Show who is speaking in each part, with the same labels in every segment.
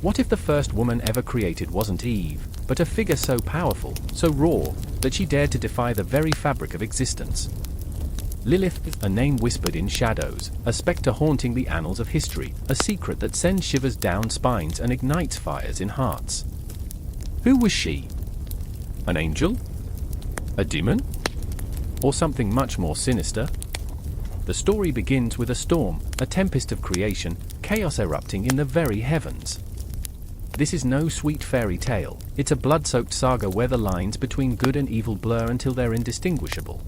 Speaker 1: What if the first woman ever created wasn't Eve, but a figure so powerful, so raw, that she dared to defy the very fabric of existence? Lilith, a name whispered in shadows, a specter haunting the annals of history, a secret that sends shivers down spines and ignites fires in hearts. Who was she? An angel? A demon? Or something much more sinister? The story begins with a storm, a tempest of creation, chaos erupting in the very heavens. This is no sweet fairy tale, it's a blood-soaked saga where the lines between good and evil blur until they're indistinguishable.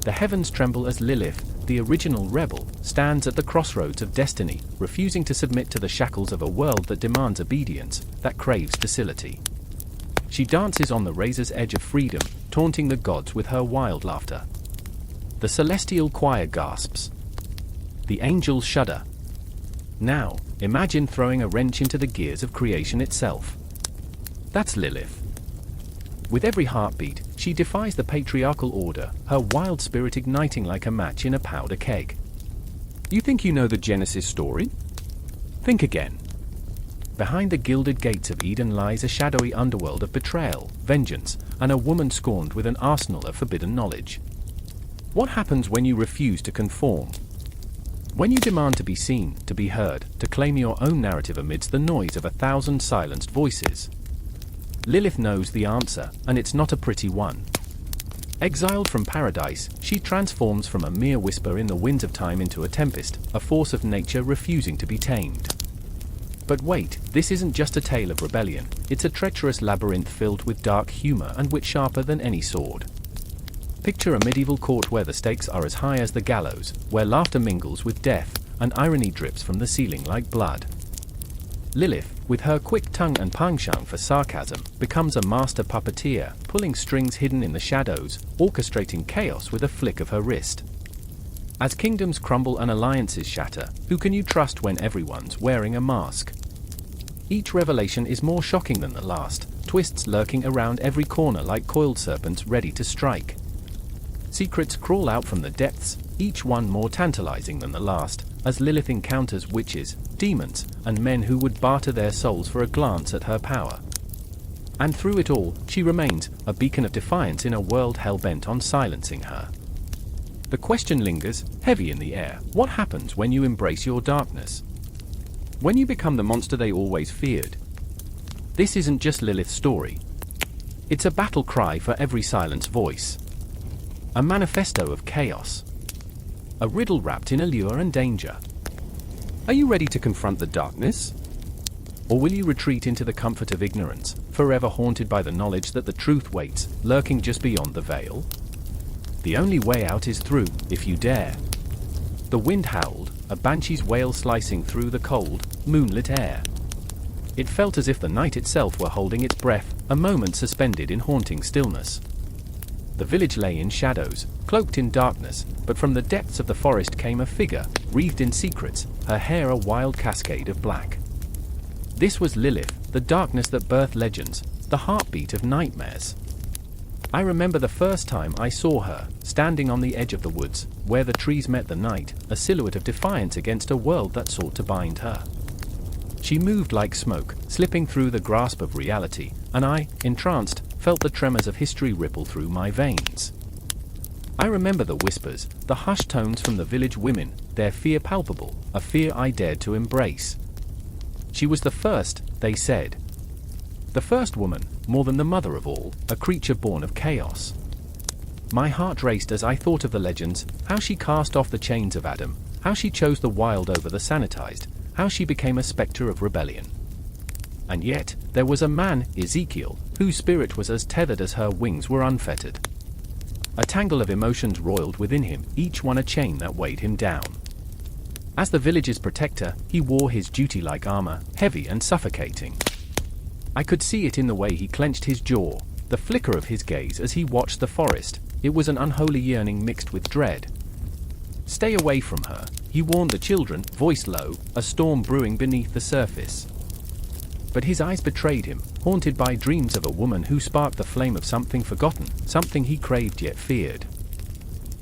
Speaker 1: The heavens tremble as Lilith, the original rebel, stands at the crossroads of destiny, refusing to submit to the shackles of a world that demands obedience, that craves docility. She dances on the razor's edge of freedom, taunting the gods with her wild laughter. The celestial choir gasps. The angels shudder. Now, imagine throwing a wrench into the gears of creation itself. That's Lilith. With every heartbeat, she defies the patriarchal order, her wild spirit igniting like a match in a powder keg. You think you know the Genesis story? Think again. Behind the gilded gates of Eden lies a shadowy underworld of betrayal, vengeance, and a woman scorned with an arsenal of forbidden knowledge. What happens when you refuse to conform? When you demand to be seen, to be heard, to claim your own narrative amidst the noise of 1,000 silenced voices? Lilith knows the answer, and it's not a pretty one. Exiled from paradise, she transforms from a mere whisper in the winds of time into a tempest, a force of nature refusing to be tamed. But wait, this isn't just a tale of rebellion, it's a treacherous labyrinth filled with dark humor and wit sharper than any sword. Picture a medieval court where the stakes are as high as the gallows, where laughter mingles with death, and irony drips from the ceiling like blood. Lilith, with her quick tongue and penchant for sarcasm, becomes a master puppeteer, pulling strings hidden in the shadows, orchestrating chaos with a flick of her wrist. As kingdoms crumble and alliances shatter, who can you trust when everyone's wearing a mask? Each revelation is more shocking than the last, twists lurking around every corner like coiled serpents ready to strike. Secrets crawl out from the depths, each one more tantalizing than the last, as Lilith encounters witches, demons, and men who would barter their souls for a glance at her power. And through it all, she remains, a beacon of defiance in a world hell-bent on silencing her. The question lingers, heavy in the air: what happens when you embrace your darkness? When you become the monster they always feared? This isn't just Lilith's story. It's a battle cry for every silenced voice. A manifesto of chaos. A riddle wrapped in allure and danger. Are you ready to confront the darkness? Or will you retreat into the comfort of ignorance, forever haunted by the knowledge that the truth waits, lurking just beyond the veil? The only way out is through, if you dare. The wind howled, a banshee's wail slicing through the cold, moonlit air. It felt as if the night itself were holding its breath, a moment suspended in haunting stillness. The village lay in shadows, cloaked in darkness, but from the depths of the forest came a figure, wreathed in secrets, her hair a wild cascade of black. This was Lilith, the darkness that birthed legends, the heartbeat of nightmares. I remember the first time I saw her, standing on the edge of the woods, where the trees met the night, a silhouette of defiance against a world that sought to bind her. She moved like smoke, slipping through the grasp of reality, and I, entranced, felt the tremors of history ripple through my veins. I remember the whispers, the hushed tones from the village women, their fear palpable, a fear I dared to embrace. She was the first, they said. The first woman, more than the mother of all, a creature born of chaos. My heart raced as I thought of the legends, how she cast off the chains of Adam, how she chose the wild over the sanitized, how she became a specter of rebellion. And yet, there was a man, Ezekiel, whose spirit was as tethered as her wings were unfettered. A tangle of emotions roiled within him, each one a chain that weighed him down. As the village's protector, he wore his duty-like armor, heavy and suffocating. I could see it in the way he clenched his jaw, the flicker of his gaze as he watched the forest. It was an unholy yearning mixed with dread. Stay away from her, he warned the children, voice low, a storm brewing beneath the surface. But his eyes betrayed him, haunted by dreams of a woman who sparked the flame of something forgotten, something he craved yet feared.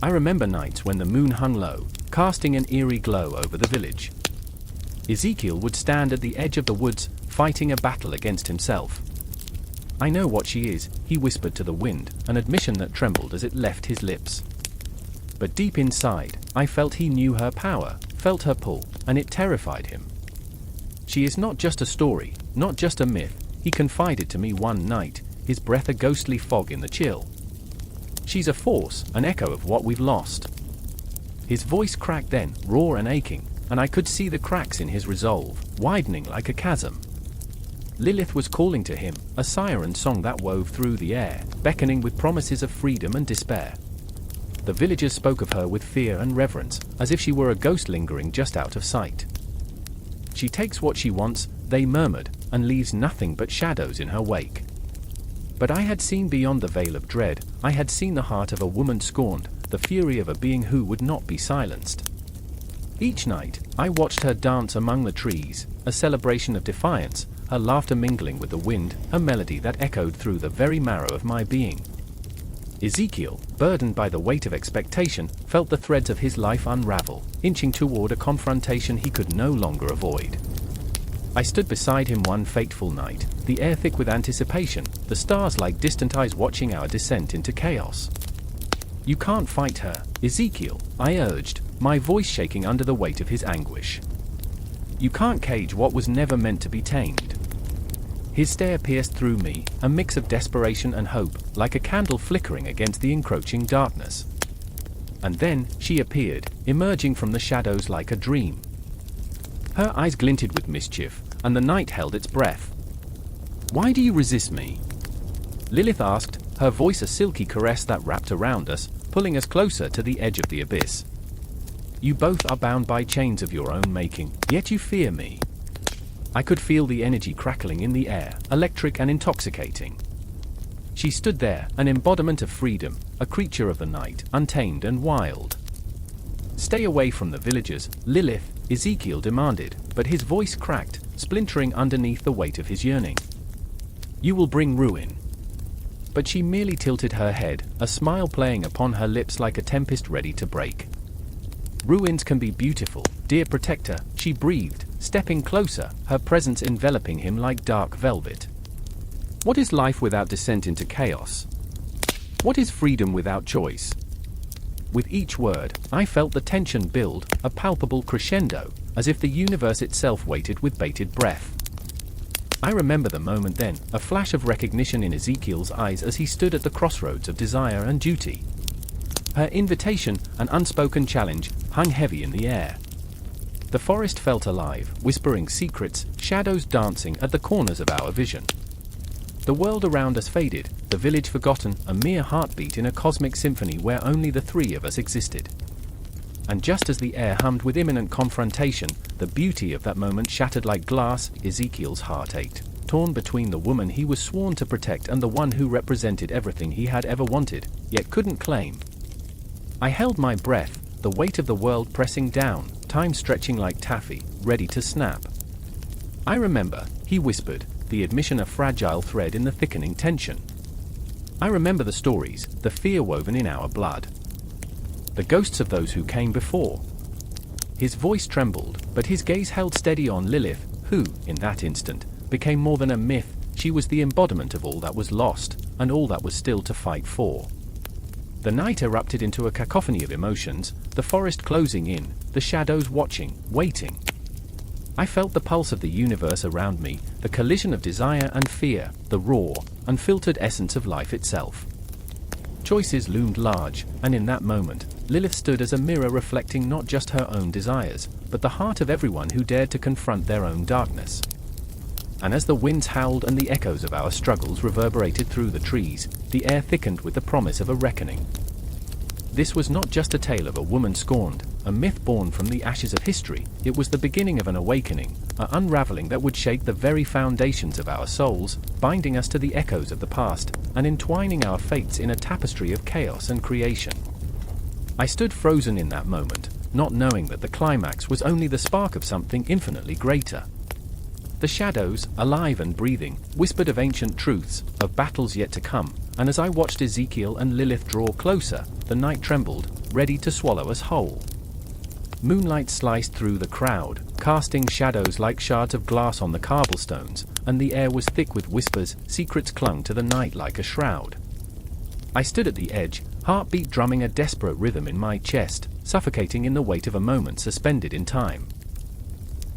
Speaker 1: I remember nights when the moon hung low, casting an eerie glow over the village. Ezekiel would stand at the edge of the woods, fighting a battle against himself. "I know what she is," he whispered to the wind, an admission that trembled as it left his lips. But deep inside, I felt he knew her power, felt her pull, and it terrified him. "She is not just a story, not just a myth," he confided to me one night, his breath a ghostly fog in the chill. "She's a force, an echo of what we've lost." His voice cracked then, raw and aching, and I could see the cracks in his resolve, widening like a chasm. Lilith was calling to him, a siren song that wove through the air, beckoning with promises of freedom and despair. The villagers spoke of her with fear and reverence, as if she were a ghost lingering just out of sight. "She takes what she wants," they murmured, "and leaves nothing but shadows in her wake." But I had seen beyond the veil of dread. I had seen the heart of a woman scorned, the fury of a being who would not be silenced. Each night, I watched her dance among the trees, a celebration of defiance, her laughter mingling with the wind, a melody that echoed through the very marrow of my being. Ezekiel, burdened by the weight of expectation, felt the threads of his life unravel, inching toward a confrontation he could no longer avoid. I stood beside him one fateful night, the air thick with anticipation, the stars like distant eyes watching our descent into chaos. "You can't fight her, Ezekiel," I urged, my voice shaking under the weight of his anguish. "You can't cage what was never meant to be tamed." His stare pierced through me, a mix of desperation and hope, like a candle flickering against the encroaching darkness. And then, she appeared, emerging from the shadows like a dream. Her eyes glinted with mischief, and the night held its breath. "Why do you resist me?" Lilith asked, her voice a silky caress that wrapped around us, pulling us closer to the edge of the abyss. "You both are bound by chains of your own making, yet you fear me." I could feel the energy crackling in the air, electric and intoxicating. She stood there, an embodiment of freedom, a creature of the night, untamed and wild. "Stay away from the villagers, Lilith," Ezekiel demanded, but his voice cracked, splintering underneath the weight of his yearning. "You will bring ruin." But she merely tilted her head, a smile playing upon her lips like a tempest ready to break. "Ruins can be beautiful, dear protector," she breathed, stepping closer, her presence enveloping him like dark velvet. "What is life without descent into chaos? What is freedom without choice?" With each word, I felt the tension build, a palpable crescendo, as if the universe itself waited with bated breath. I remember the moment then, a flash of recognition in Ezekiel's eyes as he stood at the crossroads of desire and duty. Her invitation, an unspoken challenge, hung heavy in the air. The forest felt alive, whispering secrets, shadows dancing at the corners of our vision. The world around us faded, the village forgotten, a mere heartbeat in a cosmic symphony where only the three of us existed. And just as the air hummed with imminent confrontation, the beauty of that moment shattered like glass. Ezekiel's heart ached, torn between the woman he was sworn to protect and the one who represented everything he had ever wanted, yet couldn't claim. I held my breath, the weight of the world pressing down, time stretching like taffy, ready to snap. "I remember," he whispered, the admission a fragile thread in the thickening tension. "I remember the stories, the fear woven in our blood. The ghosts of those who came before." His voice trembled, but his gaze held steady on Lilith, who, in that instant, became more than a myth. She was the embodiment of all that was lost, and all that was still to fight for. The night erupted into a cacophony of emotions, the forest closing in, the shadows watching, waiting. I felt the pulse of the universe around me, the collision of desire and fear, the raw, unfiltered essence of life itself. Choices loomed large, and in that moment, Lilith stood as a mirror reflecting not just her own desires, but the heart of everyone who dared to confront their own darkness. And as the winds howled and the echoes of our struggles reverberated through the trees, the air thickened with the promise of a reckoning. This was not just a tale of a woman scorned, a myth born from the ashes of history. It was the beginning of an awakening, an unraveling that would shake the very foundations of our souls, binding us to the echoes of the past, and entwining our fates in a tapestry of chaos and creation. I stood frozen in that moment, not knowing that the climax was only the spark of something infinitely greater. The shadows, alive and breathing, whispered of ancient truths, of battles yet to come, and as I watched Ezekiel and Lilith draw closer, the night trembled, ready to swallow us whole. Moonlight sliced through the crowd, casting shadows like shards of glass on the cobblestones, and the air was thick with whispers. Secrets clung to the night like a shroud. I stood at the edge, heartbeat drumming a desperate rhythm in my chest, suffocating in the weight of a moment suspended in time.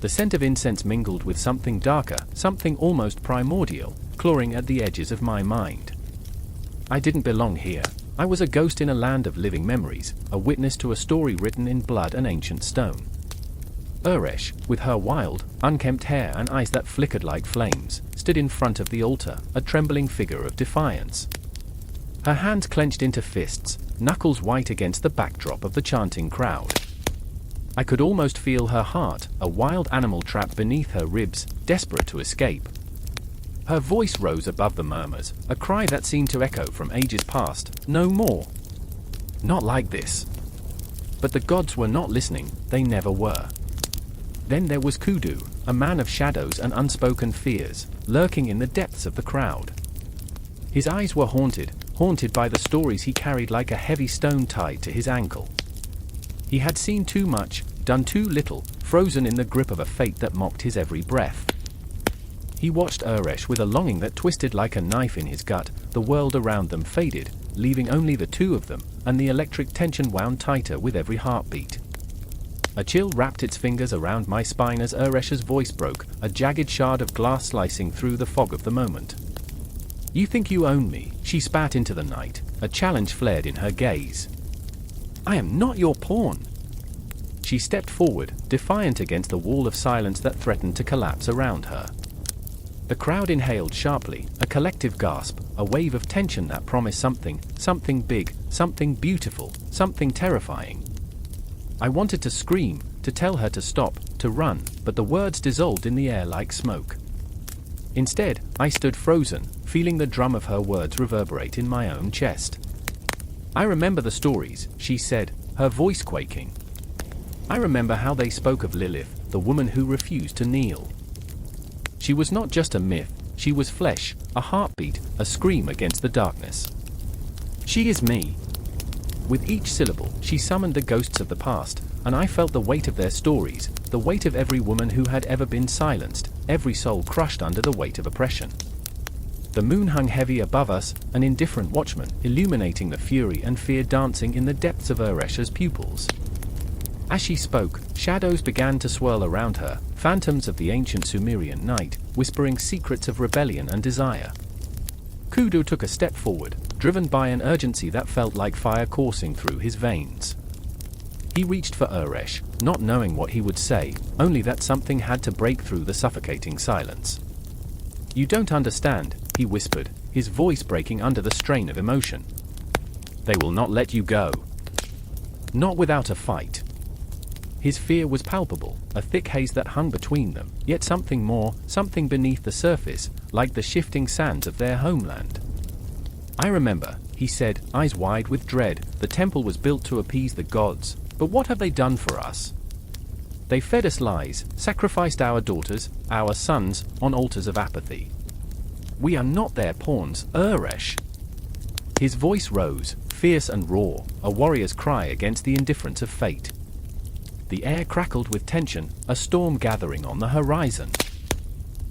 Speaker 1: The scent of incense mingled with something darker, something almost primordial, clawing at the edges of my mind. I didn't belong here. I was a ghost in a land of living memories, a witness to a story written in blood and ancient stone. Uresh, with her wild, unkempt hair and eyes that flickered like flames, stood in front of the altar, a trembling figure of defiance. Her hands clenched into fists, knuckles white against the backdrop of the chanting crowd. I could almost feel her heart, a wild animal trapped beneath her ribs, desperate to escape. Her voice rose above the murmurs, a cry that seemed to echo from ages past. No more. Not like this. But the gods were not listening, they never were. Then there was Kudu, a man of shadows and unspoken fears, lurking in the depths of the crowd. His eyes were haunted by the stories he carried like a heavy stone tied to his ankle. He had seen too much, done too little, frozen in the grip of a fate that mocked his every breath. He watched Uresh with a longing that twisted like a knife in his gut. The world around them faded, leaving only the two of them, and the electric tension wound tighter with every heartbeat. A chill wrapped its fingers around my spine as Uresh's voice broke, a jagged shard of glass slicing through the fog of the moment. You think you own me, she spat into the night, a challenge flared in her gaze. I am not your pawn. She stepped forward, defiant against the wall of silence that threatened to collapse around her. The crowd inhaled sharply, a collective gasp, a wave of tension that promised something big, something beautiful, something terrifying. I wanted to scream, to tell her to stop, to run, but the words dissolved in the air like smoke. Instead, I stood frozen, feeling the drum of her words reverberate in my own chest. I remember the stories, she said, her voice quaking. I remember how they spoke of Lilith, the woman who refused to kneel. She was not just a myth, she was flesh, a heartbeat, a scream against the darkness. She is me. With each syllable, she summoned the ghosts of the past, and I felt the weight of their stories, the weight of every woman who had ever been silenced, every soul crushed under the weight of oppression. The moon hung heavy above us, an indifferent watchman, illuminating the fury and fear dancing in the depths of Uresh's pupils. As she spoke, shadows began to swirl around her, phantoms of the ancient Sumerian night, whispering secrets of rebellion and desire. Kudu took a step forward, driven by an urgency that felt like fire coursing through his veins. He reached for Uresh, not knowing what he would say, only that something had to break through the suffocating silence. You don't understand, he whispered, his voice breaking under the strain of emotion. They will not let you go. Not without a fight. His fear was palpable, a thick haze that hung between them, yet something more, something beneath the surface, like the shifting sands of their homeland. I remember, he said, eyes wide with dread, the temple was built to appease the gods, but what have they done for us? They fed us lies, sacrificed our daughters, our sons, on altars of apathy. We are not their pawns, Uresh. His voice rose, fierce and raw, a warrior's cry against the indifference of fate. The air crackled with tension, a storm gathering on the horizon.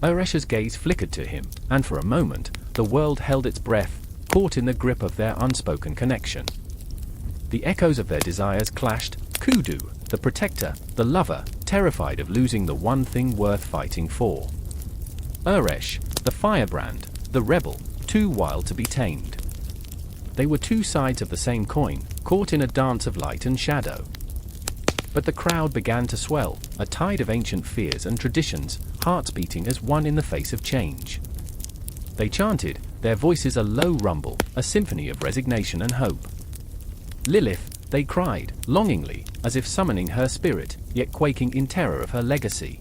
Speaker 1: Uresh's gaze flickered to him, and for a moment, the world held its breath, caught in the grip of their unspoken connection. The echoes of their desires clashed, Kudu, the protector, the lover, terrified of losing the one thing worth fighting for. Uresh, the firebrand, the rebel, too wild to be tamed. They were two sides of the same coin, caught in a dance of light and shadow. But the crowd began to swell, a tide of ancient fears and traditions, hearts beating as one in the face of change. They chanted, their voices a low rumble, a symphony of resignation and hope. Lilith, they cried, longingly, as if summoning her spirit, yet quaking in terror of her legacy.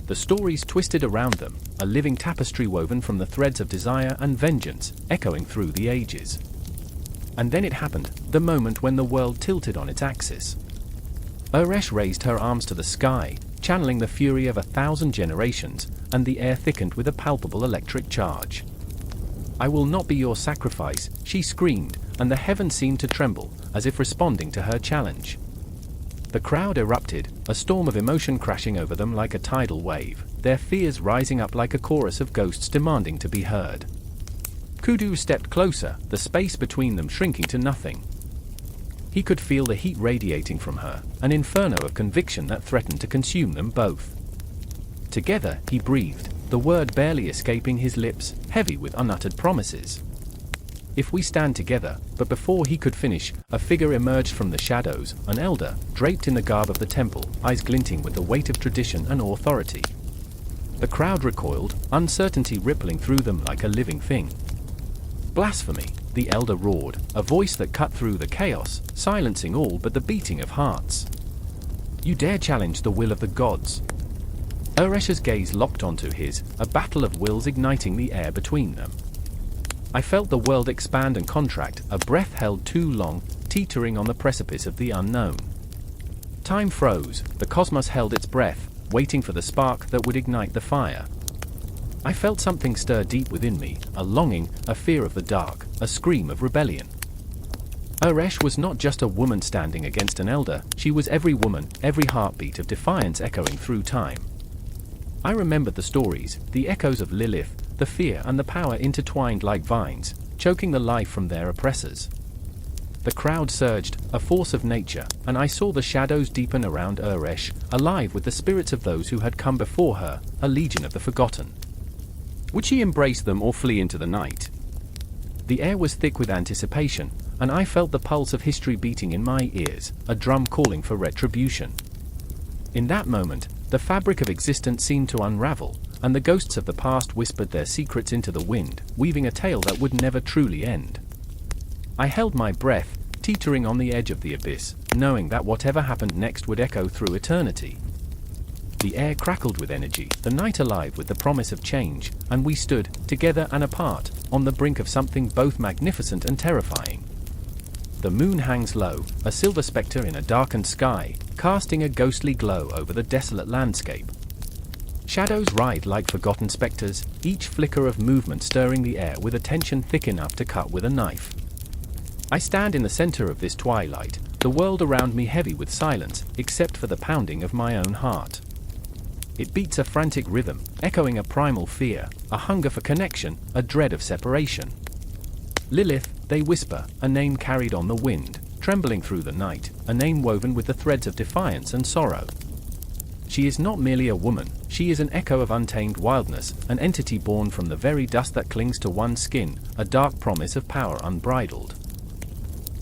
Speaker 1: The stories twisted around them, a living tapestry woven from the threads of desire and vengeance, echoing through the ages. And then it happened, the moment when the world tilted on its axis. Uresh raised her arms to the sky, channeling the fury of 1,000 generations, and the air thickened with a palpable electric charge. I will not be your sacrifice, she screamed, and the heavens seemed to tremble, as if responding to her challenge. The crowd erupted, a storm of emotion crashing over them like a tidal wave, their fears rising up like a chorus of ghosts demanding to be heard. Kudu stepped closer, the space between them shrinking to nothing. He could feel the heat radiating from her, an inferno of conviction that threatened to consume them both. Together, he breathed, the word barely escaping his lips, heavy with unuttered promises. If we stand together, but before he could finish, a figure emerged from the shadows, an elder, draped in the garb of the temple, eyes glinting with the weight of tradition and authority. The crowd recoiled, uncertainty rippling through them like a living thing. Blasphemy, the elder roared, a voice that cut through the chaos, silencing all but the beating of hearts. You dare challenge the will of the gods? Uresh's gaze locked onto his, a battle of wills igniting the air between them. I felt the world expand and contract, a breath held too long, teetering on the precipice of the unknown. Time froze, the cosmos held its breath, waiting for the spark that would ignite the fire. I felt something stir deep within me, a longing, a fear of the dark, a scream of rebellion. Uresh was not just a woman standing against an elder, she was every woman, every heartbeat of defiance echoing through time. I remembered the stories, the echoes of Lilith, the fear and the power intertwined like vines, choking the life from their oppressors. The crowd surged, a force of nature, and I saw the shadows deepen around Uresh, alive with the spirits of those who had come before her, a legion of the forgotten. Would she embrace them or flee into the night? The air was thick with anticipation, and I felt the pulse of history beating in my ears, a drum calling for retribution. In that moment, the fabric of existence seemed to unravel, and the ghosts of the past whispered their secrets into the wind, weaving a tale that would never truly end. I held my breath, teetering on the edge of the abyss, knowing that whatever happened next would echo through eternity. The air crackled with energy, the night alive with the promise of change, and we stood, together and apart, on the brink of something both magnificent and terrifying. The moon hangs low, a silver specter in a darkened sky, casting a ghostly glow over the desolate landscape. Shadows ride like forgotten specters, each flicker of movement stirring the air with a tension thick enough to cut with a knife. I stand in the center of this twilight, the world around me heavy with silence, except for the pounding of my own heart. It beats a frantic rhythm, echoing a primal fear, a hunger for connection, a dread of separation. Lilith, they whisper, a name carried on the wind, trembling through the night, a name woven with the threads of defiance and sorrow. She is not merely a woman, she is an echo of untamed wildness, an entity born from the very dust that clings to one's skin, a dark promise of power unbridled.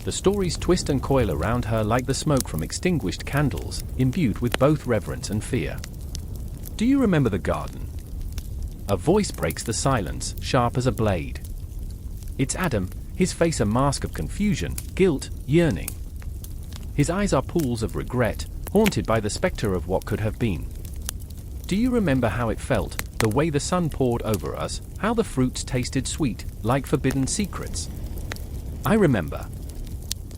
Speaker 1: The stories twist and coil around her like the smoke from extinguished candles, imbued with both reverence and fear. Do you remember the garden? A voice breaks the silence, sharp as a blade. It's Adam, his face a mask of confusion, guilt, yearning. His eyes are pools of regret, haunted by the specter of what could have been. Do you remember how it felt, the way the sun poured over us, how the fruits tasted sweet, like forbidden secrets? I remember.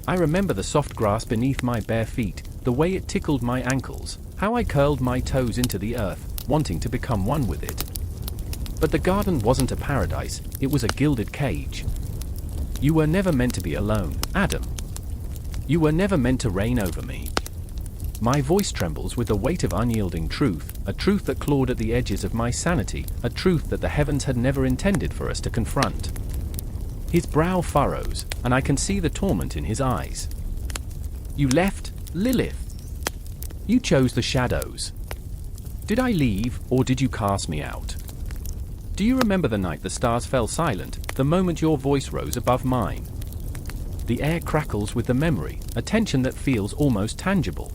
Speaker 1: I remember the soft grass beneath my bare feet, the way it tickled my ankles, how I curled my toes into the earth, wanting to become one with it. But the garden wasn't a paradise, it was a gilded cage. You were never meant to be alone, Adam. You were never meant to reign over me. My voice trembles with the weight of unyielding truth, a truth that clawed at the edges of my sanity, a truth that the heavens had never intended for us to confront. His brow furrows, and I can see the torment in his eyes. You left, Lilith. You chose the shadows. Did I leave, or did you cast me out? Do you remember the night the stars fell silent, the moment your voice rose above mine? The air crackles with the memory, a tension that feels almost tangible.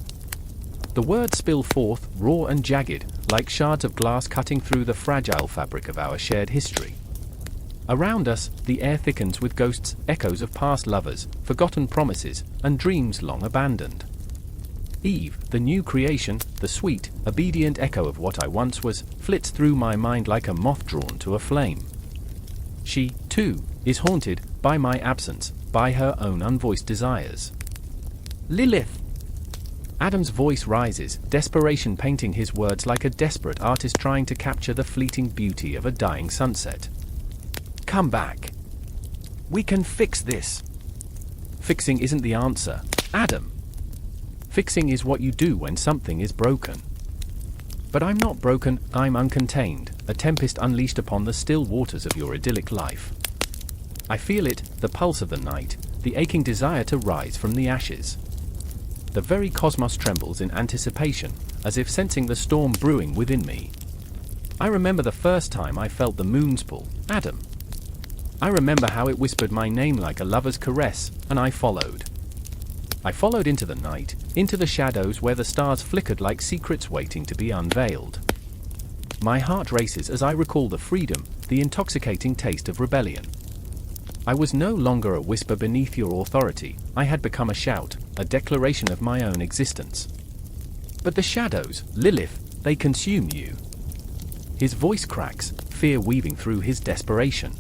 Speaker 1: The words spill forth, raw and jagged, like shards of glass cutting through the fragile fabric of our shared history. Around us, the air thickens with ghosts, echoes of past lovers, forgotten promises, and dreams long abandoned. Eve, the new creation, the sweet, obedient echo of what I once was, flits through my mind like a moth drawn to a flame. She, too, is haunted by my absence, by her own unvoiced desires. Lilith! Adam's voice rises, desperation painting his words like a desperate artist trying to capture the fleeting beauty of a dying sunset. Come back. We can fix this. Fixing isn't the answer, Adam. Fixing is what you do when something is broken. But I'm not broken, I'm uncontained, a tempest unleashed upon the still waters of your idyllic life. I feel it, the pulse of the night, the aching desire to rise from the ashes. The very cosmos trembles in anticipation, as if sensing the storm brewing within me. I remember the first time I felt the moon's pull, Adam. I remember how it whispered my name like a lover's caress, and I followed. I followed into the night, into the shadows where the stars flickered like secrets waiting to be unveiled. My heart races as I recall the freedom, the intoxicating taste of rebellion. I was no longer a whisper beneath your authority, I had become a shout, a declaration of my own existence. But the shadows, Lilith, they consume you. His voice cracks, fear weaving through his desperation.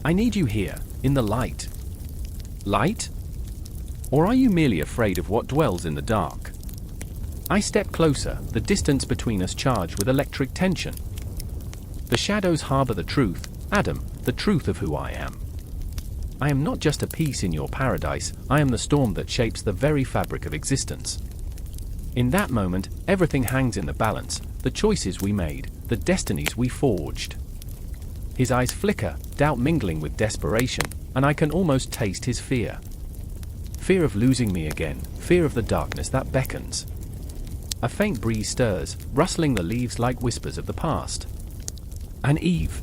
Speaker 1: I need you here, in the light. Light? Or are you merely afraid of what dwells in the dark? I step closer, the distance between us charged with electric tension. The shadows harbor the truth, Adam, the truth of who I am. I am not just a piece in your paradise, I am the storm that shapes the very fabric of existence. In that moment, everything hangs in the balance, the choices we made, the destinies we forged. His eyes flicker, doubt mingling with desperation, and I can almost taste his fear. Fear of losing me again, fear of the darkness that beckons. A faint breeze stirs, rustling the leaves like whispers of the past. And Eve?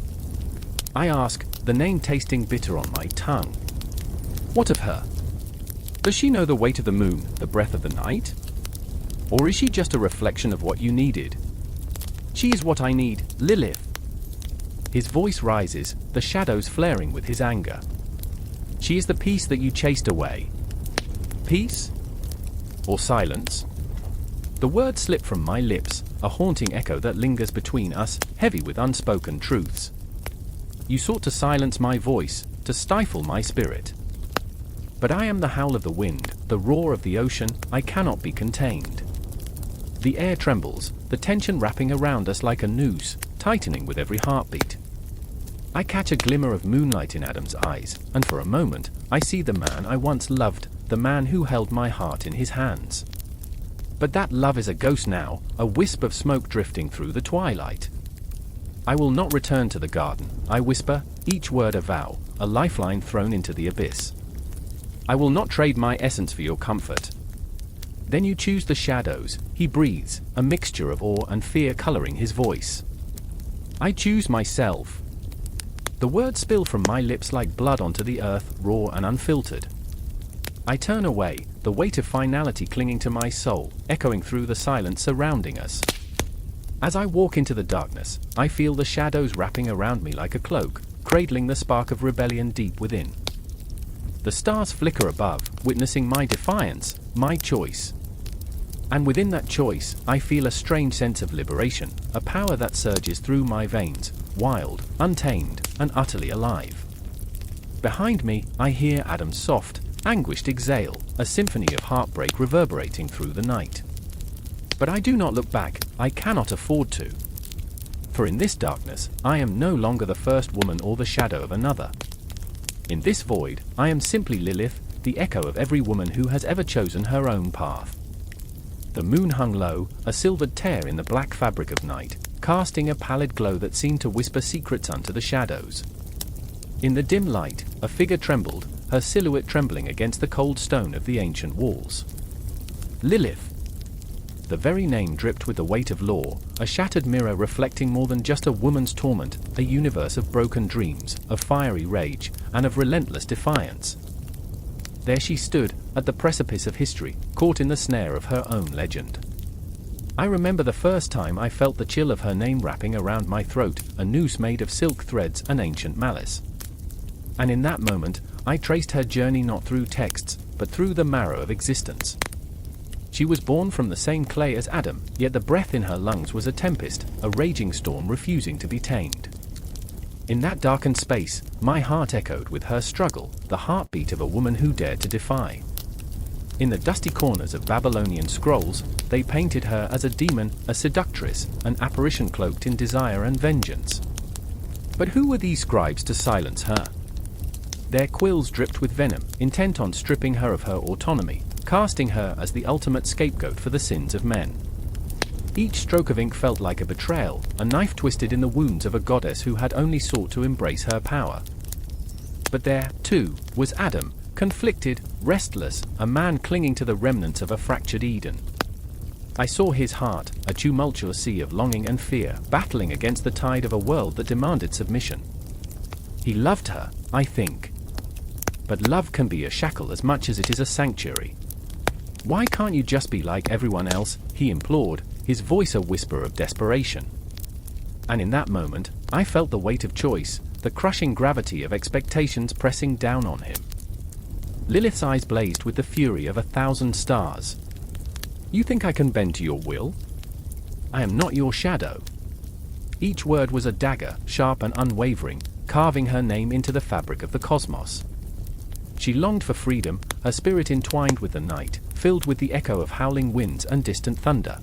Speaker 1: I ask, the name tasting bitter on my tongue. What of her? Does she know the weight of the moon, the breath of the night? Or is she just a reflection of what you needed? She is what I need, Lilith. His voice rises, the shadows flaring with his anger. She is the peace that you chased away. Peace? Or silence? The words slip from my lips, a haunting echo that lingers between us, heavy with unspoken truths. You sought to silence my voice, to stifle my spirit. But I am the howl of the wind, the roar of the ocean, I cannot be contained. The air trembles, the tension wrapping around us like a noose, tightening with every heartbeat. I catch a glimmer of moonlight in Adam's eyes, and for a moment, I see the man I once loved, the man who held my heart in his hands. But that love is a ghost now, a wisp of smoke drifting through the twilight. I will not return to the garden, I whisper, each word a vow, a lifeline thrown into the abyss. I will not trade my essence for your comfort. Then you choose the shadows, he breathes, a mixture of awe and fear coloring his voice. I choose myself. The words spill from my lips like blood onto the earth, raw and unfiltered. I turn away, the weight of finality clinging to my soul, echoing through the silence surrounding us. As I walk into the darkness, I feel the shadows wrapping around me like a cloak, cradling the spark of rebellion deep within. The stars flicker above, witnessing my defiance, my choice. And within that choice, I feel a strange sense of liberation, a power that surges through my veins, wild, untamed, and utterly alive. Behind me, I hear Adam's soft, anguished exhale, a symphony of heartbreak reverberating through the night. But I do not look back, I cannot afford to. For in this darkness, I am no longer the first woman or the shadow of another. In this void, I am simply Lilith, the echo of every woman who has ever chosen her own path. The moon hung low, a silvered tear in the black fabric of night, casting a pallid glow that seemed to whisper secrets unto the shadows. In the dim light, a figure trembled, her silhouette trembling against the cold stone of the ancient walls. Lilith. The very name dripped with the weight of law, a shattered mirror reflecting more than just a woman's torment, a universe of broken dreams, of fiery rage, and of relentless defiance. There she stood, at the precipice of history, caught in the snare of her own legend. I remember the first time I felt the chill of her name wrapping around my throat, a noose made of silk threads and ancient malice. And in that moment, I traced her journey not through texts, but through the marrow of existence. She was born from the same clay as Adam, yet the breath in her lungs was a tempest, a raging storm refusing to be tamed. In that darkened space, my heart echoed with her struggle, the heartbeat of a woman who dared to defy. In the dusty corners of Babylonian scrolls, they painted her as a demon, a seductress, an apparition cloaked in desire and vengeance. But who were these scribes to silence her? Their quills dripped with venom, intent on stripping her of her autonomy, casting her as the ultimate scapegoat for the sins of men. Each stroke of ink felt like a betrayal, a knife twisted in the wounds of a goddess who had only sought to embrace her power. But there, too, was Adam, conflicted, restless, a man clinging to the remnants of a fractured Eden. I saw his heart, a tumultuous sea of longing and fear, battling against the tide of a world that demanded submission. He loved her, I think. But love can be a shackle as much as it is a sanctuary. Why can't you just be like everyone else, he implored, his voice a whisper of desperation. And in that moment, I felt the weight of choice, the crushing gravity of expectations pressing down on him. Lilith's eyes blazed with the fury of 1,000 stars. You think I can bend to your will? I am not your shadow. Each word was a dagger, sharp and unwavering, carving her name into the fabric of the cosmos. She longed for freedom, her spirit entwined with the night, filled with the echo of howling winds and distant thunder.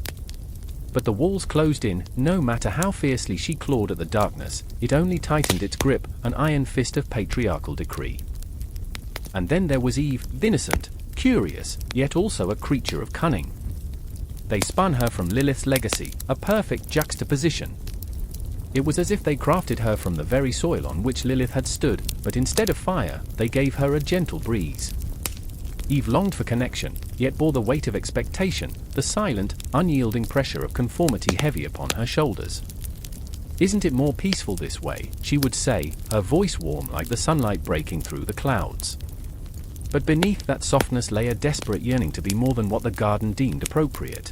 Speaker 1: But the walls closed in, no matter how fiercely she clawed at the darkness, it only tightened its grip, an iron fist of patriarchal decree. And then there was Eve, innocent, curious, yet also a creature of cunning. They spun her from Lilith's legacy, a perfect juxtaposition. It was as if they crafted her from the very soil on which Lilith had stood, but instead of fire, they gave her a gentle breeze. Eve longed for connection, yet bore the weight of expectation, the silent, unyielding pressure of conformity heavy upon her shoulders. Isn't it more peaceful this way, she would say, her voice warm like the sunlight breaking through the clouds. But beneath that softness lay a desperate yearning to be more than what the garden deemed appropriate.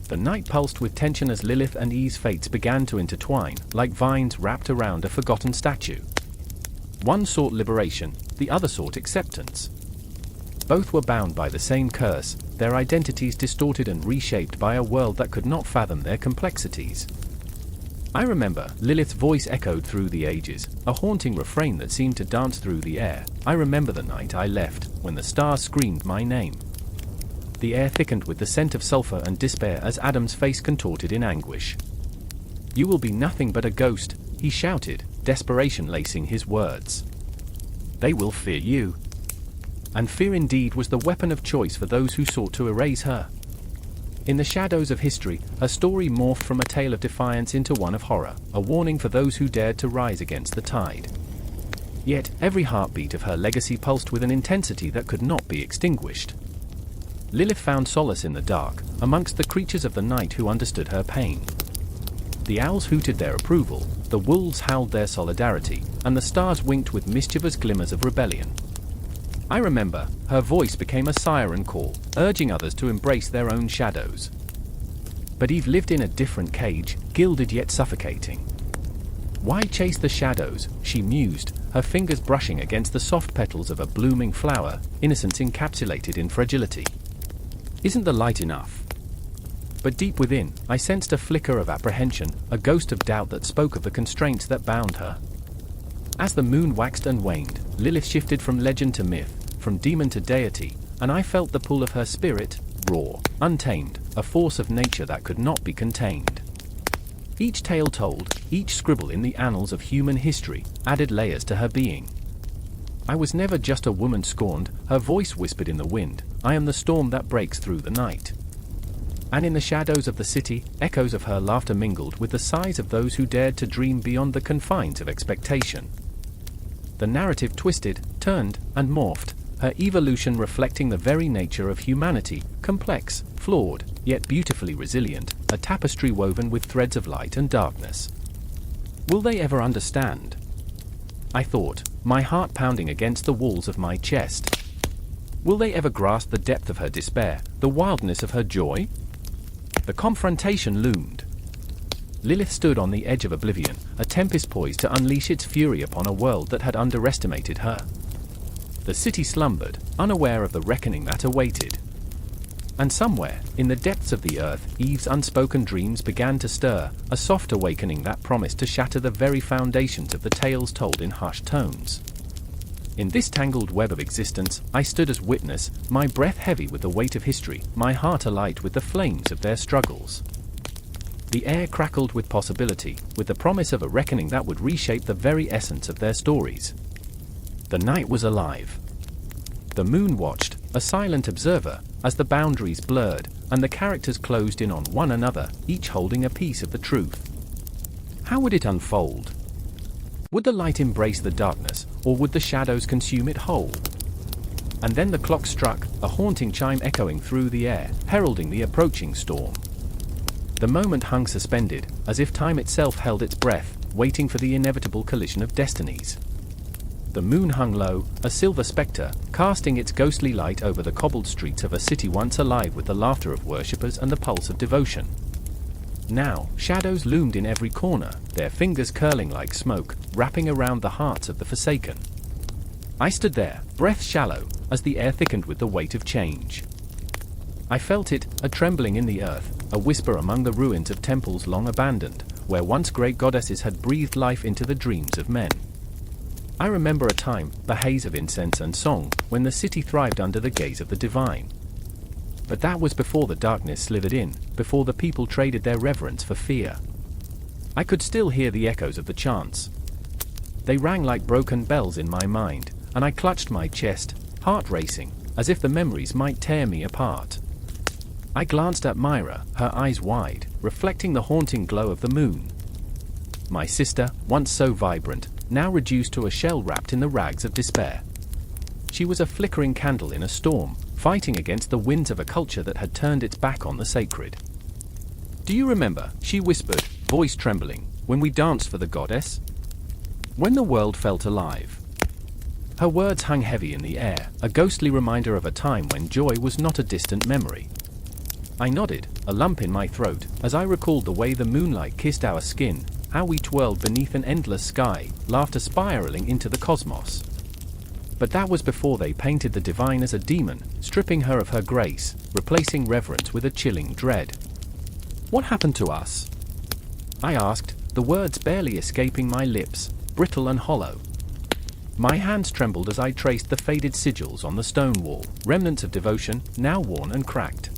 Speaker 1: The night pulsed with tension as Lilith and Eve's fates began to intertwine, like vines wrapped around a forgotten statue. One sought liberation, the other sought acceptance. Both were bound by the same curse, their identities distorted and reshaped by a world that could not fathom their complexities. I remember, Lilith's voice echoed through the ages, a haunting refrain that seemed to dance through the air. I remember the night I left, when the stars screamed my name. The air thickened with the scent of sulfur and despair as Adam's face contorted in anguish. You will be nothing but a ghost, he shouted, desperation lacing his words. They will fear you. And fear indeed was the weapon of choice for those who sought to erase her. In the shadows of history, a story morphed from a tale of defiance into one of horror, a warning for those who dared to rise against the tide. Yet, every heartbeat of her legacy pulsed with an intensity that could not be extinguished. Lilith found solace in the dark, amongst the creatures of the night who understood her pain. The owls hooted their approval, the wolves howled their solidarity, and the stars winked with mischievous glimmers of rebellion. I remember, her voice became a siren call, urging others to embrace their own shadows. But Eve lived in a different cage, gilded yet suffocating. Why chase the shadows, she mused, her fingers brushing against the soft petals of a blooming flower, innocence encapsulated in fragility. Isn't the light enough? But deep within, I sensed a flicker of apprehension, a ghost of doubt that spoke of the constraints that bound her. As the moon waxed and waned, Lilith shifted from legend to myth, from demon to deity, and I felt the pull of her spirit, raw, untamed, a force of nature that could not be contained. Each tale told, each scribble in the annals of human history, added layers to her being. I was never just a woman scorned, her voice whispered in the wind, I am the storm that breaks through the night. And in the shadows of the city, echoes of her laughter mingled with the sighs of those who dared to dream beyond the confines of expectation. The narrative twisted, turned, and morphed, her evolution reflecting the very nature of humanity, complex, flawed, yet beautifully resilient, a tapestry woven with threads of light and darkness. Will they ever understand? I thought, my heart pounding against the walls of my chest. Will they ever grasp the depth of her despair, the wildness of her joy? The confrontation loomed. Lilith stood on the edge of oblivion, a tempest poised to unleash its fury upon a world that had underestimated her. The city slumbered, unaware of the reckoning that awaited. And somewhere, in the depths of the earth, Eve's unspoken dreams began to stir, a soft awakening that promised to shatter the very foundations of the tales told in hushed tones. In this tangled web of existence, I stood as witness, my breath heavy with the weight of history, my heart alight with the flames of their struggles. The air crackled with possibility, with the promise of a reckoning that would reshape the very essence of their stories. The night was alive. The moon watched, a silent observer, as the boundaries blurred, and the characters closed in on one another, each holding a piece of the truth. How would it unfold? Would the light embrace the darkness, or would the shadows consume it whole? And then the clock struck, a haunting chime echoing through the air, heralding the approaching storm. The moment hung suspended, as if time itself held its breath, waiting for the inevitable collision of destinies. The moon hung low, a silver specter, casting its ghostly light over the cobbled streets of a city once alive with the laughter of worshippers and the pulse of devotion. Now, shadows loomed in every corner, their fingers curling like smoke, wrapping around the hearts of the forsaken. I stood there, breath shallow, as the air thickened with the weight of change. I felt it, a trembling in the earth, a whisper among the ruins of temples long abandoned, where once great goddesses had breathed life into the dreams of men. I remember a time, the haze of incense and song, when the city thrived under the gaze of the divine. But that was before the darkness slithered in, before the people traded their reverence for fear. I could still hear the echoes of the chants. They rang like broken bells in my mind, and I clutched my chest, heart racing, as if the memories might tear me apart. I glanced at Myra, her eyes wide, reflecting the haunting glow of the moon. My sister, once so vibrant, now reduced to a shell wrapped in the rags of despair. She was a flickering candle in a storm, fighting against the winds of a culture that had turned its back on the sacred. "Do you remember," she whispered, voice trembling, "when we danced for the goddess? When the world felt alive?" Her words hung heavy in the air, a ghostly reminder of a time when joy was not a distant memory. I nodded, a lump in my throat, as I recalled the way the moonlight kissed our skin, how we twirled beneath an endless sky, laughter spiraling into the cosmos. But that was before they painted the divine as a demon, stripping her of her grace, replacing reverence with a chilling dread. "What happened to us?" I asked, the words barely escaping my lips, brittle and hollow. My hands trembled as I traced the faded sigils on the stone wall, remnants of devotion, now worn and cracked.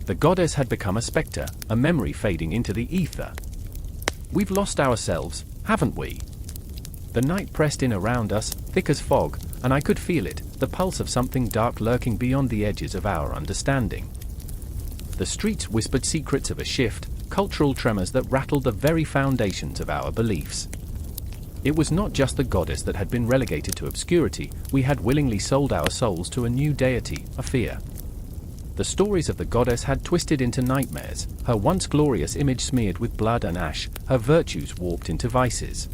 Speaker 1: The goddess had become a specter, a memory fading into the ether. "We've lost ourselves, haven't we?" The night pressed in around us, thick as fog, and I could feel it, the pulse of something dark lurking beyond the edges of our understanding. The streets whispered secrets of a shift, cultural tremors that rattled the very foundations of our beliefs. It was not just the goddess that had been relegated to obscurity, we had willingly sold our souls to a new deity, a fear. The stories of the goddess had twisted into nightmares, her once glorious image smeared with blood and ash, her virtues warped into vices.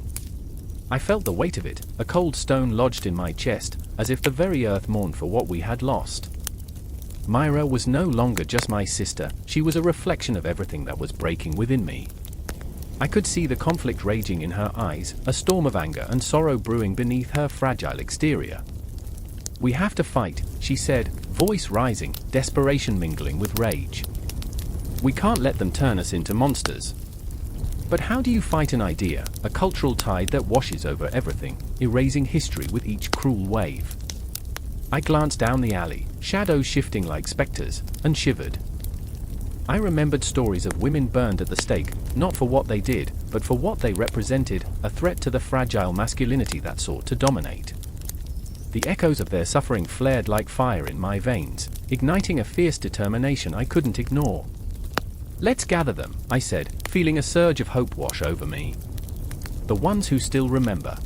Speaker 1: I felt the weight of it, a cold stone lodged in my chest, as if the very earth mourned for what we had lost. Myra was no longer just my sister, she was a reflection of everything that was breaking within me. I could see the conflict raging in her eyes, a storm of anger and sorrow brewing beneath her fragile exterior. "We have to fight," she said, voice rising, desperation mingling with rage. "We can't let them turn us into monsters." But how do you fight an idea, a cultural tide that washes over everything, erasing history with each cruel wave? I glanced down the alley, shadows shifting like specters, and shivered. I remembered stories of women burned at the stake, not for what they did, but for what they represented, a threat to the fragile masculinity that sought to dominate. The echoes of their suffering flared like fire in my veins, igniting a fierce determination I couldn't ignore. "Let's gather them," I said, feeling a surge of hope wash over me. The ones who still remember.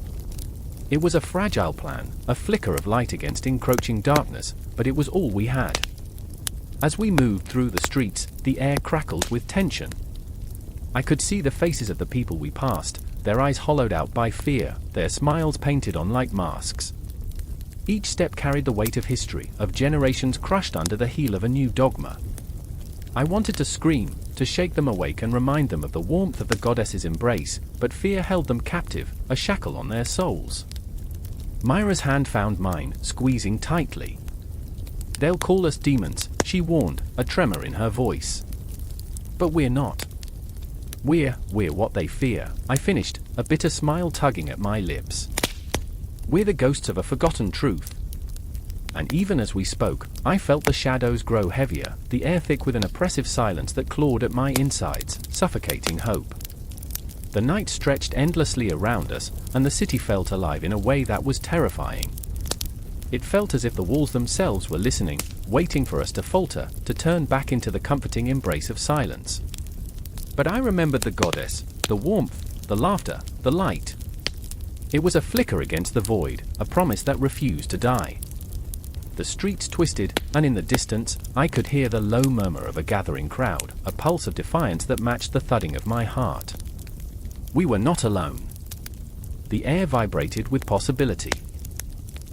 Speaker 1: It was a fragile plan, a flicker of light against encroaching darkness, but it was all we had. As we moved through the streets, the air crackled with tension. I could see the faces of the people we passed, their eyes hollowed out by fear, their smiles painted on like masks. Each step carried the weight of history, of generations crushed under the heel of a new dogma. I wanted to scream, to shake them awake and remind them of the warmth of the goddess's embrace, but fear held them captive, a shackle on their souls. Myra's hand found mine, squeezing tightly. "They'll call us demons," she warned, a tremor in her voice. "But we're not. We're what they fear," I finished, a bitter smile tugging at my lips. "We're the ghosts of a forgotten truth." And even as we spoke, I felt the shadows grow heavier, the air thick with an oppressive silence that clawed at my insides, suffocating hope. The night stretched endlessly around us, and the city felt alive in a way that was terrifying. It felt as if the walls themselves were listening, waiting for us to falter, to turn back into the comforting embrace of silence. But I remembered the goddess, the warmth, the laughter, the light. It was a flicker against the void, a promise that refused to die. The streets twisted, and in the distance, I could hear the low murmur of a gathering crowd, a pulse of defiance that matched the thudding of my heart. We were not alone. The air vibrated with possibility.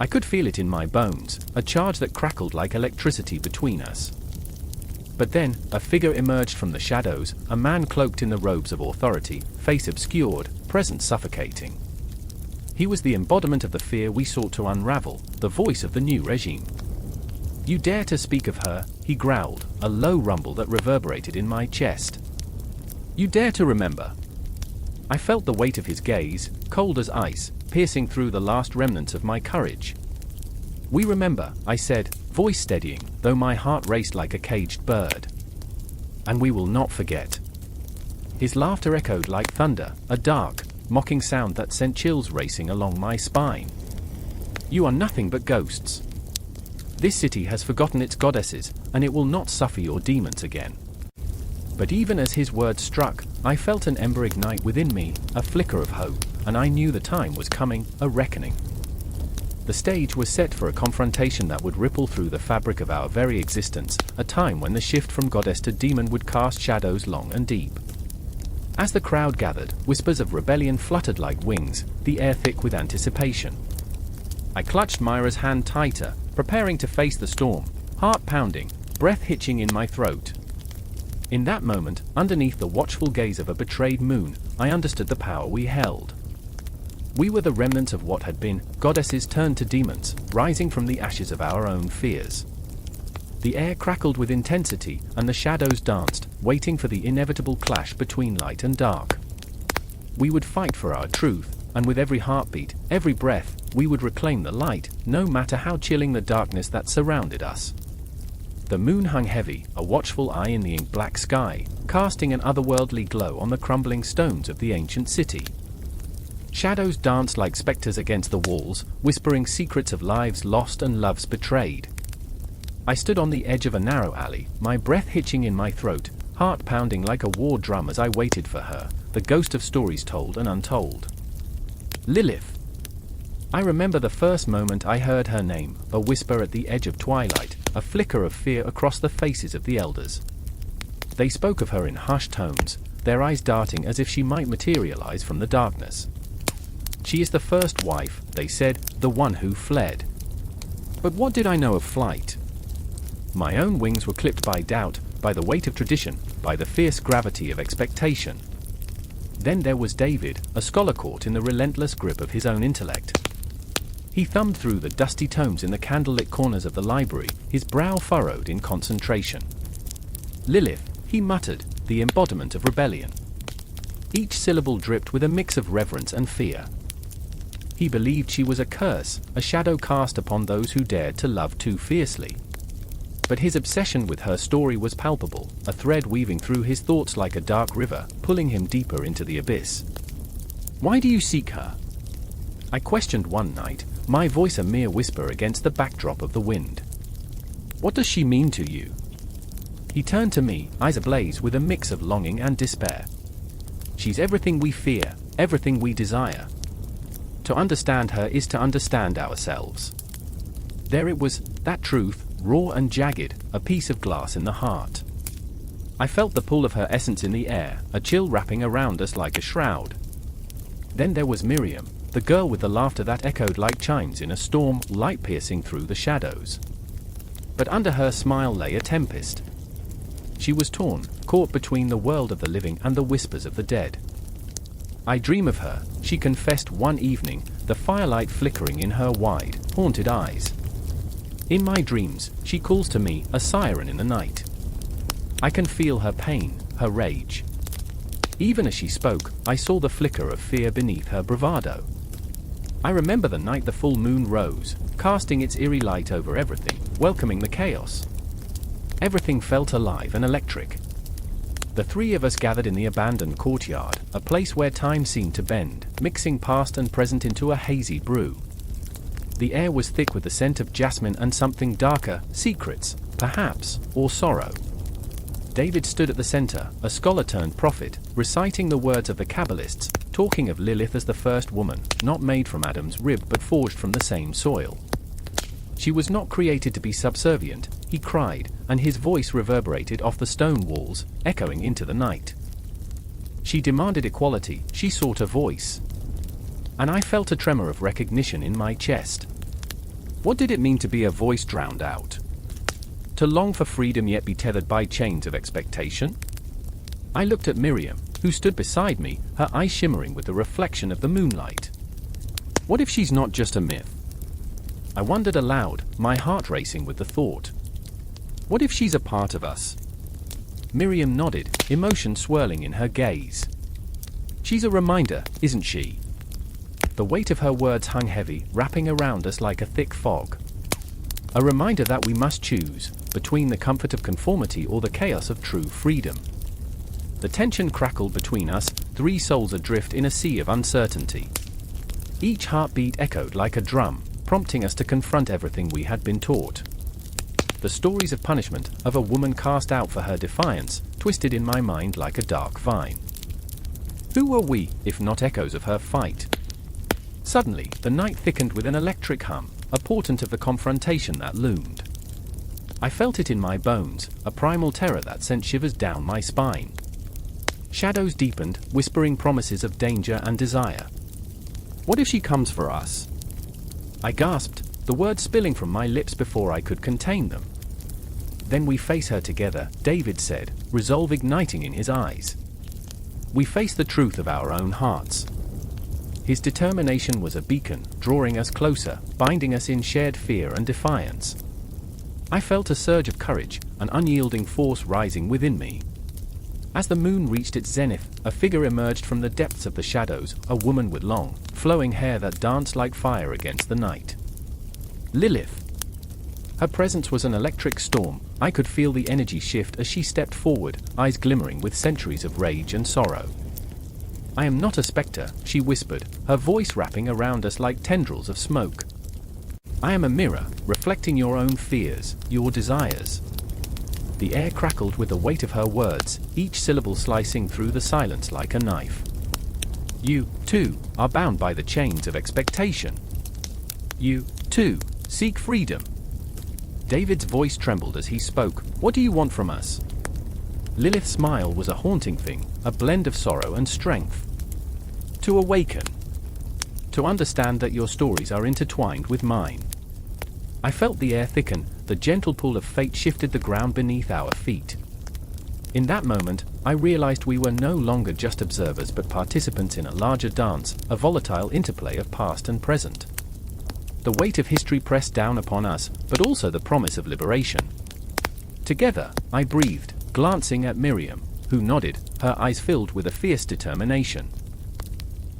Speaker 1: I could feel it in my bones, a charge that crackled like electricity between us. But then, a figure emerged from the shadows, a man cloaked in the robes of authority, face obscured, presence suffocating. He was the embodiment of the fear we sought to unravel, the voice of the new regime. "You dare to speak of her," he growled, a low rumble that reverberated in my chest. "You dare to remember." I felt the weight of his gaze, cold as ice, piercing through the last remnants of my courage. "We remember," I said, voice steadying, though my heart raced like a caged bird. "And we will not forget." His laughter echoed like thunder, a dark, mocking sound that sent chills racing along my spine. "You are nothing but ghosts. This city has forgotten its goddesses, and it will not suffer your demons again." But even as his words struck, I felt an ember ignite within me, a flicker of hope, and I knew the time was coming, a reckoning. The stage was set for a confrontation that would ripple through the fabric of our very existence, a time when the shift from goddess to demon would cast shadows long and deep. As the crowd gathered, whispers of rebellion fluttered like wings, the air thick with anticipation. I clutched Myra's hand tighter, preparing to face the storm, heart pounding, breath hitching in my throat. In that moment, underneath the watchful gaze of a betrayed moon, I understood the power we held. We were the remnants of what had been, goddesses turned to demons, rising from the ashes of our own fears. The air crackled with intensity, and the shadows danced, waiting for the inevitable clash between light and dark. We would fight for our truth, and with every heartbeat, every breath, we would reclaim the light, no matter how chilling the darkness that surrounded us. The moon hung heavy, a watchful eye in the ink-black sky, casting an otherworldly glow on the crumbling stones of the ancient city. Shadows danced like specters against the walls, whispering secrets of lives lost and loves betrayed. I stood on the edge of a narrow alley, my breath hitching in my throat, heart pounding like a war drum as I waited for her, the ghost of stories told and untold. Lilith. I remember the first moment I heard her name, a whisper at the edge of twilight, a flicker of fear across the faces of the elders. They spoke of her in hushed tones, their eyes darting as if she might materialize from the darkness. "She is the first wife," they said, "the one who fled." But what did I know of flight? My own wings were clipped by doubt, by the weight of tradition, by the fierce gravity of expectation. Then there was David, a scholar caught in the relentless grip of his own intellect. He thumbed through the dusty tomes in the candlelit corners of the library, his brow furrowed in concentration. Lilith, he muttered, the embodiment of rebellion. Each syllable dripped with a mix of reverence and fear. He believed she was a curse, a shadow cast upon those who dared to love too fiercely. But his obsession with her story was palpable, a thread weaving through his thoughts like a dark river, pulling him deeper into the abyss. "Why do you seek her?" I questioned one night, my voice a mere whisper against the backdrop of the wind. "What does she mean to you?" He turned to me, eyes ablaze with a mix of longing and despair. "She's everything we fear, everything we desire. To understand her is to understand ourselves." There it was, that truth, raw and jagged, a piece of glass in the heart. I felt the pull of her essence in the air, a chill wrapping around us like a shroud. Then there was Miriam, the girl with the laughter that echoed like chimes in a storm, light piercing through the shadows. But under her smile lay a tempest. She was torn, caught between the world of the living and the whispers of the dead. "I dream of her," she confessed one evening, the firelight flickering in her wide, haunted eyes. "In my dreams, she calls to me, a siren in the night. I can feel her pain, her rage." Even as she spoke, I saw the flicker of fear beneath her bravado. I remember the night the full moon rose, casting its eerie light over everything, welcoming the chaos. Everything felt alive and electric. The three of us gathered in the abandoned courtyard, a place where time seemed to bend, mixing past and present into a hazy brew. The air was thick with the scent of jasmine and something darker, secrets, perhaps, or sorrow. David stood at the center, a scholar turned prophet, reciting the words of the Kabbalists, talking of Lilith as the first woman, not made from Adam's rib but forged from the same soil. She was not created to be subservient, he cried, and his voice reverberated off the stone walls, echoing into the night. She demanded equality, she sought a voice. And I felt a tremor of recognition in my chest. What did it mean to be a voice drowned out? To long for freedom yet be tethered by chains of expectation? I looked at Miriam, who stood beside me, her eyes shimmering with the reflection of the moonlight. What if she's not just a myth? I wondered aloud, my heart racing with the thought. What if she's a part of us? Miriam nodded, emotion swirling in her gaze. She's a reminder, isn't she? The weight of her words hung heavy, wrapping around us like a thick fog. A reminder that we must choose, between the comfort of conformity or the chaos of true freedom. The tension crackled between us, three souls adrift in a sea of uncertainty. Each heartbeat echoed like a drum, prompting us to confront everything we had been taught. The stories of punishment, of a woman cast out for her defiance, twisted in my mind like a dark vine. Who were we, if not echoes of her fight? Suddenly, the night thickened with an electric hum, a portent of the confrontation that loomed. I felt it in my bones, a primal terror that sent shivers down my spine. Shadows deepened, whispering promises of danger and desire. What if she comes for us? I gasped, the words spilling from my lips before I could contain them. Then we face her together, David said, resolve igniting in his eyes. We face the truth of our own hearts. His determination was a beacon, drawing us closer, binding us in shared fear and defiance. I felt a surge of courage, an unyielding force rising within me. As the moon reached its zenith, a figure emerged from the depths of the shadows, a woman with long, flowing hair that danced like fire against the night. Lilith. Her presence was an electric storm. I could feel the energy shift as she stepped forward, eyes glimmering with centuries of rage and sorrow. I am not a specter, she whispered, her voice wrapping around us like tendrils of smoke. I am a mirror, reflecting your own fears, your desires. The air crackled with the weight of her words, each syllable slicing through the silence like a knife. You, too, are bound by the chains of expectation. You, too, seek freedom. David's voice trembled as he spoke. What do you want from us? Lilith's smile was a haunting thing, a blend of sorrow and strength. To awaken. To understand that your stories are intertwined with mine. I felt the air thicken, the gentle pull of fate shifted the ground beneath our feet. In that moment, I realized we were no longer just observers but participants in a larger dance, a volatile interplay of past and present. The weight of history pressed down upon us, but also the promise of liberation. Together, I breathed, glancing at Miriam, who nodded, her eyes filled with a fierce determination.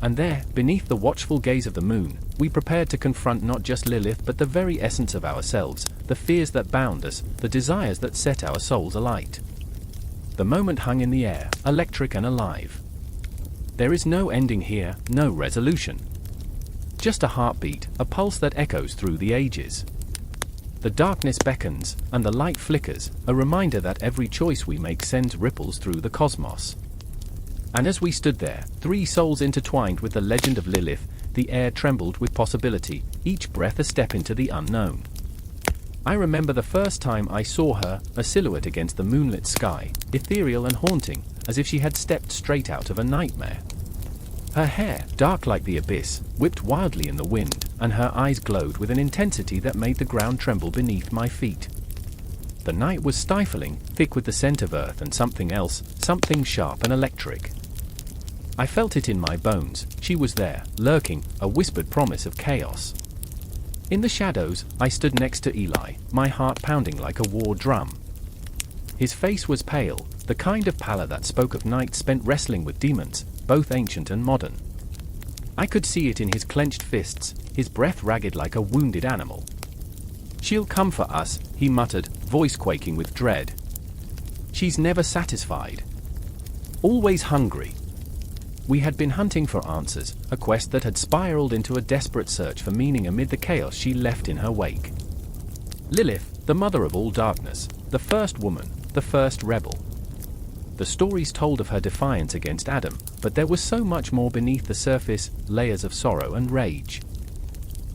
Speaker 1: And there, beneath the watchful gaze of the moon, we prepared to confront not just Lilith but the very essence of ourselves, the fears that bound us, the desires that set our souls alight. The moment hung in the air, electric and alive. There is no ending here, no resolution. Just a heartbeat, a pulse that echoes through the ages. The darkness beckons, and the light flickers, a reminder that every choice we make sends ripples through the cosmos. And as we stood there, three souls intertwined with the legend of Lilith, the air trembled with possibility, each breath a step into the unknown. I remember the first time I saw her, a silhouette against the moonlit sky, ethereal and haunting, as if she had stepped straight out of a nightmare. Her hair, dark like the abyss, whipped wildly in the wind, and her eyes glowed with an intensity that made the ground tremble beneath my feet. The night was stifling, thick with the scent of earth and something else, something sharp and electric. I felt it in my bones, she was there, lurking, a whispered promise of chaos. In the shadows, I stood next to Eli, my heart pounding like a war drum. His face was pale, the kind of pallor that spoke of nights spent wrestling with demons, both ancient and modern. I could see it in his clenched fists, his breath ragged like a wounded animal. She'll come for us, he muttered, voice quaking with dread. She's never satisfied. Always hungry. We had been hunting for answers, a quest that had spiraled into a desperate search for meaning amid the chaos she left in her wake. Lilith, the mother of all darkness, the first woman, the first rebel. The stories told of her defiance against Adam, but there was so much more beneath the surface, layers of sorrow and rage.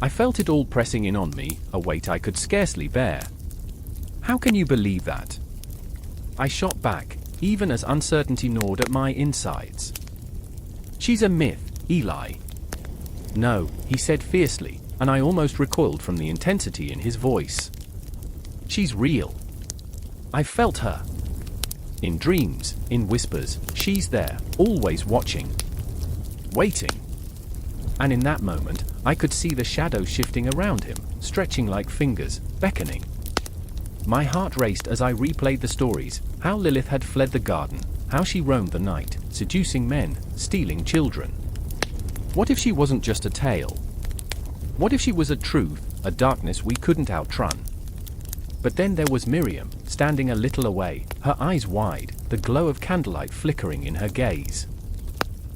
Speaker 1: I felt it all pressing in on me, a weight I could scarcely bear. How can you believe that? I shot back, even as uncertainty gnawed at my insides. She's a myth, Eli. No, he said fiercely, and I almost recoiled from the intensity in his voice. She's real. I felt her. In dreams, in whispers, she's there, always watching. Waiting. And in that moment, I could see the shadows shifting around him, stretching like fingers, beckoning. My heart raced as I replayed the stories, how Lilith had fled the garden, how she roamed the night, seducing men, stealing children. What if she wasn't just a tale? What if she was a truth, a darkness we couldn't outrun? But then there was Miriam, standing a little away, her eyes wide, the glow of candlelight flickering in her gaze.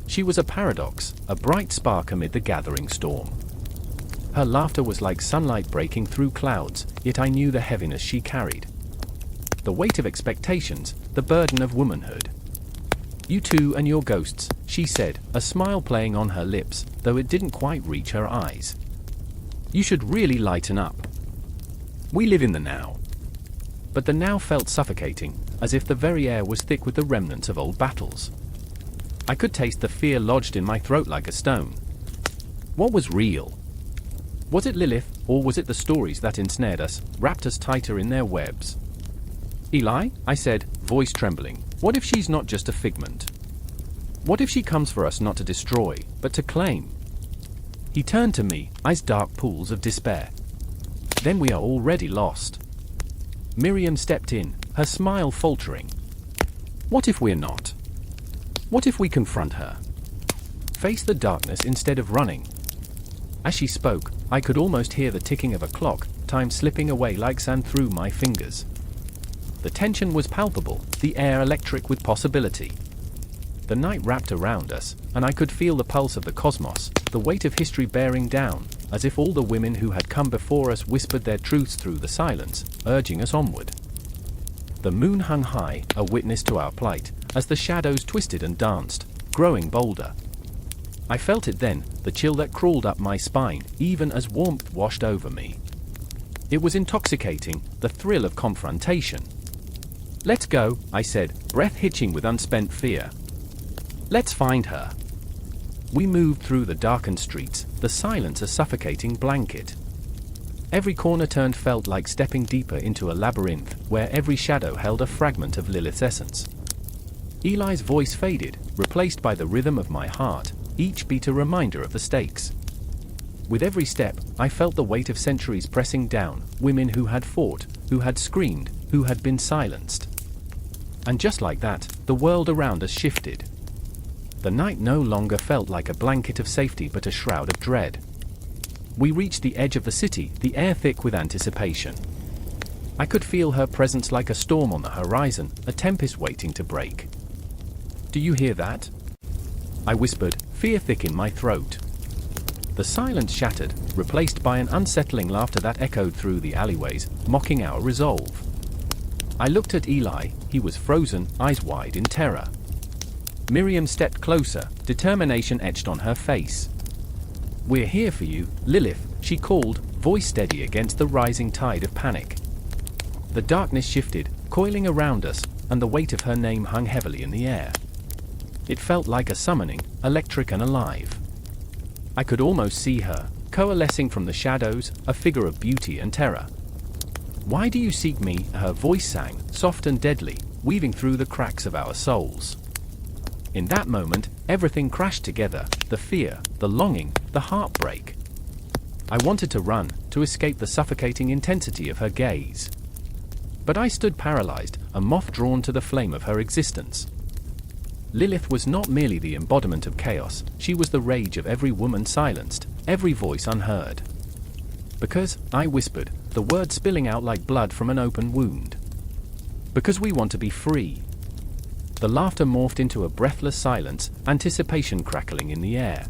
Speaker 1: She was a paradox, a bright spark amid the gathering storm. Her laughter was like sunlight breaking through clouds, yet I knew the heaviness she carried. The weight of expectations, the burden of womanhood. You two and your ghosts, she said, a smile playing on her lips, though it didn't quite reach her eyes. You should really lighten up. We live in the now. But the now felt suffocating, as if the very air was thick with the remnants of old battles. I could taste the fear lodged in my throat like a stone. What was real? Was it Lilith, or was it the stories that ensnared us, wrapped us tighter in their webs? Eli, I said, voice trembling, what if she's not just a figment? What if she comes for us not to destroy, but to claim? He turned to me, eyes dark pools of despair. Then we are already lost. Miriam stepped in, her smile faltering. What if we're not? What if we confront her? Face the darkness instead of running? As she spoke, I could almost hear the ticking of a clock, time slipping away like sand through my fingers. The tension was palpable, the air electric with possibility. The night wrapped around us, and I could feel the pulse of the cosmos, the weight of history bearing down, as if all the women who had come before us whispered their truths through the silence, urging us onward. The moon hung high, a witness to our plight, as the shadows twisted and danced, growing bolder. I felt it then, the chill that crawled up my spine, even as warmth washed over me. It was intoxicating, the thrill of confrontation. Let's go, I said, breath hitching with unspent fear. Let's find her. We moved through the darkened streets, the silence a suffocating blanket. Every corner turned felt like stepping deeper into a labyrinth, where every shadow held a fragment of Lilith's essence. Eli's voice faded, replaced by the rhythm of my heart, each beat a reminder of the stakes. With every step, I felt the weight of centuries pressing down, women who had fought, who had screamed, who had been silenced. And just like that, the world around us shifted. The night no longer felt like a blanket of safety but a shroud of dread. We reached the edge of the city, the air thick with anticipation. I could feel her presence like a storm on the horizon, a tempest waiting to break. Do you hear that? I whispered, fear thick in my throat. The silence shattered, replaced by an unsettling laughter that echoed through the alleyways, mocking our resolve. I looked at Eli, he was frozen, eyes wide in terror. Miriam stepped closer, determination etched on her face. We're here for you, Lilith, she called, voice steady against the rising tide of panic. The darkness shifted, coiling around us, and the weight of her name hung heavily in the air. It felt like a summoning, electric and alive. I could almost see her, coalescing from the shadows, a figure of beauty and terror. Why do you seek me? Her voice sang, soft and deadly, weaving through the cracks of our souls. In that moment, everything crashed together, the fear, the longing, the heartbreak. I wanted to run, to escape the suffocating intensity of her gaze. But I stood paralyzed, a moth drawn to the flame of her existence. Lilith was not merely the embodiment of chaos, she was the rage of every woman silenced, every voice unheard. Because, I whispered, the words spilling out like blood from an open wound. Because we want to be free. The laughter morphed into a breathless silence, anticipation crackling in the air.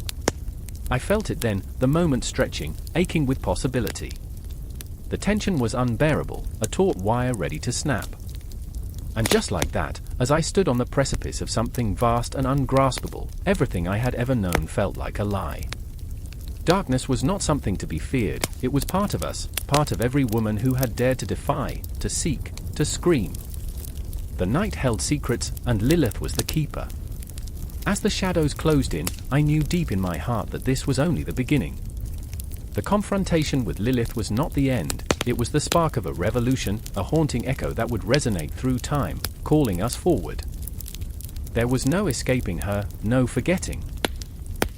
Speaker 1: I felt it then, the moment stretching, aching with possibility. The tension was unbearable, a taut wire ready to snap. And just like that, as I stood on the precipice of something vast and ungraspable, everything I had ever known felt like a lie. Darkness was not something to be feared, it was part of us, part of every woman who had dared to defy, to seek, to scream. The night held secrets, and Lilith was the keeper. As the shadows closed in, I knew deep in my heart that this was only the beginning. The confrontation with Lilith was not the end, it was the spark of a revolution, a haunting echo that would resonate through time, calling us forward. There was no escaping her, no forgetting.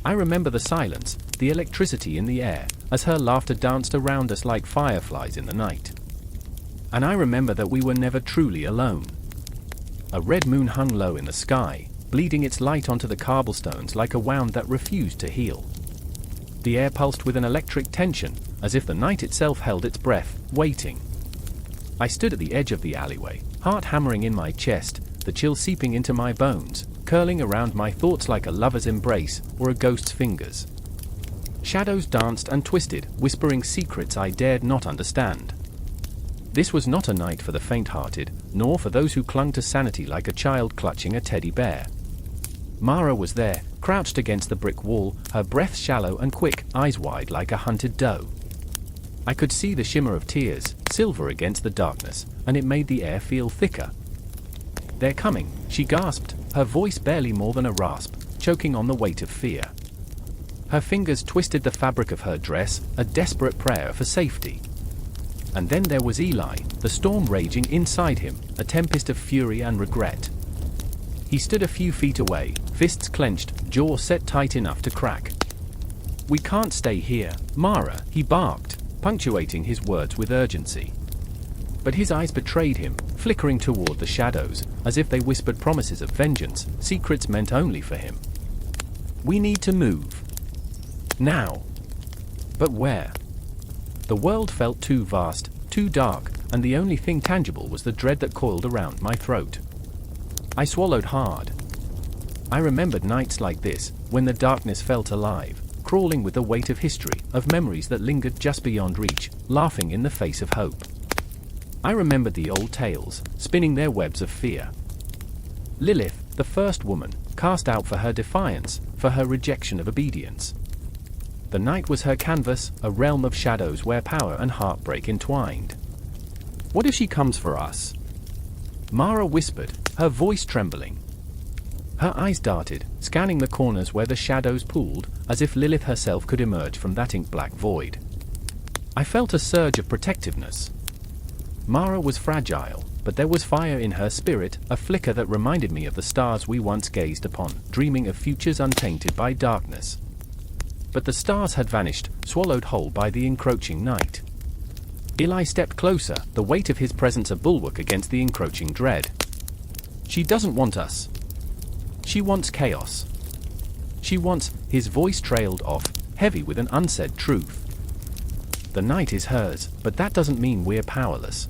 Speaker 1: I remember the silence, the electricity in the air, as her laughter danced around us like fireflies in the night. And I remember that we were never truly alone. A red moon hung low in the sky, bleeding its light onto the cobblestones like a wound that refused to heal. The air pulsed with an electric tension, as if the night itself held its breath, waiting. I stood at the edge of the alleyway, heart hammering in my chest, the chill seeping into my bones, curling around my thoughts like a lover's embrace or a ghost's fingers. Shadows danced and twisted, whispering secrets I dared not understand. This was not a night for the faint-hearted, nor for those who clung to sanity like a child clutching a teddy bear. Mara was there, crouched against the brick wall, her breath shallow and quick, eyes wide like a hunted doe. I could see the shimmer of tears, silver against the darkness, and it made the air feel thicker. "They're coming," she gasped, her voice barely more than a rasp, choking on the weight of fear. Her fingers twisted the fabric of her dress, a desperate prayer for safety. And then there was Eli, the storm raging inside him, a tempest of fury and regret. He stood a few feet away, fists clenched, jaw set tight enough to crack. "We can't stay here, Mara," he barked, punctuating his words with urgency. But his eyes betrayed him, flickering toward the shadows, as if they whispered promises of vengeance, secrets meant only for him. "We need to move. Now." But where? The world felt too vast, too dark, and the only thing tangible was the dread that coiled around my throat. I swallowed hard. I remembered nights like this, when the darkness felt alive, crawling with the weight of history, of memories that lingered just beyond reach, laughing in the face of hope. I remembered the old tales, spinning their webs of fear. Lilith, the first woman, cast out for her defiance, for her rejection of obedience. The night was her canvas, a realm of shadows where power and heartbreak entwined. "What if she comes for us?" Mara whispered, her voice trembling. Her eyes darted, scanning the corners where the shadows pooled, as if Lilith herself could emerge from that ink-black void. I felt a surge of protectiveness. Mara was fragile, but there was fire in her spirit, a flicker that reminded me of the stars we once gazed upon, dreaming of futures untainted by darkness. But the stars had vanished, swallowed whole by the encroaching night. Eli stepped closer, the weight of his presence a bulwark against the encroaching dread. "She doesn't want us. She wants chaos. She wants," his voice trailed off, heavy with an unsaid truth. "The night is hers, but that doesn't mean we're powerless."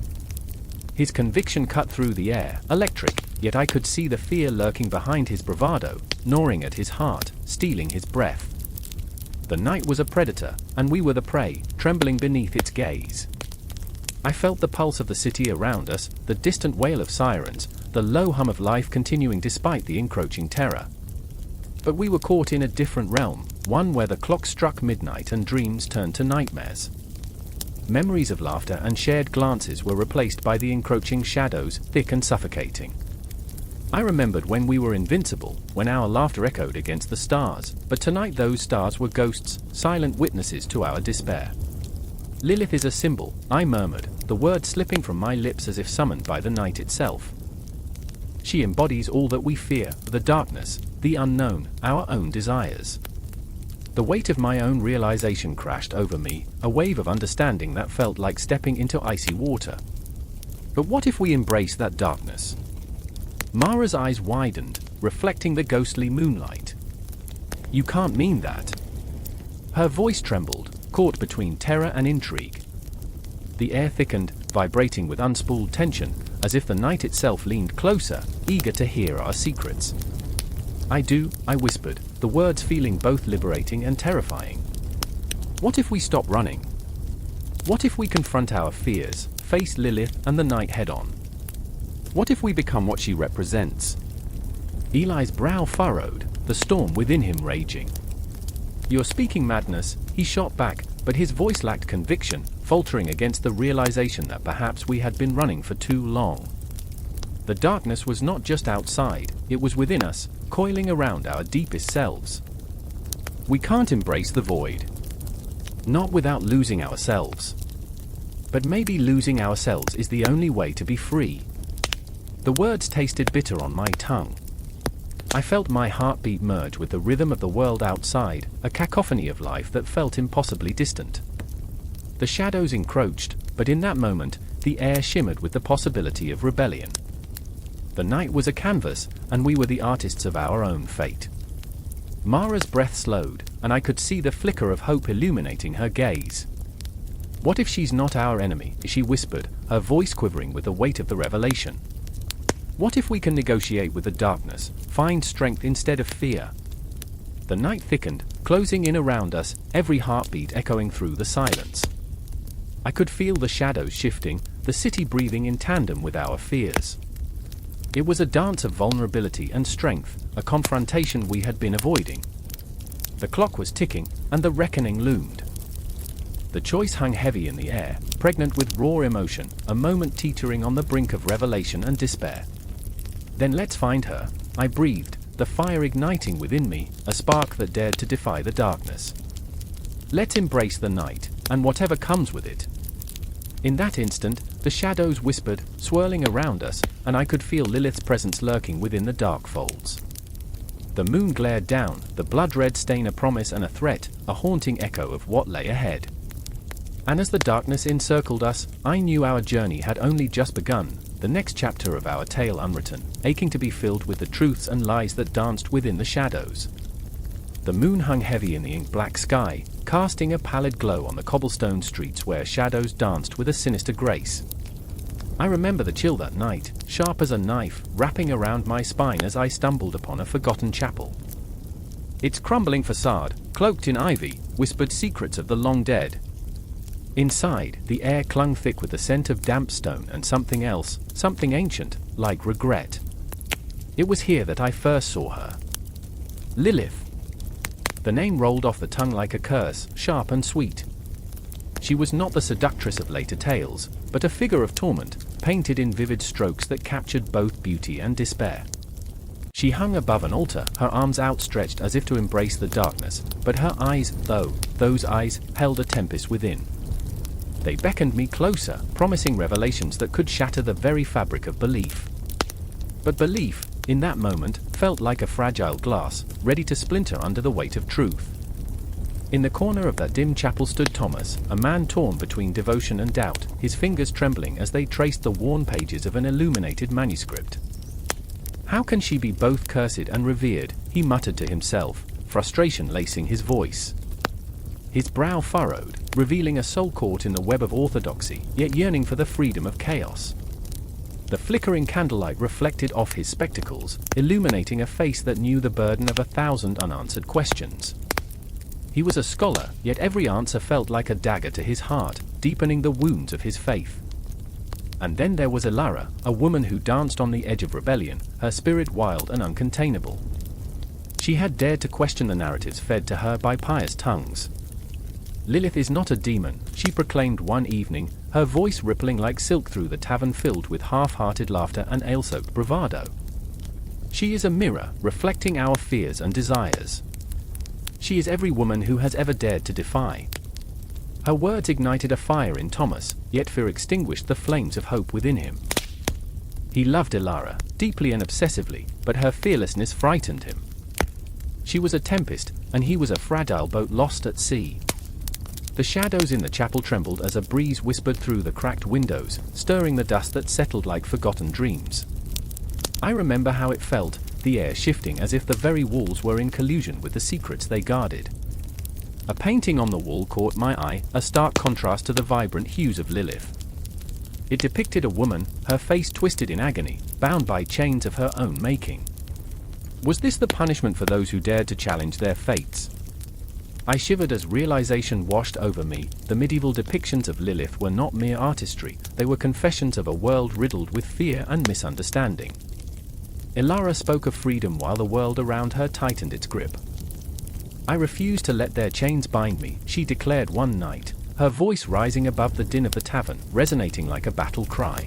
Speaker 1: His conviction cut through the air, electric, yet I could see the fear lurking behind his bravado, gnawing at his heart, stealing his breath. The night was a predator, and we were the prey, trembling beneath its gaze. I felt the pulse of the city around us, the distant wail of sirens, the low hum of life continuing despite the encroaching terror. But we were caught in a different realm, one where the clock struck midnight and dreams turned to nightmares. Memories of laughter and shared glances were replaced by the encroaching shadows, thick and suffocating. I remembered when we were invincible, when our laughter echoed against the stars, but tonight those stars were ghosts, silent witnesses to our despair. "Lilith is a symbol," I murmured, the word slipping from my lips as if summoned by the night itself. "She embodies all that we fear, the darkness, the unknown, our own desires." The weight of my own realization crashed over me, a wave of understanding that felt like stepping into icy water. But what if we embrace that darkness? Mara's eyes widened, reflecting the ghostly moonlight. "You can't mean that." Her voice trembled, caught between terror and intrigue. The air thickened, vibrating with unspooled tension, as if the night itself leaned closer, eager to hear our secrets. "I do," I whispered, the words feeling both liberating and terrifying. "What if we stop running? What if we confront our fears, face Lilith and the night head-on? What if we become what she represents?" Eli's brow furrowed, the storm within him raging. "You're speaking madness," he shot back, but his voice lacked conviction, faltering against the realization that perhaps we had been running for too long. The darkness was not just outside, it was within us, coiling around our deepest selves. We can't embrace the void. Not without losing ourselves. But maybe losing ourselves is the only way to be free. The words tasted bitter on my tongue. I felt my heartbeat merge with the rhythm of the world outside, a cacophony of life that felt impossibly distant. The shadows encroached, but in that moment, the air shimmered with the possibility of rebellion. The night was a canvas, and we were the artists of our own fate. Mara's breath slowed, and I could see the flicker of hope illuminating her gaze. "What if she's not our enemy?" she whispered, her voice quivering with the weight of the revelation. "What if we can negotiate with the darkness, find strength instead of fear?" The night thickened, closing in around us, every heartbeat echoing through the silence. I could feel the shadows shifting, the city breathing in tandem with our fears. It was a dance of vulnerability and strength, a confrontation we had been avoiding. The clock was ticking, and the reckoning loomed. The choice hung heavy in the air, pregnant with raw emotion, a moment teetering on the brink of revelation and despair. "Then let's find her," I breathed, the fire igniting within me, a spark that dared to defy the darkness. "Let's embrace the night, and whatever comes with it." In that instant, the shadows whispered, swirling around us, and I could feel Lilith's presence lurking within the dark folds. The moon glared down, the blood-red stain a promise and a threat, a haunting echo of what lay ahead. And as the darkness encircled us, I knew our journey had only just begun, the next chapter of our tale unwritten, aching to be filled with the truths and lies that danced within the shadows. The moon hung heavy in the ink-black sky, casting a pallid glow on the cobblestone streets where shadows danced with a sinister grace. I remember the chill that night, sharp as a knife, wrapping around my spine as I stumbled upon a forgotten chapel. Its crumbling facade, cloaked in ivy, whispered secrets of the long dead. Inside, the air clung thick with the scent of damp stone and something else, something ancient, like regret. It was here that I first saw her. Lilith. The name rolled off the tongue like a curse, sharp and sweet. She was not the seductress of later tales, but a figure of torment, painted in vivid strokes that captured both beauty and despair. She hung above an altar, her arms outstretched as if to embrace the darkness, but her eyes, those eyes, held a tempest within. They beckoned me closer, promising revelations that could shatter the very fabric of belief. But belief, in that moment, felt like a fragile glass, ready to splinter under the weight of truth. In the corner of that dim chapel stood Thomas, a man torn between devotion and doubt, his fingers trembling as they traced the worn pages of an illuminated manuscript. "How can she be both cursed and revered?" he muttered to himself, frustration lacing his voice. His brow furrowed, revealing a soul caught in the web of orthodoxy, yet yearning for the freedom of chaos. The flickering candlelight reflected off his spectacles, illuminating a face that knew the burden of 1,000 unanswered questions. He was a scholar, yet every answer felt like a dagger to his heart, deepening the wounds of his faith. And then there was Elara, a woman who danced on the edge of rebellion, her spirit wild and uncontainable. She had dared to question the narratives fed to her by pious tongues. "Lilith is not a demon," she proclaimed one evening, her voice rippling like silk through the tavern filled with half-hearted laughter and ale-soaked bravado. "She is a mirror, reflecting our fears and desires. She is every woman who has ever dared to defy." Her words ignited a fire in Thomas, yet fear extinguished the flames of hope within him. He loved Elara, deeply and obsessively, but her fearlessness frightened him. She was a tempest, and he was a fragile boat lost at sea. The shadows in the chapel trembled as a breeze whispered through the cracked windows, stirring the dust that settled like forgotten dreams. I remember how it felt, the air shifting as if the very walls were in collusion with the secrets they guarded. A painting on the wall caught my eye, a stark contrast to the vibrant hues of Lilith. It depicted a woman, her face twisted in agony, bound by chains of her own making. Was this the punishment for those who dared to challenge their fates? I shivered as realization washed over me. The medieval depictions of Lilith were not mere artistry, they were confessions of a world riddled with fear and misunderstanding. Ilara spoke of freedom while the world around her tightened its grip. I refuse to let their chains bind me, she declared one night, her voice rising above the din of the tavern, resonating like a battle cry.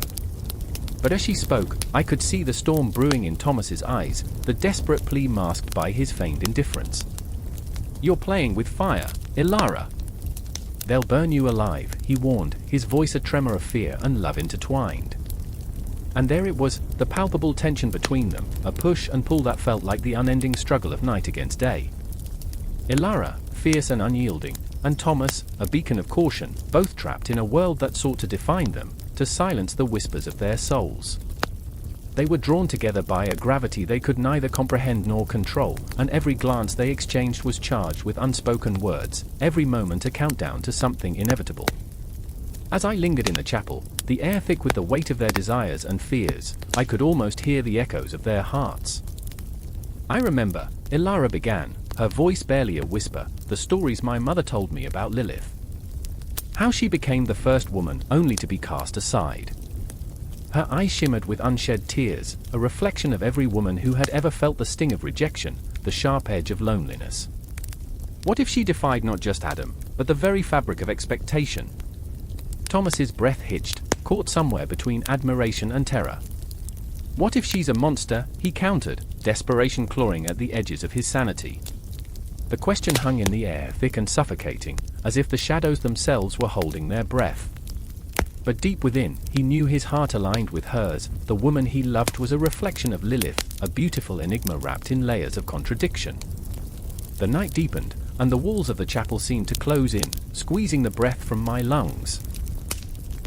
Speaker 1: But as she spoke, I could see the storm brewing in Thomas's eyes, the desperate plea masked by his feigned indifference. "You're playing with fire, Ilara. They'll burn you alive," he warned, his voice a tremor of fear and love intertwined. And there it was, the palpable tension between them, a push and pull that felt like the unending struggle of night against day. Ilara, fierce and unyielding, and Thomas, a beacon of caution, both trapped in a world that sought to define them, to silence the whispers of their souls. They were drawn together by a gravity they could neither comprehend nor control, and every glance they exchanged was charged with unspoken words, every moment a countdown to something inevitable. As I lingered in the chapel, the air thick with the weight of their desires and fears, I could almost hear the echoes of their hearts. "I remember," Ilara began, her voice barely a whisper, "the stories my mother told me about Lilith. How she became the first woman, only to be cast aside. Her eyes shimmered with unshed tears, a reflection of every woman who had ever felt the sting of rejection, the sharp edge of loneliness. What if she defied not just Adam, but the very fabric of expectation?" Thomas's breath hitched, caught somewhere between admiration and terror. "What if she's a monster?" he countered, desperation clawing at the edges of his sanity. The question hung in the air, thick and suffocating, as if the shadows themselves were holding their breath. But deep within, he knew his heart aligned with hers. The woman he loved was a reflection of Lilith, a beautiful enigma wrapped in layers of contradiction. The night deepened, and the walls of the chapel seemed to close in, squeezing the breath from my lungs.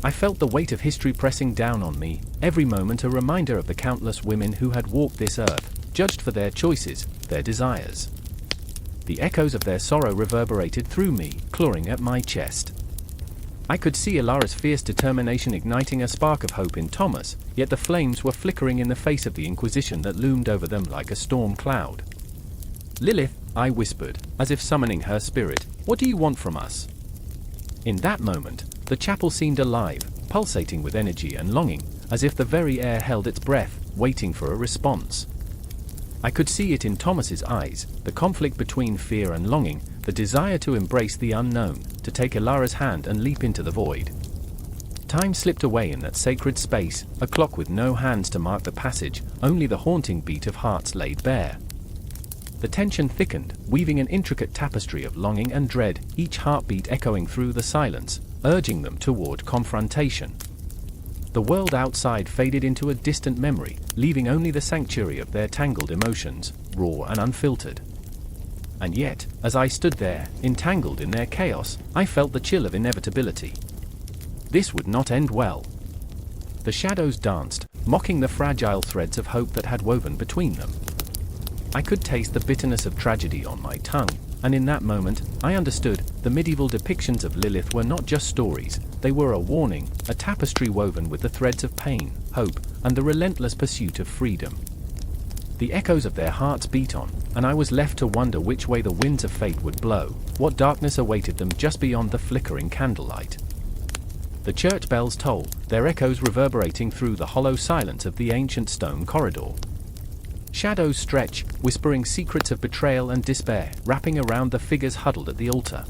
Speaker 1: I felt the weight of history pressing down on me, every moment a reminder of the countless women who had walked this earth, judged for their choices, their desires. The echoes of their sorrow reverberated through me, clawing at my chest. I could see Ilara's fierce determination igniting a spark of hope in Thomas, yet the flames were flickering in the face of the Inquisition that loomed over them like a storm cloud. "Lilith," I whispered, as if summoning her spirit, "what do you want from us?" In that moment, the chapel seemed alive, pulsating with energy and longing, as if the very air held its breath, waiting for a response. I could see it in Thomas's eyes, the conflict between fear and longing, the desire to embrace the unknown, to take Ilara's hand and leap into the void. Time slipped away in that sacred space, a clock with no hands to mark the passage, only the haunting beat of hearts laid bare. The tension thickened, weaving an intricate tapestry of longing and dread, each heartbeat echoing through the silence, urging them toward confrontation. The world outside faded into a distant memory, leaving only the sanctuary of their tangled emotions, raw and unfiltered. And yet, as I stood there, entangled in their chaos, I felt the chill of inevitability. This would not end well. The shadows danced, mocking the fragile threads of hope that had woven between them. I could taste the bitterness of tragedy on my tongue, and in that moment, I understood, the medieval depictions of Lilith were not just stories, they were a warning, a tapestry woven with the threads of pain, hope, and the relentless pursuit of freedom. The echoes of their hearts beat on, and I was left to wonder which way the winds of fate would blow, what darkness awaited them just beyond the flickering candlelight. The church bells toll, their echoes reverberating through the hollow silence of the ancient stone corridor. Shadows stretch, whispering secrets of betrayal and despair, wrapping around the figures huddled at the altar.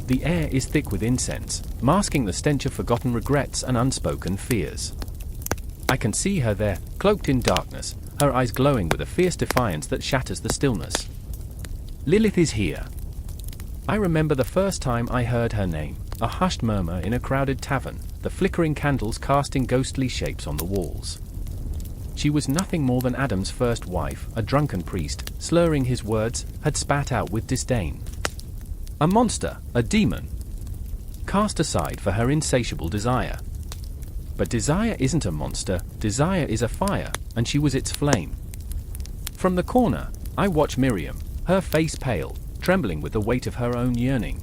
Speaker 1: The air is thick with incense, masking the stench of forgotten regrets and unspoken fears. I can see her there, cloaked in darkness, her eyes glowing with a fierce defiance that shatters the stillness. Lilith is here. I remember the first time I heard her name, a hushed murmur in a crowded tavern, the flickering candles casting ghostly shapes on the walls. She was nothing more than Adam's first wife, a drunken priest, slurring his words, had spat out with disdain. A monster, a demon. Cast aside for her insatiable desire. But desire isn't a monster, desire is a fire, and she was its flame. From the corner, I watched Miriam, her face pale, trembling with the weight of her own yearning.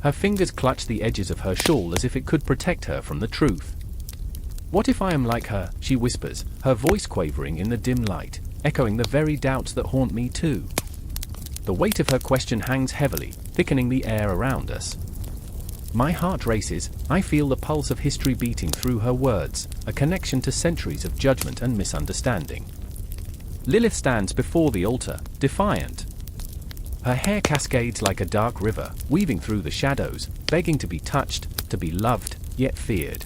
Speaker 1: Her fingers clutched the edges of her shawl as if it could protect her from the truth. What if I am like her, she whispers, her voice quavering in the dim light, echoing the very doubts that haunt me too. The weight of her question hangs heavily, thickening the air around us. My heart races, I feel the pulse of history beating through her words, a connection to centuries of judgment and misunderstanding. Lilith stands before the altar, defiant. Her hair cascades like a dark river, weaving through the shadows, begging to be touched, to be loved, yet feared.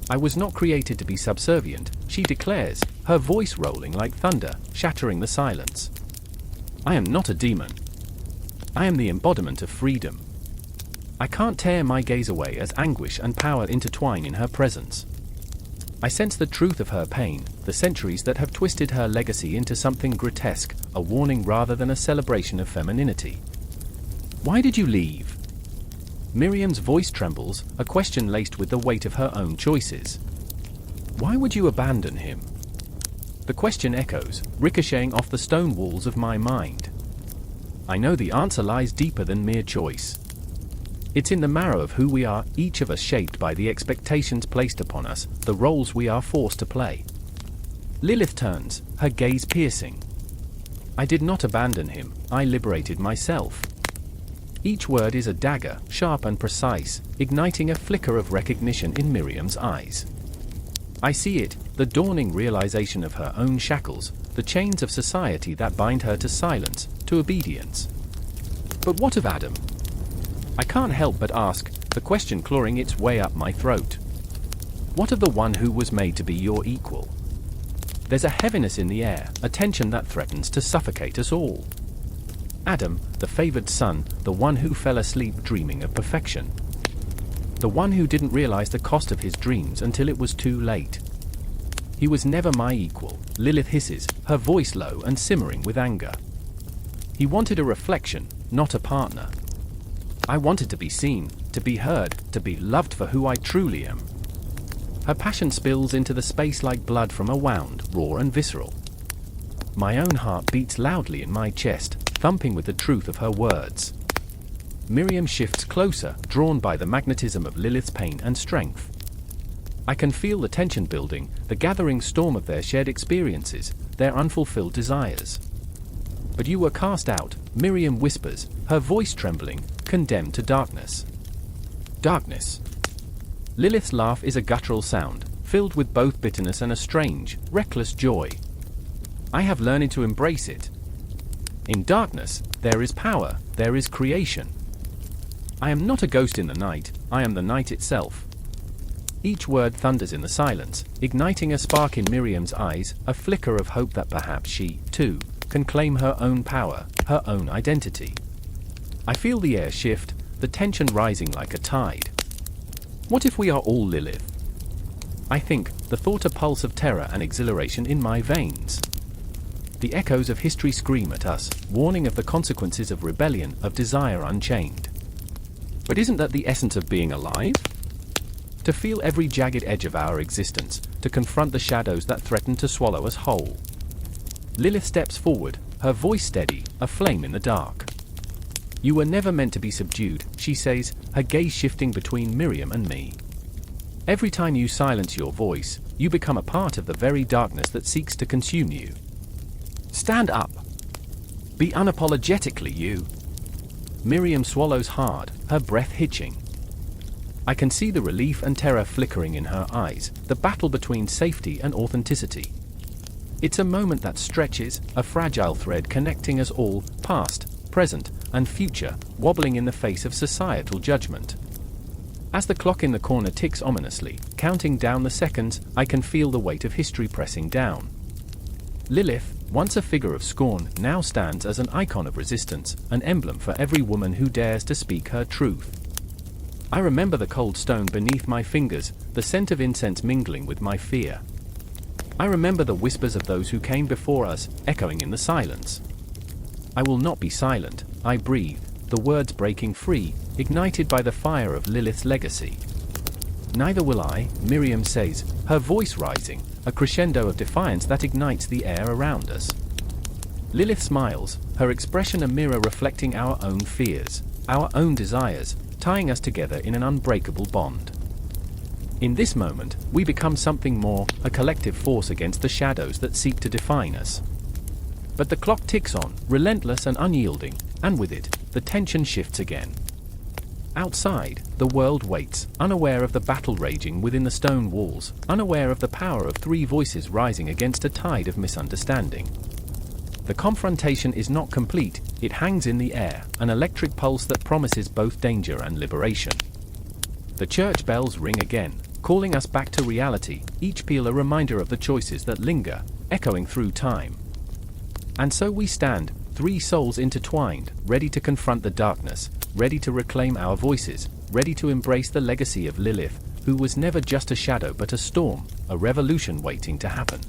Speaker 1: I was not created to be subservient, she declares, her voice rolling like thunder, shattering the silence. I am not a demon. I am the embodiment of freedom. I can't tear my gaze away as anguish and power intertwine in her presence. I sense the truth of her pain, the centuries that have twisted her legacy into something grotesque, a warning rather than a celebration of femininity. Why did you leave? Miriam's voice trembles, a question laced with the weight of her own choices. Why would you abandon him? The question echoes, ricocheting off the stone walls of my mind. I know the answer lies deeper than mere choice. It's in the marrow of who we are, each of us shaped by the expectations placed upon us, the roles we are forced to play. Lilith turns, her gaze piercing. I did not abandon him, I liberated myself. Each word is a dagger, sharp and precise, igniting a flicker of recognition in Miriam's eyes. I see it, the dawning realization of her own shackles, the chains of society that bind her to silence, to obedience. But what of Adam? I can't help but ask, the question clawing its way up my throat. What of the one who was made to be your equal? There's a heaviness in the air, a tension that threatens to suffocate us all. Adam, the favored son, the one who fell asleep dreaming of perfection. The one who didn't realize the cost of his dreams until it was too late. He was never my equal, Lilith hisses, her voice low and simmering with anger. He wanted a reflection, not a partner. I wanted to be seen, to be heard, to be loved for who I truly am. Her passion spills into the space like blood from a wound, raw and visceral. My own heart beats loudly in my chest, thumping with the truth of her words. Miriam shifts closer, drawn by the magnetism of Lilith's pain and strength. I can feel the tension building, the gathering storm of their shared experiences, their unfulfilled desires. But you were cast out, Miriam whispers, her voice trembling, condemned to darkness. Darkness. Lilith's laugh is a guttural sound, filled with both bitterness and a strange, reckless joy. I have learned to embrace it. In darkness, there is power, there is creation. I am not a ghost in the night, I am the night itself. Each word thunders in the silence, igniting a spark in Miriam's eyes, a flicker of hope that perhaps she, too, can claim her own power, her own identity. I feel the air shift, the tension rising like a tide. What if we are all Lilith? I think, the thought a pulse of terror and exhilaration in my veins. The echoes of history scream at us, warning of the consequences of rebellion, of desire unchained. But isn't that the essence of being alive? To feel every jagged edge of our existence, to confront the shadows that threaten to swallow us whole. Lilith steps forward, her voice steady, a flame in the dark. You were never meant to be subdued, she says, her gaze shifting between Miriam and me. Every time you silence your voice, you become a part of the very darkness that seeks to consume you. Stand up. Be unapologetically you. Miriam swallows hard, her breath hitching. I can see the relief and terror flickering in her eyes, the battle between safety and authenticity. It's a moment that stretches, a fragile thread connecting us all, past, present, and future, wobbling in the face of societal judgment. As the clock in the corner ticks ominously, counting down the seconds, I can feel the weight of history pressing down. Lilith, once a figure of scorn, now stands as an icon of resistance, an emblem for every woman who dares to speak her truth. I remember the cold stone beneath my fingers, the scent of incense mingling with my fear. I remember the whispers of those who came before us, echoing in the silence. I will not be silent, I breathe, the words breaking free, ignited by the fire of Lilith's legacy. Neither will I, Miriam says, her voice rising, a crescendo of defiance that ignites the air around us. Lilith smiles, her expression a mirror reflecting our own fears, our own desires, tying us together in an unbreakable bond. In this moment, we become something more, a collective force against the shadows that seek to define us. But the clock ticks on, relentless and unyielding, and with it, the tension shifts again. Outside, the world waits, unaware of the battle raging within the stone walls, unaware of the power of three voices rising against a tide of misunderstanding. The confrontation is not complete, it hangs in the air, an electric pulse that promises both danger and liberation. The church bells ring again, calling us back to reality, each peal a reminder of the choices that linger, echoing through time. And so we stand, three souls intertwined, ready to confront the darkness, ready to reclaim our voices, ready to embrace the legacy of Lilith, who was never just a shadow but a storm, a revolution waiting to happen.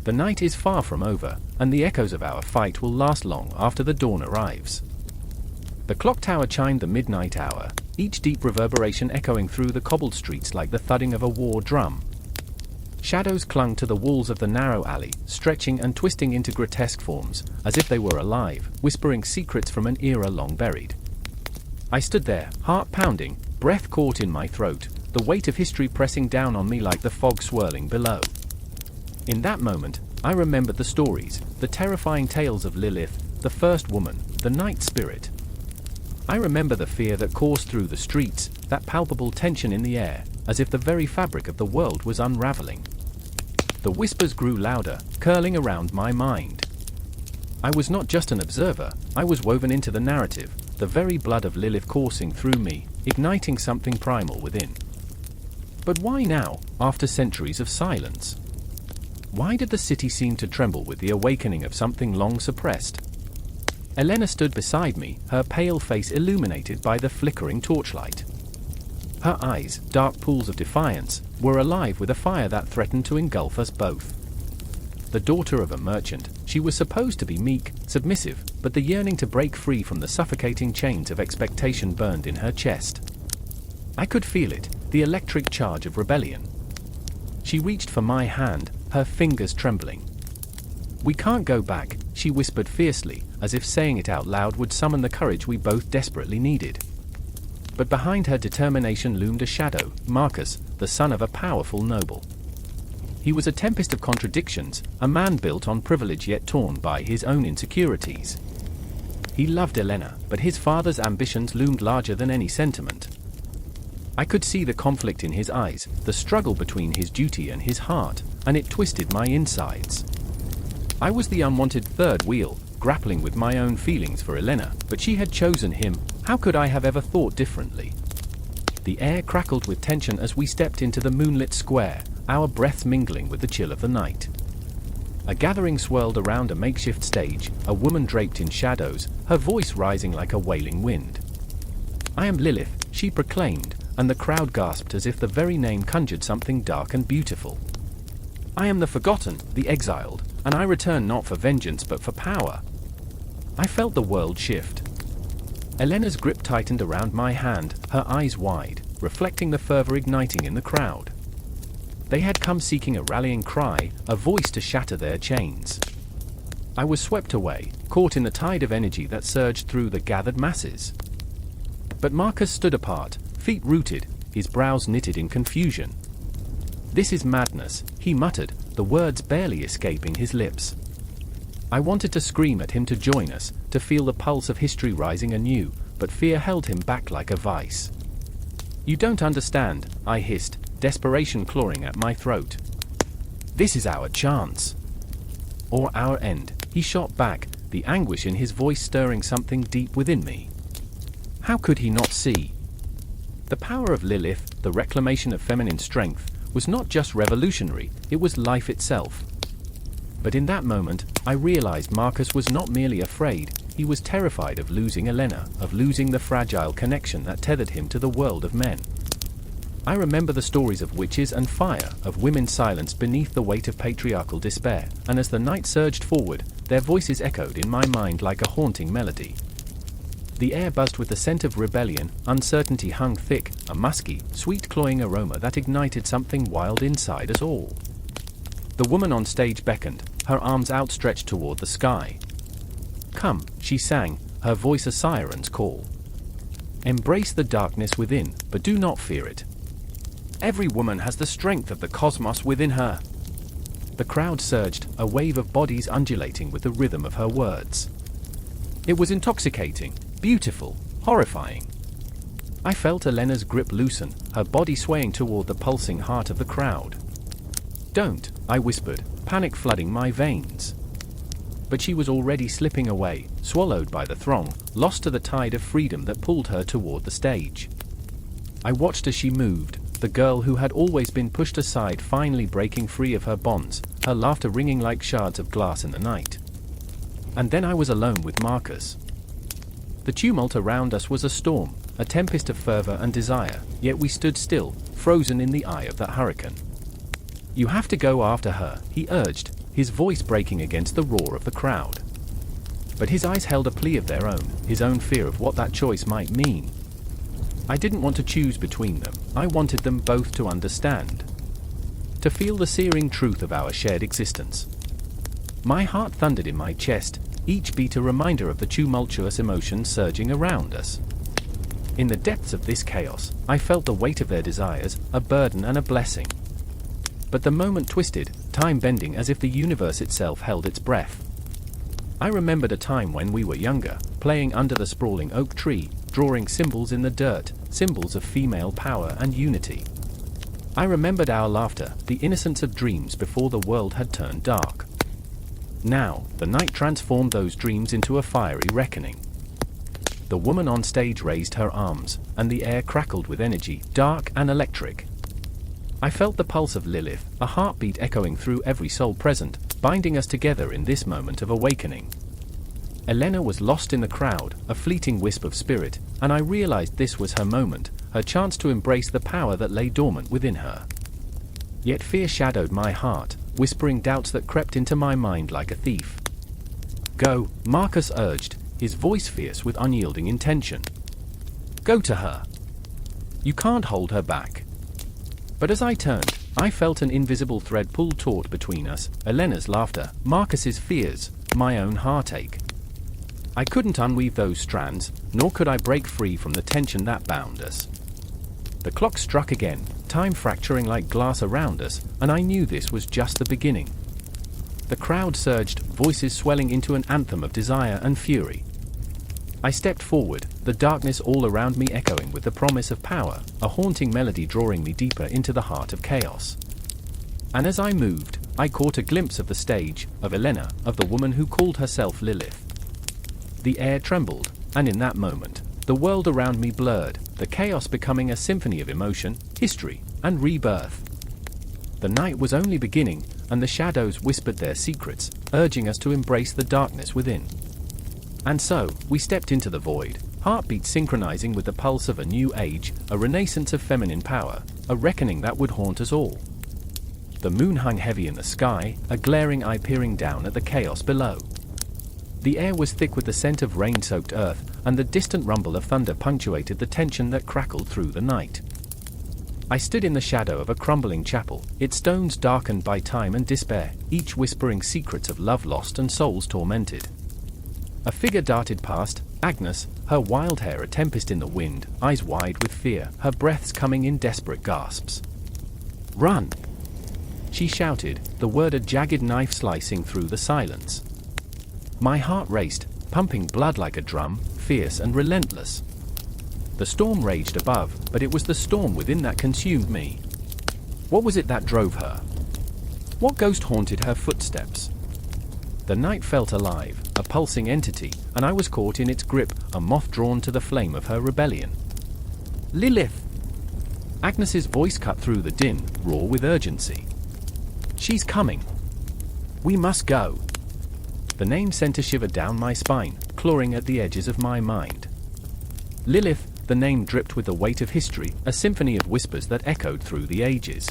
Speaker 1: The night is far from over, and the echoes of our fight will last long after the dawn arrives. The clock tower chimed the midnight hour, each deep reverberation echoing through the cobbled streets like the thudding of a war drum. Shadows clung to the walls of the narrow alley, stretching and twisting into grotesque forms, as if they were alive, whispering secrets from an era long buried. I stood there, heart pounding, breath caught in my throat, the weight of history pressing down on me like the fog swirling below. In that moment, I remembered the stories, the terrifying tales of Lilith, the first woman, the night spirit. I remember the fear that coursed through the streets, that palpable tension in the air, as if the very fabric of the world was unraveling. The whispers grew louder, curling around my mind. I was not just an observer, I was woven into the narrative, the very blood of Lilith coursing through me, igniting something primal within. But why now, after centuries of silence? Why did the city seem to tremble with the awakening of something long suppressed? Elena stood beside me, her pale face illuminated by the flickering torchlight. Her eyes, dark pools of defiance, were alive with a fire that threatened to engulf us both. The daughter of a merchant, she was supposed to be meek, submissive, but the yearning to break free from the suffocating chains of expectation burned in her chest. I could feel it, the electric charge of rebellion. She reached for my hand, her fingers trembling. "We can't go back," she whispered fiercely, as if saying it out loud would summon the courage we both desperately needed. But behind her determination loomed a shadow, Marcus, the son of a powerful noble. He was a tempest of contradictions, a man built on privilege yet torn by his own insecurities. He loved Elena, but his father's ambitions loomed larger than any sentiment. I could see the conflict in his eyes, the struggle between his duty and his heart, and it twisted my insides. I was the unwanted third wheel, grappling with my own feelings for Elena, but she had chosen him. How could I have ever thought differently? The air crackled with tension as we stepped into the moonlit square, our breaths mingling with the chill of the night. A gathering swirled around a makeshift stage, a woman draped in shadows, her voice rising like a wailing wind. "I am Lilith," she proclaimed, and the crowd gasped as if the very name conjured something dark and beautiful. "I am the forgotten, the exiled, and I return not for vengeance but for power." I felt the world shift. Elena's grip tightened around my hand, her eyes wide, reflecting the fervor igniting in the crowd. They had come seeking a rallying cry, a voice to shatter their chains. I was swept away, caught in the tide of energy that surged through the gathered masses. But Marcus stood apart, feet rooted, his brows knitted in confusion. "This is madness," he muttered, the words barely escaping his lips. I wanted to scream at him to join us, to feel the pulse of history rising anew, but fear held him back like a vice. "You don't understand," I hissed, desperation clawing at my throat. "This is our chance." "Or our end," he shot back, the anguish in his voice stirring something deep within me. How could he not see? The power of Lilith, the reclamation of feminine strength, was not just revolutionary, it was life itself. But in that moment, I realized Marcus was not merely afraid, he was terrified of losing Elena, of losing the fragile connection that tethered him to the world of men. I remember the stories of witches and fire, of women silenced beneath the weight of patriarchal despair, and as the night surged forward, their voices echoed in my mind like a haunting melody. The air buzzed with the scent of rebellion, uncertainty hung thick, a musky, sweet cloying aroma that ignited something wild inside us all. The woman on stage beckoned, her arms outstretched toward the sky. "Come," she sang, her voice a siren's call. "Embrace the darkness within, but do not fear it." Every woman has the strength of the cosmos within her. The crowd surged, a wave of bodies undulating with the rhythm of her words. It was intoxicating, beautiful, horrifying. I felt Elena's grip loosen, her body swaying toward the pulsing heart of the crowd. "Don't," I whispered, panic flooding my veins. But she was already slipping away, swallowed by the throng, lost to the tide of freedom that pulled her toward the stage. I watched as she moved, the girl who had always been pushed aside finally breaking free of her bonds, her laughter ringing like shards of glass in the night. And then I was alone with Marcus. The tumult around us was a storm, a tempest of fervor and desire, yet we stood still, frozen in the eye of that hurricane. "You have to go after her," he urged, his voice breaking against the roar of the crowd. But his eyes held a plea of their own, his own fear of what that choice might mean. I didn't want to choose between them, I wanted them both to understand. To feel the searing truth of our shared existence. My heart thundered in my chest, each beat a reminder of the tumultuous emotions surging around us. In the depths of this chaos, I felt the weight of their desires, a burden and a blessing. But the moment twisted, time bending as if the universe itself held its breath. I remembered a time when we were younger, playing under the sprawling oak tree, drawing symbols in the dirt, symbols of female power and unity. I remembered our laughter, the innocence of dreams before the world had turned dark. Now, the night transformed those dreams into a fiery reckoning. The woman on stage raised her arms, and the air crackled with energy, dark and electric. I felt the pulse of Lilith, a heartbeat echoing through every soul present, binding us together in this moment of awakening. Elena was lost in the crowd, a fleeting wisp of spirit, and I realized this was her moment, her chance to embrace the power that lay dormant within her. Yet fear shadowed my heart, whispering doubts that crept into my mind like a thief. "Go," Marcus urged, his voice fierce with unyielding intention. "Go to her. You can't hold her back." But as I turned, I felt an invisible thread pull taut between us, Elena's laughter, Marcus's fears, my own heartache. I couldn't unweave those strands, nor could I break free from the tension that bound us. The clock struck again, time fracturing like glass around us, and I knew this was just the beginning. The crowd surged, voices swelling into an anthem of desire and fury. I stepped forward, the darkness all around me echoing with the promise of power, a haunting melody drawing me deeper into the heart of chaos. And as I moved, I caught a glimpse of the stage, of Elena, of the woman who called herself Lilith. The air trembled, and in that moment, the world around me blurred, the chaos becoming a symphony of emotion, history, and rebirth. The night was only beginning, and the shadows whispered their secrets, urging us to embrace the darkness within. And so, we stepped into the void, heartbeats synchronizing with the pulse of a new age, a renaissance of feminine power, a reckoning that would haunt us all. The moon hung heavy in the sky, a glaring eye peering down at the chaos below. The air was thick with the scent of rain-soaked earth, and the distant rumble of thunder punctuated the tension that crackled through the night. I stood in the shadow of a crumbling chapel, its stones darkened by time and despair, each whispering secrets of love lost and souls tormented. A figure darted past, Agnes, her wild hair a tempest in the wind, eyes wide with fear, her breaths coming in desperate gasps. "Run!" she shouted, the word a jagged knife slicing through the silence. My heart raced, pumping blood like a drum, fierce and relentless. The storm raged above, but it was the storm within that consumed me. What was it that drove her? What ghost haunted her footsteps? The night felt alive, a pulsing entity, and I was caught in its grip, a moth drawn to the flame of her rebellion. "Lilith!" Agnes's voice cut through the din, raw with urgency. "She's coming. We must go." The name sent a shiver down my spine, clawing at the edges of my mind. Lilith, the name dripped with the weight of history, a symphony of whispers that echoed through the ages.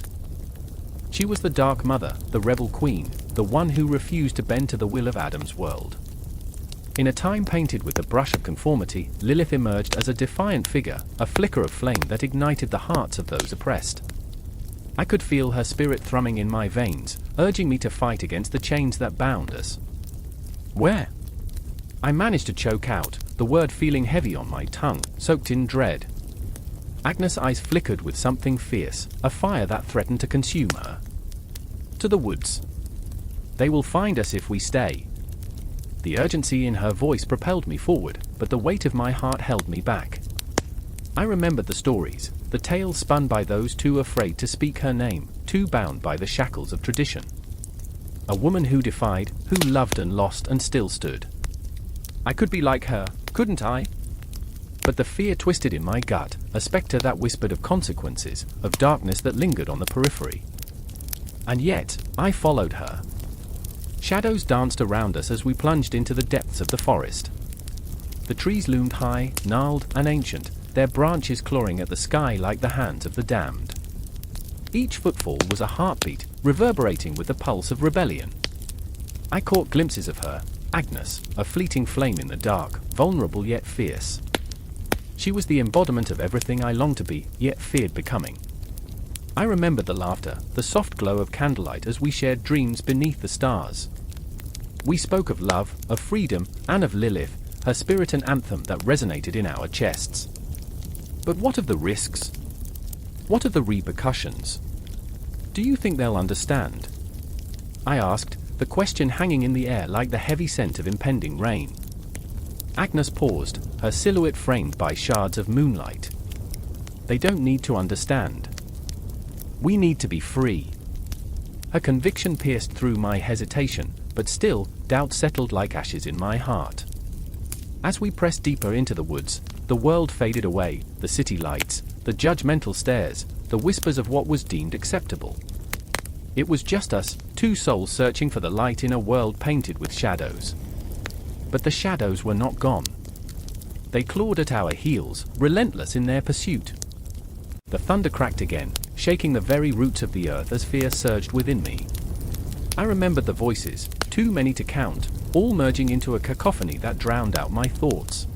Speaker 1: She was the Dark Mother, the rebel queen, the one who refused to bend to the will of Adam's world. In a time painted with the brush of conformity, Lilith emerged as a defiant figure, a flicker of flame that ignited the hearts of those oppressed. I could feel her spirit thrumming in my veins, urging me to fight against the chains that bound us. "Where?" I managed to choke out, the word feeling heavy on my tongue, soaked in dread. Agnes' eyes flickered with something fierce, a fire that threatened to consume her. To the woods. They will find us if we stay. The urgency in her voice propelled me forward, but the weight of my heart held me back. I remembered the stories, the tales spun by those too afraid to speak her name, too bound by the shackles of tradition. A woman who defied, who loved and lost and still stood. I could be like her, couldn't I? But the fear twisted in my gut, a specter that whispered of consequences, of darkness that lingered on the periphery. And yet, I followed her. Shadows danced around us as we plunged into the depths of the forest. The trees loomed high, gnarled, and ancient, their branches clawing at the sky like the hands of the damned. Each footfall was a heartbeat, reverberating with the pulse of rebellion. I caught glimpses of her, Agnes, a fleeting flame in the dark, vulnerable yet fierce. She was the embodiment of everything I longed to be, yet feared becoming. I remembered the laughter, the soft glow of candlelight as we shared dreams beneath the stars. We spoke of love, of freedom, and of Lilith, her spirit an anthem that resonated in our chests. But what of the risks? What of the repercussions? Do you think they'll understand? I asked, the question hanging in the air like the heavy scent of impending rain. Agnes paused, her silhouette framed by shards of moonlight. They don't need to understand. We need to be free. Her conviction pierced through my hesitation, but still, doubt settled like ashes in my heart. As we pressed deeper into the woods, the world faded away, the city lights, the judgmental stares, the whispers of what was deemed acceptable. It was just us, two souls searching for the light in a world painted with shadows. But the shadows were not gone. They clawed at our heels, relentless in their pursuit. The thunder cracked again, shaking the very roots of the earth as fear surged within me. I remembered the voices, too many to count, all merging into a cacophony that drowned out my thoughts.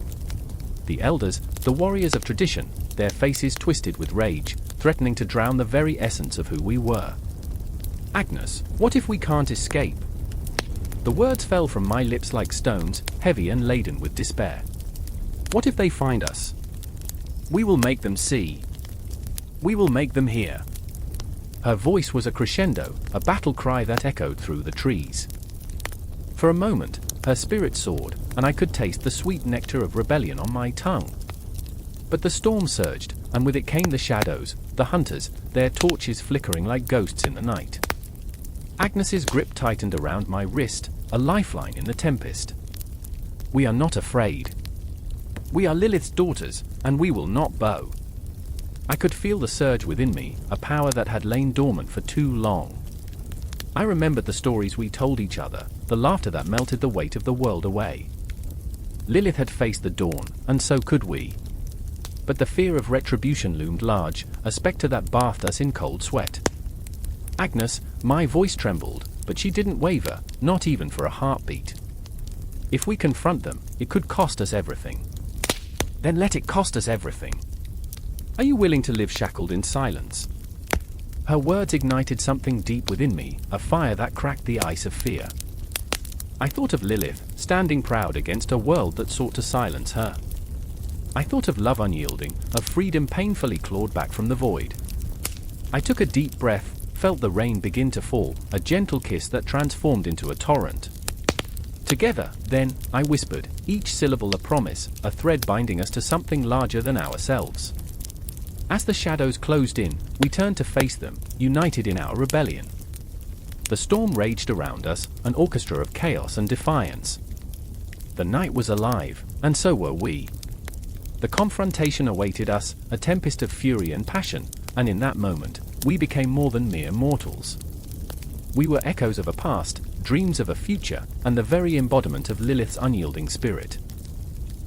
Speaker 1: The elders, the warriors of tradition, their faces twisted with rage, threatening to drown the very essence of who we were. Agnes, what if we can't escape? The words fell from my lips like stones, heavy and laden with despair. What if they find us? We will make them see. We will make them hear. Her voice was a crescendo, a battle cry that echoed through the trees. For a moment, her spirit soared, and I could taste the sweet nectar of rebellion on my tongue. But the storm surged, and with it came the shadows, the hunters, their torches flickering like ghosts in the night. Agnes's grip tightened around my wrist, a lifeline in the tempest. We are not afraid. We are Lilith's daughters, and we will not bow. I could feel the surge within me, a power that had lain dormant for too long. I remembered the stories we told each other, the laughter that melted the weight of the world away. Lilith had faced the dawn, and so could we. But the fear of retribution loomed large, a specter that bathed us in cold sweat. Agnes, my voice trembled, but she didn't waver, not even for a heartbeat. If we confront them, it could cost us everything. Then let it cost us everything. Are you willing to live shackled in silence? Her words ignited something deep within me, a fire that cracked the ice of fear. I thought of Lilith, standing proud against a world that sought to silence her. I thought of love unyielding, of freedom painfully clawed back from the void. I took a deep breath, felt the rain begin to fall, a gentle kiss that transformed into a torrent. Together, then, I whispered, each syllable a promise, a thread binding us to something larger than ourselves. As the shadows closed in, we turned to face them, united in our rebellion. The storm raged around us, an orchestra of chaos and defiance. The night was alive, and so were we. The confrontation awaited us, a tempest of fury and passion, and in that moment, we became more than mere mortals. We were echoes of a past, dreams of a future, and the very embodiment of Lilith's unyielding spirit.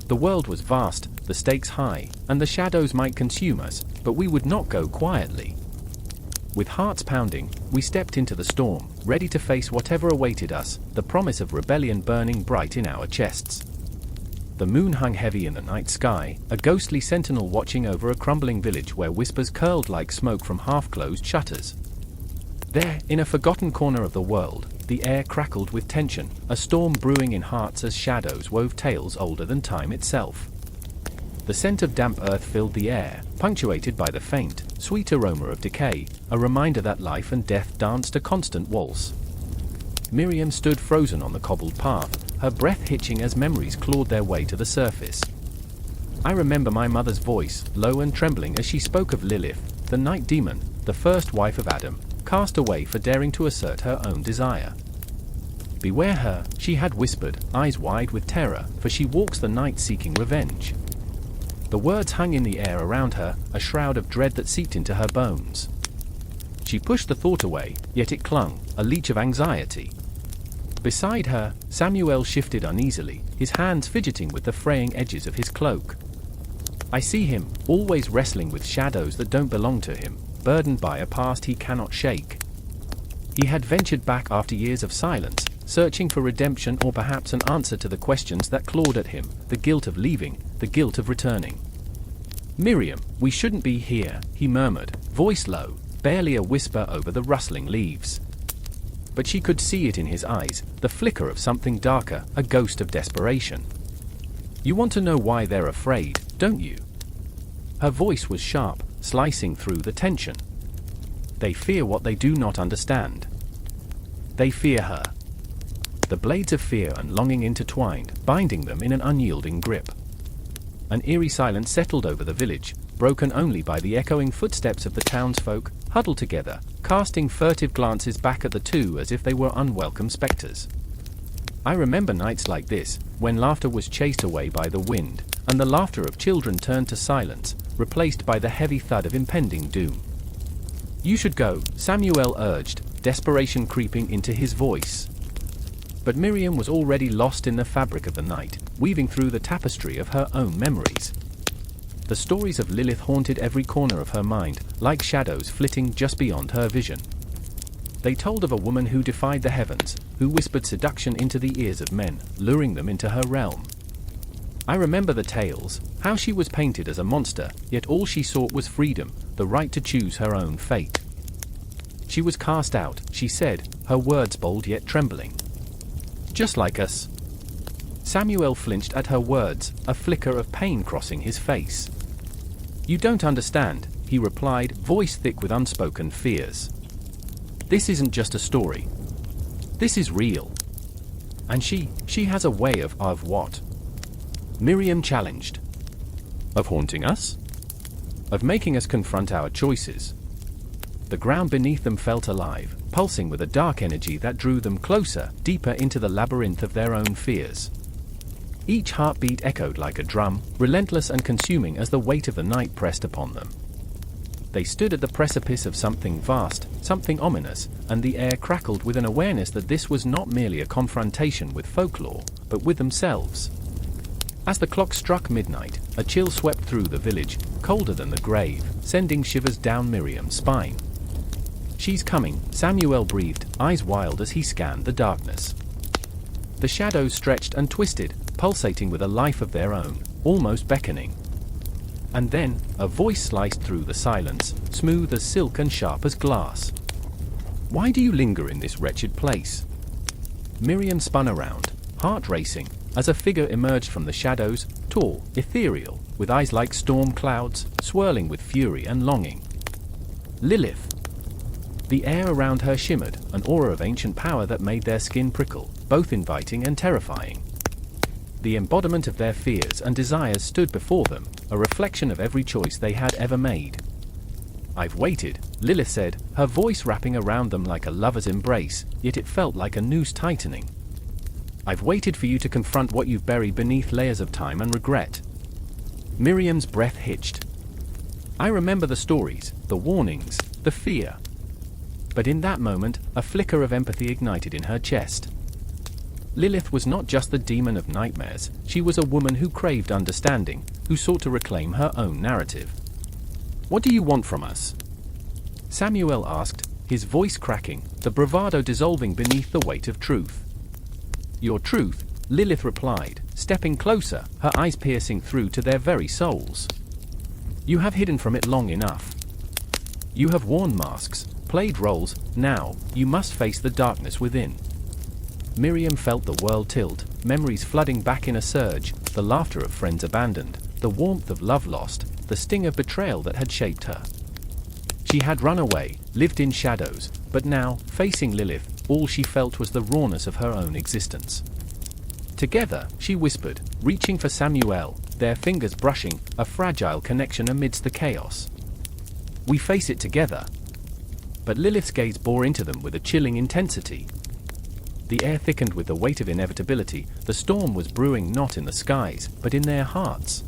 Speaker 1: The world was vast, the stakes high, and the shadows might consume us, but we would not go quietly. With hearts pounding, we stepped into the storm, ready to face whatever awaited us, the promise of rebellion burning bright in our chests. The moon hung heavy in the night sky, a ghostly sentinel watching over a crumbling village where whispers curled like smoke from half-closed shutters. There, in a forgotten corner of the world, the air crackled with tension, a storm brewing in hearts as shadows wove tales older than time itself. The scent of damp earth filled the air, punctuated by the faint, sweet aroma of decay, a reminder that life and death danced a constant waltz. Miriam stood frozen on the cobbled path, her breath hitching as memories clawed their way to the surface. I remember my mother's voice, low and trembling as she spoke of Lilith, the night demon, the first wife of Adam, cast away for daring to assert her own desire. "Beware her," she had whispered, eyes wide with terror, "for she walks the night seeking revenge." The words hung in the air around her, a shroud of dread that seeped into her bones. She pushed the thought away, yet it clung, a leech of anxiety. Beside her, Samuel shifted uneasily, his hands fidgeting with the fraying edges of his cloak. I see him, always wrestling with shadows that don't belong to him, burdened by a past he cannot shake. He had ventured back after years of silence, searching for redemption or perhaps an answer to the questions that clawed at him, the guilt of leaving, the guilt of returning. "Miriam, we shouldn't be here," he murmured, voice low, barely a whisper over the rustling leaves. But she could see it in his eyes, the flicker of something darker, a ghost of desperation. "You want to know why they're afraid, don't you?" Her voice was sharp, slicing through the tension. "They fear what they do not understand. They fear her." The blades of fear and longing intertwined, binding them in an unyielding grip. An eerie silence settled over the village, broken only by the echoing footsteps of the townsfolk, huddled together, casting furtive glances back at the two as if they were unwelcome specters. I remember nights like this, when laughter was chased away by the wind, and the laughter of children turned to silence, replaced by the heavy thud of impending doom. "You should go," Samuel urged, desperation creeping into his voice. But Miriam was already lost in the fabric of the night, weaving through the tapestry of her own memories. The stories of Lilith haunted every corner of her mind, like shadows flitting just beyond her vision. They told of a woman who defied the heavens, who whispered seduction into the ears of men, luring them into her realm. I remember the tales, how she was painted as a monster, yet all she sought was freedom, the right to choose her own fate. She was cast out, she said, her words bold yet trembling. "Just like us." Samuel flinched at her words, a flicker of pain crossing his face. "You don't understand," he replied, voice thick with unspoken fears. "This isn't just a story. This is real. And she has a way of what?" Miriam challenged. "Of haunting us? Of making us confront our choices." The ground beneath them felt alive, pulsing with a dark energy that drew them closer, deeper into the labyrinth of their own fears. Each heartbeat echoed like a drum, relentless and consuming as the weight of the night pressed upon them. They stood at the precipice of something vast, something ominous, and the air crackled with an awareness that this was not merely a confrontation with folklore, but with themselves. As the clock struck midnight, a chill swept through the village, colder than the grave, sending shivers down Miriam's spine. "She's coming," Samuel breathed, eyes wild as he scanned the darkness. The shadows stretched and twisted, pulsating with a life of their own, almost beckoning. And then, a voice sliced through the silence, smooth as silk and sharp as glass. "Why do you linger in this wretched place?" Miriam spun around, heart racing, as a figure emerged from the shadows, tall, ethereal, with eyes like storm clouds, swirling with fury and longing. Lilith. The air around her shimmered, an aura of ancient power that made their skin prickle, both inviting and terrifying. The embodiment of their fears and desires stood before them, a reflection of every choice they had ever made. "I've waited," Lilith said, her voice wrapping around them like a lover's embrace, yet it felt like a noose tightening. "I've waited for you to confront what you've buried beneath layers of time and regret." Miriam's breath hitched. I remember the stories, the warnings, the fear. But in that moment, a flicker of empathy ignited in her chest. Lilith was not just the demon of nightmares, she was a woman who craved understanding, who sought to reclaim her own narrative. "What do you want from us?" Samuel asked, his voice cracking, the bravado dissolving beneath the weight of truth. "Your truth," Lilith replied, stepping closer, her eyes piercing through to their very souls. "You have hidden from it long enough. You have worn masks, played roles, now, you must face the darkness within." Miriam felt the world tilt, memories flooding back in a surge, the laughter of friends abandoned, the warmth of love lost, the sting of betrayal that had shaped her. She had run away, lived in shadows, but now, facing Lilith, all she felt was the rawness of her own existence. Together, she whispered, reaching for Samuel, their fingers brushing a fragile connection amidst the chaos. "We face it together." But Lilith's gaze bore into them with a chilling intensity. The air thickened with the weight of inevitability. The storm was brewing not in the skies, but in their hearts.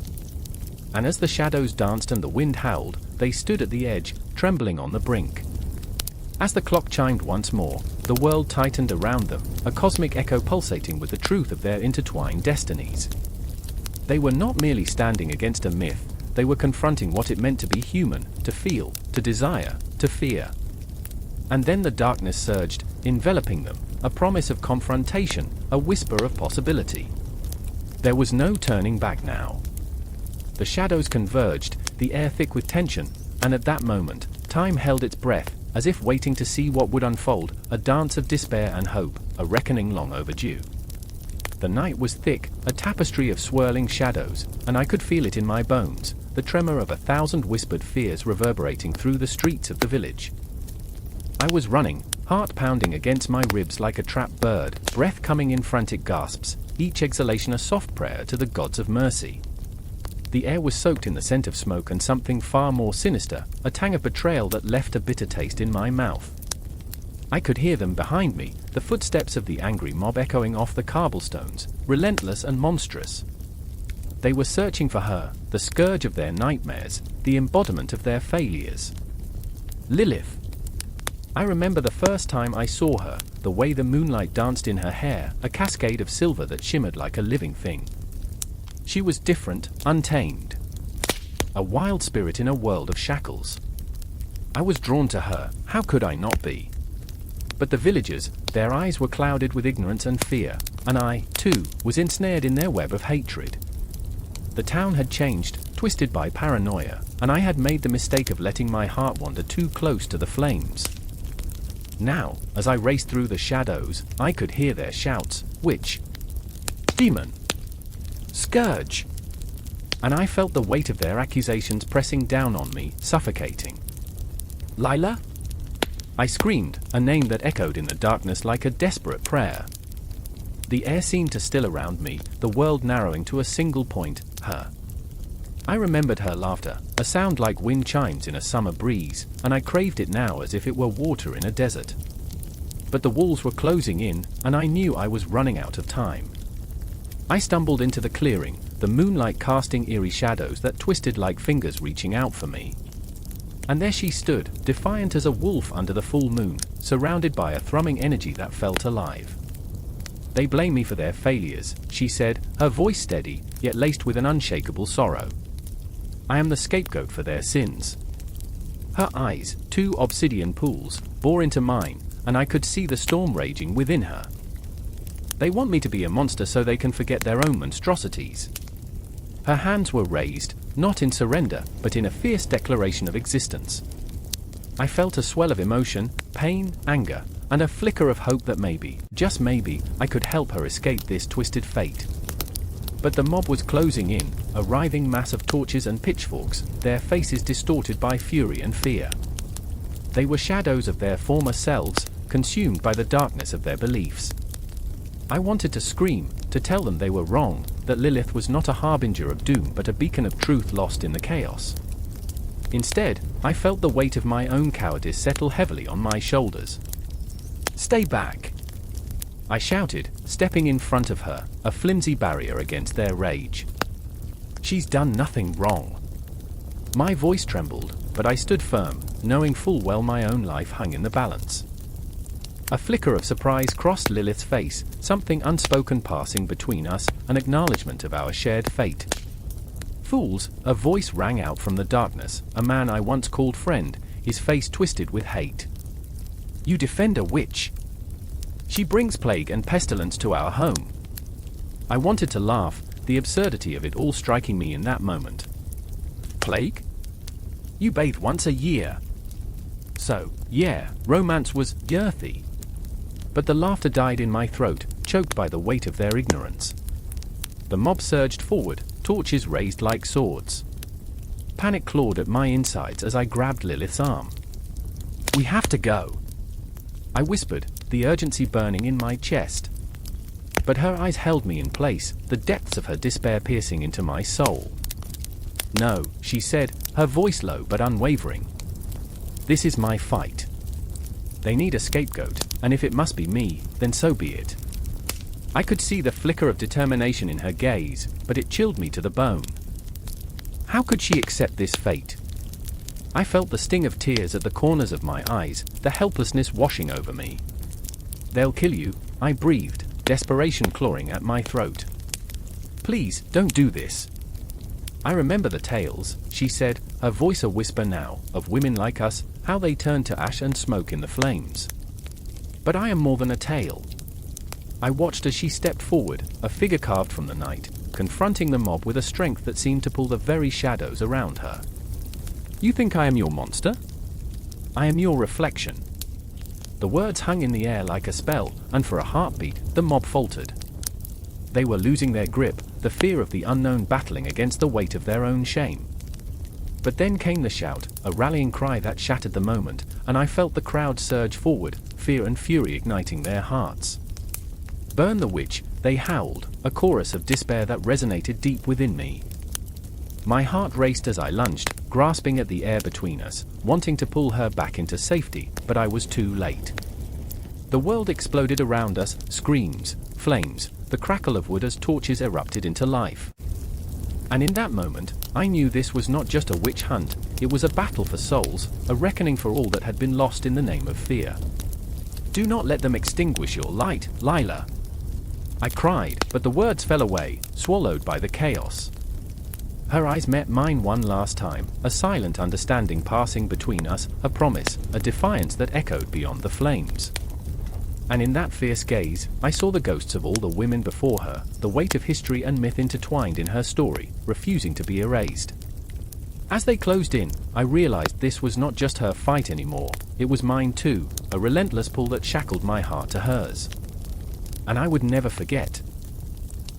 Speaker 1: And as the shadows danced and the wind howled, they stood at the edge, trembling on the brink. As the clock chimed once more, the world tightened around them, a cosmic echo pulsating with the truth of their intertwined destinies. They were not merely standing against a myth, they were confronting what it meant to be human, to feel, to desire, to fear. And then the darkness surged, enveloping them, a promise of confrontation, a whisper of possibility. There was no turning back now. The shadows converged, the air thick with tension, and at that moment, time held its breath, as if waiting to see what would unfold, a dance of despair and hope, a reckoning long overdue. The night was thick, a tapestry of swirling shadows, and I could feel it in my bones, the tremor of 1,000 whispered fears reverberating through the streets of the village. I was running, heart pounding against my ribs like a trapped bird, breath coming in frantic gasps, each exhalation a soft prayer to the gods of mercy. The air was soaked in the scent of smoke and something far more sinister, a tang of betrayal that left a bitter taste in my mouth. I could hear them behind me, the footsteps of the angry mob echoing off the cobblestones, relentless and monstrous. They were searching for her, the scourge of their nightmares, the embodiment of their failures. Lilith. I remember the first time I saw her, the way the moonlight danced in her hair, a cascade of silver that shimmered like a living thing. She was different, untamed. A wild spirit in a world of shackles. I was drawn to her, how could I not be? But the villagers, their eyes were clouded with ignorance and fear, and I, too, was ensnared in their web of hatred. The town had changed, twisted by paranoia, and I had made the mistake of letting my heart wander too close to the flames. Now, as I raced through the shadows, I could hear their shouts, witch, demon, scourge, and I felt the weight of their accusations pressing down on me, suffocating. Lila? I screamed, a name that echoed in the darkness like a desperate prayer. The air seemed to still around me, the world narrowing to a single point, her. I remembered her laughter, a sound like wind chimes in a summer breeze, and I craved it now as if it were water in a desert. But the walls were closing in, and I knew I was running out of time. I stumbled into the clearing, the moonlight casting eerie shadows that twisted like fingers reaching out for me. And there she stood, defiant as a wolf under the full moon, surrounded by a thrumming energy that felt alive. "They blame me for their failures," she said, her voice steady, yet laced with an unshakable sorrow. "I am the scapegoat for their sins." Her eyes, two obsidian pools, bore into mine, and I could see the storm raging within her. "They want me to be a monster so they can forget their own monstrosities." Her hands were raised, not in surrender, but in a fierce declaration of existence. I felt a swell of emotion, pain, anger, and a flicker of hope that maybe, just maybe, I could help her escape this twisted fate. But the mob was closing in, a writhing mass of torches and pitchforks, their faces distorted by fury and fear. They were shadows of their former selves, consumed by the darkness of their beliefs. I wanted to scream, to tell them they were wrong, that Lilith was not a harbinger of doom but a beacon of truth lost in the chaos. Instead, I felt the weight of my own cowardice settle heavily on my shoulders. "Stay back!" I shouted, stepping in front of her, a flimsy barrier against their rage. "She's done nothing wrong." My voice trembled, but I stood firm, knowing full well my own life hung in the balance. A flicker of surprise crossed Lilith's face, something unspoken passing between us, an acknowledgement of our shared fate. "Fools," a voice rang out from the darkness, a man I once called friend, his face twisted with hate. "You defend a witch. She brings plague and pestilence to our home." I wanted to laugh, the absurdity of it all striking me in that moment. "Plague? You bathe once a year." So, yeah, romance was earthy. But the laughter died in my throat, choked by the weight of their ignorance. The mob surged forward, torches raised like swords. Panic clawed at my insides as I grabbed Lilith's arm. "We have to go," I whispered, the urgency burning in my chest. But her eyes held me in place, the depths of her despair piercing into my soul. "No," she said, her voice low but unwavering. "This is my fight. They need a scapegoat, and if it must be me, then so be it." I could see the flicker of determination in her gaze, but it chilled me to the bone. How could she accept this fate? I felt the sting of tears at the corners of my eyes, the helplessness washing over me. "They'll kill you," I breathed, desperation clawing at my throat. "Please, don't do this." "I remember the tales," she said, her voice a whisper now, "of women like us, how they turned to ash and smoke in the flames. But I am more than a tale." I watched as she stepped forward, a figure carved from the night, confronting the mob with a strength that seemed to pull the very shadows around her. "You think I am your monster? I am your reflection." The words hung in the air like a spell, and for a heartbeat, the mob faltered. They were losing their grip, the fear of the unknown battling against the weight of their own shame. But then came the shout, a rallying cry that shattered the moment, and I felt the crowd surge forward, fear and fury igniting their hearts. "Burn the witch," they howled, a chorus of despair that resonated deep within me. My heart raced as I lunged, grasping at the air between us, wanting to pull her back into safety, but I was too late. The world exploded around us, screams, flames, the crackle of wood as torches erupted into life. And in that moment, I knew this was not just a witch hunt, it was a battle for souls, a reckoning for all that had been lost in the name of fear. "Do not let them extinguish your light, Lila," I cried, but the words fell away, swallowed by the chaos. Her eyes met mine one last time, a silent understanding passing between us, a promise, a defiance that echoed beyond the flames. And in that fierce gaze, I saw the ghosts of all the women before her, the weight of history and myth intertwined in her story, refusing to be erased. As they closed in, I realized this was not just her fight anymore, it was mine too, a relentless pull that shackled my heart to hers. And I would never forget.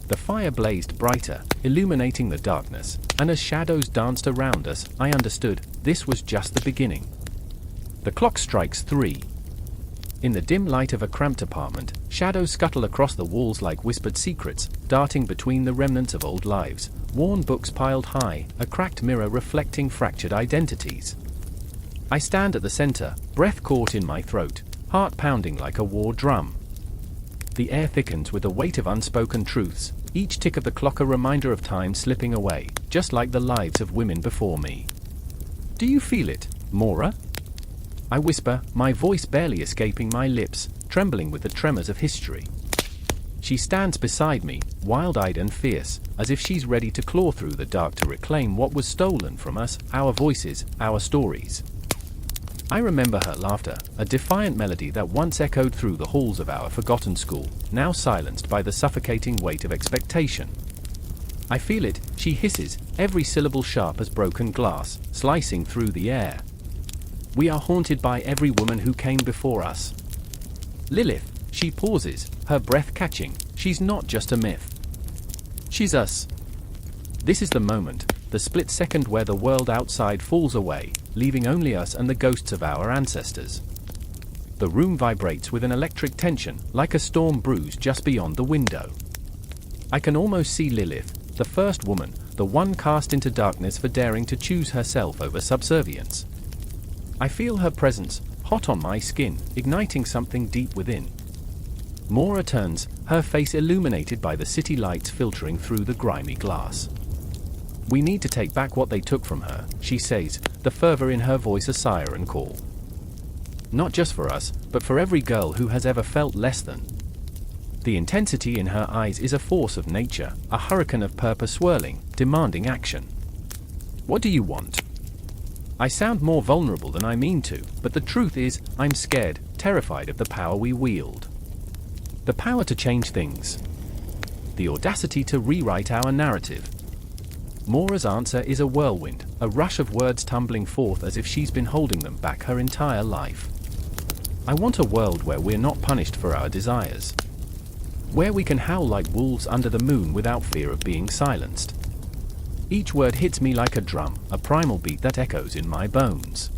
Speaker 1: The fire blazed brighter, illuminating the darkness, and as shadows danced around us, I understood, this was just the beginning. The clock strikes 3. In the dim light of a cramped apartment, shadows scuttle across the walls like whispered secrets, darting between the remnants of old lives, worn books piled high, a cracked mirror reflecting fractured identities. I stand at the center, breath caught in my throat, heart pounding like a war drum. The air thickens with the weight of unspoken truths, each tick of the clock a reminder of time slipping away, just like the lives of women before me. "Do you feel it, Mora?" I whisper, my voice barely escaping my lips, trembling with the tremors of history. She stands beside me, wild-eyed and fierce, as if she's ready to claw through the dark to reclaim what was stolen from us, our voices, our stories. I remember her laughter, a defiant melody that once echoed through the halls of our forgotten school, now silenced by the suffocating weight of expectation. I feel it, she hisses, every syllable sharp as broken glass, slicing through the air. "We are haunted by every woman who came before us. Lilith," she pauses, her breath catching, "she's not just a myth. She's us." This is the moment, the split second where the world outside falls away, leaving only us and the ghosts of our ancestors. The room vibrates with an electric tension, like a storm brews just beyond the window. I can almost see Lilith, the first woman, the one cast into darkness for daring to choose herself over subservience. I feel her presence, hot on my skin, igniting something deep within. Mora turns, her face illuminated by the city lights filtering through the grimy glass. "We need to take back what they took from her," she says, the fervor in her voice a siren call. "Not just for us, but for every girl who has ever felt less than." The intensity in her eyes is a force of nature, a hurricane of purpose swirling, demanding action. "What do you want?" I sound more vulnerable than I mean to, but the truth is, I'm scared, terrified of the power we wield. The power to change things. The audacity to rewrite our narrative. Mora's answer is a whirlwind, a rush of words tumbling forth as if she's been holding them back her entire life. I want a world where we're not punished for our desires. Where we can howl like wolves under the moon without fear of being silenced. Each word hits me like a drum, a primal beat that echoes in my bones.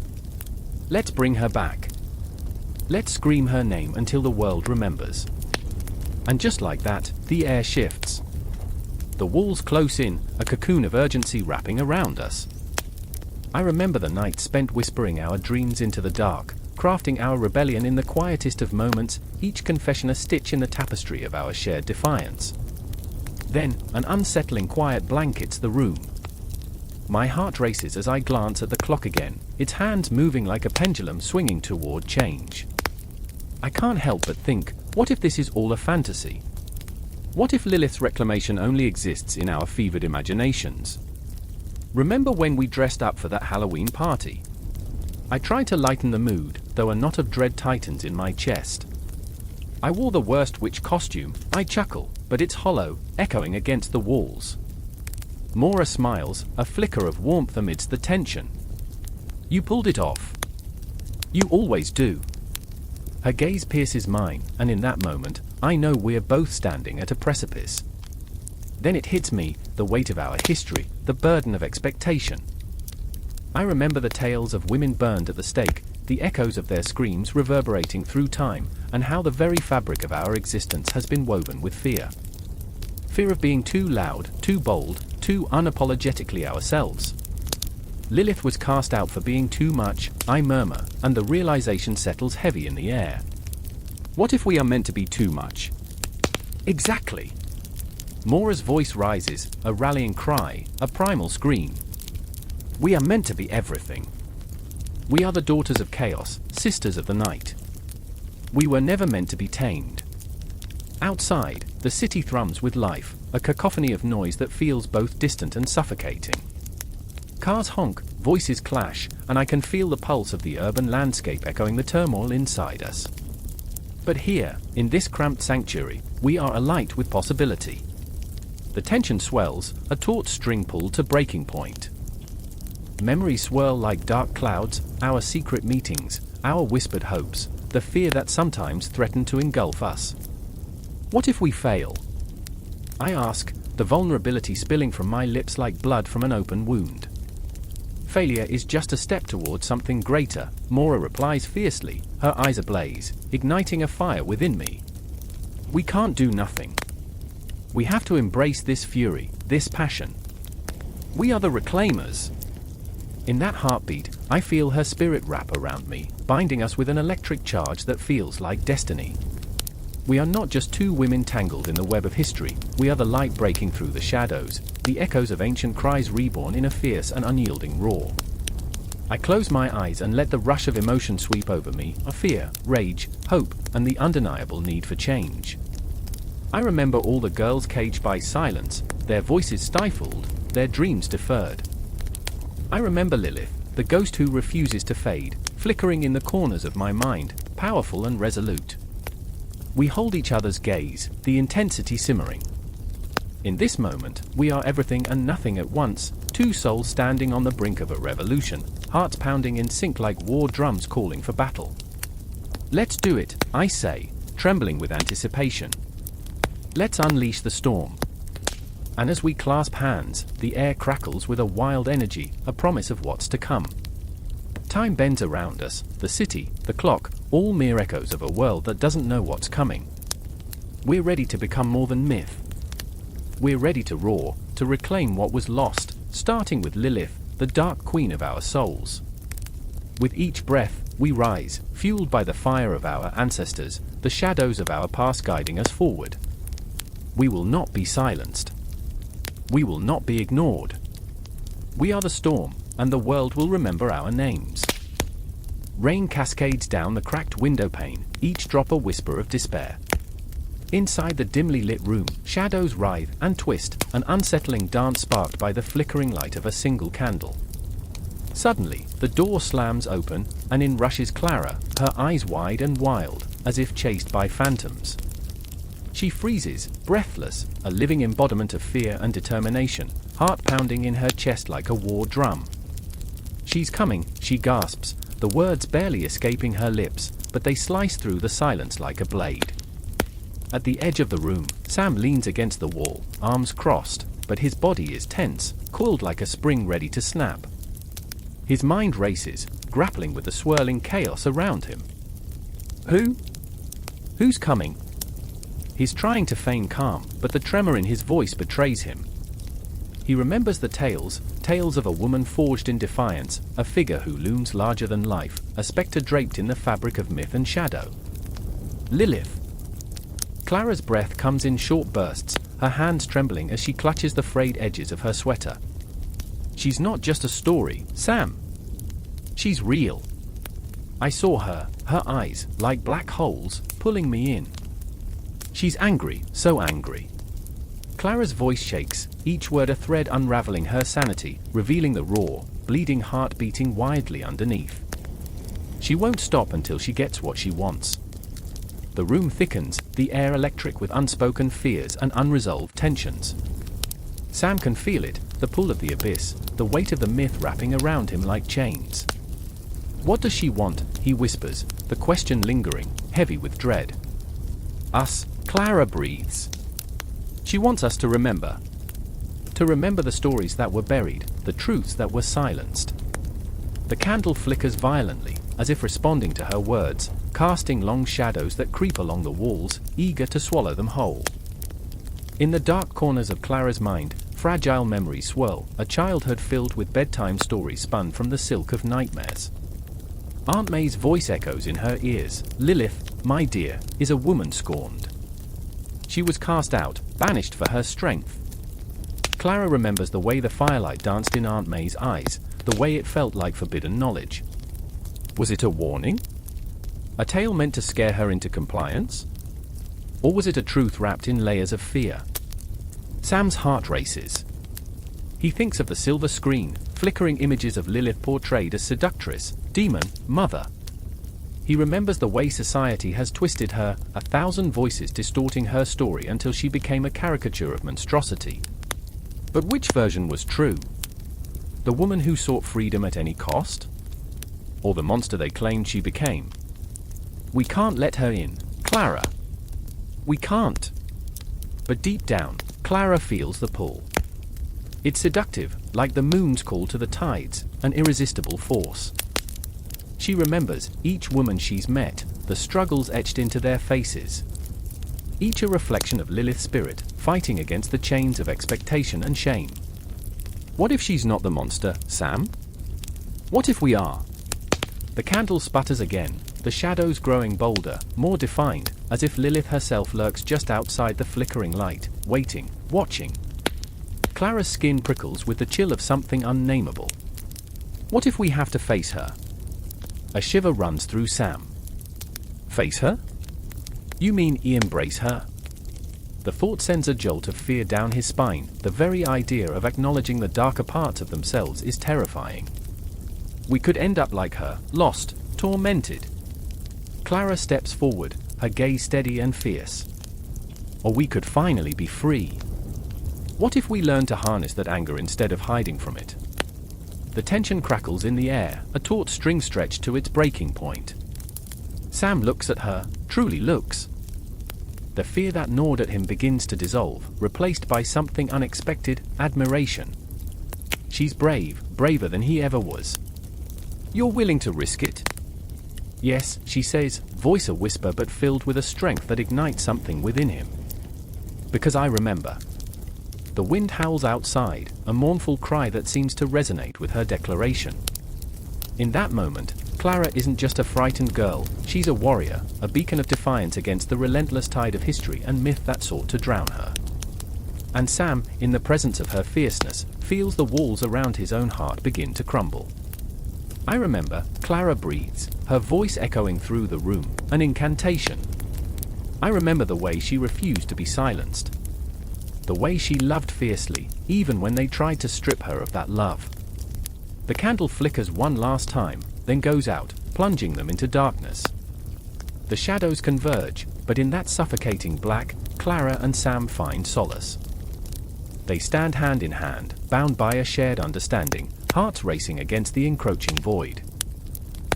Speaker 1: Let's bring her back. Let's scream her name until the world remembers. And just like that, the air shifts. The walls close in, a cocoon of urgency wrapping around us. I remember the nights spent whispering our dreams into the dark, crafting our rebellion in the quietest of moments, each confession a stitch in the tapestry of our shared defiance. Then, an unsettling quiet blankets the room. My heart races as I glance at the clock again, its hands moving like a pendulum swinging toward change. I can't help but think, what if this is all a fantasy? What if Lilith's reclamation only exists in our fevered imaginations? Remember when we dressed up for that Halloween party? I tried to lighten the mood, though a knot of dread tightens in my chest. I wore the worst witch costume, I chuckle, but it's hollow, echoing against the walls. Mora smiles, a flicker of warmth amidst the tension. You pulled it off. You always do. Her gaze pierces mine, and in that moment, I know we're both standing at a precipice. Then it hits me, the weight of our history, the burden of expectation. I remember the tales of women burned at the stake, the echoes of their screams reverberating through time, and how the very fabric of our existence has been woven with fear. Fear of being too loud, too bold, too unapologetically ourselves. Lilith was cast out for being too much, I murmur, and the realization settles heavy in the air. What if we are meant to be too much? Exactly. Mora's voice rises, a rallying cry, a primal scream. We are meant to be everything. We are the daughters of chaos, sisters of the night. We were never meant to be tamed. Outside, the city thrums with life, a cacophony of noise that feels both distant and suffocating. Cars honk, voices clash, and I can feel the pulse of the urban landscape echoing the turmoil inside us. But here, in this cramped sanctuary, we are alight with possibility. The tension swells, a taut string pulled to breaking point. Memories swirl like dark clouds, our secret meetings, our whispered hopes, the fear that sometimes threaten to engulf us. What if we fail? I ask, the vulnerability spilling from my lips like blood from an open wound. Failure is just a step towards something greater, Mora replies fiercely, her eyes ablaze, igniting a fire within me. We can't do nothing. We have to embrace this fury, this passion. We are the reclaimers. In that heartbeat, I feel her spirit wrap around me, binding us with an electric charge that feels like destiny. We are not just two women tangled in the web of history, we are the light breaking through the shadows, the echoes of ancient cries reborn in a fierce and unyielding roar. I close my eyes and let the rush of emotion sweep over me, of fear, rage, hope, and the undeniable need for change. I remember all the girls caged by silence, their voices stifled, their dreams deferred. I remember Lilith, the ghost who refuses to fade, flickering in the corners of my mind, powerful and resolute. We hold each other's gaze, the intensity simmering. In this moment, we are everything and nothing at once, two souls standing on the brink of a revolution, hearts pounding in sync like war drums calling for battle. Let's do it, I say, trembling with anticipation. Let's unleash the storm. And as we clasp hands, the air crackles with a wild energy, a promise of what's to come. Time bends around us, the city, the clock, all mere echoes of a world that doesn't know what's coming. We're ready to become more than myth. We're ready to roar, to reclaim what was lost, starting with Lilith, the dark queen of our souls. With each breath, we rise, fueled by the fire of our ancestors, the shadows of our past guiding us forward. We will not be silenced. We will not be ignored. We are the storm, and the world will remember our names. Rain cascades down the cracked window pane, each drop a whisper of despair. Inside the dimly lit room, shadows writhe and twist, an unsettling dance sparked by the flickering light of a single candle. Suddenly, the door slams open, and in rushes Clara, her eyes wide and wild, as if chased by phantoms. She freezes, breathless, a living embodiment of fear and determination, heart pounding in her chest like a war drum. She's coming, she gasps, the words barely escaping her lips, but they slice through the silence like a blade. At the edge of the room, Sam leans against the wall, arms crossed. but his body is tense, coiled like a spring ready to snap. His mind races, grappling with the swirling chaos around him. Who's coming? He's trying to feign calm, but the tremor in his voice betrays him. He remembers the tales of a woman forged in defiance, a figure who looms larger than life, a specter draped in the fabric of myth and shadow. Lilith. Clara's breath comes in short bursts, her hands trembling as she clutches the frayed edges of her sweater. She's not just a story, Sam. She's real. I saw her eyes, like black holes, pulling me in. She's angry, so angry. Clara's voice shakes, each word a thread unraveling her sanity, revealing the raw, bleeding heart beating wildly underneath. She won't stop until she gets what she wants. The room thickens, the air electric with unspoken fears and unresolved tensions. Sam can feel it, the pull of the abyss, the weight of the myth wrapping around him like chains. What does she want? He whispers, the question lingering, heavy with dread. Us, Clara breathes. She wants us to remember. To remember the stories that were buried, the truths that were silenced. The candle flickers violently, as if responding to her words, casting long shadows that creep along the walls, eager to swallow them whole. In the dark corners of Clara's mind, fragile memories swirl, a childhood filled with bedtime stories spun from the silk of nightmares. Aunt May's voice echoes in her ears. Lilith, my dear, is a woman scorned. She was cast out, banished for her strength. Clara remembers the way the firelight danced in Aunt May's eyes, the way it felt like forbidden knowledge. Was it a warning? A tale meant to scare her into compliance? Or was it a truth wrapped in layers of fear? Sam's heart races. He thinks of the silver screen, flickering images of Lilith portrayed as seductress, demon, mother. He remembers the way society has twisted her, 1,000 voices distorting her story until she became a caricature of monstrosity. But which version was true? The woman who sought freedom at any cost? Or the monster they claimed she became? We can't let her in, Clara. We can't. But deep down, Clara feels the pull. It's seductive, like the moon's call to the tides, an irresistible force. She remembers each woman she's met, the struggles etched into their faces. Each a reflection of Lilith's spirit, fighting against the chains of expectation and shame. What if she's not the monster, Sam? What if we are? The candle sputters again, the shadows growing bolder, more defined, as if Lilith herself lurks just outside the flickering light, waiting, watching. Clara's skin prickles with the chill of something unnameable. What if we have to face her? A shiver runs through Sam. Face her? You mean embrace her? The thought sends a jolt of fear down his spine. The very idea of acknowledging the darker parts of themselves is terrifying. We could end up like her, lost, tormented. Clara steps forward, her gaze steady and fierce. Or we could finally be free. What if we learn to harness that anger instead of hiding from it? The tension crackles in the air, a taut string stretched to its breaking point. Sam looks at her, truly looks. The fear that gnawed at him begins to dissolve, replaced by something unexpected, admiration. She's brave, braver than he ever was. You're willing to risk it? Yes, she says, voice a whisper but filled with a strength that ignites something within him. Because I remember. The wind howls outside, a mournful cry that seems to resonate with her declaration. In that moment, Clara isn't just a frightened girl, she's a warrior, a beacon of defiance against the relentless tide of history and myth that sought to drown her. And Sam, in the presence of her fierceness, feels the walls around his own heart begin to crumble. I remember, Clara breathes, her voice echoing through the room, an incantation. I remember the way she refused to be silenced. The way she loved fiercely, even when they tried to strip her of that love. The candle flickers one last time, then goes out, plunging them into darkness. The shadows converge, but in that suffocating black, Clara and Sam find solace. They stand hand in hand, bound by a shared understanding, hearts racing against the encroaching void.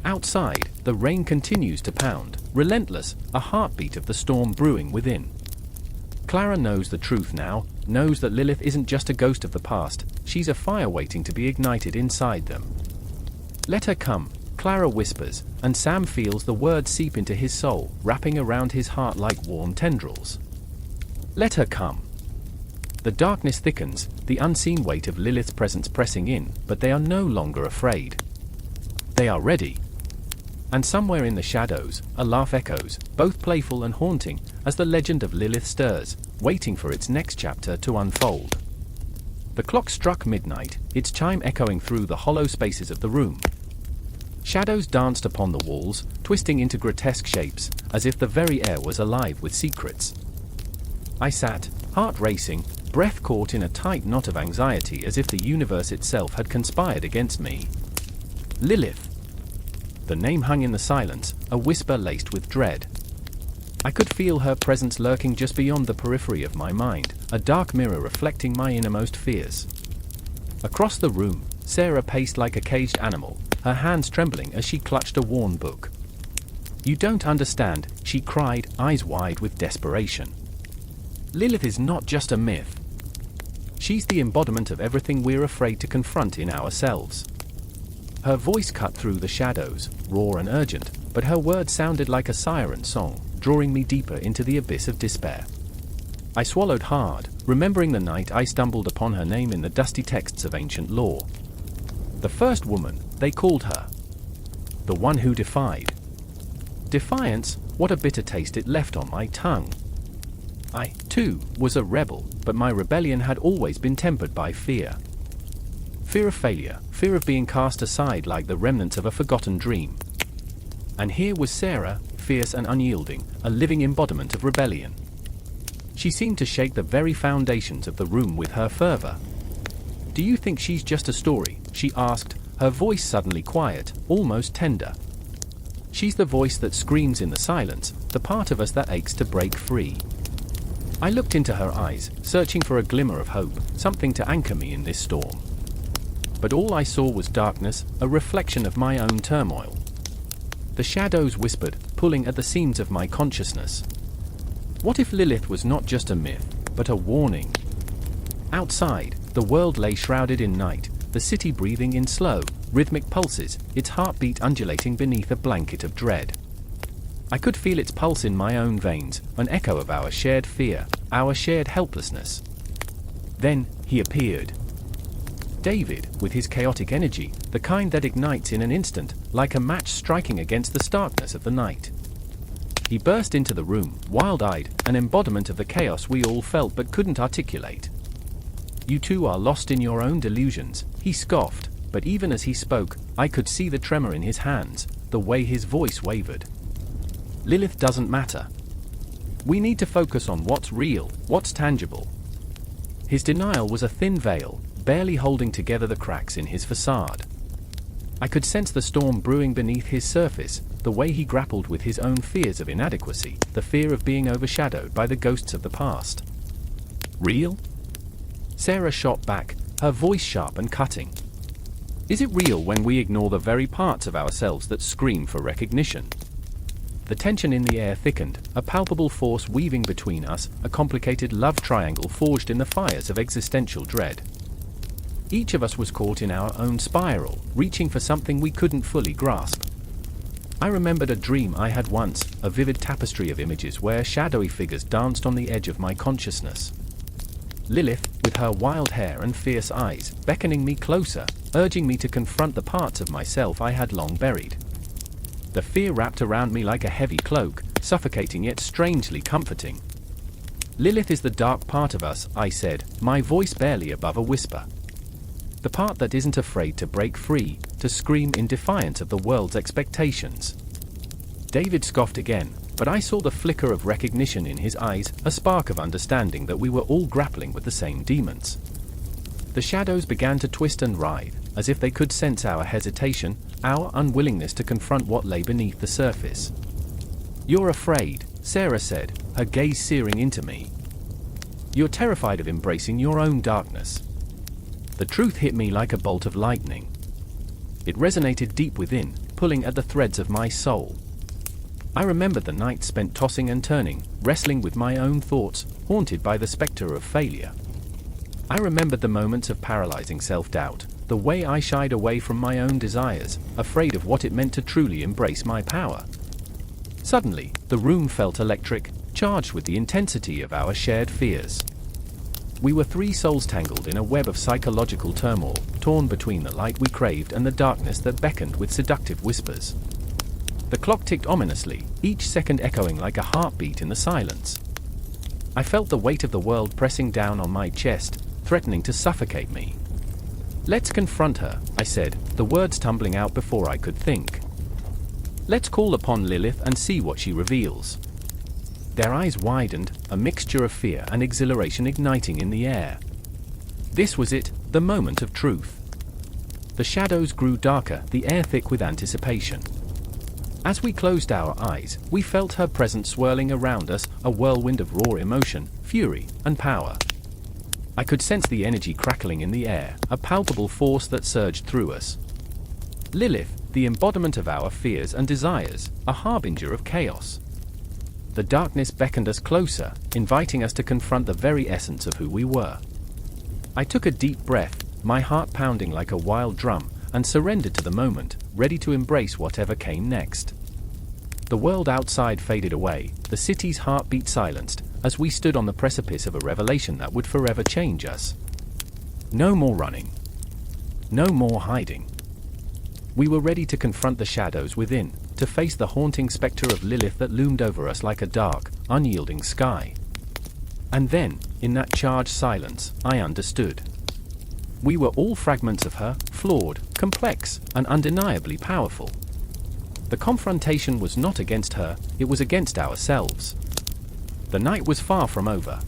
Speaker 1: Outside, the rain continues to pound, relentless, a heartbeat of the storm brewing within. Clara knows the truth now, knows that Lilith isn't just a ghost of the past, she's a fire waiting to be ignited inside them. "Let her come," Clara whispers, and Sam feels the words seep into his soul, wrapping around his heart like warm tendrils. Let her come. The darkness thickens, the unseen weight of Lilith's presence pressing in, but they are no longer afraid. They are ready. And somewhere in the shadows, a laugh echoes, both playful and haunting, as the legend of Lilith stirs, waiting for its next chapter to unfold. The clock struck midnight, its chime echoing through the hollow spaces of the room. Shadows danced upon the walls, twisting into grotesque shapes, as if the very air was alive with secrets. I sat, heart racing, breath caught in a tight knot of anxiety, as if the universe itself had conspired against me. Lilith. The name hung in the silence, a whisper laced with dread. I could feel her presence lurking just beyond the periphery of my mind, a dark mirror reflecting my innermost fears. Across the room, Sarah paced like a caged animal, her hands trembling as she clutched a worn book. "You don't understand," she cried, eyes wide with desperation. "Lilith is not just a myth. She's the embodiment of everything we're afraid to confront in ourselves." Her voice cut through the shadows, raw and urgent, but her words sounded like a siren song, drawing me deeper into the abyss of despair. I swallowed hard, remembering the night I stumbled upon her name in the dusty texts of ancient lore. The first woman, they called her. The one who defied. Defiance, what a bitter taste it left on my tongue. I, too, was a rebel, but my rebellion had always been tempered by fear. Fear of failure, fear of being cast aside like the remnants of a forgotten dream. And here was Sarah, fierce and unyielding, a living embodiment of rebellion. She seemed to shake the very foundations of the room with her fervor. "Do you think she's just a story?" she asked, her voice suddenly quiet, almost tender. "She's the voice that screams in the silence, the part of us that aches to break free." I looked into her eyes, searching for a glimmer of hope, something to anchor me in this storm. But all I saw was darkness, a reflection of my own turmoil. The shadows whispered, pulling at the seams of my consciousness. What if Lilith was not just a myth, but a warning? Outside, the world lay shrouded in night, the city breathing in slow, rhythmic pulses, its heartbeat undulating beneath a blanket of dread. I could feel its pulse in my own veins, an echo of our shared fear, our shared helplessness. Then, he appeared. David, with his chaotic energy, the kind that ignites in an instant, like a match striking against the starkness of the night. He burst into the room, wild-eyed, an embodiment of the chaos we all felt but couldn't articulate. "You two are lost in your own delusions," he scoffed, but even as he spoke, I could see the tremor in his hands, the way his voice wavered. "Lilith doesn't matter. We need to focus on what's real, what's tangible." His denial was a thin veil, barely holding together the cracks in his facade. I could sense the storm brewing beneath his surface, the way he grappled with his own fears of inadequacy, the fear of being overshadowed by the ghosts of the past. "Real?" Sarah shot back, her voice sharp and cutting. "Is it real when we ignore the very parts of ourselves that scream for recognition?" The tension in the air thickened, a palpable force weaving between us, a complicated love triangle forged in the fires of existential dread. Each of us was caught in our own spiral, reaching for something we couldn't fully grasp. I remembered a dream I had once, a vivid tapestry of images where shadowy figures danced on the edge of my consciousness. Lilith, with her wild hair and fierce eyes, beckoning me closer, urging me to confront the parts of myself I had long buried. The fear wrapped around me like a heavy cloak, suffocating yet strangely comforting. "Lilith is the dark part of us," I said, my voice barely above a whisper. "The part that isn't afraid to break free, to scream in defiance of the world's expectations." David scoffed again, but I saw the flicker of recognition in his eyes, a spark of understanding that we were all grappling with the same demons. The shadows began to twist and writhe, as if they could sense our hesitation, our unwillingness to confront what lay beneath the surface. "You're afraid," Sarah said, her gaze searing into me. "You're terrified of embracing your own darkness." The truth hit me like a bolt of lightning. It resonated deep within, pulling at the threads of my soul. I remembered the night spent tossing and turning, wrestling with my own thoughts, haunted by the specter of failure. I remembered the moments of paralyzing self-doubt, the way I shied away from my own desires, afraid of what it meant to truly embrace my power. Suddenly, the room felt electric, charged with the intensity of our shared fears. We were three souls tangled in a web of psychological turmoil, torn between the light we craved and the darkness that beckoned with seductive whispers. The clock ticked ominously, each second echoing like a heartbeat in the silence. I felt the weight of the world pressing down on my chest, threatening to suffocate me. "Let's confront her," I said, the words tumbling out before I could think. "Let's call upon Lilith and see what she reveals." Their eyes widened, a mixture of fear and exhilaration igniting in the air. This was it, the moment of truth. The shadows grew darker, the air thick with anticipation. As we closed our eyes, we felt her presence swirling around us, a whirlwind of raw emotion, fury, and power. I could sense the energy crackling in the air, a palpable force that surged through us. Lilith, the embodiment of our fears and desires, a harbinger of chaos. The darkness beckoned us closer, inviting us to confront the very essence of who we were. I took a deep breath, my heart pounding like a wild drum, and surrendered to the moment, ready to embrace whatever came next. The world outside faded away, the city's heartbeat silenced, as we stood on the precipice of a revelation that would forever change us. No more running. No more hiding. We were ready to confront the shadows within, to face the haunting specter of Lilith that loomed over us like a dark, unyielding sky. And then, in that charged silence, I understood. We were all fragments of her, flawed, complex, and undeniably powerful. The confrontation was not against her, it was against ourselves. The night was far from over.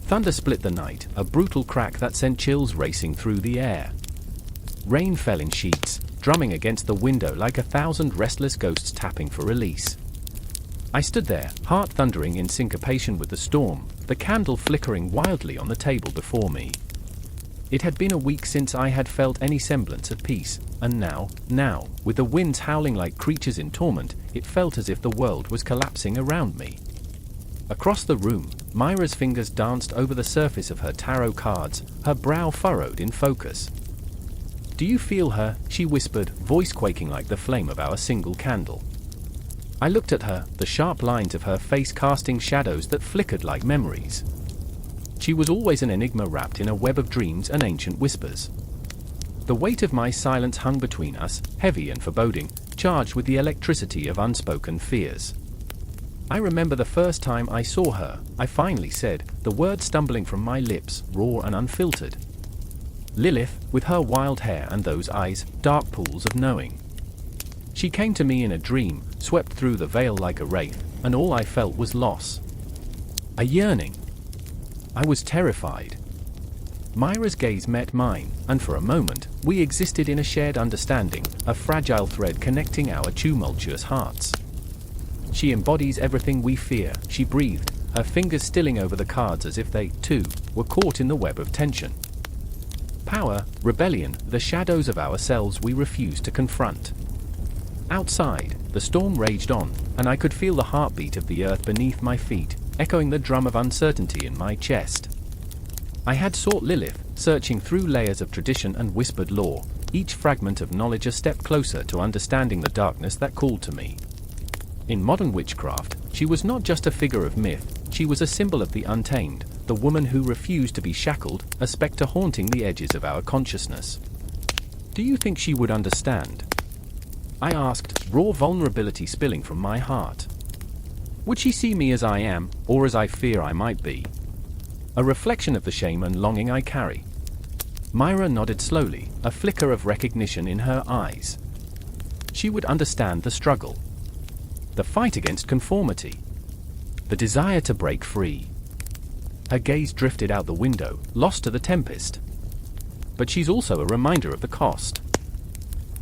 Speaker 1: Thunder split the night, a brutal crack that sent chills racing through the air. Rain fell in sheets, drumming against the window like 1,000 restless ghosts tapping for release. I stood there, heart thundering in syncopation with the storm, the candle flickering wildly on the table before me. It had been a week since I had felt any semblance of peace, and now, with the winds howling like creatures in torment, it felt as if the world was collapsing around me. Across the room, Myra's fingers danced over the surface of her tarot cards, her brow furrowed in focus. "Do you feel her?" she whispered, voice quaking like the flame of our single candle. I looked at her, the sharp lines of her face casting shadows that flickered like memories. She was always an enigma wrapped in a web of dreams and ancient whispers. The weight of my silence hung between us, heavy and foreboding, charged with the electricity of unspoken fears. I remember the first time I saw her, I finally said, the words stumbling from my lips, raw and unfiltered. Lilith, with her wild hair and those eyes, dark pools of knowing. She came to me in a dream, swept through the veil like a wraith, and all I felt was loss. A yearning. I was terrified. Myra's gaze met mine, and for a moment, we existed in a shared understanding, a fragile thread connecting our tumultuous hearts. She embodies everything we fear, she breathed, her fingers stilling over the cards as if they, too, were caught in the web of tension. Power, rebellion, the shadows of ourselves we refused to confront. Outside, the storm raged on, and I could feel the heartbeat of the earth beneath my feet, echoing the drum of uncertainty in my chest. I had sought Lilith, searching through layers of tradition and whispered lore, each fragment of knowledge a step closer to understanding the darkness that called to me. In modern witchcraft, she was not just a figure of myth, she was a symbol of the untamed, the woman who refused to be shackled, a specter haunting the edges of our consciousness. Do you think she would understand? I asked, raw vulnerability spilling from my heart. Would she see me as I am, or as I fear I might be? A reflection of the shame and longing I carry. Myra nodded slowly, a flicker of recognition in her eyes. She would understand the struggle. The fight against conformity. The desire to break free. Her gaze drifted out the window, lost to the tempest. But she's also a reminder of the cost.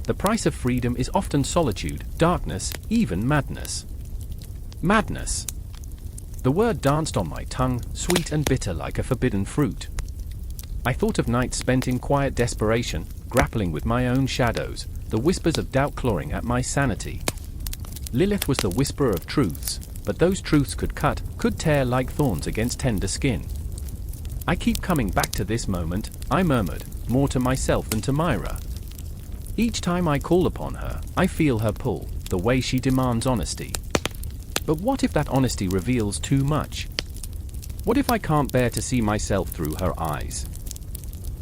Speaker 1: The price of freedom is often solitude, darkness, even madness. Madness. The word danced on my tongue, sweet and bitter like a forbidden fruit. I thought of nights spent in quiet desperation, grappling with my own shadows, the whispers of doubt clawing at my sanity. Lilith was the whisperer of truths, but those truths could cut, could tear like thorns against tender skin. I keep coming back to this moment, I murmured, more to myself than to Myra. Each time I call upon her, I feel her pull, the way she demands honesty. But what if that honesty reveals too much? What if I can't bear to see myself through her eyes?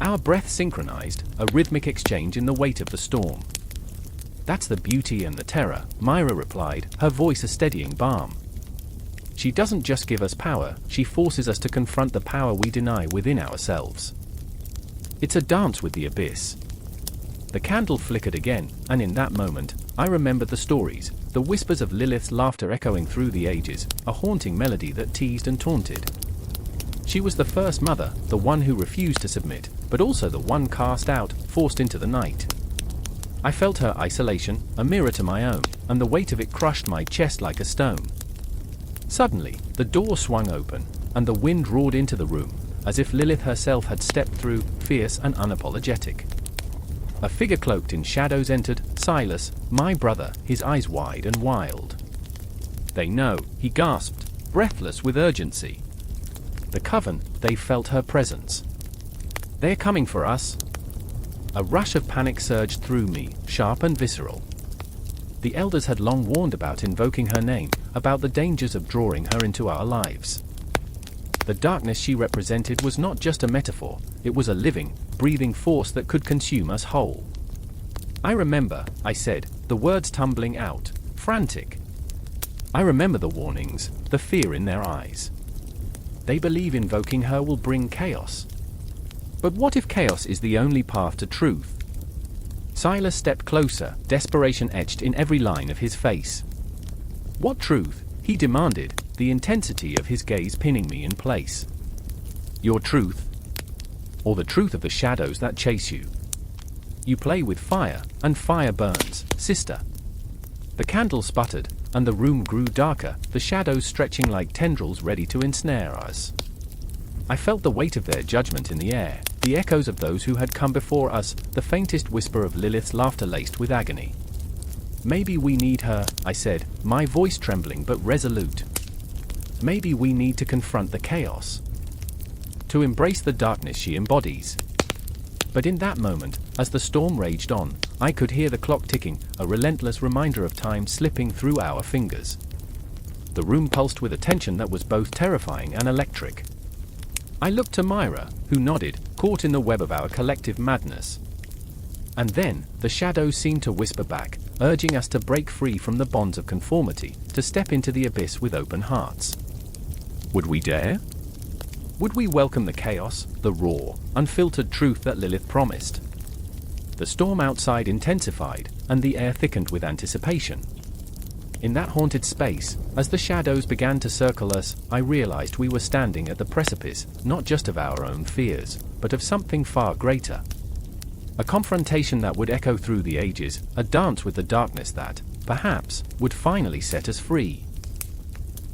Speaker 1: Our breath synchronized, a rhythmic exchange in the weight of the storm. That's the beauty and the terror, Myra replied, her voice a steadying balm. She doesn't just give us power, she forces us to confront the power we deny within ourselves. It's a dance with the abyss. The candle flickered again, and in that moment, I remembered the stories, the whispers of Lilith's laughter echoing through the ages, a haunting melody that teased and taunted. She was the first mother, the one who refused to submit, but also the one cast out, forced into the night. I felt her isolation, a mirror to my own, and the weight of it crushed my chest like a stone. Suddenly, the door swung open, and the wind roared into the room, as if Lilith herself had stepped through, fierce and unapologetic. A figure cloaked in shadows entered, Silas, my brother, his eyes wide and wild. They know, he gasped, breathless with urgency. The coven, they felt her presence. They're coming for us. A rush of panic surged through me, sharp and visceral. The elders had long warned about invoking her name, about the dangers of drawing her into our lives. The darkness she represented was not just a metaphor, it was a living, breathing force that could consume us whole. I remember, I said, the words tumbling out, frantic. I remember the warnings, the fear in their eyes. They believe invoking her will bring chaos. But what if chaos is the only path to truth? Silas stepped closer, desperation etched in every line of his face. What truth? He demanded, the intensity of his gaze pinning me in place. Your truth? Or the truth of the shadows that chase you? You play with fire, and fire burns, sister. The candle sputtered, and the room grew darker, the shadows stretching like tendrils ready to ensnare us. I felt the weight of their judgment in the air, the echoes of those who had come before us, the faintest whisper of Lilith's laughter laced with agony. Maybe we need her, I said, my voice trembling but resolute. Maybe we need to confront the chaos. To embrace the darkness she embodies. But in that moment, as the storm raged on, I could hear the clock ticking, a relentless reminder of time slipping through our fingers. The room pulsed with a tension that was both terrifying and electric. I looked to Myra, who nodded, caught in the web of our collective madness. And then, the shadows seemed to whisper back, urging us to break free from the bonds of conformity, to step into the abyss with open hearts. Would we dare? Would we welcome the chaos, the raw, unfiltered truth that Lilith promised? The storm outside intensified, and the air thickened with anticipation. In that haunted space, as the shadows began to circle us, I realized we were standing at the precipice, not just of our own fears, but of something far greater. A confrontation that would echo through the ages, a dance with the darkness that, perhaps, would finally set us free.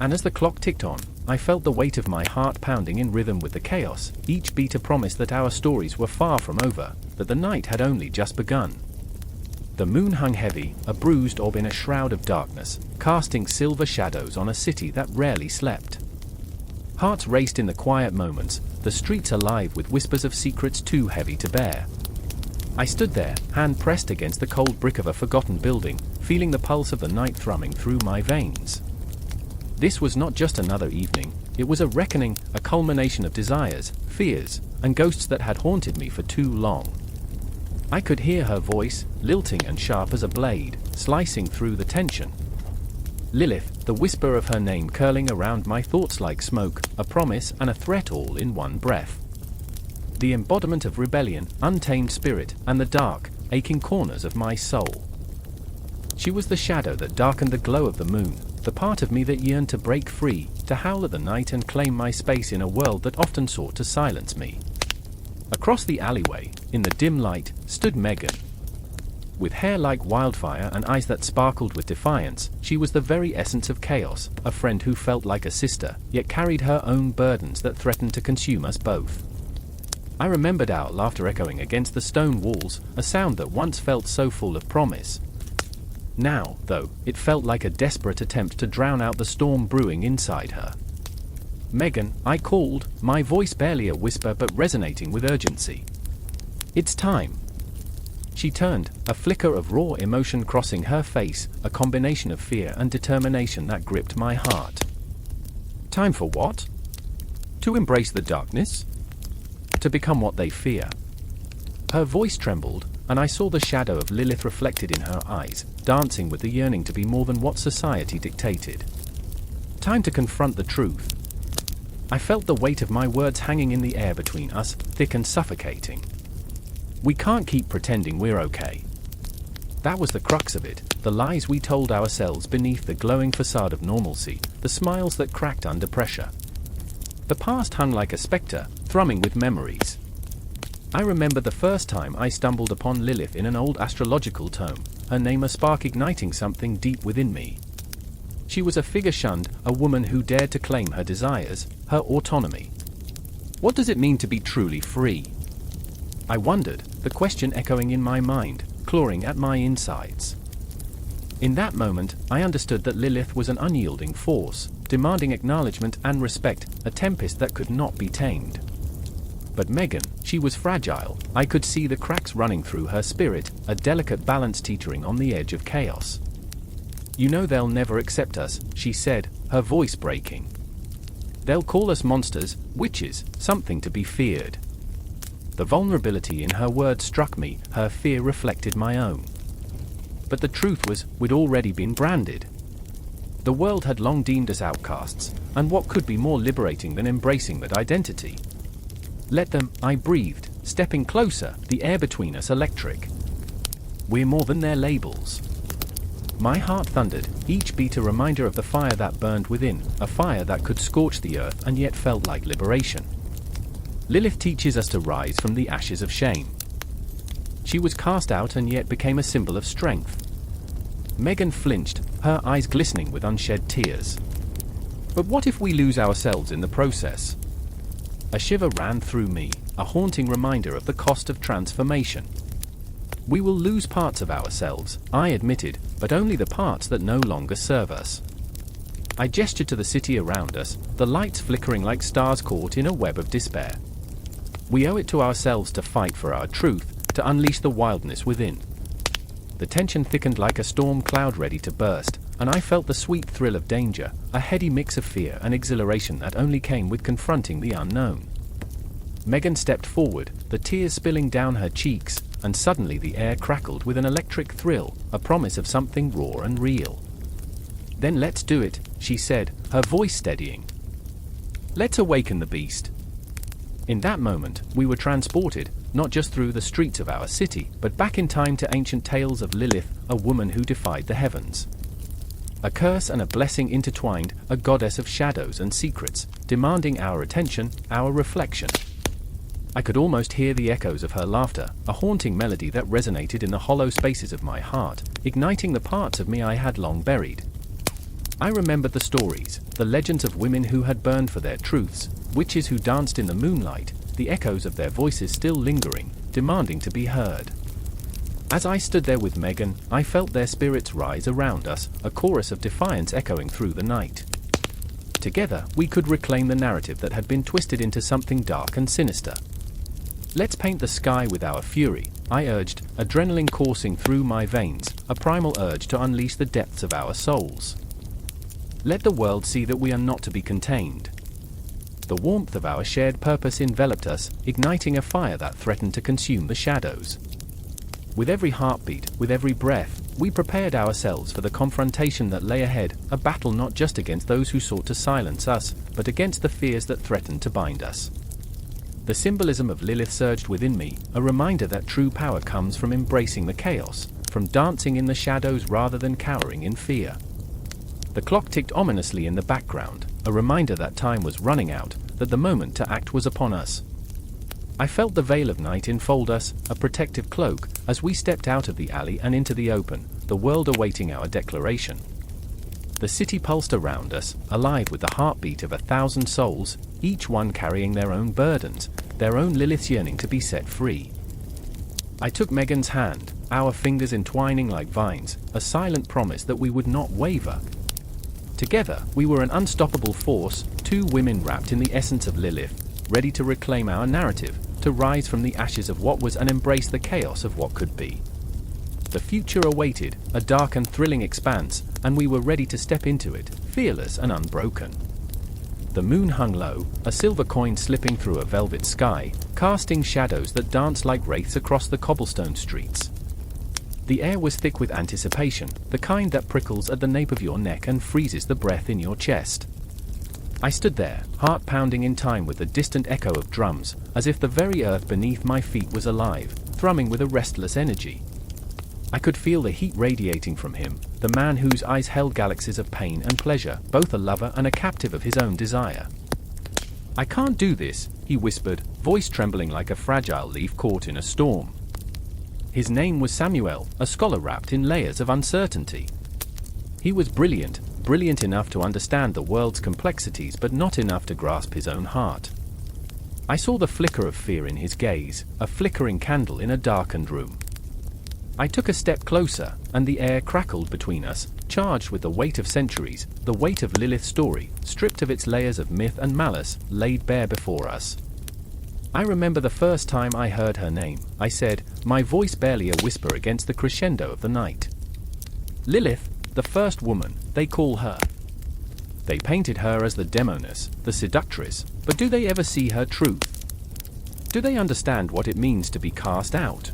Speaker 1: And as the clock ticked on, I felt the weight of my heart pounding in rhythm with the chaos, each beat a promise that our stories were far from over, that the night had only just begun. The moon hung heavy, a bruised orb in a shroud of darkness, casting silver shadows on a city that rarely slept. Hearts raced in the quiet moments, the streets alive with whispers of secrets too heavy to bear. I stood there, hand pressed against the cold brick of a forgotten building, feeling the pulse of the night thrumming through my veins. This was not just another evening, it was a reckoning, a culmination of desires, fears, and ghosts that had haunted me for too long. I could hear her voice, lilting and sharp as a blade, slicing through the tension. Lilith, the whisper of her name curling around my thoughts like smoke, a promise and a threat all in one breath. The embodiment of rebellion, untamed spirit, and the dark, aching corners of my soul. She was the shadow that darkened the glow of the moon, the part of me that yearned to break free, to howl at the night and claim my space in a world that often sought to silence me. Across the alleyway, in the dim light, stood Megan. With hair like wildfire and eyes that sparkled with defiance, she was the very essence of chaos, a friend who felt like a sister, yet carried her own burdens that threatened to consume us both. I remembered our laughter echoing against the stone walls, a sound that once felt so full of promise. Now, though, it felt like a desperate attempt to drown out the storm brewing inside her. "Megan," I called, my voice barely a whisper but resonating with urgency. "It's time." She turned, a flicker of raw emotion crossing her face, a combination of fear and determination that gripped my heart. "Time for what?" "To embrace the darkness? To become what they fear." Her voice trembled, and I saw the shadow of Lilith reflected in her eyes, dancing with the yearning to be more than what society dictated. Time to confront the truth. I felt the weight of my words hanging in the air between us, thick and suffocating. We can't keep pretending we're okay. That was the crux of it, the lies we told ourselves beneath the glowing facade of normalcy, the smiles that cracked under pressure. The past hung like a specter, thrumming with memories. I remember the first time I stumbled upon Lilith in an old astrological tome, her name a spark igniting something deep within me. She was a figure shunned, a woman who dared to claim her desires, her autonomy. What does it mean to be truly free? I wondered, the question echoing in my mind, clawing at my insides. In that moment, I understood that Lilith was an unyielding force, demanding acknowledgement and respect, a tempest that could not be tamed. But Megan, she was fragile. I could see the cracks running through her spirit, a delicate balance teetering on the edge of chaos. "You know they'll never accept us," she said, her voice breaking. "They'll call us monsters, witches, something to be feared." The vulnerability in her words struck me, her fear reflected my own. But the truth was, we'd already been branded. The world had long deemed us outcasts, and what could be more liberating than embracing that identity? "Let them," I breathed, stepping closer, the air between us electric. "We're more than their labels." My heart thundered, each beat a reminder of the fire that burned within, a fire that could scorch the earth and yet felt like liberation. Lilith teaches us to rise from the ashes of shame. She was cast out and yet became a symbol of strength. Megan flinched, her eyes glistening with unshed tears. "But what if we lose ourselves in the process?" A shiver ran through me, a haunting reminder of the cost of transformation. "We will lose parts of ourselves," I admitted, "but only the parts that no longer serve us." I gestured to the city around us, the lights flickering like stars caught in a web of despair. We owe it to ourselves to fight for our truth, to unleash the wildness within. The tension thickened like a storm cloud ready to burst, and I felt the sweet thrill of danger, a heady mix of fear and exhilaration that only came with confronting the unknown. Megan stepped forward, the tears spilling down her cheeks, and suddenly the air crackled with an electric thrill, a promise of something raw and real. "Then let's do it," she said, her voice steadying. "Let's awaken the beast." In that moment, we were transported, not just through the streets of our city, but back in time to ancient tales of Lilith, a woman who defied the heavens. A curse and a blessing intertwined, a goddess of shadows and secrets, demanding our attention, our reflection. I could almost hear the echoes of her laughter, a haunting melody that resonated in the hollow spaces of my heart, igniting the parts of me I had long buried. I remembered the stories, the legends of women who had burned for their truths, witches who danced in the moonlight, the echoes of their voices still lingering, demanding to be heard. As I stood there with Megan, I felt their spirits rise around us, a chorus of defiance echoing through the night. Together, we could reclaim the narrative that had been twisted into something dark and sinister. "Let's paint the sky with our fury," I urged, adrenaline coursing through my veins, a primal urge to unleash the depths of our souls. "Let the world see that we are not to be contained." The warmth of our shared purpose enveloped us, igniting a fire that threatened to consume the shadows. With every heartbeat, with every breath, we prepared ourselves for the confrontation that lay ahead, a battle not just against those who sought to silence us, but against the fears that threatened to bind us. The symbolism of Lilith surged within me, a reminder that true power comes from embracing the chaos, from dancing in the shadows rather than cowering in fear. The clock ticked ominously in the background, a reminder that time was running out, that the moment to act was upon us. I felt the veil of night enfold us, a protective cloak, as we stepped out of the alley and into the open, the world awaiting our declaration. The city pulsed around us, alive with the heartbeat of 1,000 souls, each one carrying their own burdens, their own Lilith's yearning to be set free. I took Megan's hand, our fingers entwining like vines, a silent promise that we would not waver. Together, we were an unstoppable force, Two women wrapped in the essence of Lilith, ready to reclaim our narrative, to rise from the ashes of what was and embrace the chaos of what could be. The future awaited, a dark and thrilling expanse, and we were ready to step into it, fearless and unbroken. The moon hung low, a silver coin slipping through a velvet sky, casting shadows that danced like wraiths across the cobblestone streets. The air was thick with anticipation, the kind that prickles at the nape of your neck and freezes the breath in your chest. I stood there, heart pounding in time with the distant echo of drums, as if the very earth beneath my feet was alive, thrumming with a restless energy. I could feel the heat radiating from him, the man whose eyes held galaxies of pain and pleasure, both a lover and a captive of his own desire. "I can't do this," he whispered, voice trembling like a fragile leaf caught in a storm. His name was Samuel, a scholar wrapped in layers of uncertainty. He was brilliant, brilliant enough to understand the world's complexities but not enough to grasp his own heart. I saw the flicker of fear in his gaze, a flickering candle in a darkened room. I took a step closer, and the air crackled between us, charged with the weight of centuries, the weight of Lilith's story, stripped of its layers of myth and malice, laid bare before us. I remember the first time I heard her name, I said, my voice barely a whisper against the crescendo of the night. "Lilith, the first woman, they call her." They painted her as the demoness, the seductress, but do they ever see her truth? Do they understand what it means to be cast out?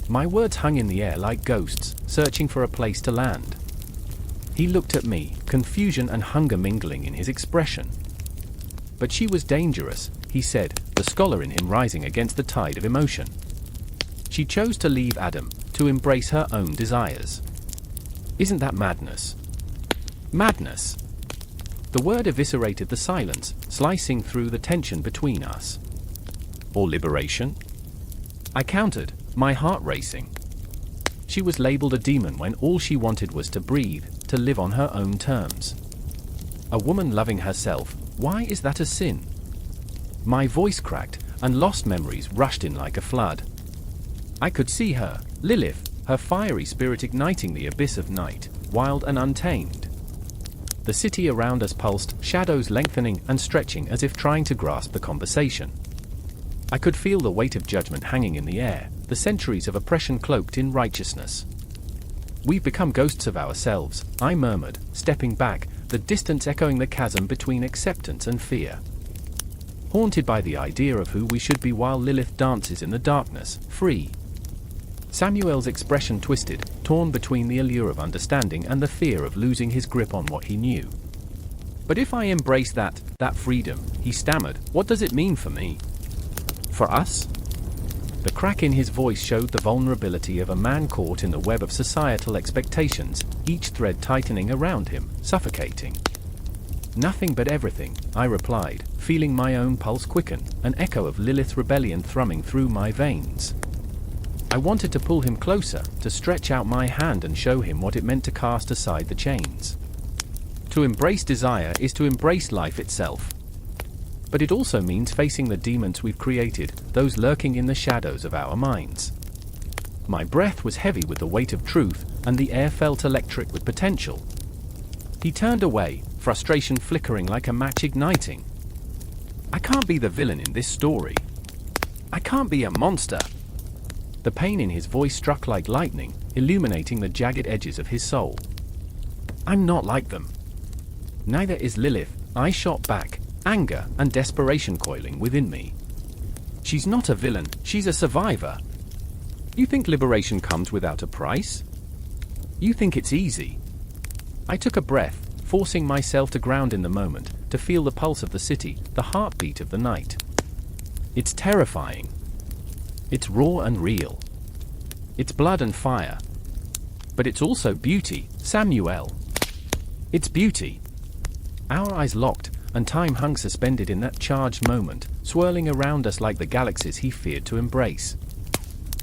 Speaker 1: My words hung in the air like ghosts, searching for a place to land. He looked at me, confusion and hunger mingling in his expression. "But she was dangerous," he said, the scholar in him rising against the tide of emotion. "She chose to leave Adam, to embrace her own desires. Isn't that madness? Madness!" The word eviscerated the silence, slicing through the tension between us. "Or liberation?" I countered, my heart racing. She was labeled a demon when all she wanted was to breathe, to live on her own terms. A woman loving herself, why is that a sin? My voice cracked, and lost memories rushed in like a flood. I could see her, Lilith, her fiery spirit igniting the abyss of night, wild and untamed. The city around us pulsed, shadows lengthening and stretching as if trying to grasp the conversation. I could feel the weight of judgment hanging in the air, the centuries of oppression cloaked in righteousness. "We've become ghosts of ourselves," I murmured, stepping back, the distance echoing the chasm between acceptance and fear. Haunted by the idea of who we should be while Lilith dances in the darkness, free. Samuel's expression twisted, torn between the allure of understanding and the fear of losing his grip on what he knew. "But if I embrace that freedom," he stammered, "what does it mean for me? For us?" The crack in his voice showed the vulnerability of a man caught in the web of societal expectations, each thread tightening around him, suffocating. "Nothing but everything," I replied, feeling my own pulse quicken, an echo of Lilith's rebellion thrumming through my veins. I wanted to pull him closer, to stretch out my hand and show him what it meant to cast aside the chains. To embrace desire is to embrace life itself. But it also means facing the demons we've created, those lurking in the shadows of our minds. My breath was heavy with the weight of truth, and the air felt electric with potential. He turned away, frustration flickering like a match igniting. "I can't be the villain in this story. I can't be a monster." The pain in his voice struck like lightning, illuminating the jagged edges of his soul. "I'm not like them." "Neither is Lilith," I shot back, anger and desperation coiling within me. "She's not a villain, she's a survivor. You think liberation comes without a price? You think it's easy?" I took a breath, forcing myself to ground in the moment, to feel the pulse of the city, the heartbeat of the night. It's terrifying. It's raw and real. It's blood and fire. But it's also beauty, Samuel. It's beauty. Our eyes locked, and time hung suspended in that charged moment, swirling around us like the galaxies he feared to embrace.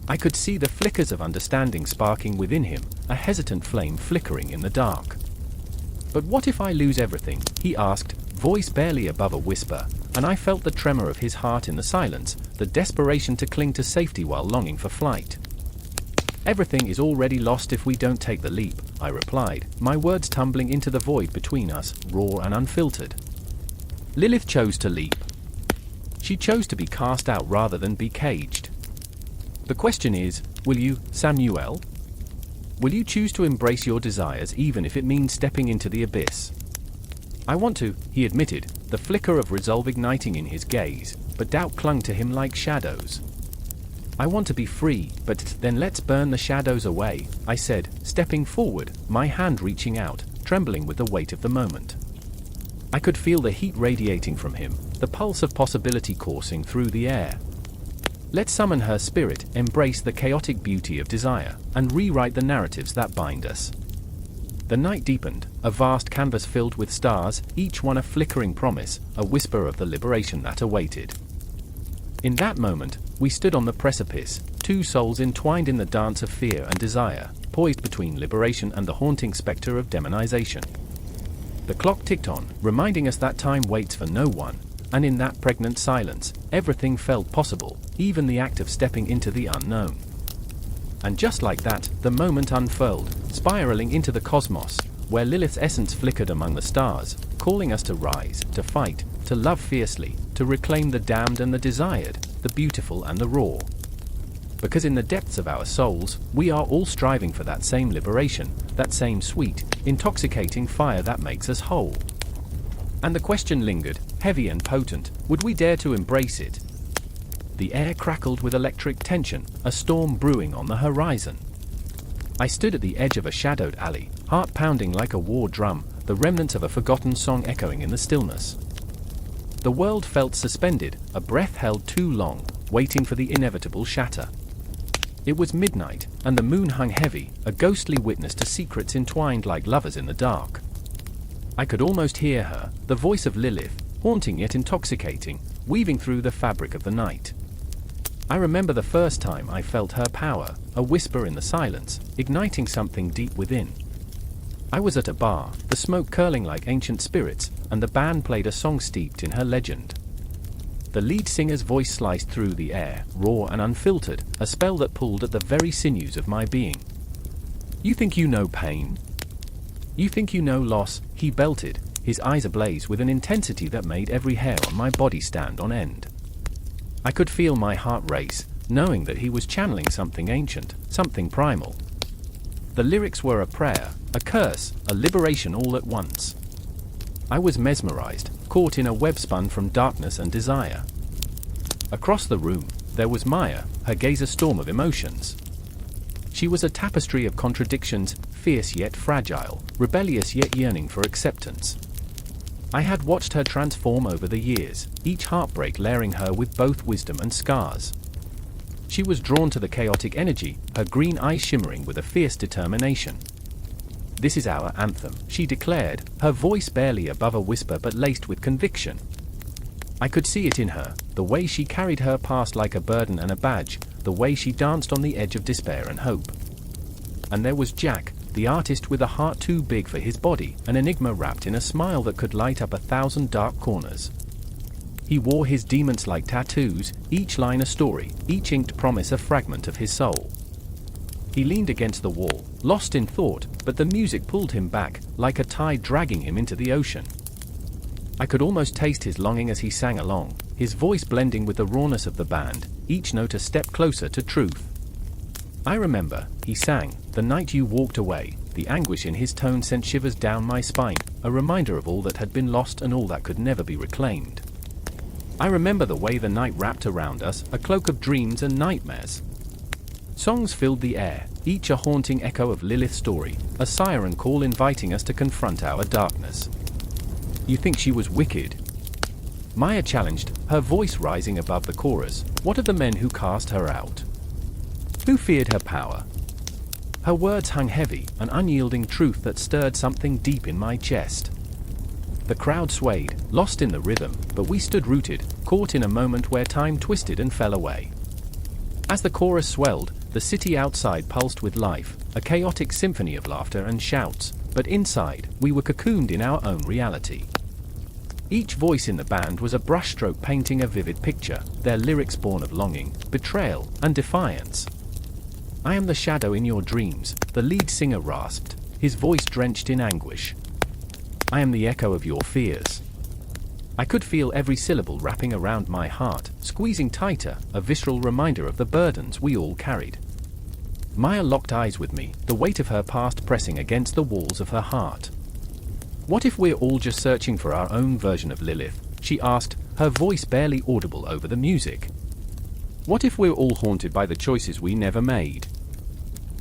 Speaker 1: I could see the flickers of understanding sparking within him, a hesitant flame flickering in the dark. "But what if I lose everything?" he asked, voice barely above a whisper, and I felt the tremor of his heart in the silence, the desperation to cling to safety while longing for flight. "Everything is already lost if we don't take the leap," I replied, my words tumbling into the void between us, raw and unfiltered. Lilith chose to leap. She chose to be cast out rather than be caged. The question is, will you, Samuel? Will you choose to embrace your desires even if it means stepping into the abyss? I want to, he admitted, the flicker of resolve igniting in his gaze, but doubt clung to him like shadows. I want to be free, but then let's burn the shadows away, I said, stepping forward, my hand reaching out, trembling with the weight of the moment. I could feel the heat radiating from him, the pulse of possibility coursing through the air. Let's summon her spirit, embrace the chaotic beauty of desire, and rewrite the narratives that bind us. The night deepened, a vast canvas filled with stars, each one a flickering promise, a whisper of the liberation that awaited. In that moment, we stood on the precipice, two souls entwined in the dance of fear and desire, poised between liberation and the haunting specter of demonization. The clock ticked on, reminding us that time waits for no one, and in that pregnant silence, everything felt possible, even the act of stepping into the unknown. And just like that, the moment unfurled, spiraling into the cosmos, where Lilith's essence flickered among the stars, calling us to rise, to fight, to love fiercely, to reclaim the damned and the desired, the beautiful and the raw. Because in the depths of our souls, we are all striving for that same liberation, that same sweet, intoxicating fire that makes us whole. And the question lingered, heavy and potent, would we dare to embrace it? The air crackled with electric tension, a storm brewing on the horizon. I stood at the edge of a shadowed alley, heart pounding like a war drum, the remnants of a forgotten song echoing in the stillness. The world felt suspended, a breath held too long, waiting for the inevitable shatter. It was midnight, and the moon hung heavy, a ghostly witness to secrets entwined like lovers in the dark. I could almost hear her, the voice of Lilith, haunting yet intoxicating, weaving through the fabric of the night. I remember the first time I felt her power, a whisper in the silence, igniting something deep within. I was at a bar, the smoke curling like ancient spirits, and the band played a song steeped in her legend. The lead singer's voice sliced through the air, raw and unfiltered, a spell that pulled at the very sinews of my being. You think you know pain? You think you know loss, he belted, his eyes ablaze with an intensity that made every hair on my body stand on end. I could feel my heart race, knowing that he was channeling something ancient, something primal. The lyrics were a prayer, a curse, a liberation all at once. I was mesmerized, caught in a web spun from darkness and desire. Across the room, there was Maya, her gaze a storm of emotions. She was a tapestry of contradictions, fierce yet fragile, rebellious yet yearning for acceptance. I had watched her transform over the years, each heartbreak layering her with both wisdom and scars. She was drawn to the chaotic energy, her green eyes shimmering with a fierce determination. This is our anthem, she declared, her voice barely above a whisper but laced with conviction. I could see it in her, the way she carried her past like a burden and a badge, the way she danced on the edge of despair and hope. And there was Jack, the artist with a heart too big for his body, an enigma wrapped in a smile that could light up 1,000 dark corners. He wore his demons like tattoos, each line a story, each inked promise a fragment of his soul. He leaned against the wall, lost in thought, but the music pulled him back, like a tide dragging him into the ocean. I could almost taste his longing as he sang along, his voice blending with the rawness of the band, each note a step closer to truth. I remember, he sang, the night you walked away, the anguish in his tone sent shivers down my spine, a reminder of all that had been lost and all that could never be reclaimed. I remember the way the night wrapped around us, a cloak of dreams and nightmares. Songs filled the air, each a haunting echo of Lilith's story, a siren call inviting us to confront our darkness. You think she was wicked? Maya challenged, her voice rising above the chorus. What of the men who cast her out? Who feared her power? Her words hung heavy, an unyielding truth that stirred something deep in my chest. The crowd swayed, lost in the rhythm, but we stood rooted, caught in a moment where time twisted and fell away. As the chorus swelled, the city outside pulsed with life, a chaotic symphony of laughter and shouts, but inside, we were cocooned in our own reality. Each voice in the band was a brushstroke painting a vivid picture, their lyrics born of longing, betrayal, and defiance. I am the shadow in your dreams, the lead singer rasped, his voice drenched in anguish. I am the echo of your fears. I could feel every syllable wrapping around my heart, squeezing tighter, a visceral reminder of the burdens we all carried. Maya locked eyes with me, the weight of her past pressing against the walls of her heart. "What if we're all just searching for our own version of Lilith?" she asked, her voice barely audible over the music. "What if we're all haunted by the choices we never made?"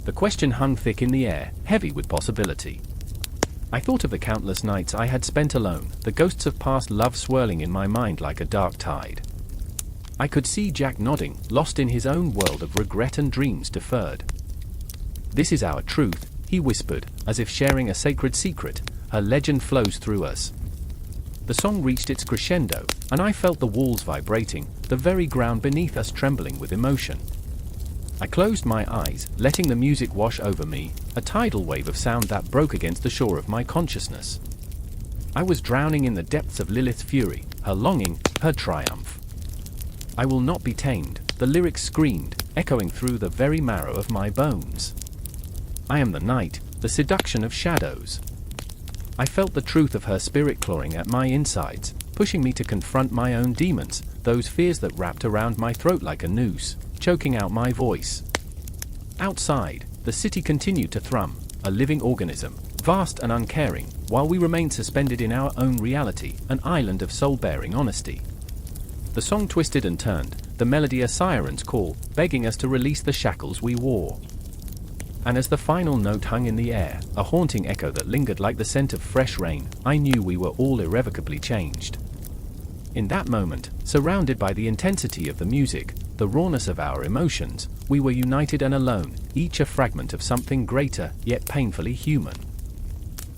Speaker 1: The question hung thick in the air, heavy with possibility. I thought of the countless nights I had spent alone, the ghosts of past love swirling in my mind like a dark tide. I could see Jack nodding, lost in his own world of regret and dreams deferred. "This is our truth," he whispered, as if sharing a sacred secret. "Her legend flows through us." The song reached its crescendo, and I felt the walls vibrating, the very ground beneath us trembling with emotion. I closed my eyes, letting the music wash over me, a tidal wave of sound that broke against the shore of my consciousness. I was drowning in the depths of Lilith's fury, her longing, her triumph. "I will not be tamed," the lyrics screamed, echoing through the very marrow of my bones. "I am the night, the seduction of shadows." I felt the truth of her spirit clawing at my insides, pushing me to confront my own demons, those fears that wrapped around my throat like a noose, choking out my voice. Outside, the city continued to thrum, a living organism, vast and uncaring, while we remained suspended in our own reality, an island of soul-bearing honesty. The song twisted and turned, the melody a siren's call, begging us to release the shackles we wore. And as the final note hung in the air, a haunting echo that lingered like the scent of fresh rain, I knew we were all irrevocably changed. In that moment, surrounded by the intensity of the music, the rawness of our emotions, we were united and alone, each a fragment of something greater, yet painfully human.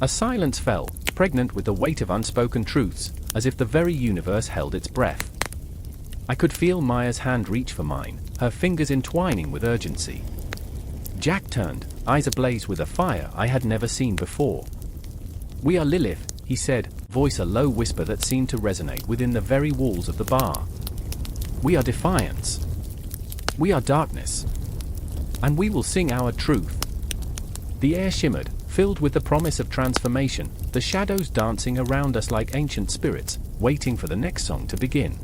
Speaker 1: A silence fell, pregnant with the weight of unspoken truths, as if the very universe held its breath. I could feel Maya's hand reach for mine, her fingers entwining with urgency. Jack turned, eyes ablaze with a fire I had never seen before. "We are Lilith," he said, voice a low whisper that seemed to resonate within the very walls of the bar. "We are defiance. We are darkness. And we will sing our truth." The air shimmered, filled with the promise of transformation, the shadows dancing around us like ancient spirits, waiting for the next song to begin.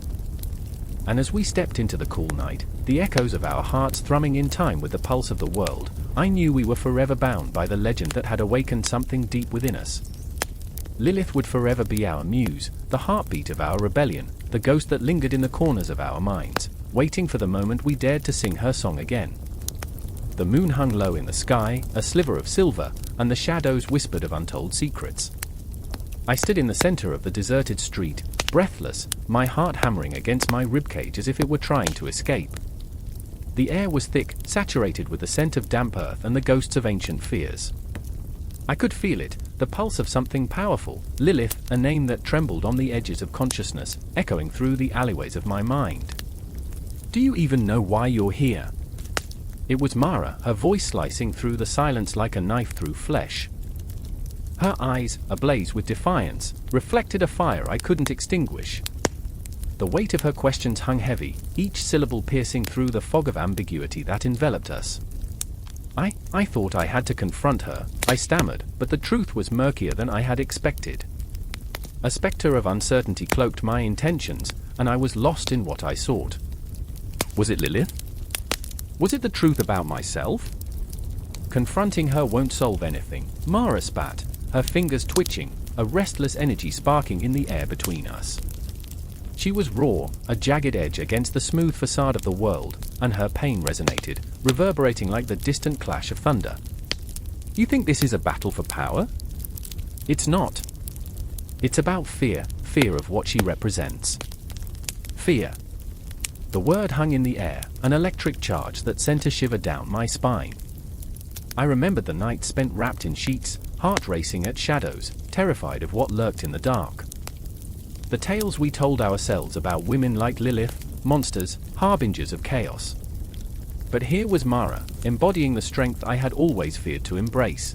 Speaker 1: And as we stepped into the cool night, the echoes of our hearts thrumming in time with the pulse of the world, I knew we were forever bound by the legend that had awakened something deep within us. Lilith would forever be our muse, the heartbeat of our rebellion, the ghost that lingered in the corners of our minds, waiting for the moment we dared to sing her song again. The moon hung low in the sky, a sliver of silver, and the shadows whispered of untold secrets. I stood in the center of the deserted street, breathless, my heart hammering against my ribcage as if it were trying to escape. The air was thick, saturated with the scent of damp earth and the ghosts of ancient fears. I could feel it, the pulse of something powerful, Lilith, a name that trembled on the edges of consciousness, echoing through the alleyways of my mind. "Do you even know why you're here?" It was Mara, her voice slicing through the silence like a knife through flesh. Her eyes, ablaze with defiance, reflected a fire I couldn't extinguish. The weight of her questions hung heavy, each syllable piercing through the fog of ambiguity that enveloped us. I thought I had to confront her, I stammered, but the truth was murkier than I had expected. A specter of uncertainty cloaked my intentions, and I was lost in what I sought. Was it Lilith? Was it the truth about myself? Confronting her won't solve anything, Mara spat, her fingers twitching, a restless energy sparking in the air between us. She was raw, a jagged edge against the smooth facade of the world, and her pain resonated, reverberating like the distant clash of thunder. "You think this is a battle for power?" "It's not. It's about fear, fear of what she represents." Fear. The word hung in the air, an electric charge that sent a shiver down my spine. I remembered the night spent wrapped in sheets, heart racing at shadows, terrified of what lurked in the dark. The tales we told ourselves about women like Lilith, monsters, harbingers of chaos. But here was Mara, embodying the strength I had always feared to embrace.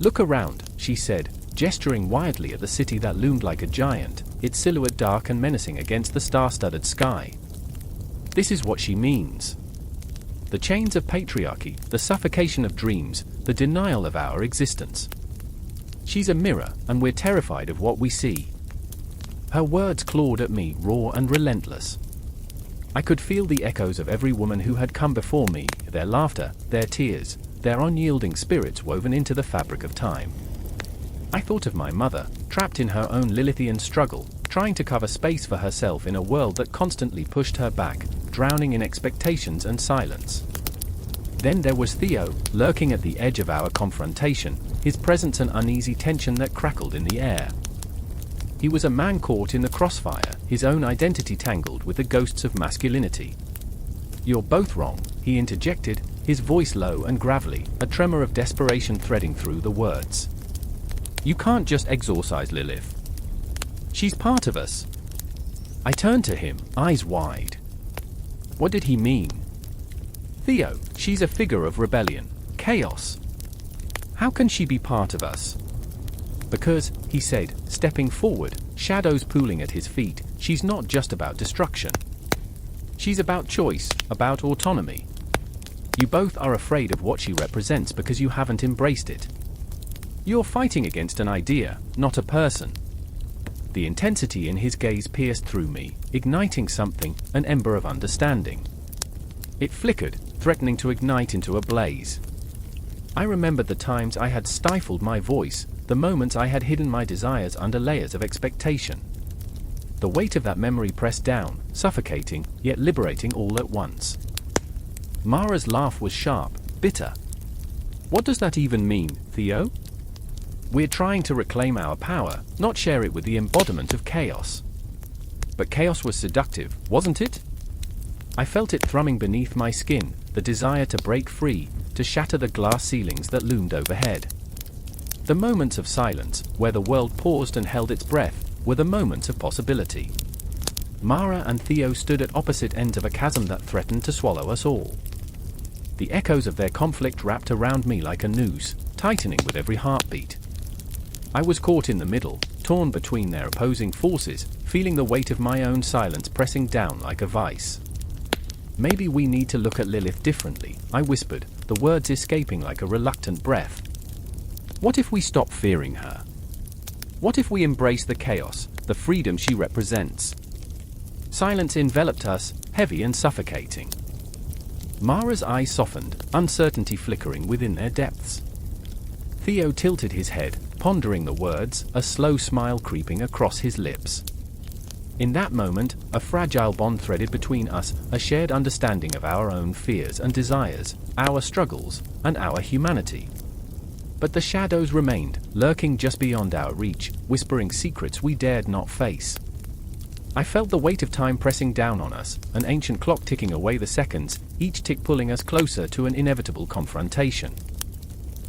Speaker 1: "Look around," she said, gesturing wildly at the city that loomed like a giant, its silhouette dark and menacing against the star-studded sky. This is what she means. The chains of patriarchy, the suffocation of dreams, the denial of our existence. She's a mirror, and we're terrified of what we see. Her words clawed at me, raw and relentless. I could feel the echoes of every woman who had come before me, their laughter, their tears, their unyielding spirits woven into the fabric of time. I thought of my mother, trapped in her own Lilithian struggle, trying to cover space for herself in a world that constantly pushed her back, drowning in expectations and silence. Then there was Theo, lurking at the edge of our confrontation, his presence an uneasy tension that crackled in the air. He was a man caught in the crossfire, his own identity tangled with the ghosts of masculinity. "You're both wrong," he interjected, his voice low and gravelly, a tremor of desperation threading through the words. "You can't just exorcise Lilith. She's part of us." I turned to him, eyes wide. What did he mean? "Theo, she's a figure of rebellion, chaos. How can she be part of us?" "Because," he said, stepping forward, shadows pooling at his feet, "she's not just about destruction. She's about choice, about autonomy. You both are afraid of what she represents because you haven't embraced it. You're fighting against an idea, not a person." The intensity in his gaze pierced through me, igniting something, an ember of understanding. It flickered, threatening to ignite into a blaze. I remembered the times I had stifled my voice, the moments I had hidden my desires under layers of expectation. The weight of that memory pressed down, suffocating, yet liberating all at once. Mara's laugh was sharp, bitter. "What does that even mean, Theo?" "We're trying to reclaim our power, not share it with the embodiment of chaos." "But chaos was seductive, wasn't it?" I felt it thrumming beneath my skin, the desire to break free, to shatter the glass ceilings that loomed overhead. The moments of silence, where the world paused and held its breath, were the moments of possibility. Mara and Theo stood at opposite ends of a chasm that threatened to swallow us all. The echoes of their conflict wrapped around me like a noose, tightening with every heartbeat. I was caught in the middle, torn between their opposing forces, feeling the weight of my own silence pressing down like a vice. "Maybe we need to look at Lilith differently," I whispered, the words escaping like a reluctant breath. "What if we stop fearing her? What if we embrace the chaos, the freedom she represents?" Silence enveloped us, heavy and suffocating. Mara's eyes softened, uncertainty flickering within their depths. Theo tilted his head, pondering the words, a slow smile creeping across his lips. In that moment, a fragile bond threaded between us, a shared understanding of our own fears and desires, our struggles, and our humanity. But the shadows remained, lurking just beyond our reach, whispering secrets we dared not face. I felt the weight of time pressing down on us, an ancient clock ticking away the seconds, each tick pulling us closer to an inevitable confrontation.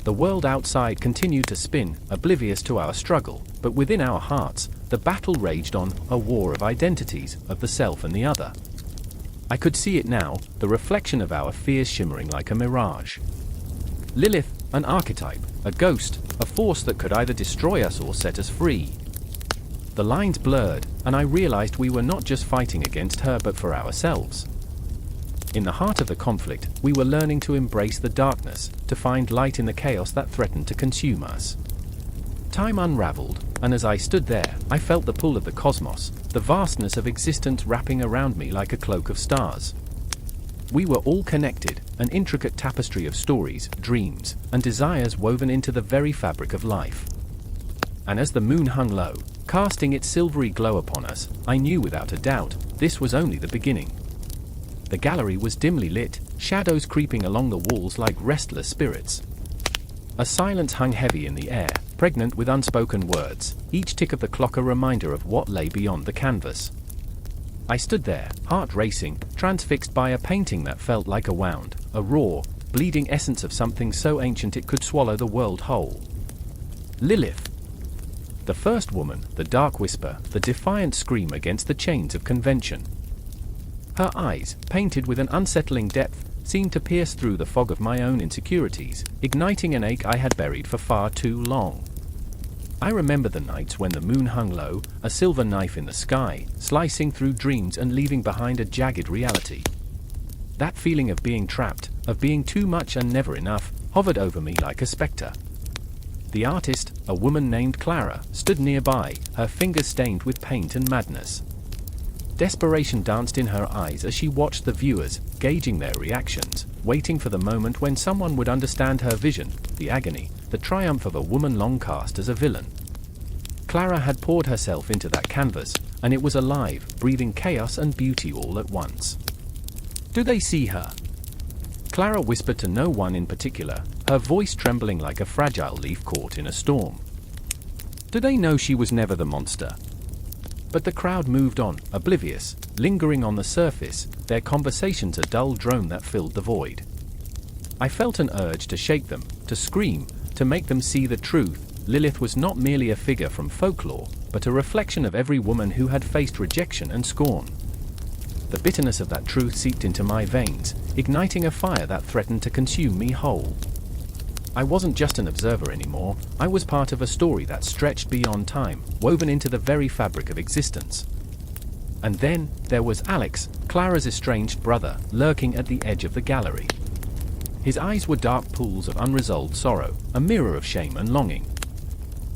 Speaker 1: The world outside continued to spin, oblivious to our struggle, but within our hearts, the battle raged on, a war of identities, of the self and the other. I could see it now, the reflection of our fears shimmering like a mirage. Lilith, an archetype, a ghost, a force that could either destroy us or set us free. The lines blurred, and I realized we were not just fighting against her but for ourselves. In the heart of the conflict, we were learning to embrace the darkness, to find light in the chaos that threatened to consume us. Time unraveled, and as I stood there, I felt the pull of the cosmos, the vastness of existence wrapping around me like a cloak of stars. We were all connected, an intricate tapestry of stories, dreams, and desires woven into the very fabric of life. And as the moon hung low, casting its silvery glow upon us, I knew without a doubt, this was only the beginning. The gallery was dimly lit, shadows creeping along the walls like restless spirits. A silence hung heavy in the air, pregnant with unspoken words, each tick of the clock a reminder of what lay beyond the canvas. I stood there, heart racing, transfixed by a painting that felt like a wound, a raw, bleeding essence of something so ancient it could swallow the world whole. Lilith. The first woman, the dark whisper, the defiant scream against the chains of convention. Her eyes, painted with an unsettling depth, seemed to pierce through the fog of my own insecurities, igniting an ache I had buried for far too long. I remember the nights when the moon hung low, a silver knife in the sky, slicing through dreams and leaving behind a jagged reality. That feeling of being trapped, of being too much and never enough, hovered over me like a specter. The artist, a woman named Clara, stood nearby, her fingers stained with paint and madness. Desperation danced in her eyes as she watched the viewers, gauging their reactions, waiting for the moment when someone would understand her vision, the agony, the triumph of a woman long cast as a villain. Clara had poured herself into that canvas, and it was alive, breathing chaos and beauty all at once. "Do they see her?" Clara whispered to no one in particular, her voice trembling like a fragile leaf caught in a storm. "Do they know she was never the monster?" But the crowd moved on, oblivious, lingering on the surface, their conversations a dull drone that filled the void. I felt an urge to shake them, to scream, to make them see the truth. Lilith was not merely a figure from folklore, but a reflection of every woman who had faced rejection and scorn. The bitterness of that truth seeped into my veins, igniting a fire that threatened to consume me whole. I wasn't just an observer anymore, I was part of a story that stretched beyond time, woven into the very fabric of existence. And then, there was Alex, Clara's estranged brother, lurking at the edge of the gallery. His eyes were dark pools of unresolved sorrow, a mirror of shame and longing.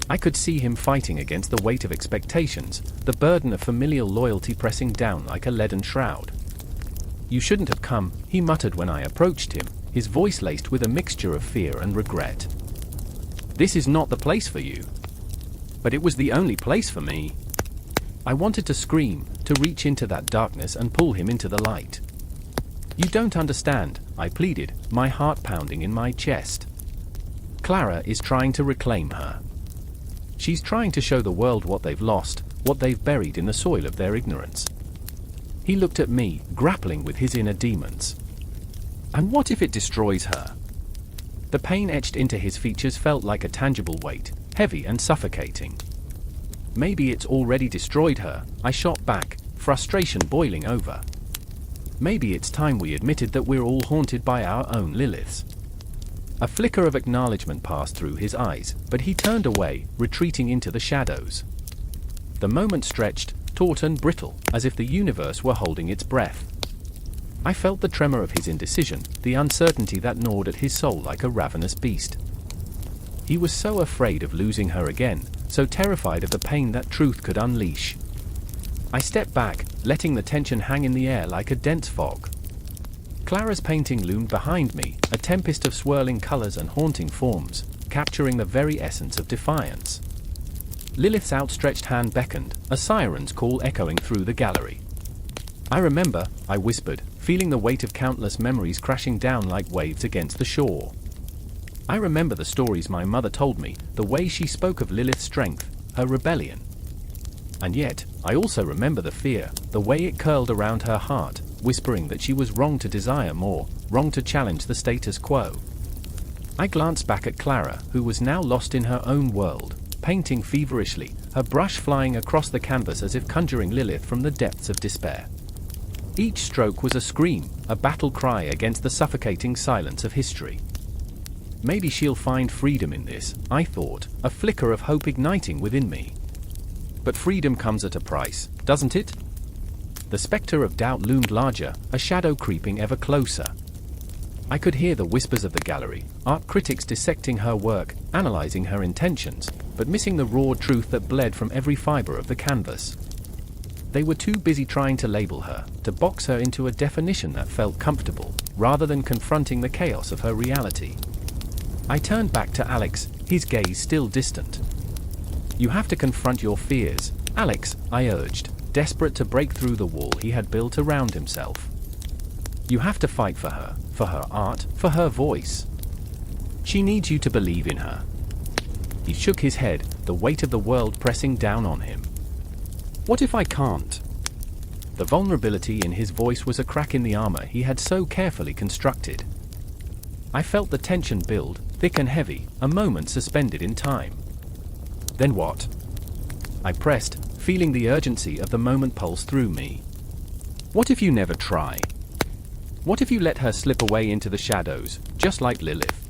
Speaker 1: I could see him fighting against the weight of expectations, the burden of familial loyalty pressing down like a leaden shroud. "You shouldn't have come," he muttered when I approached him, his voice laced with a mixture of fear and regret. "This is not the place for you." But it was the only place for me. I wanted to scream, to reach into that darkness and pull him into the light. "You don't understand," I pleaded, my heart pounding in my chest. "Clara is trying to reclaim her. She's trying to show the world what they've lost, what they've buried in the soil of their ignorance." He looked at me, grappling with his inner demons. "And what if it destroys her?" The pain etched into his features felt like a tangible weight, heavy and suffocating. "Maybe it's already destroyed her," I shot back, frustration boiling over. "Maybe it's time we admitted that we're all haunted by our own Liliths." A flicker of acknowledgement passed through his eyes, but he turned away, retreating into the shadows. The moment stretched, taut and brittle, as if the universe were holding its breath. I felt the tremor of his indecision, the uncertainty that gnawed at his soul like a ravenous beast. He was so afraid of losing her again, so terrified of the pain that truth could unleash. I stepped back, letting the tension hang in the air like a dense fog. Clara's painting loomed behind me, a tempest of swirling colors and haunting forms, capturing the very essence of defiance. Lilith's outstretched hand beckoned, a siren's call echoing through the gallery. "I remember," I whispered, feeling the weight of countless memories crashing down like waves against the shore. I remember the stories my mother told me, the way she spoke of Lilith's strength, her rebellion. And yet, I also remember the fear, the way it curled around her heart, whispering that she was wrong to desire more, wrong to challenge the status quo. I glanced back at Clara, who was now lost in her own world, painting feverishly, her brush flying across the canvas as if conjuring Lilith from the depths of despair. Each stroke was a scream, a battle cry against the suffocating silence of history. Maybe she'll find freedom in this, I thought, a flicker of hope igniting within me. But freedom comes at a price, doesn't it? The specter of doubt loomed larger, a shadow creeping ever closer. I could hear the whispers of the gallery, art critics dissecting her work, analyzing her intentions, but missing the raw truth that bled from every fiber of the canvas. They were too busy trying to label her, to box her into a definition that felt comfortable, rather than confronting the chaos of her reality. I turned back to Alex, his gaze still distant. "You have to confront your fears, Alex," I urged, desperate to break through the wall he had built around himself. "You have to fight for her art, for her voice. She needs you to believe in her." He shook his head, the weight of the world pressing down on him. "What if I can't?" The vulnerability in his voice was a crack in the armor he had so carefully constructed. I felt the tension build, thick and heavy, a moment suspended in time. "Then what?" I pressed, feeling the urgency of the moment pulse through me. "What if you never try? What if you let her slip away into the shadows, just like Lilith?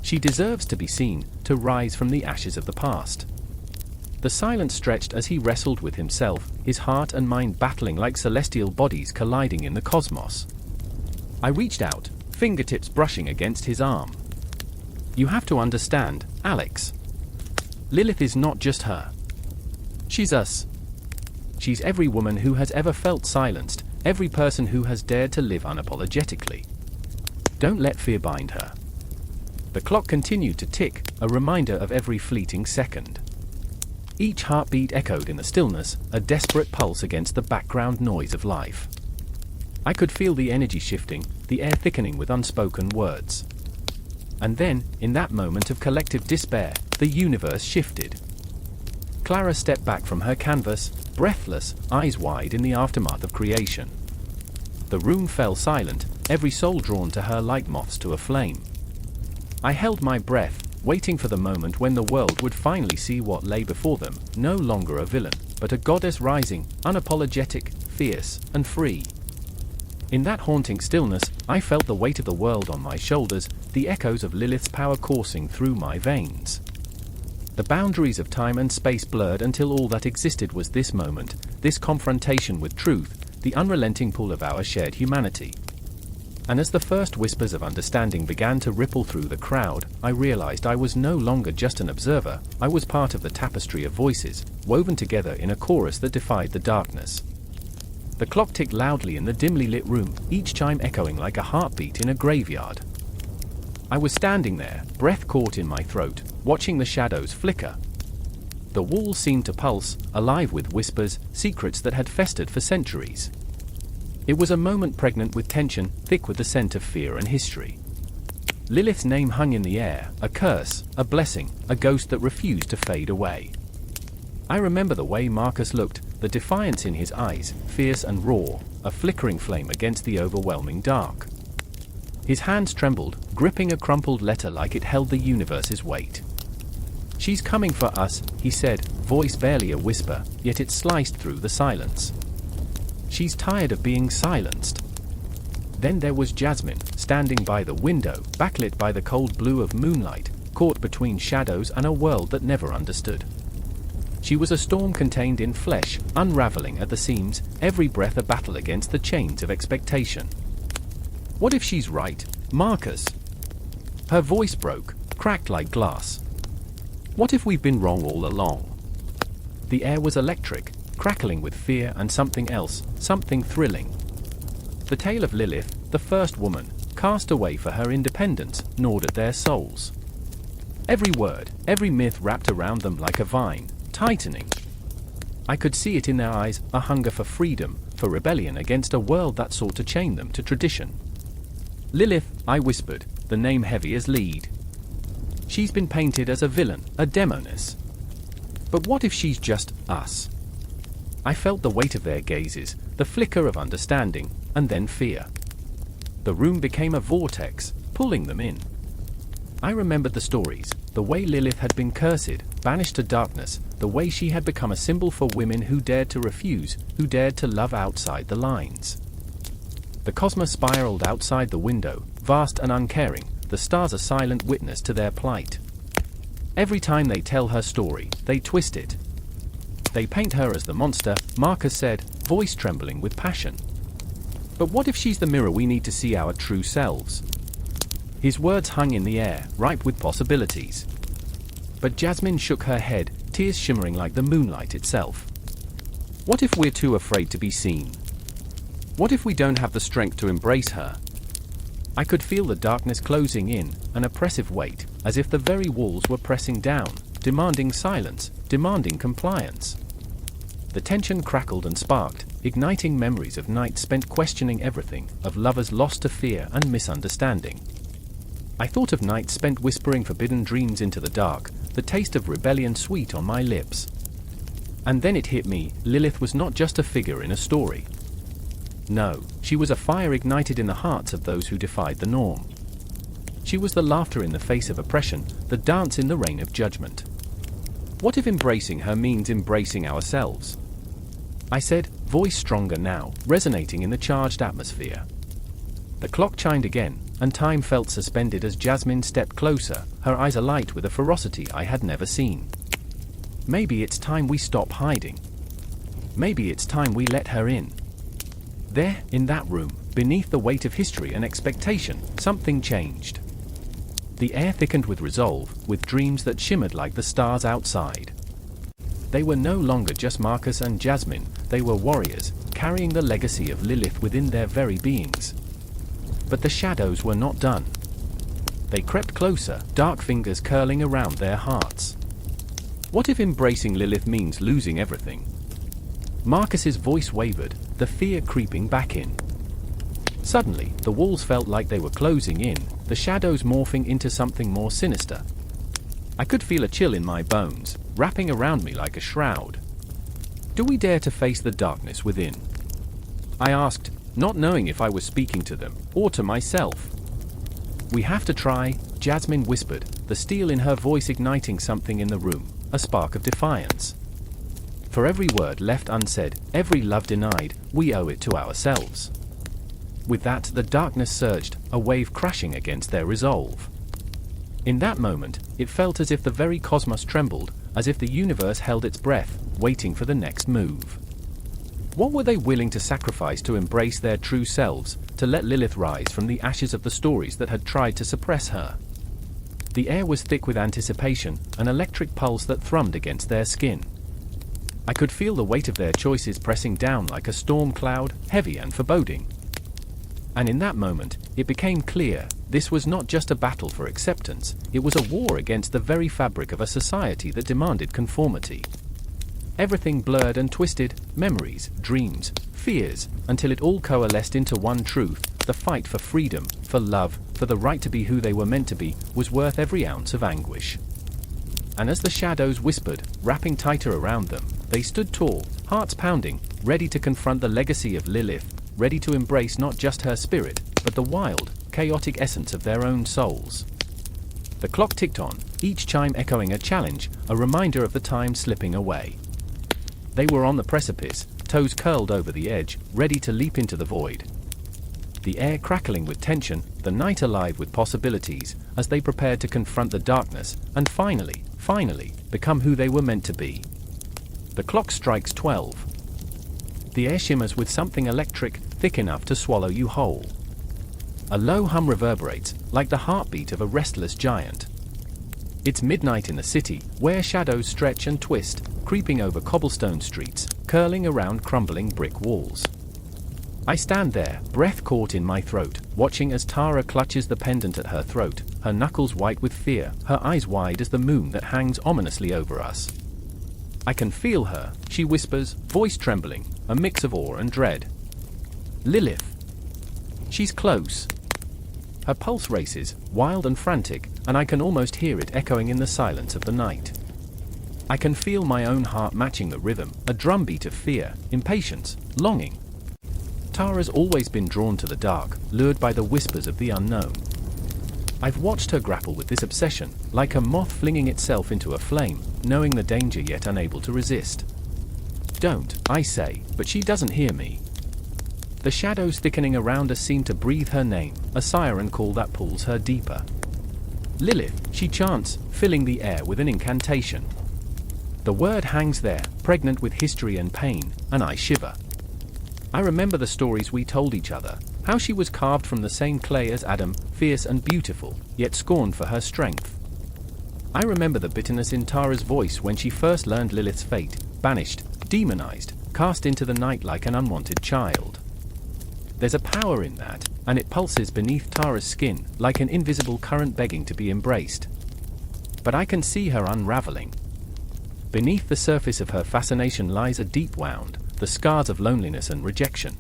Speaker 1: She deserves to be seen, to rise from the ashes of the past." The silence stretched as he wrestled with himself, his heart and mind battling like celestial bodies colliding in the cosmos. I reached out, fingertips brushing against his arm. You have to understand, Alex. Lilith is not just her. She's us. She's every woman who has ever felt silenced, every person who has dared to live unapologetically. Don't let fear bind her. The clock continued to tick, a reminder of every fleeting second. Each heartbeat echoed in the stillness, a desperate pulse against the background noise of life. I could feel the energy shifting, the air thickening with unspoken words. And then, in that moment of collective despair, the universe shifted. Clara stepped back from her canvas, breathless, eyes wide in the aftermath of creation. The room fell silent, every soul drawn to her like moths to a flame. I held my breath, waiting for the moment when the world would finally see what lay before them, no longer a villain, but a goddess rising, unapologetic, fierce, and free. In that haunting stillness, I felt the weight of the world on my shoulders, the echoes of Lilith's power coursing through my veins. The boundaries of time and space blurred until all that existed was this moment, this confrontation with truth, the unrelenting pull of our shared humanity. And as the first whispers of understanding began to ripple through the crowd, I realized I was no longer just an observer, I was part of the tapestry of voices, woven together in a chorus that defied the darkness. The clock ticked loudly in the dimly lit room, each chime echoing like a heartbeat in a graveyard. I was standing there, breath caught in my throat, watching the shadows flicker. The walls seemed to pulse, alive with whispers, secrets that had festered for centuries. It was a moment pregnant with tension, thick with the scent of fear and history. Lilith's name hung in the air, a curse, a blessing, a ghost that refused to fade away. I remember the way Marcus looked, the defiance in his eyes, fierce and raw, a flickering flame against the overwhelming dark. His hands trembled, gripping a crumpled letter like it held the universe's weight. "She's coming for us," he said, voice barely a whisper, yet it sliced through the silence. "She's tired of being silenced." Then there was Jasmine, standing by the window, backlit by the cold blue of moonlight, caught between shadows and a world that never understood. She was a storm contained in flesh, unraveling at the seams, every breath a battle against the chains of expectation. "What if she's right, Marcus?" Her voice broke, cracked like glass. "What if we've been wrong all along?" The air was electric, crackling with fear and something else, something thrilling. The tale of Lilith, the first woman, cast away for her independence, gnawed at their souls. Every word, every myth wrapped around them like a vine, tightening. I could see it in their eyes, a hunger for freedom, for rebellion against a world that sought to chain them to tradition. "Lilith," I whispered, the name heavy as lead. "She's been painted as a villain, a demoness. But what if she's just us?" I felt the weight of their gazes, the flicker of understanding, and then fear. The room became a vortex, pulling them in. I remembered the stories, the way Lilith had been cursed, banished to darkness, the way she had become a symbol for women who dared to refuse, who dared to love outside the lines. The cosmos spiraled outside the window, vast and uncaring, the stars a silent witness to their plight. Every time they tell her story, they twist it. They paint her as the monster, Marcus said, voice trembling with passion. "But what if she's the mirror we need to see our true selves?" His words hung in the air, ripe with possibilities. But Jasmine shook her head, tears shimmering like the moonlight itself. "What if we're too afraid to be seen? What if we don't have the strength to embrace her?" I could feel the darkness closing in, an oppressive weight, as if the very walls were pressing down, demanding silence, demanding compliance. The tension crackled and sparked, igniting memories of nights spent questioning everything, of lovers lost to fear and misunderstanding. I thought of nights spent whispering forbidden dreams into the dark, the taste of rebellion sweet on my lips. And then it hit me, Lilith was not just a figure in a story. No, she was a fire ignited in the hearts of those who defied the norm. She was the laughter in the face of oppression, the dance in the rain of judgment. What if embracing her means embracing ourselves? I said, voice stronger now, resonating in the charged atmosphere. The clock chimed again, and time felt suspended as Jasmine stepped closer, her eyes alight with a ferocity I had never seen. Maybe it's time we stop hiding. Maybe it's time we let her in. There, in that room, beneath the weight of history and expectation, something changed. The air thickened with resolve, with dreams that shimmered like the stars outside. They were no longer just Marcus and Jasmine, they were warriors, carrying the legacy of Lilith within their very beings. But the shadows were not done. They crept closer, dark fingers curling around their hearts. What if embracing Lilith means losing everything? Marcus's voice wavered, the fear creeping back in. Suddenly, the walls felt like they were closing in, the shadows morphing into something more sinister. I could feel a chill in my bones, wrapping around me like a shroud. Do we dare to face the darkness within? I asked, not knowing if I was speaking to them, or to myself. We have to try, Jasmine whispered, the steel in her voice igniting something in the room, a spark of defiance. For every word left unsaid, every love denied, we owe it to ourselves. With that, the darkness surged, a wave crashing against their resolve. In that moment, it felt as if the very cosmos trembled, as if the universe held its breath, waiting for the next move. What were they willing to sacrifice to embrace their true selves, to let Lilith rise from the ashes of the stories that had tried to suppress her? The air was thick with anticipation, an electric pulse that thrummed against their skin. I could feel the weight of their choices pressing down like a storm cloud, heavy and foreboding. And in that moment, it became clear, this was not just a battle for acceptance, it was a war against the very fabric of a society that demanded conformity. Everything blurred and twisted, memories, dreams, fears, until it all coalesced into one truth: the fight for freedom, for love, for the right to be who they were meant to be, was worth every ounce of anguish. And as the shadows whispered, wrapping tighter around them, they stood tall, hearts pounding, ready to confront the legacy of Lilith, ready to embrace not just her spirit, but the wild, chaotic essence of their own souls. The clock ticked on, each chime echoing a challenge, a reminder of the time slipping away. They were on the precipice, toes curled over the edge, ready to leap into the void. The air crackling with tension, the night alive with possibilities, as they prepared to confront the darkness, and finally, become who they were meant to be. The clock strikes 12. The air shimmers with something electric, thick enough to swallow you whole. A low hum reverberates, like the heartbeat of a restless giant. It's midnight in the city, where shadows stretch and twist, creeping over cobblestone streets, curling around crumbling brick walls. I stand there, breath caught in my throat, watching as Tara clutches the pendant at her throat, her knuckles white with fear, her eyes wide as the moon that hangs ominously over us. I can feel her, she whispers, voice trembling, a mix of awe and dread. Lilith. She's close. Her pulse races, wild and frantic, and I can almost hear it echoing in the silence of the night. I can feel my own heart matching the rhythm, a drumbeat of fear, impatience, longing. Tara's always been drawn to the dark, lured by the whispers of the unknown. I've watched her grapple with this obsession, like a moth flinging itself into a flame, knowing the danger yet unable to resist. Don't, I say, but she doesn't hear me. The shadows thickening around us seem to breathe her name, a siren call that pulls her deeper. Lilith, she chants, filling the air with an incantation. The word hangs there, pregnant with history and pain, and I shiver. I remember the stories we told each other, how she was carved from the same clay as Adam, fierce and beautiful, yet scorned for her strength. I remember the bitterness in Tara's voice when she first learned Lilith's fate, banished, demonized, cast into the night like an unwanted child. There's a power in that, and it pulses beneath Tara's skin, like an invisible current begging to be embraced. But I can see her unraveling. Beneath the surface of her fascination lies a deep wound, the scars of loneliness and rejection.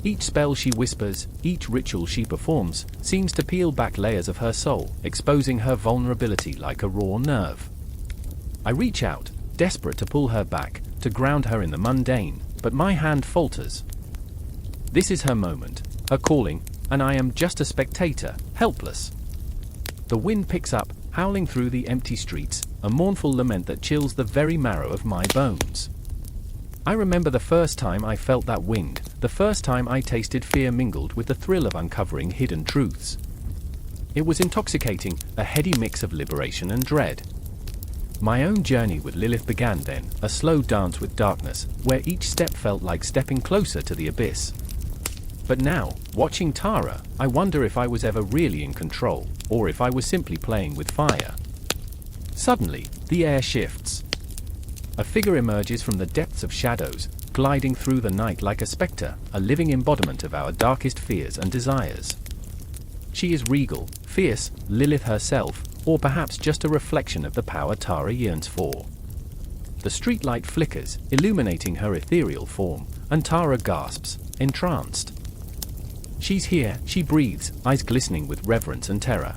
Speaker 1: Each spell she whispers, each ritual she performs, seems to peel back layers of her soul, exposing her vulnerability like a raw nerve. I reach out, desperate to pull her back, to ground her in the mundane, but my hand falters. This is her moment, her calling, and I am just a spectator, helpless. The wind picks up, howling through the empty streets, a mournful lament that chills the very marrow of my bones. I remember the first time I felt that wind, the first time I tasted fear mingled with the thrill of uncovering hidden truths. It was intoxicating, a heady mix of liberation and dread. My own journey with Lilith began then, a slow dance with darkness, where each step felt like stepping closer to the abyss. But now, watching Tara, I wonder if I was ever really in control, or if I was simply playing with fire. Suddenly, the air shifts. A figure emerges from the depths of shadows, gliding through the night like a specter, a living embodiment of our darkest fears and desires. She is regal, fierce, Lilith herself, or perhaps just a reflection of the power Tara yearns for. The streetlight flickers, illuminating her ethereal form, and Tara gasps, entranced. She's here, she breathes, eyes glistening with reverence and terror.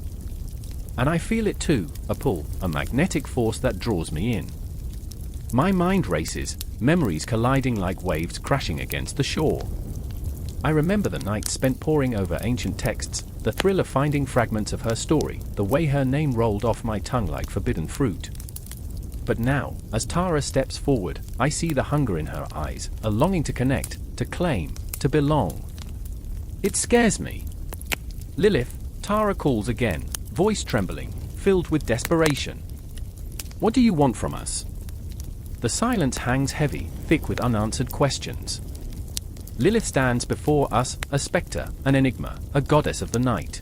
Speaker 1: And I feel it too, a pull, a magnetic force that draws me in. My mind races, memories colliding like waves crashing against the shore. I remember the nights spent poring over ancient texts, the thrill of finding fragments of her story, the way her name rolled off my tongue like forbidden fruit. But now, as Tara steps forward, I see the hunger in her eyes, a longing to connect, to claim, to belong. It scares me. Lilith, Tara calls again, voice trembling, filled with desperation. What do you want from us? The silence hangs heavy, thick with unanswered questions. Lilith stands before us, a specter, an enigma, a goddess of the night.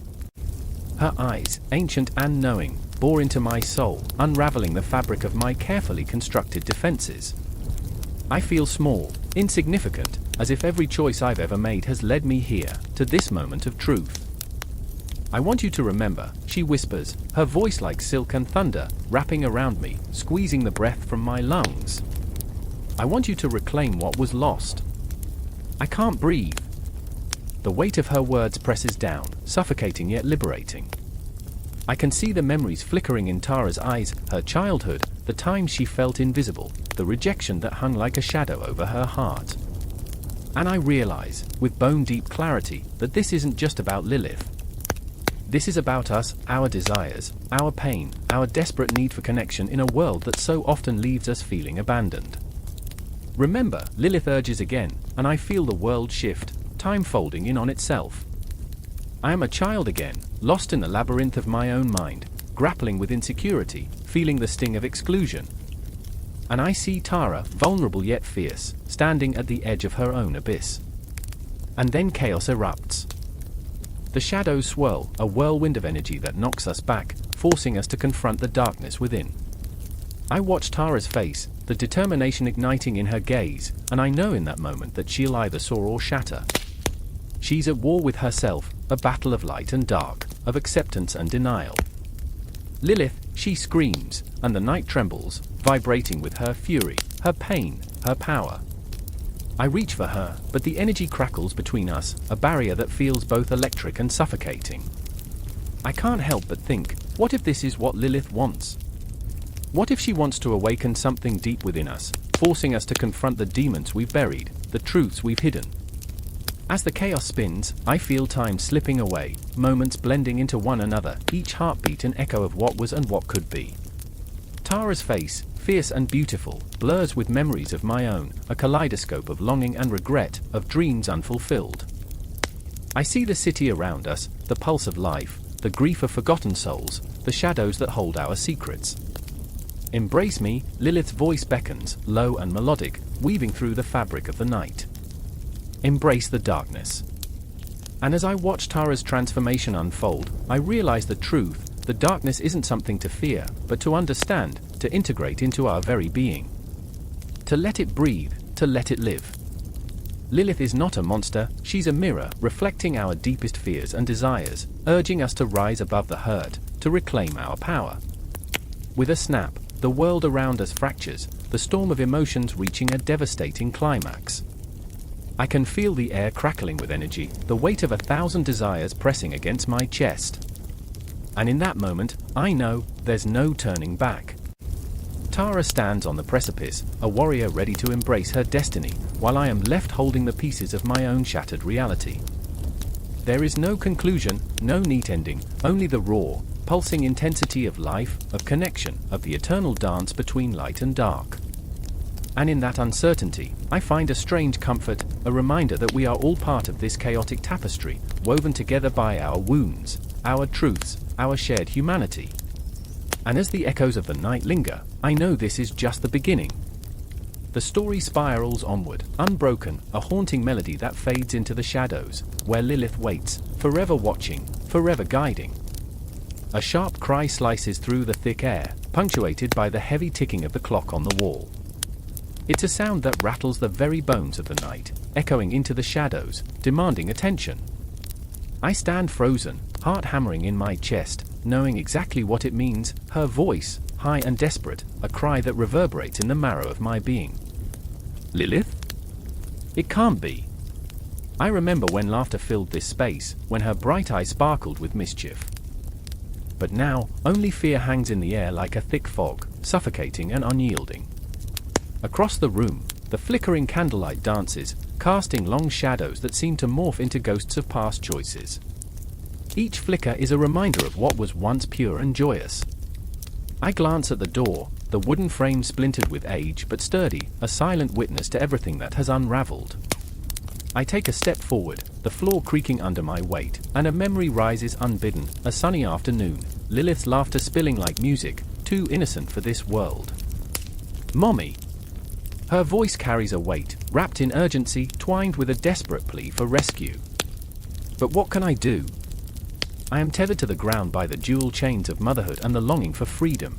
Speaker 1: Her eyes, ancient and knowing, bore into my soul, unraveling the fabric of my carefully constructed defenses. I feel small, insignificant, as if every choice I've ever made has led me here, to this moment of truth. I want you to remember, she whispers, her voice like silk and thunder, wrapping around me, squeezing the breath from my lungs. I want you to reclaim what was lost. I can't breathe. The weight of her words presses down, suffocating yet liberating. I can see the memories flickering in Tara's eyes, her childhood, the times she felt invisible, the rejection that hung like a shadow over her heart. And I realize, with bone-deep clarity, that this isn't just about Lilith. This is about us, our desires, our pain, our desperate need for connection in a world that so often leaves us feeling abandoned. Remember, Lilith urges again, and I feel the world shift, time folding in on itself. I am a child again, lost in the labyrinth of my own mind, grappling with insecurity, feeling the sting of exclusion. And I see Tara, vulnerable yet fierce, standing at the edge of her own abyss. And then chaos erupts. The shadows swirl, a whirlwind of energy that knocks us back, forcing us to confront the darkness within. I watch Tara's face, the determination igniting in her gaze, and I know in that moment that she'll either soar or shatter. She's at war with herself, a battle of light and dark, of acceptance and denial. Lilith, she screams, and the night trembles, vibrating with her fury, her pain, her power. I reach for her, but the energy crackles between us, a barrier that feels both electric and suffocating. I can't help but think, what if this is what Lilith wants? What if she wants to awaken something deep within us, forcing us to confront the demons we've buried, the truths we've hidden? As the chaos spins, I feel time slipping away, moments blending into one another, each heartbeat an echo of what was and what could be. Tara's face, fierce and beautiful, blurs with memories of my own, a kaleidoscope of longing and regret, of dreams unfulfilled. I see the city around us, the pulse of life, the grief of forgotten souls, the shadows that hold our secrets. Embrace me, Lilith's voice beckons, low and melodic, weaving through the fabric of the night. Embrace the darkness. And as I watch Tara's transformation unfold, I realize the truth, the darkness isn't something to fear, but to understand, to integrate into our very being. To let it breathe, to let it live. Lilith is not a monster, she's a mirror, reflecting our deepest fears and desires, urging us to rise above the hurt, to reclaim our power. With a snap, the world around us fractures, the storm of emotions reaching a devastating climax. I can feel the air crackling with energy, the weight of 1,000 desires pressing against my chest. And in that moment, I know, there's no turning back. Tara stands on the precipice, a warrior ready to embrace her destiny, while I am left holding the pieces of my own shattered reality. There is no conclusion, no neat ending, only the raw, pulsing intensity of life, of connection, of the eternal dance between light and dark. And in that uncertainty, I find a strange comfort, a reminder that we are all part of this chaotic tapestry, woven together by our wounds, our truths, our shared humanity. And as the echoes of the night linger, I know this is just the beginning. The story spirals onward, unbroken, a haunting melody that fades into the shadows, where Lilith waits, forever watching, forever guiding. A sharp cry slices through the thick air, punctuated by the heavy ticking of the clock on the wall. It's a sound that rattles the very bones of the night, echoing into the shadows, demanding attention. I stand frozen, heart hammering in my chest, knowing exactly what it means, her voice, high and desperate, a cry that reverberates in the marrow of my being. Lilith? It can't be. I remember when laughter filled this space, when her bright eyes sparkled with mischief. But now, only fear hangs in the air like a thick fog, suffocating and unyielding. Across the room, the flickering candlelight dances, casting long shadows that seem to morph into ghosts of past choices. Each flicker is a reminder of what was once pure and joyous. I glance at the door, the wooden frame splintered with age but sturdy, a silent witness to everything that has unraveled. I take a step forward, the floor creaking under my weight, and a memory rises unbidden, a sunny afternoon, Lilith's laughter spilling like music, too innocent for this world. Mommy! Her voice carries a weight, wrapped in urgency, twined with a desperate plea for rescue. But what can I do? I am tethered to the ground by the dual chains of motherhood and the longing for freedom.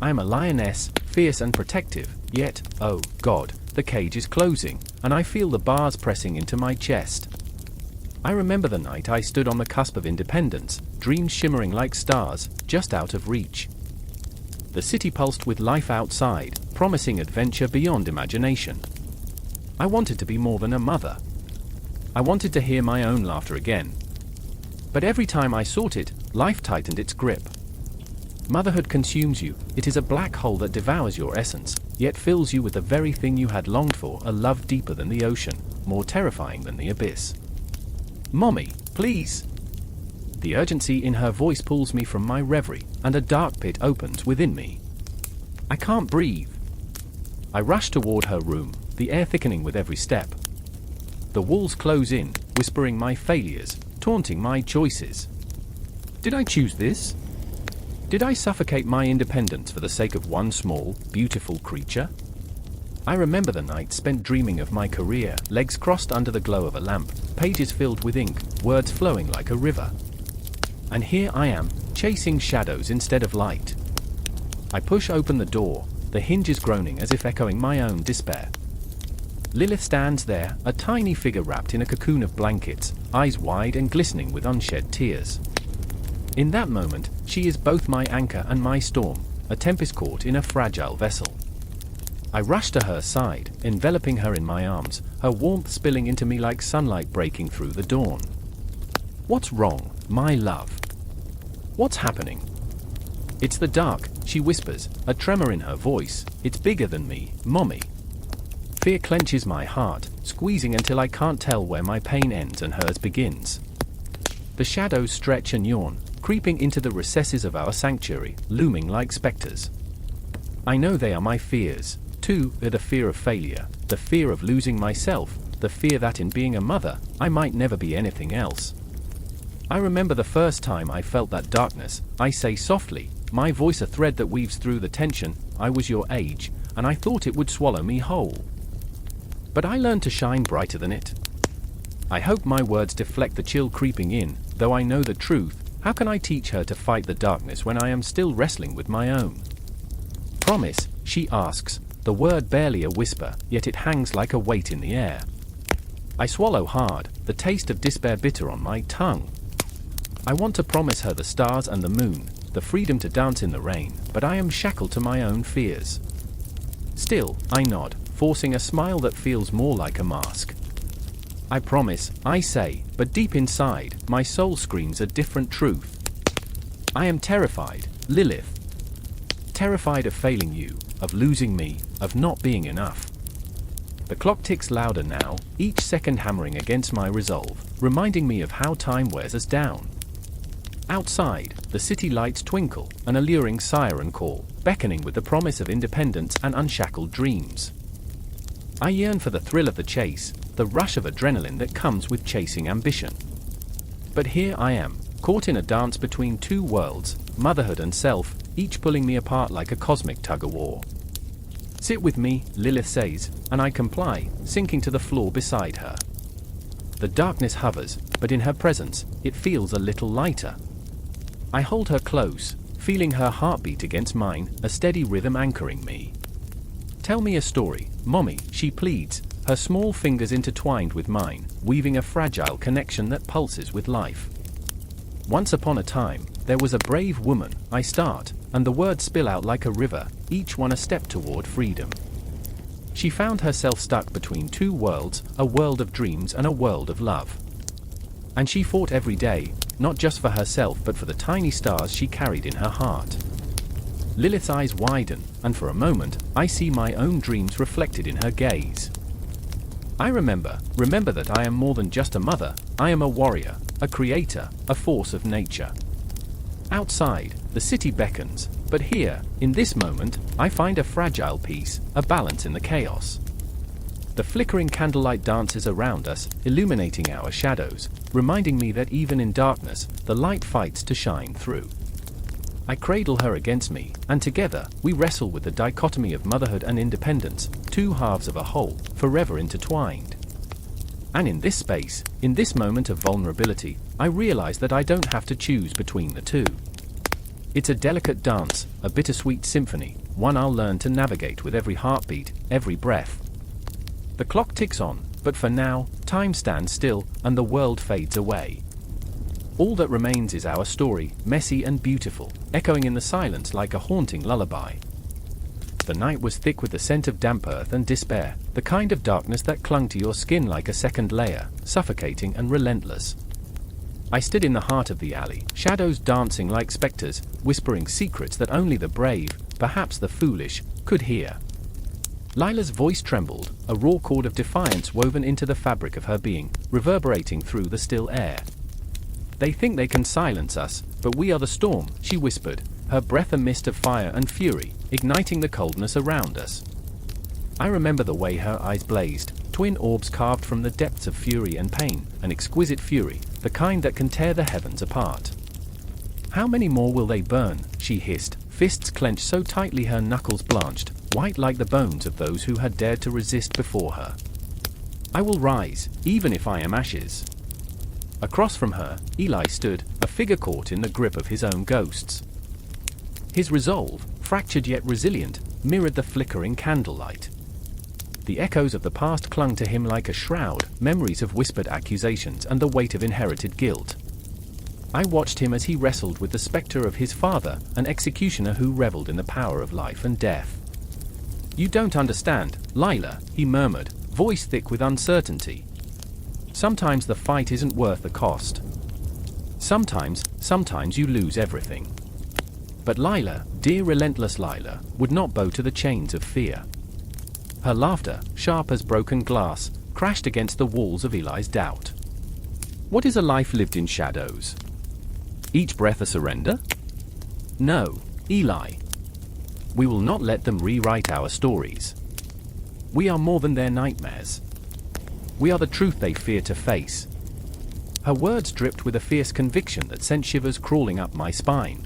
Speaker 1: I am a lioness, fierce and protective, yet, oh God, the cage is closing, and I feel the bars pressing into my chest. I remember the night I stood on the cusp of independence, dreams shimmering like stars, just out of reach. The city pulsed with life outside, promising adventure beyond imagination. I wanted to be more than a mother. I wanted to hear my own laughter again. But every time I sought it, life tightened its grip. Motherhood consumes you, it is a black hole that devours your essence, yet fills you with the very thing you had longed for, a love deeper than the ocean, more terrifying than the abyss. Mommy, please! The urgency in her voice pulls me from my reverie, and a dark pit opens within me. I can't breathe. I rush toward her room, the air thickening with every step. The walls close in, whispering my failures, taunting my choices. Did I choose this? Did I suffocate my independence for the sake of one small, beautiful creature? I remember the night spent dreaming of my career, legs crossed under the glow of a lamp, pages filled with ink, words flowing like a river. And here I am, chasing shadows instead of light. I push open the door, the hinges groaning as if echoing my own despair. Lilith stands there, a tiny figure wrapped in a cocoon of blankets, eyes wide and glistening with unshed tears. In that moment, she is both my anchor and my storm, a tempest caught in a fragile vessel. I rush to her side, enveloping her in my arms, her warmth spilling into me like sunlight breaking through the dawn. What's wrong, my love? What's happening? It's the dark, she whispers, a tremor in her voice. It's bigger than me, Mommy. Fear clenches my heart, squeezing until I can't tell where my pain ends and hers begins. The shadows stretch and yawn, creeping into the recesses of our sanctuary, looming like specters. I know they are my fears, too, the fear of failure, the fear of losing myself, the fear that in being a mother, I might never be anything else. I remember the first time I felt that darkness. I say softly, my voice a thread that weaves through the tension. I was your age, and I thought it would swallow me whole. But I learned to shine brighter than it. I hope my words deflect the chill creeping in, though I know the truth. How can I teach her to fight the darkness when I am still wrestling with my own? Promise, she asks, the word barely a whisper, yet it hangs like a weight in the air. I swallow hard, the taste of despair bitter on my tongue. I want to promise her the stars and the moon, the freedom to dance in the rain, but I am shackled to my own fears. Still, I nod, forcing a smile that feels more like a mask. I promise, I say, but deep inside, my soul screams a different truth. I am terrified, Lilith. Terrified of failing you, of losing me, of not being enough. The clock ticks louder now, each second hammering against my resolve, reminding me of how time wears us down. Outside, the city lights twinkle, an alluring siren call, beckoning with the promise of independence and unshackled dreams. I yearn for the thrill of the chase, the rush of adrenaline that comes with chasing ambition. But here I am, caught in a dance between two worlds, motherhood and self, each pulling me apart like a cosmic tug-of-war. "Sit with me," Lilith says, and I comply, sinking to the floor beside her. The darkness hovers, but in her presence, it feels a little lighter. I hold her close, feeling her heartbeat against mine, a steady rhythm anchoring me. "Tell me a story, Mommy," she pleads, her small fingers intertwined with mine, weaving a fragile connection that pulses with life. "Once upon a time, there was a brave woman," I start, and the words spill out like a river, each one a step toward freedom. She found herself stuck between two worlds, a world of dreams and a world of love. And she fought every day, not just for herself but for the tiny stars she carried in her heart. Lilith's eyes widen, and for a moment, I see my own dreams reflected in her gaze. I remember that I am more than just a mother, I am a warrior, a creator, a force of nature. Outside, the city beckons, but here, in this moment, I find a fragile peace, a balance in the chaos. The flickering candlelight dances around us, illuminating our shadows, reminding me that even in darkness, the light fights to shine through. I cradle her against me, and together, we wrestle with the dichotomy of motherhood and independence, two halves of a whole, forever intertwined. And in this space, in this moment of vulnerability, I realize that I don't have to choose between the two. It's a delicate dance, a bittersweet symphony, one I'll learn to navigate with every heartbeat, every breath. The clock ticks on, but for now, time stands still, and the world fades away. All that remains is our story, messy and beautiful, echoing in the silence like a haunting lullaby. The night was thick with the scent of damp earth and despair, the kind of darkness that clung to your skin like a second layer, suffocating and relentless. I stood in the heart of the alley, shadows dancing like specters, whispering secrets that only the brave, perhaps the foolish, could hear. Lila's voice trembled, a raw chord of defiance woven into the fabric of her being, reverberating through the still air. "They think they can silence us, but we are the storm," she whispered, her breath a mist of fire and fury, igniting the coldness around us. I remember the way her eyes blazed, twin orbs carved from the depths of fury and pain, an exquisite fury, the kind that can tear the heavens apart. "How many more will they burn?" she hissed, fists clenched so tightly her knuckles blanched, white like the bones of those who had dared to resist before her. "I will rise, even if I am ashes." Across from her, Eli stood, a figure caught in the grip of his own ghosts. His resolve, fractured yet resilient, mirrored the flickering candlelight. The echoes of the past clung to him like a shroud, memories of whispered accusations and the weight of inherited guilt. I watched him as he wrestled with the specter of his father, an executioner who reveled in the power of life and death. "You don't understand, Lila," he murmured, voice thick with uncertainty. "Sometimes the fight isn't worth the cost. Sometimes you lose everything." But Lila, dear relentless Lila, would not bow to the chains of fear. Her laughter, sharp as broken glass, crashed against the walls of Eli's doubt. "What is a life lived in shadows? Each breath a surrender? No, Eli. We will not let them rewrite our stories. We are more than their nightmares. We are the truth they fear to face." Her words dripped with a fierce conviction that sent shivers crawling up my spine.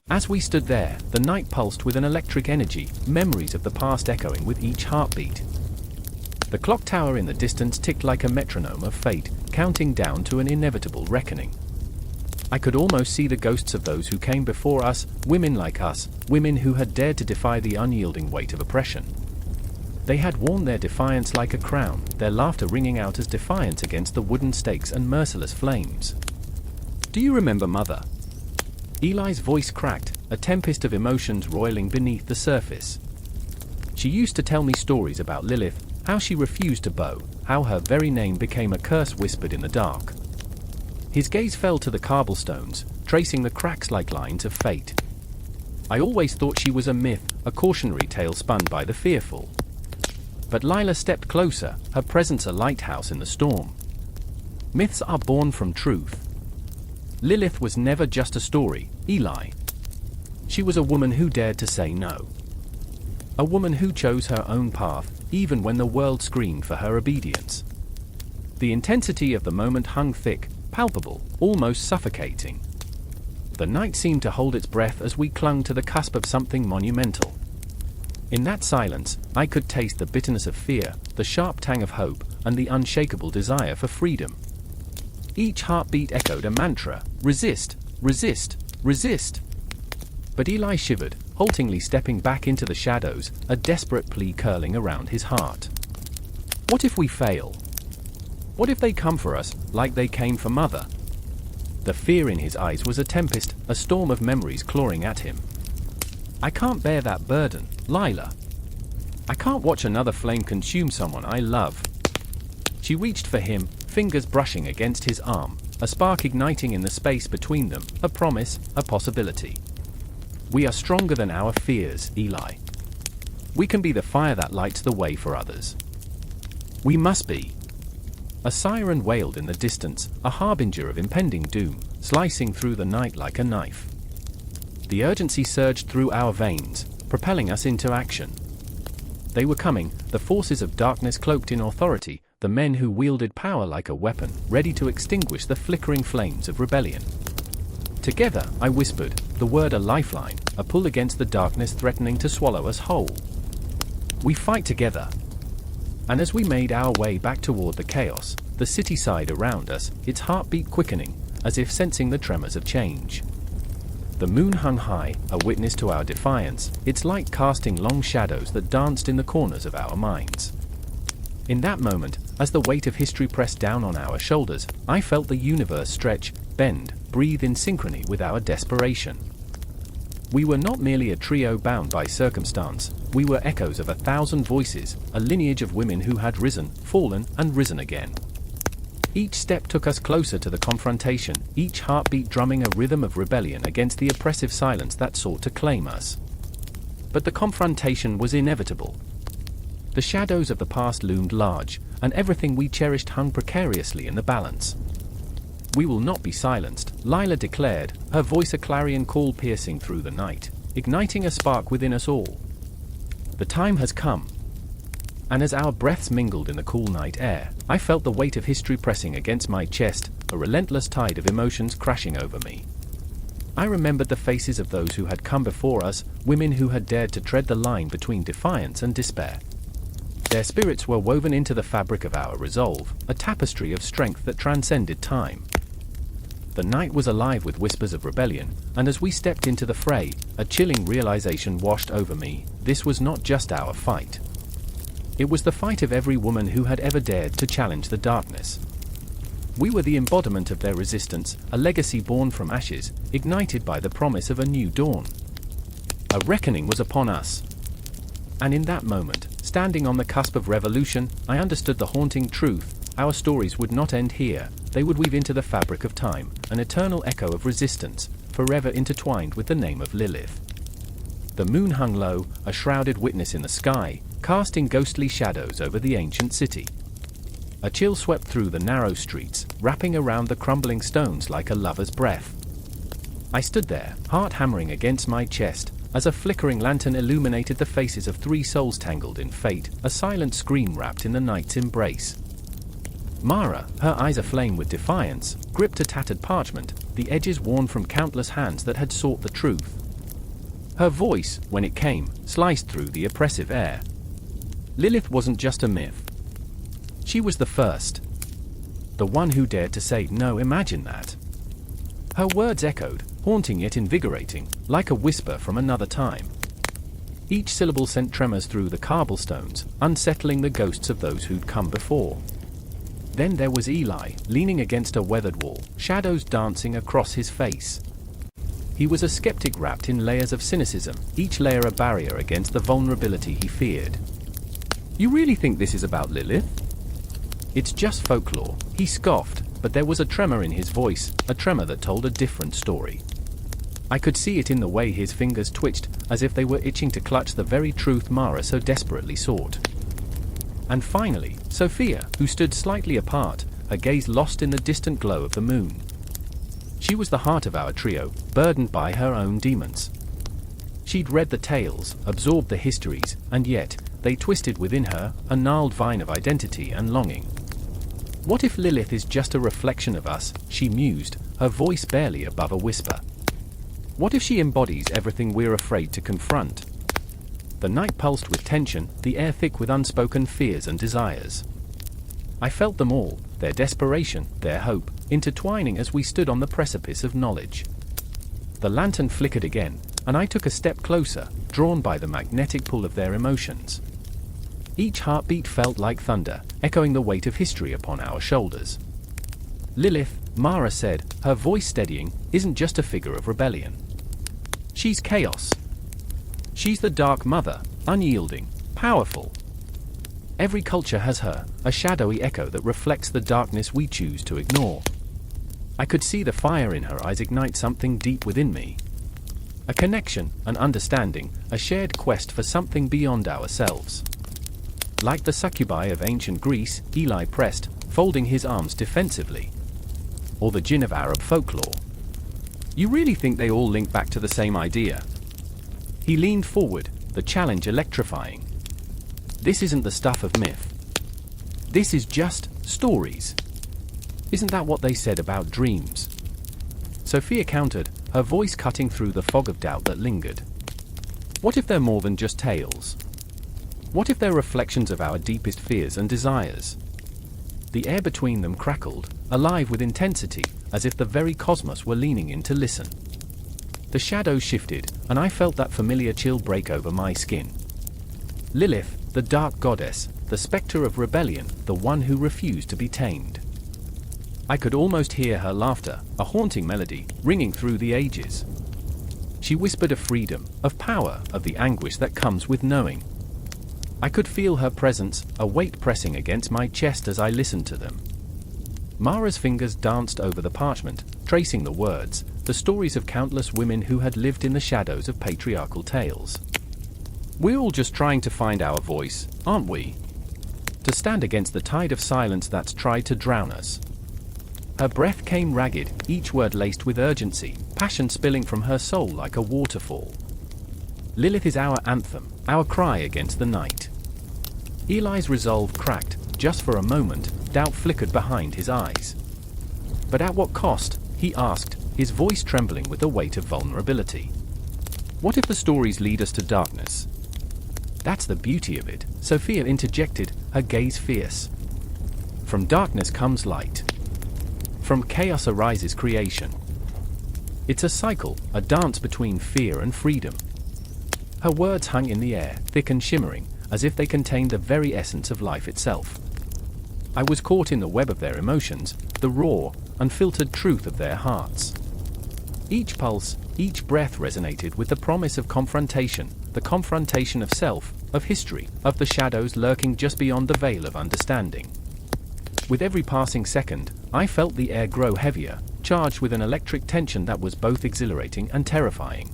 Speaker 1: As we stood there, the night pulsed with an electric energy, memories of the past echoing with each heartbeat. The clock tower in the distance ticked like a metronome of fate, counting down to an inevitable reckoning. I could almost see the ghosts of those who came before us, women like us, women who had dared to defy the unyielding weight of oppression. They had worn their defiance like a crown, their laughter ringing out as defiance against the wooden stakes and merciless flames. "Do you remember Mother?" Eli's voice cracked, a tempest of emotions roiling beneath the surface. She used to tell me stories about Lilith, how she refused to bow, how her very name became a curse whispered in the dark. His gaze fell to the cobblestones, tracing the cracks like lines of fate. I always thought she was a myth, a cautionary tale spun by the fearful. But Lila stepped closer, her presence a lighthouse in the storm. Myths are born from truth. Lilith was never just a story, Eli. She was a woman who dared to say no. A woman who chose her own path, even when the world screamed for her obedience. The intensity of the moment hung thick, palpable, almost suffocating. The night seemed to hold its breath as we clung to the cusp of something monumental. In that silence, I could taste the bitterness of fear, the sharp tang of hope, and the unshakable desire for freedom. Each heartbeat echoed a mantra: resist, resist, resist. But Eli shivered, haltingly stepping back into the shadows, a desperate plea curling around his heart. What if we fail? What if they come for us, like they came for Mother? The fear in his eyes was a tempest, a storm of memories clawing at him. I can't bear that burden, Lila. I can't watch another flame consume someone I love. She reached for him, fingers brushing against his arm, a spark igniting in the space between them, a promise, a possibility. We are stronger than our fears, Eli. We can be the fire that lights the way for others. We must be. A siren wailed in the distance, a harbinger of impending doom, slicing through the night like a knife. The urgency surged through our veins, propelling us into action. They were coming, the forces of darkness cloaked in authority, the men who wielded power like a weapon, ready to extinguish the flickering flames of rebellion. Together, I whispered, the word a lifeline, a pull against the darkness threatening to swallow us whole. We fight together. And as we made our way back toward the chaos, the city sighed around us, its heartbeat quickening, as if sensing the tremors of change. The moon hung high, a witness to our defiance, its light casting long shadows that danced in the corners of our minds. In that moment, as the weight of history pressed down on our shoulders, I felt the universe stretch, bend, breathe in synchrony with our desperation. We were not merely a trio bound by circumstance, we were echoes of 1,000 voices, a lineage of women who had risen, fallen, and risen again. Each step took us closer to the confrontation, each heartbeat drumming a rhythm of rebellion against the oppressive silence that sought to claim us. But the confrontation was inevitable. The shadows of the past loomed large, and everything we cherished hung precariously in the balance. We will not be silenced, Lila declared, her voice a clarion call piercing through the night, igniting a spark within us all. The time has come. And as our breaths mingled in the cool night air, I felt the weight of history pressing against my chest, a relentless tide of emotions crashing over me. I remembered the faces of those who had come before us, women who had dared to tread the line between defiance and despair. Their spirits were woven into the fabric of our resolve, a tapestry of strength that transcended time. The night was alive with whispers of rebellion, and as we stepped into the fray, a chilling realization washed over me: this was not just our fight. It was the fight of every woman who had ever dared to challenge the darkness. We were the embodiment of their resistance, a legacy born from ashes, ignited by the promise of a new dawn. A reckoning was upon us. And in that moment, standing on the cusp of revolution, I understood the haunting truth: our stories would not end here, they would weave into the fabric of time, an eternal echo of resistance, forever intertwined with the name of Lilith. The moon hung low, a shrouded witness in the sky, casting ghostly shadows over the ancient city. A chill swept through the narrow streets, wrapping around the crumbling stones like a lover's breath. I stood there, heart hammering against my chest, as a flickering lantern illuminated the faces of 3 souls tangled in fate, a silent scream wrapped in the night's embrace. Mara, her eyes aflame with defiance, gripped a tattered parchment, the edges worn from countless hands that had sought the truth. Her voice, when it came, sliced through the oppressive air. Lilith wasn't just a myth. She was the first. The one who dared to say no. Imagine that. Her words echoed, haunting yet invigorating, like a whisper from another time. Each syllable sent tremors through the cobblestones, unsettling the ghosts of those who'd come before. Then there was Eli, leaning against a weathered wall, shadows dancing across his face. He was a skeptic wrapped in layers of cynicism, each layer a barrier against the vulnerability he feared. "You really think this is about Lilith?" "It's just folklore," he scoffed, but there was a tremor in his voice, a tremor that told a different story. I could see it in the way his fingers twitched, as if they were itching to clutch the very truth Mara so desperately sought. And finally, Sophia, who stood slightly apart, her gaze lost in the distant glow of the moon. She was the heart of our trio, burdened by her own demons. She'd read the tales, absorbed the histories, and yet, they twisted within her, a gnarled vine of identity and longing. "What if Lilith is just a reflection of us?" she mused, her voice barely above a whisper. "What if she embodies everything we're afraid to confront?" The night pulsed with tension, the air thick with unspoken fears and desires. I felt them all, their desperation, their hope, intertwining as we stood on the precipice of knowledge. The lantern flickered again, and I took a step closer, drawn by the magnetic pull of their emotions. Each heartbeat felt like thunder, echoing the weight of history upon our shoulders. Lilith, Mara said, her voice steadying, isn't just a figure of rebellion. She's chaos. She's the Dark Mother, unyielding, powerful. Every culture has her, a shadowy echo that reflects the darkness we choose to ignore. I could see the fire in her eyes ignite something deep within me. A connection, an understanding, a shared quest for something beyond ourselves. Like the succubi of ancient Greece, Eli pressed, folding his arms defensively. Or the jinn of Arab folklore. You really think they all link back to the same idea? He leaned forward, the challenge electrifying. This isn't the stuff of myth. This is just stories. Isn't that what they said about dreams? Sophia countered, her voice cutting through the fog of doubt that lingered. What if they're more than just tales? What if they're reflections of our deepest fears and desires? The air between them crackled, alive with intensity, as if the very cosmos were leaning in to listen. The shadows shifted, and I felt that familiar chill break over my skin. Lilith, the dark goddess, the specter of rebellion, the one who refused to be tamed. I could almost hear her laughter, a haunting melody, ringing through the ages. She whispered of freedom, of power, of the anguish that comes with knowing. I could feel her presence, a weight pressing against my chest as I listened to them. Mara's fingers danced over the parchment, tracing the words, the stories of countless women who had lived in the shadows of patriarchal tales. We're all just trying to find our voice, aren't we? To stand against the tide of silence that's tried to drown us. Her breath came ragged, each word laced with urgency, passion spilling from her soul like a waterfall. Lilith is our anthem, our cry against the night. Eli's resolve cracked, just for a moment, doubt flickered behind his eyes. But at what cost? He asked, his voice trembling with the weight of vulnerability. What if the stories lead us to darkness? That's the beauty of it, Sophia interjected, her gaze fierce. From darkness comes light. From chaos arises creation. It's a cycle, a dance between fear and freedom. Her words hung in the air, thick and shimmering, as if they contained the very essence of life itself. I was caught in the web of their emotions, the raw, unfiltered truth of their hearts. Each pulse, each breath resonated with the promise of confrontation, the confrontation of self, of history, of the shadows lurking just beyond the veil of understanding. With every passing second, I felt the air grow heavier, charged with an electric tension that was both exhilarating and terrifying.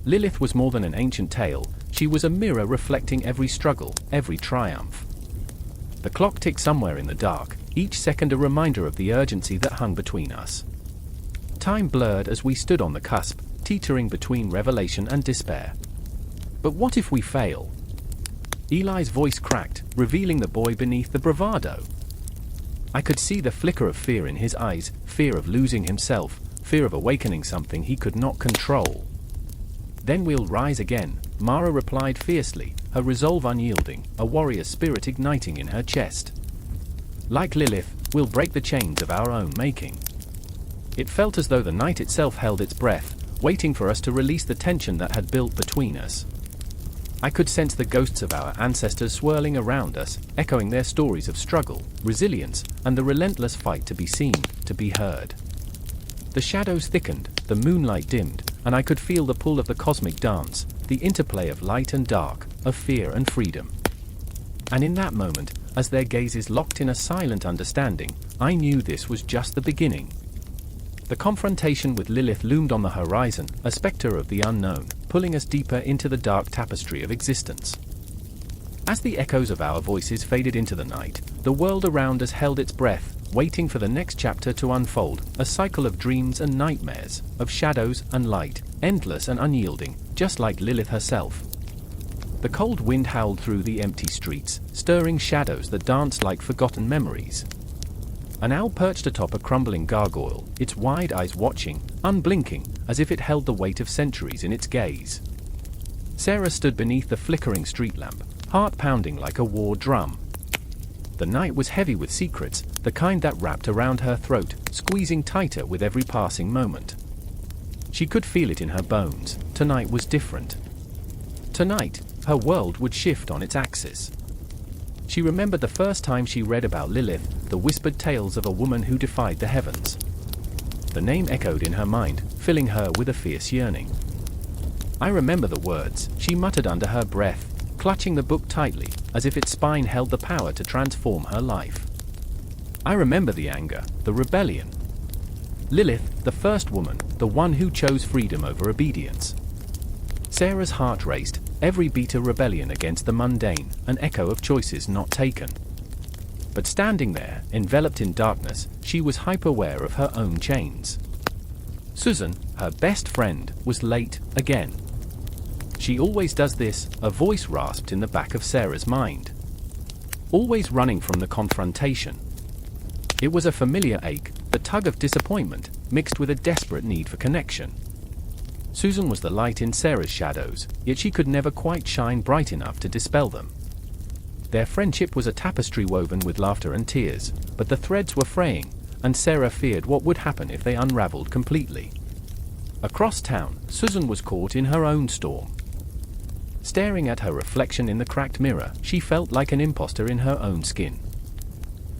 Speaker 1: Lilith was more than an ancient tale, she was a mirror reflecting every struggle, every triumph. The clock ticked somewhere in the dark, each second a reminder of the urgency that hung between us. Time blurred as we stood on the cusp, teetering between revelation and despair. But what if we fail? Eli's voice cracked, revealing the boy beneath the bravado. I could see the flicker of fear in his eyes, fear of losing himself, fear of awakening something he could not control. Then we'll rise again, Mara replied fiercely, her resolve unyielding, a warrior spirit igniting in her chest. Like Lilith, we'll break the chains of our own making. It felt as though the night itself held its breath, waiting for us to release the tension that had built between us. I could sense the ghosts of our ancestors swirling around us, echoing their stories of struggle, resilience, and the relentless fight to be seen, to be heard. The shadows thickened, the moonlight dimmed, and I could feel the pull of the cosmic dance, the interplay of light and dark, of fear and freedom. And in that moment, as their gazes locked in a silent understanding, I knew this was just the beginning. The confrontation with Lilith loomed on the horizon, a specter of the unknown, pulling us deeper into the dark tapestry of existence. As the echoes of our voices faded into the night, the world around us held its breath, waiting for the next chapter to unfold, a cycle of dreams and nightmares, of shadows and light, endless and unyielding, just like Lilith herself. The cold wind howled through the empty streets, stirring shadows that danced like forgotten memories. An owl perched atop a crumbling gargoyle, its wide eyes watching, unblinking, as if it held the weight of centuries in its gaze. Sarah stood beneath the flickering street lamp, heart pounding like a war drum. The night was heavy with secrets, the kind that wrapped around her throat, squeezing tighter with every passing moment. She could feel it in her bones. Tonight was different. Tonight, her world would shift on its axis. She remembered the first time she read about Lilith, the whispered tales of a woman who defied the heavens. The name echoed in her mind, filling her with a fierce yearning. I remember the words, she muttered under her breath, clutching the book tightly, as if its spine held the power to transform her life. I remember the anger, the rebellion. Lilith, the first woman, the one who chose freedom over obedience. Sarah's heart raced, every beat a rebellion against the mundane, an echo of choices not taken. But standing there, enveloped in darkness, she was hyper-aware of her own chains. Susan, her best friend, was late, again. She always does this, a voice rasped in the back of Sarah's mind. Always running from the confrontation. It was a familiar ache, the tug of disappointment, mixed with a desperate need for connection. Susan was the light in Sarah's shadows, yet she could never quite shine bright enough to dispel them. Their friendship was a tapestry woven with laughter and tears, but the threads were fraying, and Sarah feared what would happen if they unraveled completely. Across town, Susan was caught in her own storm. Staring at her reflection in the cracked mirror, she felt like an imposter in her own skin.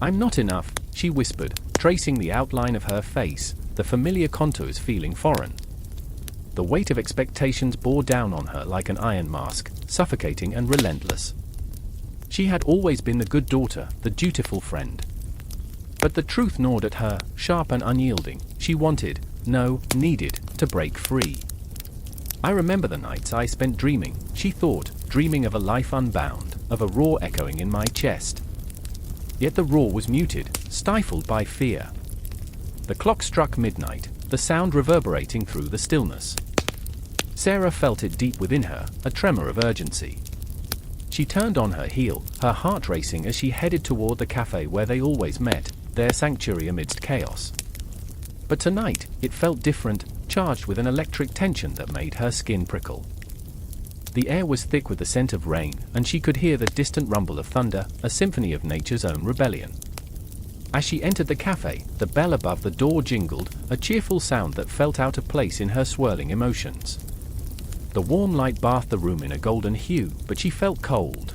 Speaker 1: "I'm not enough," she whispered, tracing the outline of her face, the familiar contours feeling foreign. The weight of expectations bore down on her like an iron mask, suffocating and relentless. She had always been the good daughter, the dutiful friend. But the truth gnawed at her, sharp and unyielding. She wanted, no, needed, to break free. I remember the nights I spent dreaming, she thought, dreaming of a life unbound, of a roar echoing in my chest. Yet the roar was muted, stifled by fear. The clock struck midnight, the sound reverberating through the stillness. Sarah felt it deep within her, a tremor of urgency. She turned on her heel, her heart racing as she headed toward the cafe where they always met, their sanctuary amidst chaos. But tonight, it felt different, charged with an electric tension that made her skin prickle. The air was thick with the scent of rain, and she could hear the distant rumble of thunder, a symphony of nature's own rebellion. As she entered the cafe, the bell above the door jingled, a cheerful sound that felt out of place in her swirling emotions. The warm light bathed the room in a golden hue, but she felt cold.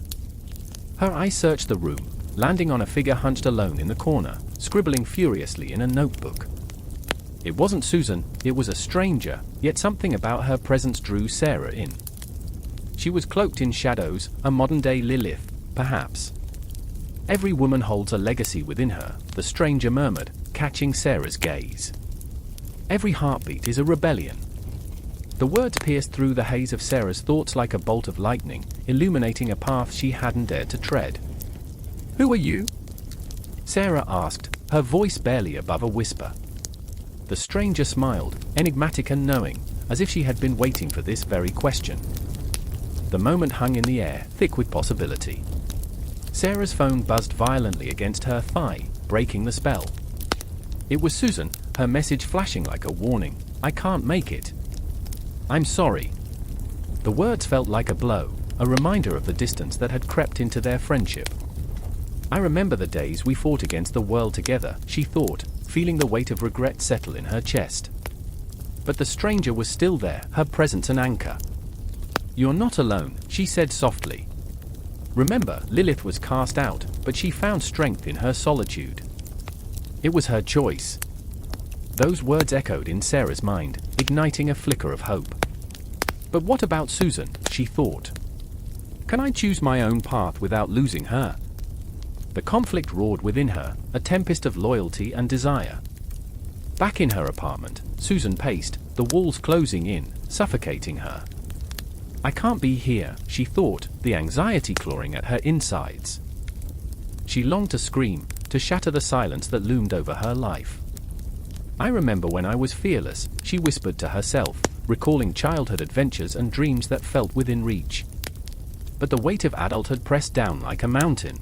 Speaker 1: Her eyes searched the room, landing on a figure hunched alone in the corner, scribbling furiously in a notebook. It wasn't Susan, it was a stranger, yet something about her presence drew Sarah in. She was cloaked in shadows, a modern-day Lilith, perhaps. "Every woman holds a legacy within her," the stranger murmured, catching Sarah's gaze. "Every heartbeat is a rebellion." The words pierced through the haze of Sarah's thoughts like a bolt of lightning, illuminating a path she hadn't dared to tread. "Who are you?" Sarah asked, her voice barely above a whisper. The stranger smiled, enigmatic and knowing, as if she had been waiting for this very question. The moment hung in the air, thick with possibility. Sarah's phone buzzed violently against her thigh, breaking the spell. It was Susan, her message flashing like a warning. "I can't make it. I'm sorry." The words felt like a blow, a reminder of the distance that had crept into their friendship. "I remember the days we fought against the world together," she thought, feeling the weight of regret settle in her chest. But the stranger was still there, her presence an anchor. "You're not alone," she said softly. Remember, Lilith was cast out, but she found strength in her solitude. It was her choice. Those words echoed in Sarah's mind, igniting a flicker of hope. But what about Susan, she thought. Can I choose my own path without losing her? The conflict roared within her, a tempest of loyalty and desire. Back in her apartment, Susan paced, the walls closing in, suffocating her. I can't be here, she thought, the anxiety clawing at her insides. She longed to scream, to shatter the silence that loomed over her life. I remember when I was fearless, she whispered to herself, recalling childhood adventures and dreams that felt within reach. But the weight of adulthood pressed down like a mountain.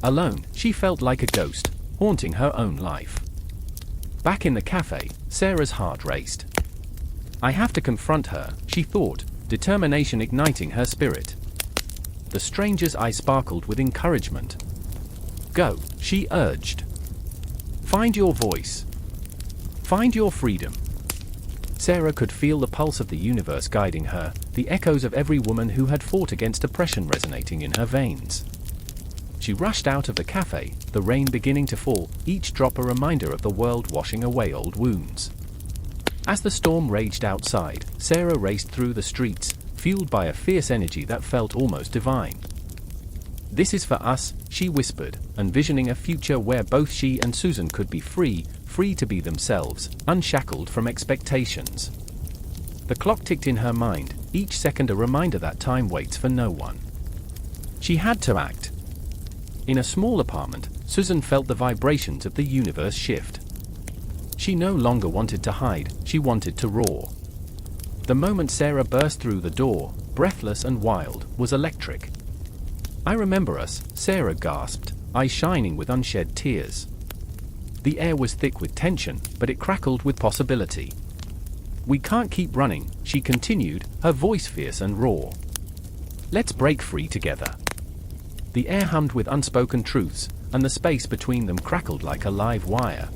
Speaker 1: Alone, she felt like a ghost, haunting her own life. Back in the cafe, Sarah's heart raced. I have to confront her, she thought, determination igniting her spirit. The stranger's eye sparkled with encouragement. "Go," she urged. "Find your voice. Find your freedom." Sarah could feel the pulse of the universe guiding her, the echoes of every woman who had fought against oppression resonating in her veins. She rushed out of the cafe, the rain beginning to fall, each drop a reminder of the world washing away old wounds. As the storm raged outside, Sarah raced through the streets, fueled by a fierce energy that felt almost divine. "This is for us," she whispered, envisioning a future where both she and Susan could be free to be themselves, unshackled from expectations. The clock ticked in her mind, each second a reminder that time waits for no one. She had to act. In a small apartment, Susan felt the vibrations of the universe shift. She no longer wanted to hide, she wanted to roar. The moment Sarah burst through the door, breathless and wild, was electric. "I remember us," Sarah gasped, eyes shining with unshed tears. The air was thick with tension, but it crackled with possibility. "We can't keep running," she continued, her voice fierce and raw. "Let's break free together." The air hummed with unspoken truths, and the space between them crackled like a live wire.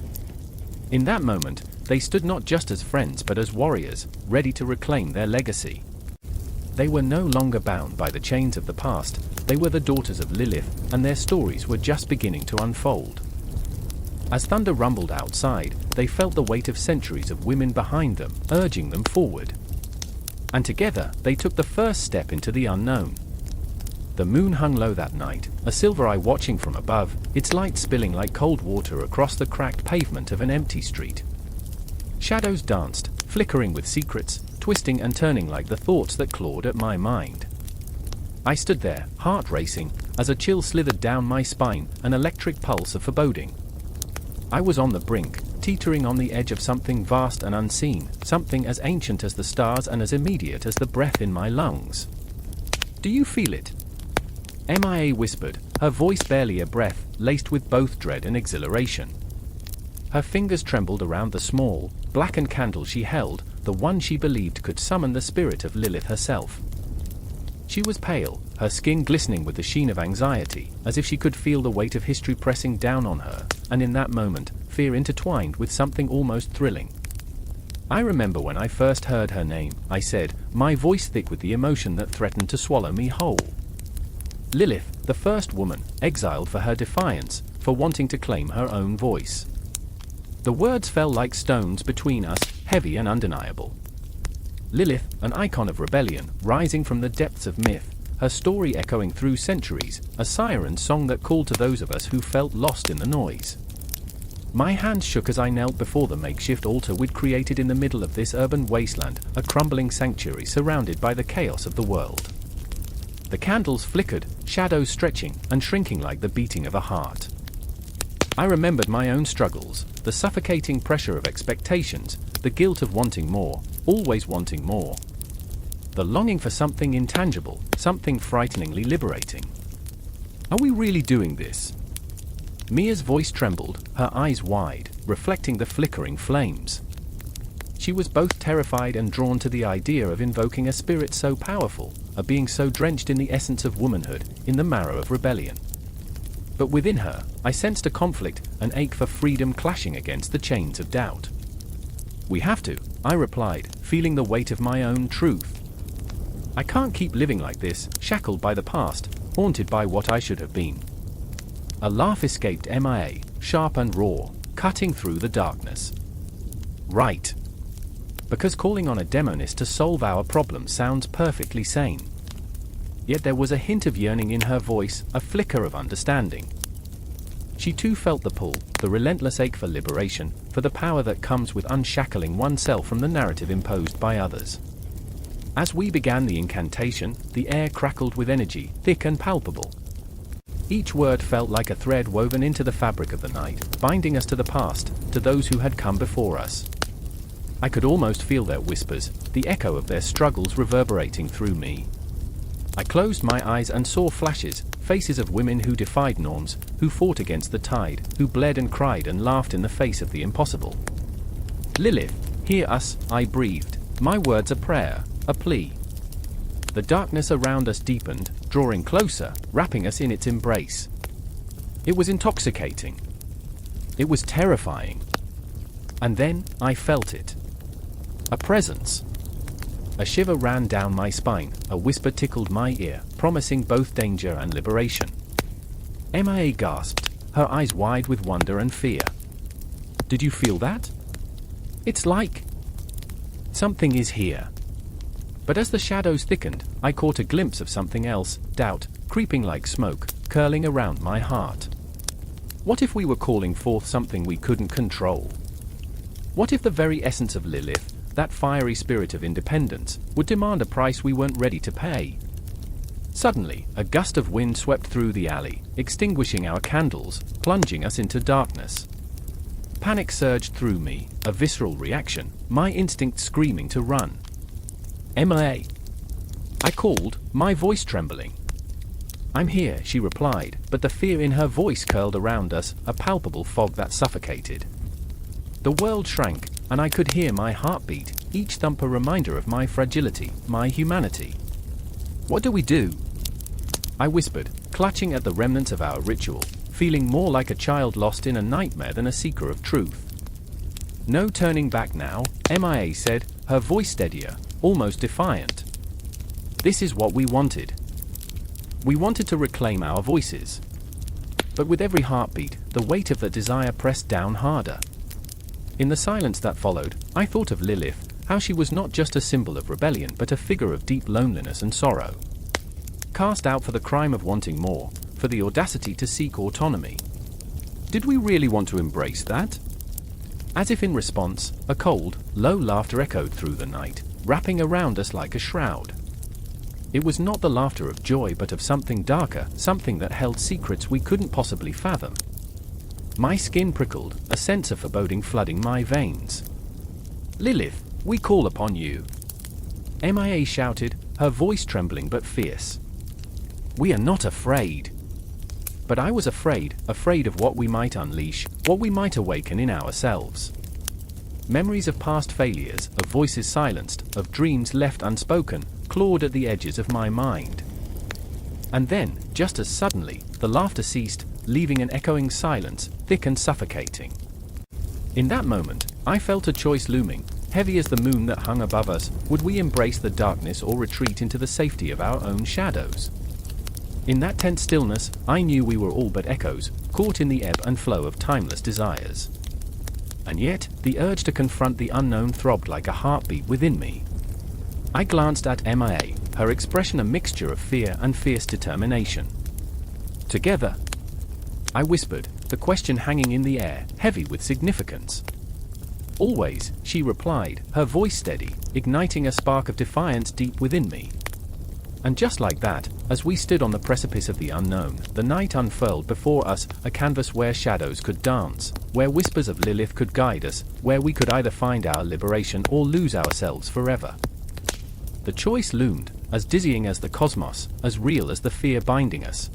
Speaker 1: In that moment, they stood not just as friends but as warriors, ready to reclaim their legacy. They were no longer bound by the chains of the past, they were the daughters of Lilith, and their stories were just beginning to unfold. As thunder rumbled outside, they felt the weight of centuries of women behind them, urging them forward. And together, they took the first step into the unknown. The moon hung low that night, a silver eye watching from above, its light spilling like cold water across the cracked pavement of an empty street. Shadows danced, flickering with secrets, twisting and turning like the thoughts that clawed at my mind. I stood there, heart racing, as a chill slithered down my spine, an electric pulse of foreboding. I was on the brink, teetering on the edge of something vast and unseen, something as ancient as the stars and as immediate as the breath in my lungs. "Do you feel it?" MIA whispered, her voice barely a breath, laced with both dread and exhilaration. Her fingers trembled around the small, blackened candle she held, the one she believed could summon the spirit of Lilith herself. She was pale, her skin glistening with the sheen of anxiety, as if she could feel the weight of history pressing down on her, and in that moment, fear intertwined with something almost thrilling. "I remember when I first heard her name," I said, my voice thick with the emotion that threatened to swallow me whole. "Lilith, the first woman, exiled for her defiance, for wanting to claim her own voice." The words fell like stones between us, heavy and undeniable. Lilith, an icon of rebellion, rising from the depths of myth, her story echoing through centuries, a siren song that called to those of us who felt lost in the noise. My hands shook as I knelt before the makeshift altar we'd created in the middle of this urban wasteland, a crumbling sanctuary surrounded by the chaos of the world. The candles flickered, shadows stretching and shrinking like the beating of a heart. I remembered my own struggles, the suffocating pressure of expectations, the guilt of wanting more, always wanting more. The longing for something intangible, something frighteningly liberating. "Are we really doing this?" Mia's voice trembled, her eyes wide, reflecting the flickering flames. She was both terrified and drawn to the idea of invoking a spirit so powerful, a being so drenched in the essence of womanhood, in the marrow of rebellion. But within her, I sensed a conflict, an ache for freedom clashing against the chains of doubt. "We have to," I replied, feeling the weight of my own truth. "I can't keep living like this, shackled by the past, haunted by what I should have been." A laugh escaped MIA, sharp and raw, cutting through the darkness. "Right. Because calling on a demonist to solve our problem sounds perfectly sane." Yet there was a hint of yearning in her voice, a flicker of understanding. She too felt the pull, the relentless ache for liberation, for the power that comes with unshackling oneself from the narrative imposed by others. As we began the incantation, the air crackled with energy, thick and palpable. Each word felt like a thread woven into the fabric of the night, binding us to the past, to those who had come before us. I could almost feel their whispers, the echo of their struggles reverberating through me. I closed my eyes and saw flashes, faces of women who defied norms, who fought against the tide, who bled and cried and laughed in the face of the impossible. "Lilith, hear us," I breathed, my words a prayer, a plea. The darkness around us deepened, drawing closer, wrapping us in its embrace. It was intoxicating. It was terrifying. And then, I felt it. A presence. A shiver ran down my spine, a whisper tickled my ear, promising both danger and liberation. Mia gasped, her eyes wide with wonder and fear. Did you feel that? It's like something is here. But as the shadows thickened, I caught a glimpse of something else, doubt, creeping like smoke, curling around my heart. What if we were calling forth something we couldn't control? What if the very essence of Lilith, that fiery spirit of independence, would demand a price we weren't ready to pay? Suddenly, a gust of wind swept through the alley, extinguishing our candles, plunging us into darkness. Panic surged through me, a visceral reaction, my instinct screaming to run. Mia. I called, my voice trembling. I'm here, she replied, but the fear in her voice curled around us, a palpable fog that suffocated. The world shrank, and I could hear my heartbeat, each thump a reminder of my fragility, my humanity. What do we do? I whispered, clutching at the remnants of our ritual, feeling more like a child lost in a nightmare than a seeker of truth. No turning back now, Mia said, her voice steadier, almost defiant. This is what we wanted. We wanted to reclaim our voices. But with every heartbeat, the weight of that desire pressed down harder. In the silence that followed, I thought of Lilith, how she was not just a symbol of rebellion but a figure of deep loneliness and sorrow. Cast out for the crime of wanting more, for the audacity to seek autonomy. Did we really want to embrace that? As if in response, a cold, low laughter echoed through the night, wrapping around us like a shroud. It was not the laughter of joy but of something darker, something that held secrets we couldn't possibly fathom. My skin prickled, a sense of foreboding flooding my veins. Lilith, we call upon you. Mia shouted, her voice trembling but fierce. We are not afraid. But I was afraid of what we might unleash, what we might awaken in ourselves. Memories of past failures, of voices silenced, of dreams left unspoken, clawed at the edges of my mind. And then, just as suddenly, the laughter ceased, leaving an echoing silence, thick and suffocating. In that moment, I felt a choice looming, heavy as the moon that hung above us. Would we embrace the darkness or retreat into the safety of our own shadows? In that tense stillness, I knew we were all but echoes, caught in the ebb and flow of timeless desires. And yet, the urge to confront the unknown throbbed like a heartbeat within me. I glanced at Mia, her expression a mixture of fear and fierce determination. Together, I whispered, the question hanging in the air, heavy with significance. Always, she replied, her voice steady, igniting a spark of defiance deep within me. And just like that, as we stood on the precipice of the unknown, the night unfurled before us, a canvas where shadows could dance, where whispers of Lilith could guide us, where we could either find our liberation or lose ourselves forever. The choice loomed, as dizzying as the cosmos, as real as the fear binding us.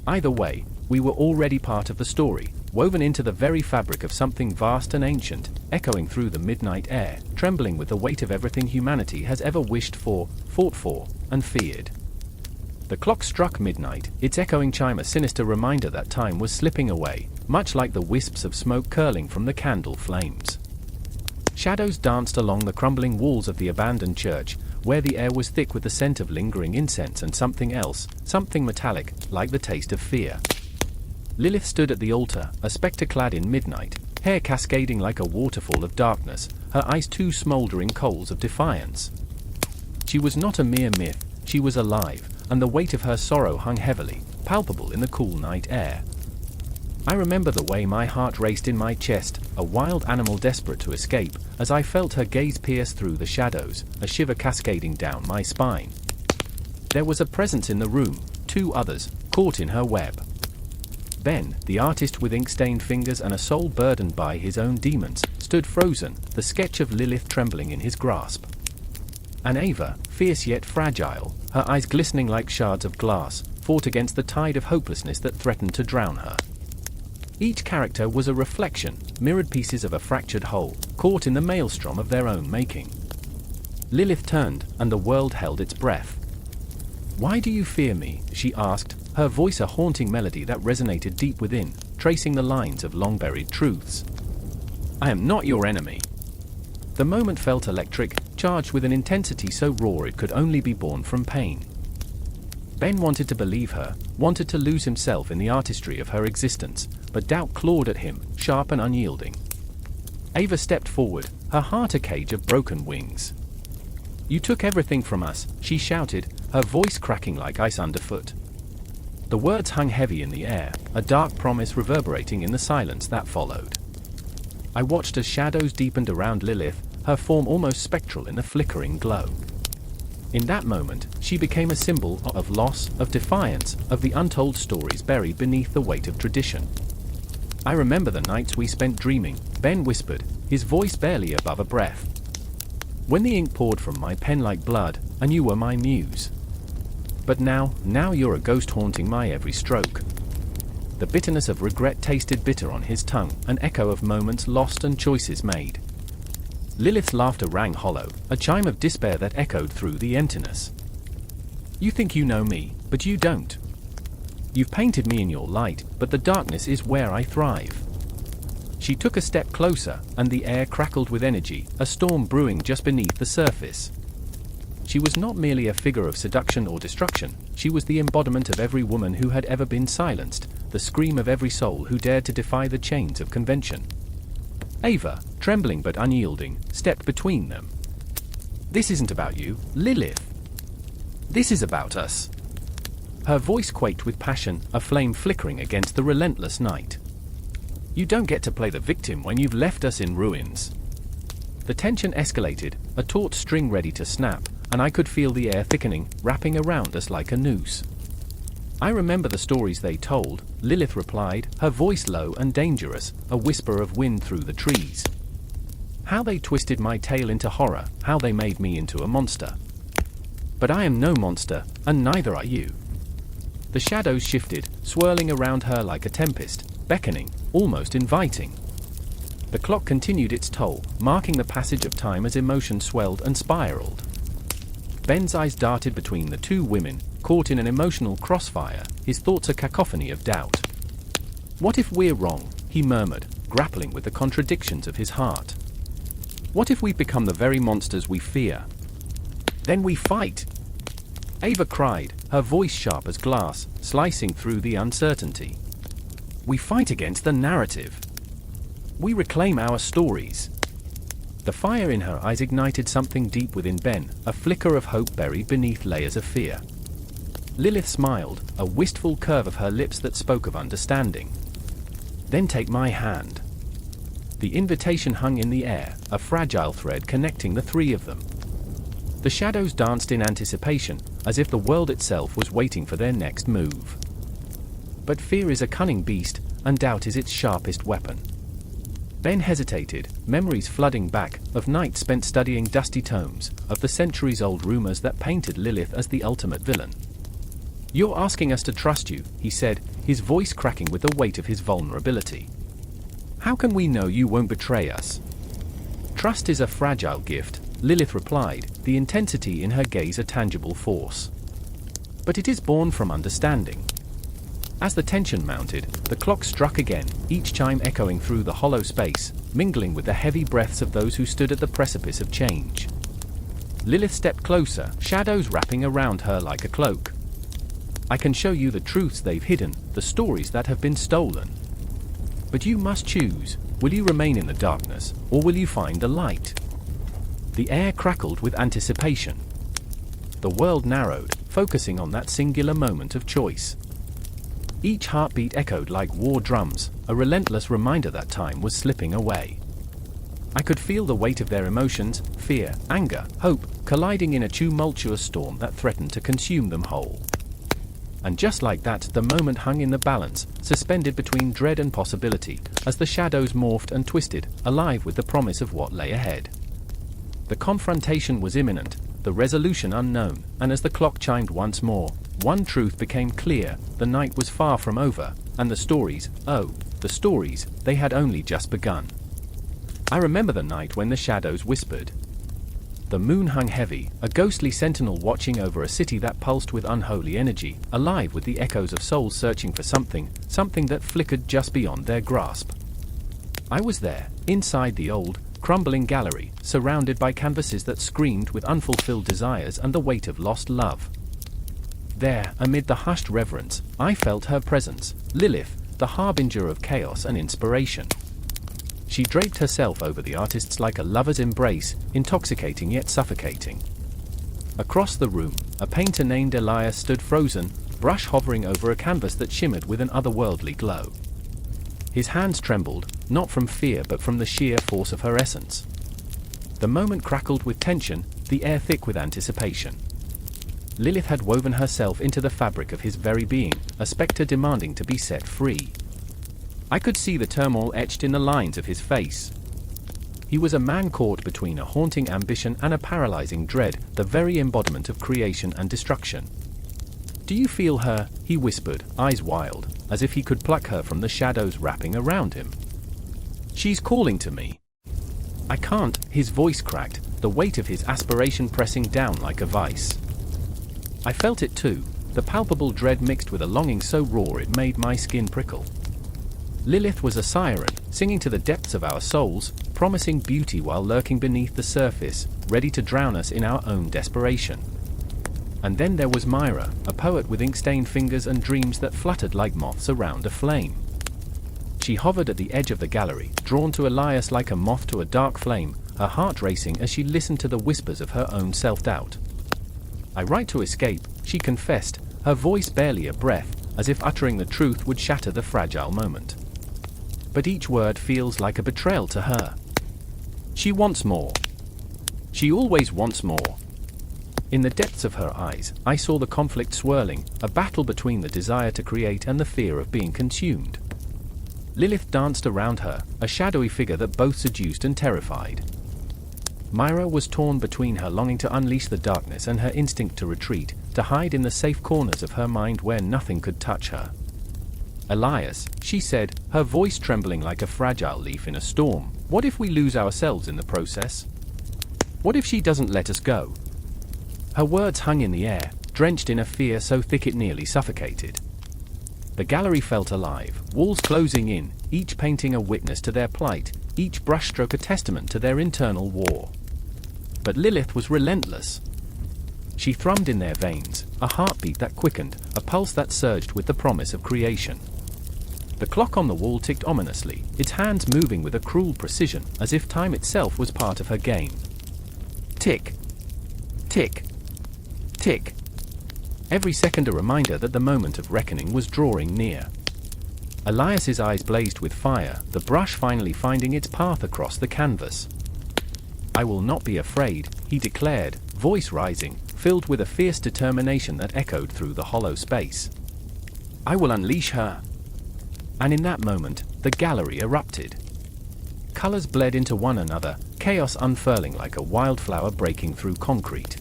Speaker 1: Either way, we were already part of the story, woven into the very fabric of something vast and ancient, echoing through the midnight air, trembling with the weight of everything humanity has ever wished for, fought for, and feared. The clock struck midnight, its echoing chime a sinister reminder that time was slipping away, much like the wisps of smoke curling from the candle flames. Shadows danced along the crumbling walls of the abandoned church, where the air was thick with the scent of lingering incense and something else, something metallic, like the taste of fear. Lilith stood at the altar, a specter clad in midnight, hair cascading like a waterfall of darkness, her eyes two smoldering coals of defiance. She was not a mere myth, she was alive, and the weight of her sorrow hung heavily, palpable in the cool night air. I remember the way my heart raced in my chest, a wild animal desperate to escape, as I felt her gaze pierce through the shadows, a shiver cascading down my spine. There was a presence in the room, two others, caught in her web. Ben, the artist with ink-stained fingers and a soul burdened by his own demons, stood frozen, the sketch of Lilith trembling in his grasp. And Ava, fierce yet fragile, her eyes glistening like shards of glass, fought against the tide of hopelessness that threatened to drown her. Each character was a reflection, mirrored pieces of a fractured whole, caught in the maelstrom of their own making. Lilith turned, and the world held its breath. "Why do you fear me?" she asked, her voice a haunting melody that resonated deep within, tracing the lines of long-buried truths. "I am not your enemy." The moment felt electric, charged with an intensity so raw it could only be born from pain. Ben wanted to believe her, wanted to lose himself in the artistry of her existence, but doubt clawed at him, sharp and unyielding. Ava stepped forward, her heart a cage of broken wings. "You took everything from us," she shouted, her voice cracking like ice underfoot. The words hung heavy in the air, a dark promise reverberating in the silence that followed. I watched as shadows deepened around Lilith, her form almost spectral in the flickering glow. In that moment, she became a symbol of loss, of defiance, of the untold stories buried beneath the weight of tradition. "I remember the nights we spent dreaming," Ben whispered, his voice barely above a breath. "When the ink poured from my pen like blood, and you were my muse. But now you're a ghost haunting my every stroke." The bitterness of regret tasted bitter on his tongue, an echo of moments lost and choices made. Lilith's laughter rang hollow, a chime of despair that echoed through the emptiness. "You think you know me, but you don't. You've painted me in your light, but the darkness is where I thrive." She took a step closer, and the air crackled with energy, a storm brewing just beneath the surface. She was not merely a figure of seduction or destruction, she was the embodiment of every woman who had ever been silenced, the scream of every soul who dared to defy the chains of convention. Ava, trembling but unyielding, stepped between them. "This isn't about you, Lilith. This is about us." Her voice quaked with passion, a flame flickering against the relentless night. "You don't get to play the victim when you've left us in ruins." The tension escalated, a taut string ready to snap, and I could feel the air thickening, wrapping around us like a noose. "I remember the stories they told," Lilith replied, her voice low and dangerous, a whisper of wind through the trees. "How they twisted my tale into horror, how they made me into a monster. But I am no monster, and neither are you." The shadows shifted, swirling around her like a tempest, beckoning, almost inviting. The clock continued its toll, marking the passage of time as emotion swelled and spiraled. Ben's eyes darted between the two women, caught in an emotional crossfire, his thoughts a cacophony of doubt. "What if we're wrong?" he murmured, grappling with the contradictions of his heart. "What if we become the very monsters we fear? Then we fight!" Ava cried, her voice sharp as glass, slicing through the uncertainty. "We fight against the narrative. We reclaim our stories." The fire in her eyes ignited something deep within Ben, a flicker of hope buried beneath layers of fear. Lilith smiled, a wistful curve of her lips that spoke of understanding. "Then take my hand." The invitation hung in the air, a fragile thread connecting the three of them. The shadows danced in anticipation, as if the world itself was waiting for their next move. But fear is a cunning beast, and doubt is its sharpest weapon. Ben hesitated, memories flooding back, of nights spent studying dusty tomes, of the centuries-old rumors that painted Lilith as the ultimate villain. "You're asking us to trust you," he said, his voice cracking with the weight of his vulnerability. "How can we know you won't betray us?" "Trust is a fragile gift," Lilith replied, the intensity in her gaze a tangible force. "But it is born from understanding." As the tension mounted, the clock struck again, each chime echoing through the hollow space, mingling with the heavy breaths of those who stood at the precipice of change. Lilith stepped closer, shadows wrapping around her like a cloak. "I can show you the truths they've hidden, the stories that have been stolen. But you must choose. Will you remain in the darkness, or will you find the light?" The air crackled with anticipation. The world narrowed, focusing on that singular moment of choice. Each heartbeat echoed like war drums, a relentless reminder that time was slipping away. I could feel the weight of their emotions, fear, anger, hope, colliding in a tumultuous storm that threatened to consume them whole. And just like that, the moment hung in the balance, suspended between dread and possibility, as the shadows morphed and twisted, alive with the promise of what lay ahead. The confrontation was imminent, the resolution unknown, and as the clock chimed once more, one truth became clear: the night was far from over, and the stories, they had only just begun. I remember the night when the shadows whispered, The moon hung heavy, a ghostly sentinel watching over a city that pulsed with unholy energy, alive with the echoes of souls searching for something that flickered just beyond their grasp. I was there, inside the old, crumbling gallery, surrounded by canvases that screamed with unfulfilled desires and the weight of lost love. There, amid the hushed reverence, I felt her presence, Lilith, the harbinger of chaos and inspiration. She draped herself over the artists like a lover's embrace, intoxicating yet suffocating. Across the room, a painter named Elias stood frozen, brush hovering over a canvas that shimmered with an otherworldly glow. His hands trembled, not from fear but from the sheer force of her essence. The moment crackled with tension, the air thick with anticipation. Lilith had woven herself into the fabric of his very being, a specter demanding to be set free. I could see the turmoil etched in the lines of his face. He was a man caught between a haunting ambition and a paralyzing dread, the very embodiment of creation and destruction. "Do you feel her?" he whispered, eyes wild, as if he could pluck her from the shadows wrapping around him. "She's calling to me." "I can't," his voice cracked, the weight of his aspiration pressing down like a vice. I felt it too, the palpable dread mixed with a longing so raw it made my skin prickle. Lilith was a siren, singing to the depths of our souls, promising beauty while lurking beneath the surface, ready to drown us in our own desperation. And then there was Myra, a poet with ink-stained fingers and dreams that fluttered like moths around a flame. She hovered at the edge of the gallery, drawn to Elias like a moth to a dark flame, her heart racing as she listened to the whispers of her own self-doubt. "I write to escape," she confessed, her voice barely a breath, as if uttering the truth would shatter the fragile moment. But each word feels like a betrayal to her. She wants more. She always wants more. In the depths of her eyes, I saw the conflict swirling, a battle between the desire to create and the fear of being consumed. Lilith danced around her, a shadowy figure that both seduced and terrified. Myra was torn between her longing to unleash the darkness and her instinct to retreat, to hide in the safe corners of her mind where nothing could touch her. "Elias," she said, her voice trembling like a fragile leaf in a storm, "what if we lose ourselves in the process? What if she doesn't let us go?" Her words hung in the air, drenched in a fear so thick it nearly suffocated. The gallery felt alive, walls closing in, each painting a witness to their plight, each brushstroke a testament to their internal war. But Lilith was relentless. She thrummed in their veins, a heartbeat that quickened, a pulse that surged with the promise of creation. The clock on the wall ticked ominously, its hands moving with a cruel precision, as if time itself was part of her game. Tick. Tick. Tick. Every second a reminder that the moment of reckoning was drawing near. Elias's eyes blazed with fire, the brush finally finding its path across the canvas. "I will not be afraid," he declared, voice rising, filled with a fierce determination that echoed through the hollow space. "I will unleash her." And in that moment, the gallery erupted. Colors bled into one another, chaos unfurling like a wildflower breaking through concrete.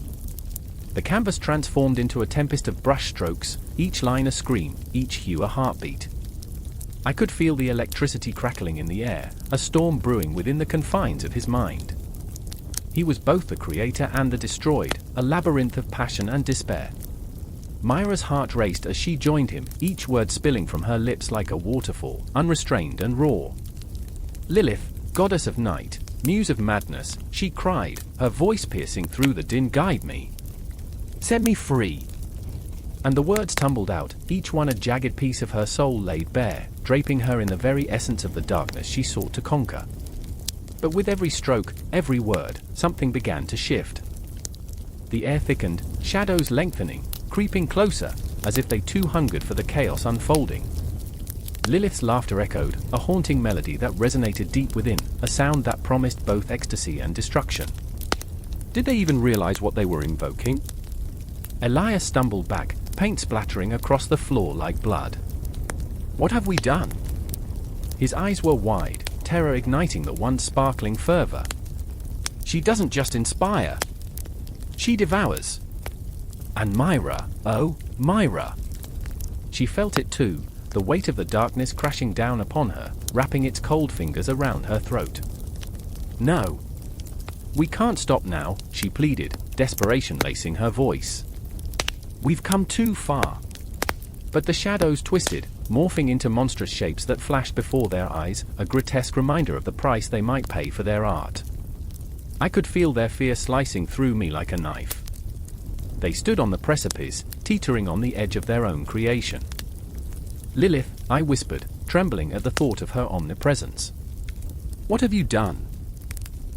Speaker 1: The canvas transformed into a tempest of brushstrokes, each line a scream, each hue a heartbeat. I could feel the electricity crackling in the air, a storm brewing within the confines of his mind. He was both the creator and the destroyed, a labyrinth of passion and despair. Myra's heart raced as she joined him, each word spilling from her lips like a waterfall, unrestrained and raw. "Lilith, goddess of night, muse of madness," she cried, her voice piercing through the din, "guide me. Set me free." And the words tumbled out, each one a jagged piece of her soul laid bare, draping her in the very essence of the darkness she sought to conquer. But with every stroke, every word, something began to shift. The air thickened, shadows lengthening, creeping closer, as if they too hungered for the chaos unfolding. Lilith's laughter echoed, a haunting melody that resonated deep within, a sound that promised both ecstasy and destruction. Did they even realize what they were invoking? Elias stumbled back, paint splattering across the floor like blood. "What have we done?" His eyes were wide, terror igniting the once sparkling fervor. "She doesn't just inspire. She devours. And Myra, oh, Myra." She felt it too, the weight of the darkness crashing down upon her, wrapping its cold fingers around her throat. "No. "We can't stop now," she pleaded, desperation lacing her voice. "We've come too far." But the shadows twisted, morphing into monstrous shapes that flashed before their eyes, a grotesque reminder of the price they might pay for their art. I could feel their fear slicing through me like a knife. They stood on the precipice, teetering on the edge of their own creation. "Lilith," I whispered, trembling at the thought of her omnipresence. "What have you done?"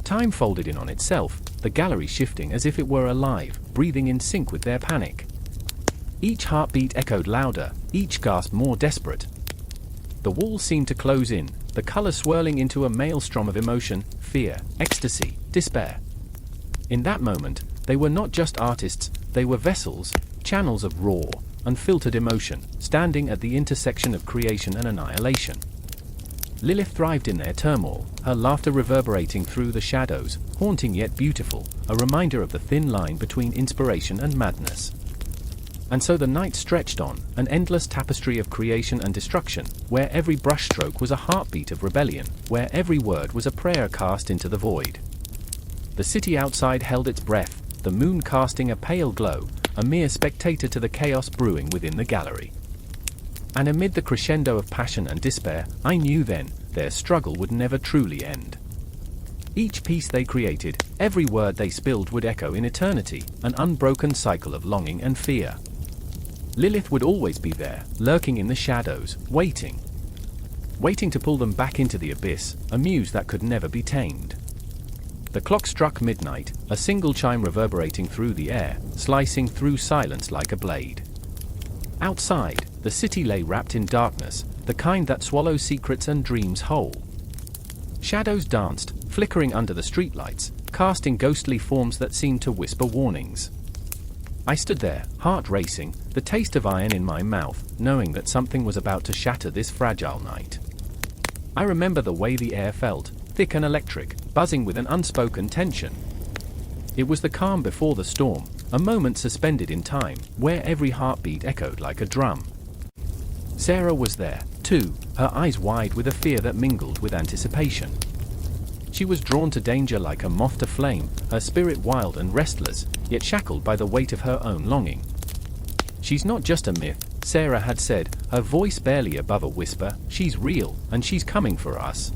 Speaker 1: Time folded in on itself, the gallery shifting as if it were alive, breathing in sync with their panic. Each heartbeat echoed louder, each gasp more desperate. The walls seemed to close in, the color swirling into a maelstrom of emotion, fear, ecstasy, despair. In that moment, they were not just artists, they were vessels, channels of raw, unfiltered emotion, standing at the intersection of creation and annihilation. Lilith thrived in their turmoil, her laughter reverberating through the shadows, haunting yet beautiful, a reminder of the thin line between inspiration and madness. And so the night stretched on, an endless tapestry of creation and destruction, where every brushstroke was a heartbeat of rebellion, where every word was a prayer cast into the void. The city outside held its breath, the moon casting a pale glow, a mere spectator to the chaos brewing within the gallery. And amid the crescendo of passion and despair, I knew then, their struggle would never truly end. Each piece they created, every word they spilled would echo in eternity, an unbroken cycle of longing and fear. Lilith would always be there, lurking in the shadows, waiting to pull them back into the abyss, a muse that could never be tamed. The clock struck midnight, a single chime reverberating through the air, slicing through silence like a blade. Outside, the city lay wrapped in darkness, the kind that swallows secrets and dreams whole. Shadows danced, flickering under the streetlights, casting ghostly forms that seemed to whisper warnings. I stood there, heart racing, the taste of iron in my mouth, knowing that something was about to shatter this fragile night. I remember the way the air felt, thick and electric, buzzing with an unspoken tension. It was the calm before the storm, a moment suspended in time, where every heartbeat echoed like a drum. Sarah was there, too, her eyes wide with a fear that mingled with anticipation. She was drawn to danger like a moth to flame, her spirit wild and restless, yet shackled by the weight of her own longing. "She's not just a myth," Sarah had said, her voice barely above a whisper. "She's real, and she's coming for us."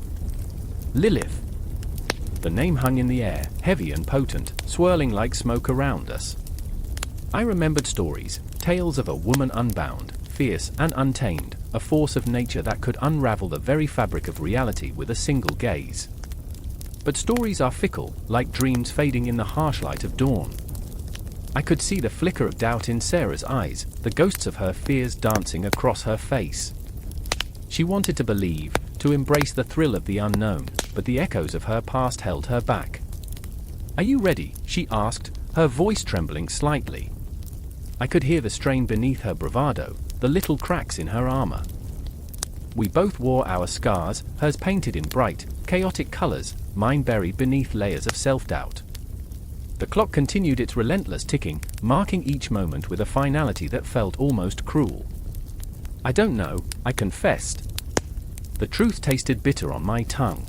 Speaker 1: Lilith. The name hung in the air, heavy and potent, swirling like smoke around us. I remembered stories, tales of a woman unbound, fierce and untamed, a force of nature that could unravel the very fabric of reality with a single gaze. But stories are fickle, like dreams fading in the harsh light of dawn. I could see the flicker of doubt in Sarah's eyes, the ghosts of her fears dancing across her face. She wanted to believe, to embrace the thrill of the unknown, but the echoes of her past held her back. "Are you ready?" she asked, her voice trembling slightly. I could hear the strain beneath her bravado, the little cracks in her armor. We both wore our scars, hers painted in bright, chaotic colors, mine buried beneath layers of self-doubt. The clock continued its relentless ticking, marking each moment with a finality that felt almost cruel. "I don't know," I confessed. The truth tasted bitter on my tongue.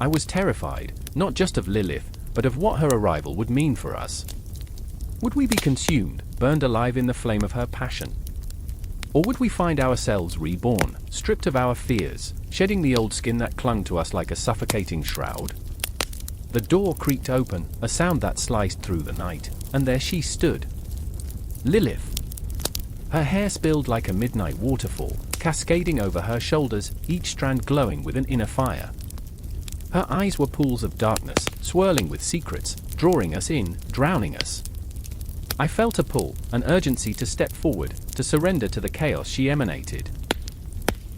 Speaker 1: I was terrified, not just of Lilith, but of what her arrival would mean for us. Would we be consumed, burned alive in the flame of her passion? Or would we find ourselves reborn, stripped of our fears, shedding the old skin that clung to us like a suffocating shroud? The door creaked open, a sound that sliced through the night, and there she stood. Lilith. Her hair spilled like a midnight waterfall, cascading over her shoulders, each strand glowing with an inner fire. Her eyes were pools of darkness, swirling with secrets, drawing us in, drowning us. I felt a pull, an urgency to step forward, to surrender to the chaos she emanated.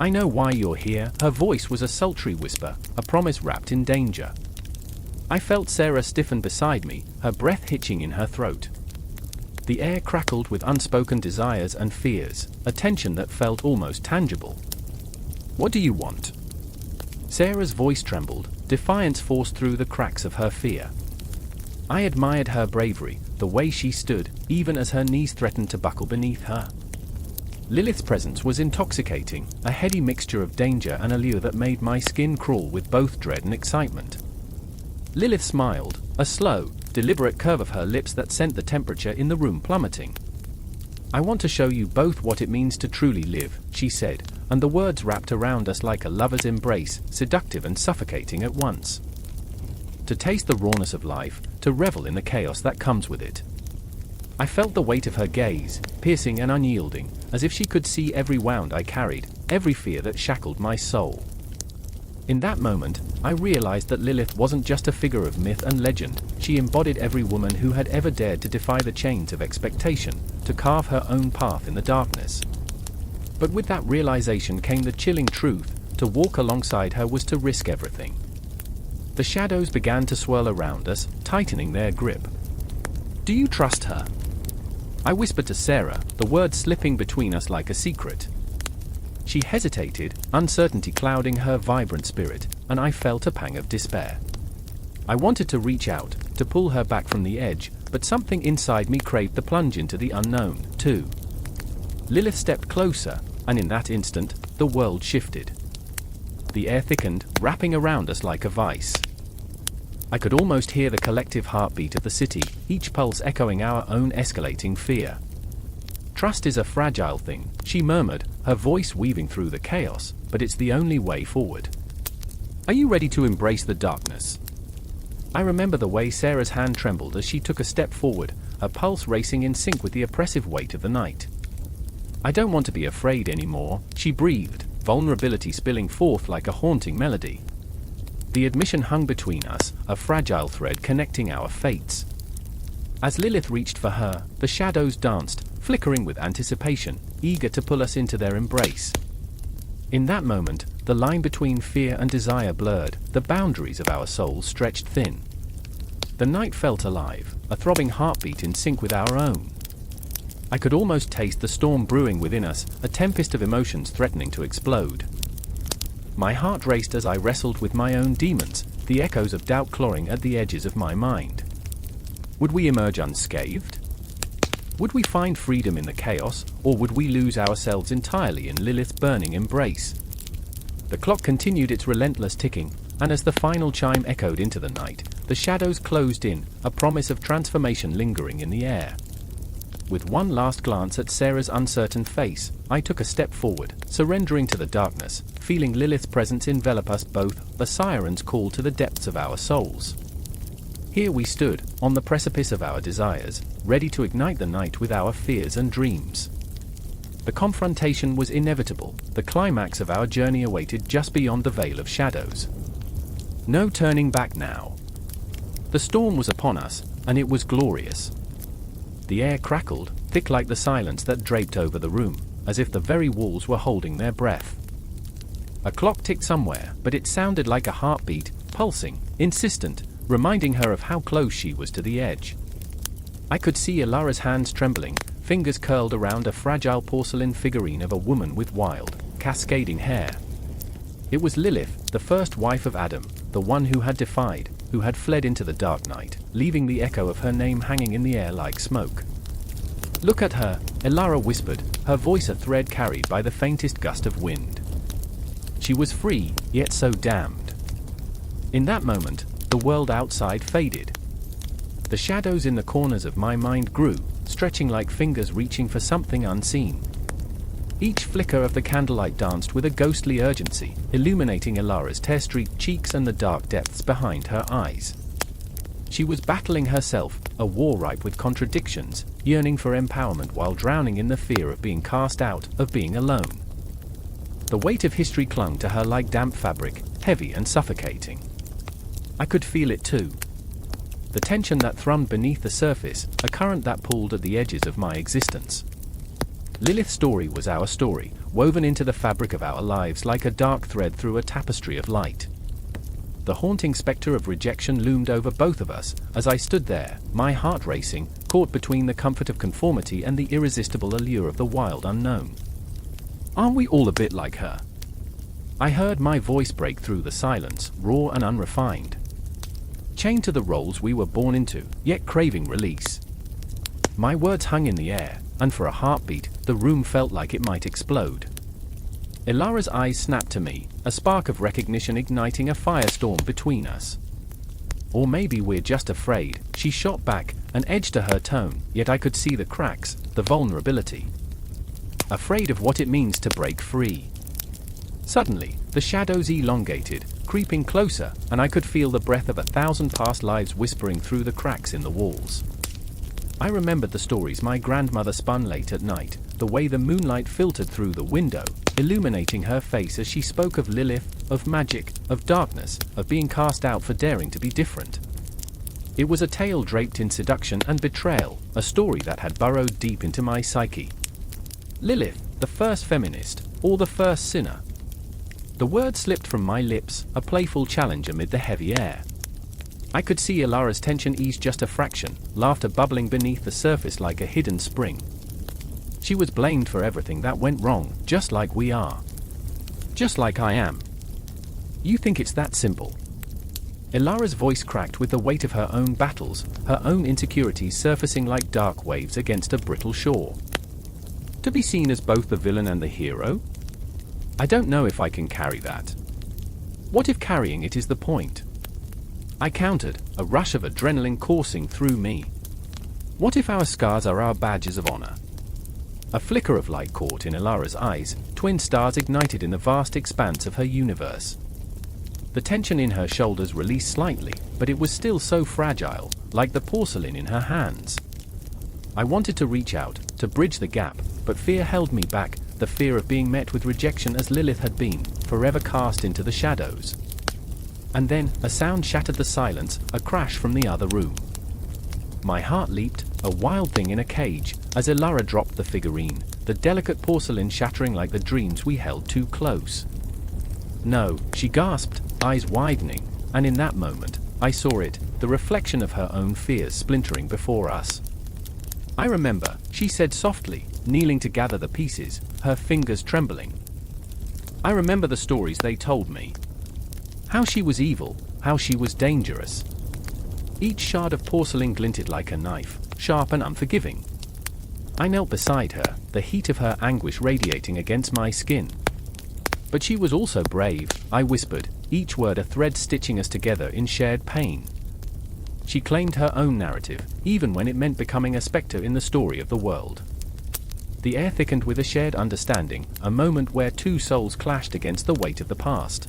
Speaker 1: "I know why you're here," her voice was a sultry whisper, a promise wrapped in danger. I felt Sarah stiffen beside me, her breath hitching in her throat. The air crackled with unspoken desires and fears, a tension that felt almost tangible. "What do you want?" Sarah's voice trembled, defiance forced through the cracks of her fear. I admired her bravery, the way she stood, even as her knees threatened to buckle beneath her. Lilith's presence was intoxicating, a heady mixture of danger and allure that made my skin crawl with both dread and excitement. Lilith smiled, a slow, deliberate curve of her lips that sent the temperature in the room plummeting. "I want to show you both what it means to truly live," she said, and the words wrapped around us like a lover's embrace, seductive and suffocating at once. To taste the rawness of life, to revel in the chaos that comes with it. I felt the weight of her gaze, piercing and unyielding, as if she could see every wound I carried, every fear that shackled my soul. In that moment, I realized that Lilith wasn't just a figure of myth and legend, she embodied every woman who had ever dared to defy the chains of expectation, to carve her own path in the darkness. But with that realization came the chilling truth: to walk alongside her was to risk everything. The shadows began to swirl around us, tightening their grip. "Do you trust her?" I whispered to Sarah, the words slipping between us like a secret. She hesitated, uncertainty clouding her vibrant spirit, and I felt a pang of despair. I wanted to reach out, to pull her back from the edge, but something inside me craved the plunge into the unknown, too. Lilith stepped closer, and in that instant, the world shifted. The air thickened, wrapping around us like a vice. I could almost hear the collective heartbeat of the city, each pulse echoing our own escalating fear. "Trust is a fragile thing," she murmured, her voice weaving through the chaos, "but it's the only way forward. Are you ready to embrace the darkness?" I remember the way Sarah's hand trembled as she took a step forward, her pulse racing in sync with the oppressive weight of the night. "I don't want to be afraid anymore," she breathed, vulnerability spilling forth like a haunting melody. The admission hung between us, a fragile thread connecting our fates. As Lilith reached for her, the shadows danced, flickering with anticipation, eager to pull us into their embrace. In that moment, the line between fear and desire blurred, the boundaries of our souls stretched thin. The night felt alive, a throbbing heartbeat in sync with our own. I could almost taste the storm brewing within us, a tempest of emotions threatening to explode. My heart raced as I wrestled with my own demons, the echoes of doubt clawing at the edges of my mind. Would we emerge unscathed? Would we find freedom in the chaos, or would we lose ourselves entirely in Lilith's burning embrace? The clock continued its relentless ticking, and as the final chime echoed into the night, the shadows closed in, a promise of transformation lingering in the air. With one last glance at Sarah's uncertain face, I took a step forward, surrendering to the darkness, feeling Lilith's presence envelop us both, the siren's call to the depths of our souls. Here we stood, on the precipice of our desires, ready to ignite the night with our fears and dreams. The confrontation was inevitable, the climax of our journey awaited just beyond the veil of shadows. No turning back now. The storm was upon us, and it was glorious. The air crackled, thick like the silence that draped over the room, as if the very walls were holding their breath. A clock ticked somewhere, but it sounded like a heartbeat, pulsing, insistent, reminding her of how close she was to the edge. I could see Ilara's hands trembling, fingers curled around a fragile porcelain figurine of a woman with wild, cascading hair. It was Lilith, the first wife of Adam, the one who had defied, who had fled into the dark night, leaving the echo of her name hanging in the air like smoke. "Look at her," Ilara whispered, her voice a thread carried by the faintest gust of wind. She was free, yet so damned. In that moment, the world outside faded. The shadows in the corners of my mind grew, stretching like fingers reaching for something unseen. Each flicker of the candlelight danced with a ghostly urgency, illuminating Ilara's tear-streaked cheeks and the dark depths behind her eyes. She was battling herself, a war ripe with contradictions, yearning for empowerment while drowning in the fear of being cast out, of being alone. The weight of history clung to her like damp fabric, heavy and suffocating. I could feel it too. The tension that thrummed beneath the surface, a current that pulled at the edges of my existence. Lilith's story was our story, woven into the fabric of our lives like a dark thread through a tapestry of light. The haunting specter of rejection loomed over both of us, as I stood there, my heart racing, caught between the comfort of conformity and the irresistible allure of the wild unknown. Aren't we all a bit like her? I heard my voice break through the silence, raw and unrefined. Chained to the roles we were born into, yet craving release. My words hung in the air, and for a heartbeat, the room felt like it might explode. Ilara's eyes snapped to me, a spark of recognition igniting a firestorm between us. Or maybe we're just afraid, she shot back, an edge to her tone, yet I could see the cracks, the vulnerability. Afraid of what it means to break free. Suddenly, the shadows elongated, creeping closer, and I could feel the breath of 1,000 past lives whispering through the cracks in the walls. I remembered the stories my grandmother spun late at night, the way the moonlight filtered through the window, illuminating her face as she spoke of Lilith, of magic, of darkness, of being cast out for daring to be different. It was a tale draped in seduction and betrayal, a story that had burrowed deep into my psyche. Lilith, the first feminist, or the first sinner? The word slipped from my lips, a playful challenge amid the heavy air. I could see Ilara's tension ease just a fraction, laughter bubbling beneath the surface like a hidden spring. She was blamed for everything that went wrong, just like we are. Just like I am. You think it's that simple? Ilara's voice cracked with the weight of her own battles, her own insecurities surfacing like dark waves against a brittle shore. To be seen as both the villain and the hero? I don't know if I can carry that. What if carrying it is the point? I countered, a rush of adrenaline coursing through me. What if our scars are our badges of honor? A flicker of light caught in Ilara's eyes, twin stars ignited in the vast expanse of her universe. The tension in her shoulders released slightly, but it was still so fragile, like the porcelain in her hands. I wanted to reach out, to bridge the gap, but fear held me back, the fear of being met with rejection as Lilith had been, forever cast into the shadows. And then, a sound shattered the silence, a crash from the other room. My heart leaped, a wild thing in a cage, as Ilara dropped the figurine, the delicate porcelain shattering like the dreams we held too close. No, she gasped, eyes widening, and in that moment, I saw it, the reflection of her own fears splintering before us. I remember, she said softly, kneeling to gather the pieces, her fingers trembling. I remember the stories they told me. How she was evil, how she was dangerous. Each shard of porcelain glinted like a knife, sharp and unforgiving. I knelt beside her, the heat of her anguish radiating against my skin. But she was also brave, I whispered, each word a thread stitching us together in shared pain. She claimed her own narrative, even when it meant becoming a specter in the story of the world. The air thickened with a shared understanding, a moment where two souls clashed against the weight of the past.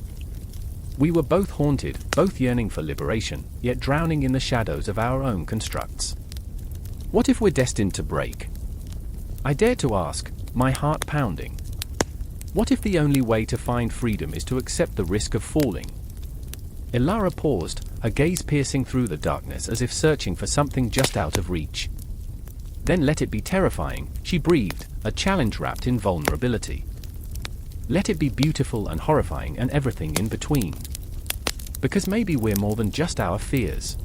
Speaker 1: We were both haunted, both yearning for liberation, yet drowning in the shadows of our own constructs. What if we're destined to break? I dared to ask, my heart pounding. What if the only way to find freedom is to accept the risk of falling? Ilara paused, her gaze piercing through the darkness as if searching for something just out of reach. Then let it be terrifying, she breathed, a challenge wrapped in vulnerability. Let it be beautiful and horrifying and everything in between. Because maybe we're more than just our fears.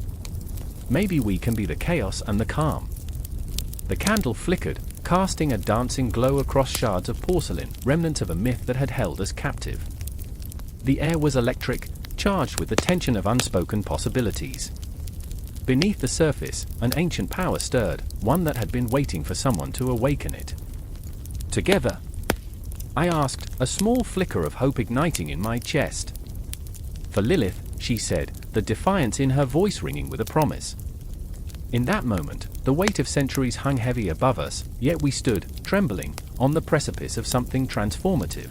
Speaker 1: Maybe we can be the chaos and the calm. The candle flickered, casting a dancing glow across shards of porcelain, remnants of a myth that had held us captive. The air was electric, charged with the tension of unspoken possibilities. Beneath the surface, an ancient power stirred, one that had been waiting for someone to awaken it. Together? I asked, a small flicker of hope igniting in my chest. For Lilith, she said, the defiance in her voice ringing with a promise. In that moment, the weight of centuries hung heavy above us, yet we stood, trembling, on the precipice of something transformative.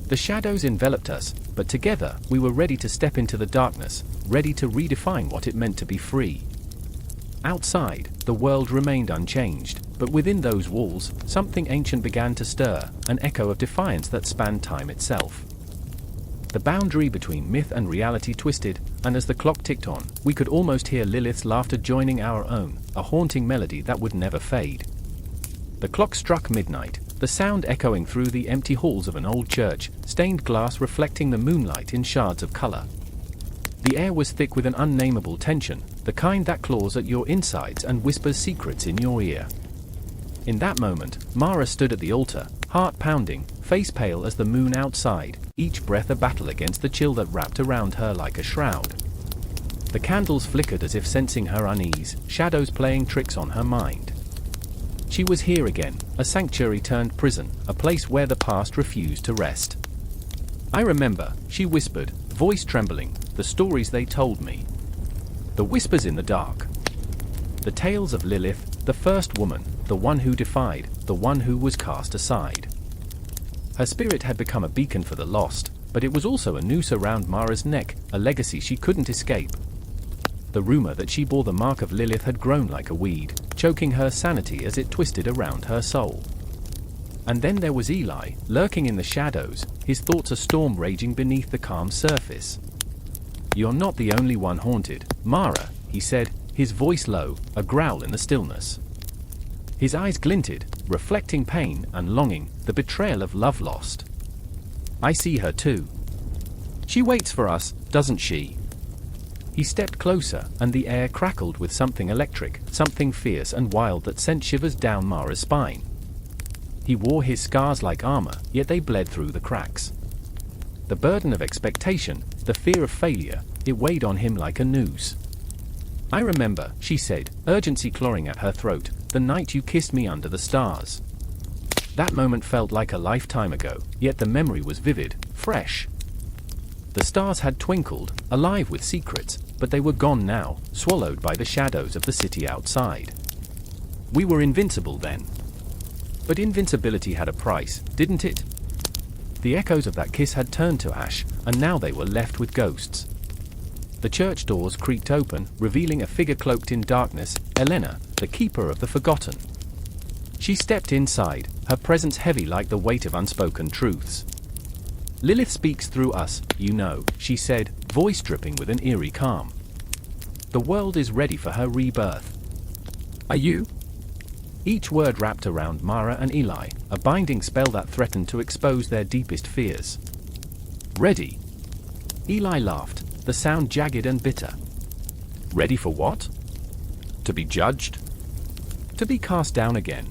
Speaker 1: The shadows enveloped us, but together, we were ready to step into the darkness, ready to redefine what it meant to be free. Outside, the world remained unchanged, but within those walls, something ancient began to stir, an echo of defiance that spanned time itself. The boundary between myth and reality twisted, and as the clock ticked on, we could almost hear Lilith's laughter joining our own, a haunting melody that would never fade. The clock struck midnight, the sound echoing through the empty halls of an old church, stained glass reflecting the moonlight in shards of color. The air was thick with an unnameable tension, the kind that claws at your insides and whispers secrets in your ear. In that moment, Mara stood at the altar, heart pounding, face pale as the moon outside, each breath a battle against the chill that wrapped around her like a shroud. The candles flickered as if sensing her unease, shadows playing tricks on her mind. She was here again, a sanctuary turned prison, a place where the past refused to rest. I remember, she whispered, voice trembling, the stories they told me. The whispers in the dark. The tales of Lilith, the first woman, the one who defied, the one who was cast aside. Her spirit had become a beacon for the lost, but it was also a noose around Mara's neck, a legacy she couldn't escape. The rumor that she bore the mark of Lilith had grown like a weed, choking her sanity as it twisted around her soul. And then there was Eli, lurking in the shadows, his thoughts a storm raging beneath the calm surface. "You're not the only one haunted, Mara," he said, his voice low, a growl in the stillness. His eyes glinted, reflecting pain and longing, the betrayal of love lost. "I see her too. She waits for us, doesn't she?" He stepped closer, and the air crackled with something electric, something fierce and wild that sent shivers down Mara's spine. He wore his scars like armor, yet they bled through the cracks. The burden of expectation, the fear of failure, it weighed on him like a noose. "I remember," she said, urgency clawing at her throat, "the night you kissed me under the stars. That moment felt like a lifetime ago, yet the memory was vivid, fresh. The stars had twinkled, alive with secrets, but they were gone now, swallowed by the shadows of the city outside. We were invincible then. But invincibility had a price, didn't it? The echoes of that kiss had turned to ash, and now they were left with ghosts." The church doors creaked open, revealing a figure cloaked in darkness, Elena, the keeper of the forgotten. She stepped inside, her presence heavy like the weight of unspoken truths. "Lilith speaks through us, you know," she said, voice dripping with an eerie calm. "The world is ready for her rebirth. Are you?" Each word wrapped around Mara and Eli, a binding spell that threatened to expose their deepest fears. "Ready?" Eli laughed, the sound jagged and bitter. "Ready for what? To be judged? To be cast down again?"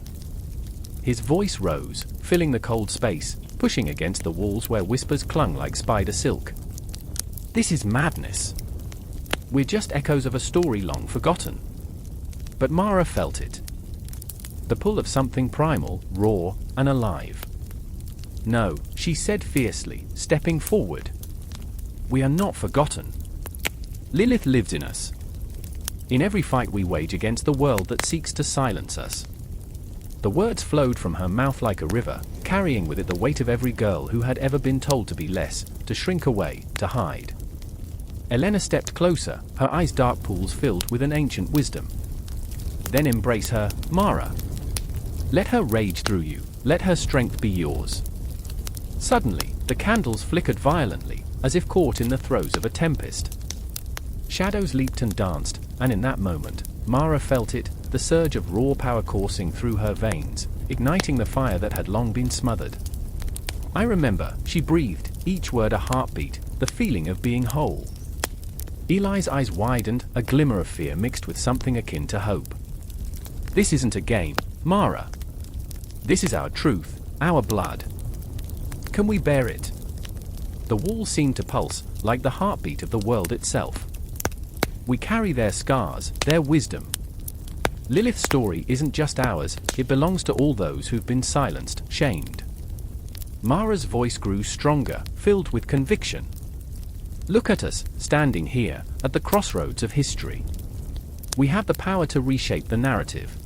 Speaker 1: His voice rose, filling the cold space, pushing against the walls where whispers clung like spider silk. "This is madness. We're just echoes of a story long forgotten." But Mara felt it. The pull of something primal, raw, and alive. "No," she said fiercely, stepping forward. "We are not forgotten. Lilith lives in us. In every fight we wage against the world that seeks to silence us." The words flowed from her mouth like a river, carrying with it the weight of every girl who had ever been told to be less, to shrink away, to hide. Elena stepped closer, her eyes dark pools filled with an ancient wisdom. "Then embrace her, Mara. Let her rage through you, let her strength be yours." Suddenly, the candles flickered violently, as if caught in the throes of a tempest. Shadows leaped and danced, and in that moment, Mara felt it, the surge of raw power coursing through her veins, igniting the fire that had long been smothered. "I remember," she breathed, each word a heartbeat, the feeling of being whole. Eli's eyes widened, a glimmer of fear mixed with something akin to hope. "This isn't a game, Mara. This is our truth, our blood. Can we bear it?" The wall seemed to pulse, like the heartbeat of the world itself. "We carry their scars, their wisdom. Lilith's story isn't just ours, it belongs to all those who've been silenced, shamed." Mara's voice grew stronger, filled with conviction. "Look at us, standing here, at the crossroads of history. We have the power to reshape the narrative."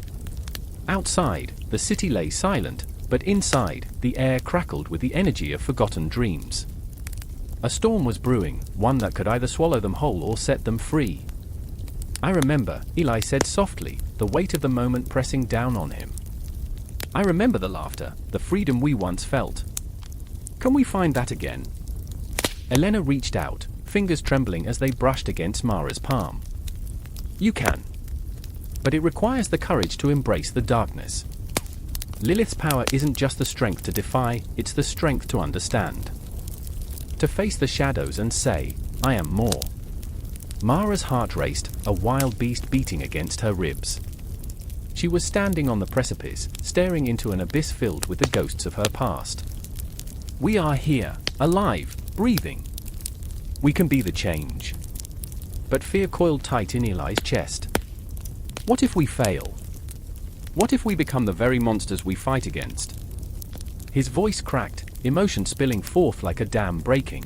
Speaker 1: Outside, the city lay silent, but inside, the air crackled with the energy of forgotten dreams. A storm was brewing, one that could either swallow them whole or set them free. "I remember," Eli said softly, the weight of the moment pressing down on him. "I remember the laughter, the freedom we once felt. Can we find that again?" Elena reached out, fingers trembling as they brushed against Mara's palm. "You can. But it requires the courage to embrace the darkness. Lilith's power isn't just the strength to defy, it's the strength to understand. To face the shadows and say, I am more." Mara's heart raced, a wild beast beating against her ribs. She was standing on the precipice, staring into an abyss filled with the ghosts of her past. "We are here, alive, breathing. We can be the change." But fear coiled tight in Eli's chest. What if we fail? What if we become the very monsters we fight against? His voice cracked, emotion spilling forth like a dam breaking.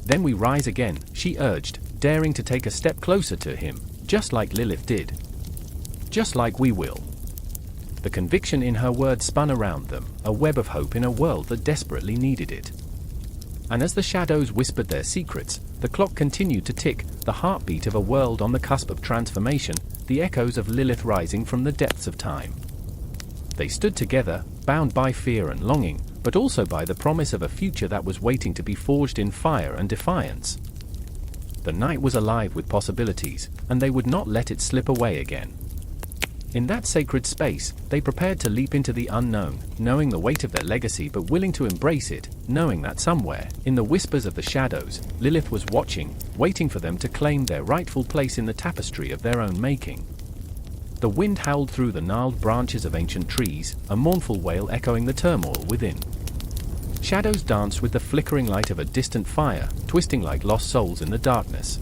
Speaker 1: "Then we rise again," she urged, daring to take a step closer to him, just like Lilith did. Just like we will. The conviction in her words spun around them, a web of hope in a world that desperately needed it. And as the shadows whispered their secrets, the clock continued to tick, the heartbeat of a world on the cusp of transformation, the echoes of Lilith rising from the depths of time. They stood together, bound by fear and longing, but also by the promise of a future that was waiting to be forged in fire and defiance. The night was alive with possibilities, and they would not let it slip away again. In that sacred space, they prepared to leap into the unknown, knowing the weight of their legacy but willing to embrace it, knowing that somewhere, in the whispers of the shadows, Lilith was watching, waiting for them to claim their rightful place in the tapestry of their own making. The wind howled through the gnarled branches of ancient trees, a mournful wail echoing the turmoil within. Shadows danced with the flickering light of a distant fire, twisting like lost souls in the darkness.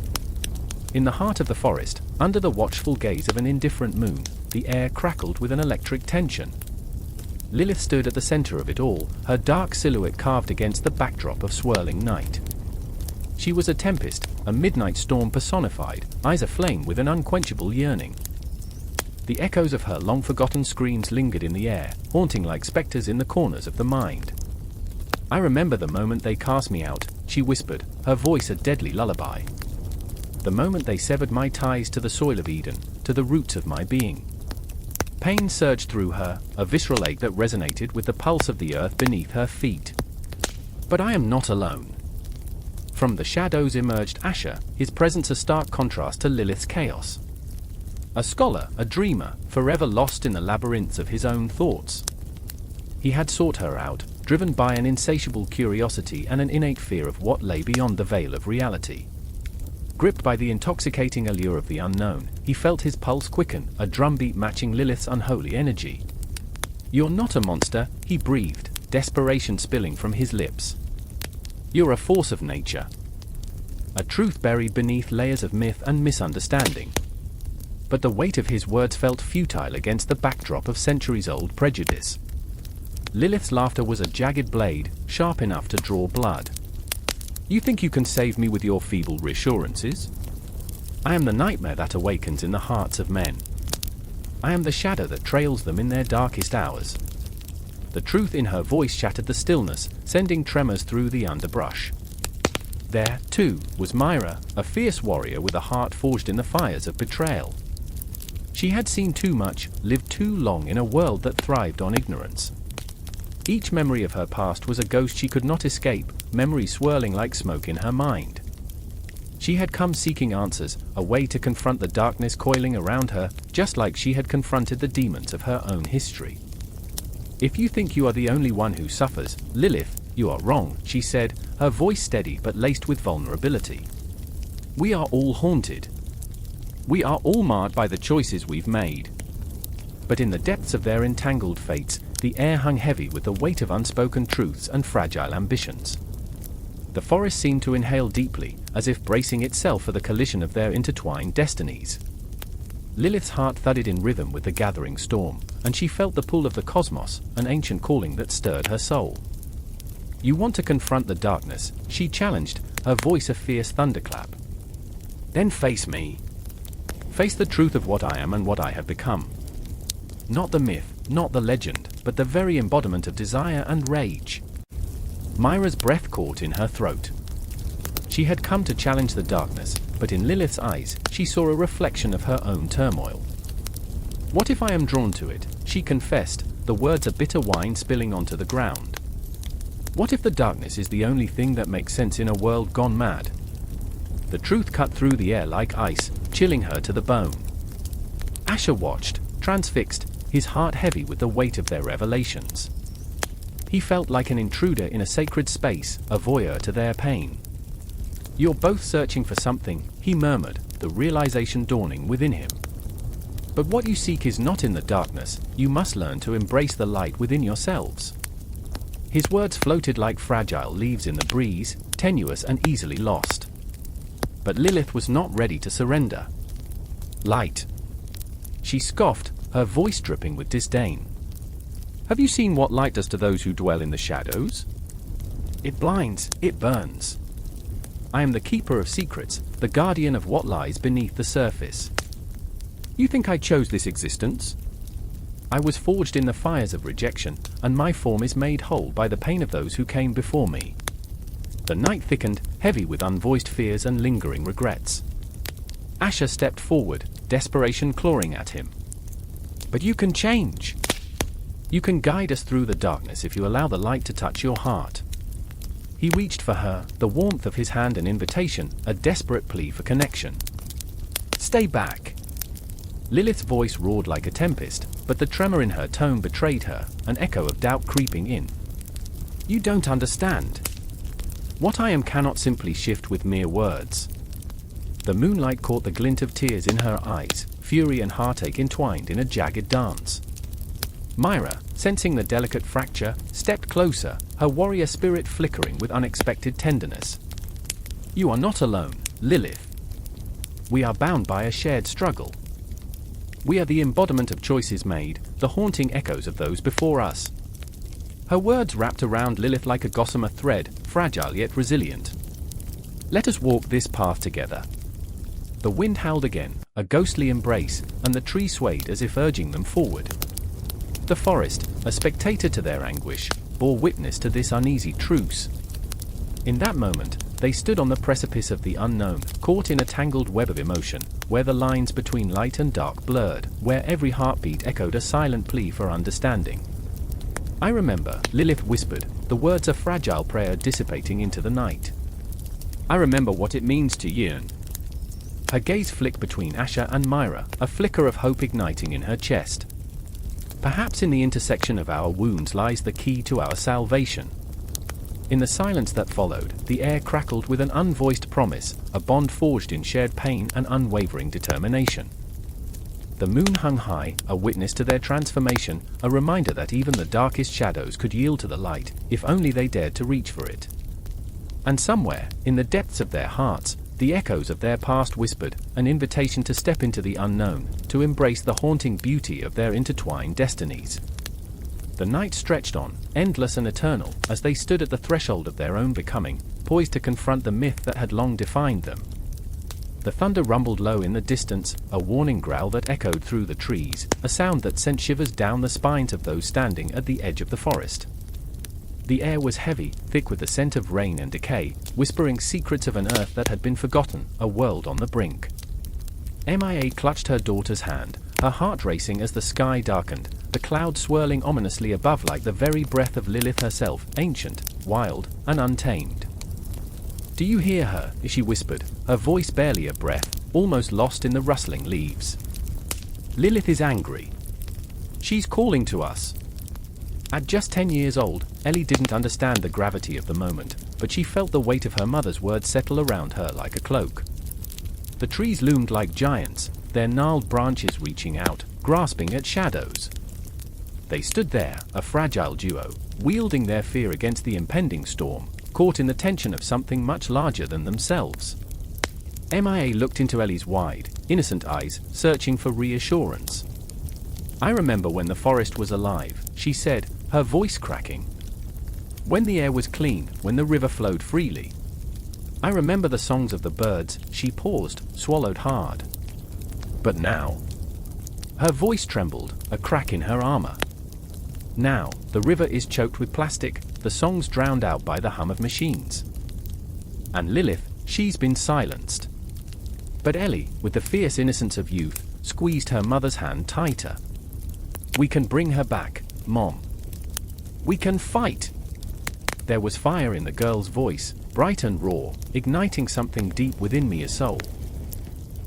Speaker 1: In the heart of the forest, under the watchful gaze of an indifferent moon, the air crackled with an electric tension. Lilith stood at the center of it all, her dark silhouette carved against the backdrop of swirling night. She was a tempest, a midnight storm personified, eyes aflame with an unquenchable yearning. The echoes of her long-forgotten screams lingered in the air, haunting like specters in the corners of the mind. "I remember the moment they cast me out," she whispered, her voice a deadly lullaby. "The moment they severed my ties to the soil of Eden, to the roots of my being." Pain surged through her, a visceral ache that resonated with the pulse of the earth beneath her feet. But I am not alone. From the shadows emerged Asher, his presence a stark contrast to Lilith's chaos. A scholar, a dreamer, forever lost in the labyrinths of his own thoughts. He had sought her out, driven by an insatiable curiosity and an innate fear of what lay beyond the veil of reality. Gripped by the intoxicating allure of the unknown, he felt his pulse quicken, a drumbeat matching Lilith's unholy energy. "You're not a monster," he breathed, desperation spilling from his lips. "You're a force of nature." A truth buried beneath layers of myth and misunderstanding. But the weight of his words felt futile against the backdrop of centuries-old prejudice. Lilith's laughter was a jagged blade, sharp enough to draw blood. "You think you can save me with your feeble reassurances? I am the nightmare that awakens in the hearts of men. I am the shadow that trails them in their darkest hours." The truth in her voice shattered the stillness, sending tremors through the underbrush. There, too, was Myra, a fierce warrior with a heart forged in the fires of betrayal. She had seen too much, lived too long in a world that thrived on ignorance. Each memory of her past was a ghost she could not escape, memories swirling like smoke in her mind. She had come seeking answers, a way to confront the darkness coiling around her, just like she had confronted the demons of her own history. "If you think you are the only one who suffers, Lilith, you are wrong," she said, her voice steady but laced with vulnerability. "We are all haunted. We are all marred by the choices we've made." But in the depths of their entangled fates, the air hung heavy with the weight of unspoken truths and fragile ambitions. The forest seemed to inhale deeply, as if bracing itself for the collision of their intertwined destinies. Lilith's heart thudded in rhythm with the gathering storm, and she felt the pull of the cosmos, an ancient calling that stirred her soul. "You want to confront the darkness," she challenged, her voice a fierce thunderclap. "Then face me. Face the truth of what I am and what I have become. Not the myth, not the legend, but the very embodiment of desire and rage." Myra's breath caught in her throat. She had come to challenge the darkness, but in Lilith's eyes, she saw a reflection of her own turmoil. "What if I am drawn to it?" she confessed, the words a bitter wine spilling onto the ground. "What if the darkness is the only thing that makes sense in a world gone mad?" The truth cut through the air like ice, chilling her to the bone. Asher watched, transfixed, his heart heavy with the weight of their revelations. He felt like an intruder in a sacred space, a voyeur to their pain. "You're both searching for something," he murmured, the realization dawning within him. "But what you seek is not in the darkness, you must learn to embrace the light within yourselves." His words floated like fragile leaves in the breeze, tenuous and easily lost. But Lilith was not ready to surrender. "Light," she scoffed, her voice dripping with disdain. "Have you seen what light does to those who dwell in the shadows? It blinds, it burns. I am the keeper of secrets, the guardian of what lies beneath the surface. You think I chose this existence? I was forged in the fires of rejection, and my form is made whole by the pain of those who came before me. The night thickened, heavy with unvoiced fears and lingering regrets. Asher stepped forward, desperation clawing at him. But you can change. You can guide us through the darkness if you allow the light to touch your heart. He reached for her, the warmth of his hand an invitation, a desperate plea for connection. Stay back. Lilith's voice roared like a tempest, but the tremor in her tone betrayed her, an echo of doubt creeping in. You don't understand. What I am cannot simply shift with mere words. The moonlight caught the glint of tears in her eyes, fury and heartache entwined in a jagged dance. Myra, sensing the delicate fracture, stepped closer, her warrior spirit flickering with unexpected tenderness. You are not alone, Lilith. We are bound by a shared struggle. We are the embodiment of choices made, the haunting echoes of those before us. Her words wrapped around Lilith like a gossamer thread, fragile yet resilient. Let us walk this path together. The wind howled again, a ghostly embrace, and the tree swayed as if urging them forward. The forest, a spectator to their anguish, bore witness to this uneasy truce. In that moment, they stood on the precipice of the unknown, caught in a tangled web of emotion, where the lines between light and dark blurred, where every heartbeat echoed a silent plea for understanding. I remember, Lilith whispered, the words a fragile prayer dissipating into the night. I remember what it means to yearn. Her gaze flicked between Asher and Myra, a flicker of hope igniting in her chest. Perhaps in the intersection of our wounds lies the key to our salvation. In the silence that followed, the air crackled with an unvoiced promise, a bond forged in shared pain and unwavering determination. The moon hung high, a witness to their transformation, a reminder that even the darkest shadows could yield to the light, if only they dared to reach for it. And somewhere, in the depths of their hearts, the echoes of their past whispered, an invitation to step into the unknown, to embrace the haunting beauty of their intertwined destinies. The night stretched on, endless and eternal, as they stood at the threshold of their own becoming, poised to confront the myth that had long defined them. The thunder rumbled low in the distance, a warning growl that echoed through the trees, a sound that sent shivers down the spines of those standing at the edge of the forest. The air was heavy, thick with the scent of rain and decay, whispering secrets of an earth that had been forgotten, a world on the brink. Mia clutched her daughter's hand, her heart racing as the sky darkened, the clouds swirling ominously above like the very breath of Lilith herself, ancient, wild, and untamed. Do you hear her? She whispered, her voice barely a breath, almost lost in the rustling leaves. Lilith is angry. She's calling to us. At just 10 years old, Ellie didn't understand the gravity of the moment, but she felt the weight of her mother's words settle around her like a cloak. The trees loomed like giants, their gnarled branches reaching out, grasping at shadows. They stood there, a fragile duo, wielding their fear against the impending storm, caught in the tension of something much larger than themselves. Mia looked into Ellie's wide, innocent eyes, searching for reassurance. I remember when the forest was alive, she said, her voice cracking. When the air was clean, when the river flowed freely. I remember the songs of the birds. She paused, swallowed hard. But now. Her voice trembled, a crack in her armor. Now, the river is choked with plastic, the songs drowned out by the hum of machines. And Lilith, she's been silenced. But Ellie, with the fierce innocence of youth, squeezed her mother's hand tighter. We can bring her back, Mom. We can fight. There was fire in the girl's voice, bright and raw, igniting something deep within me, a soul.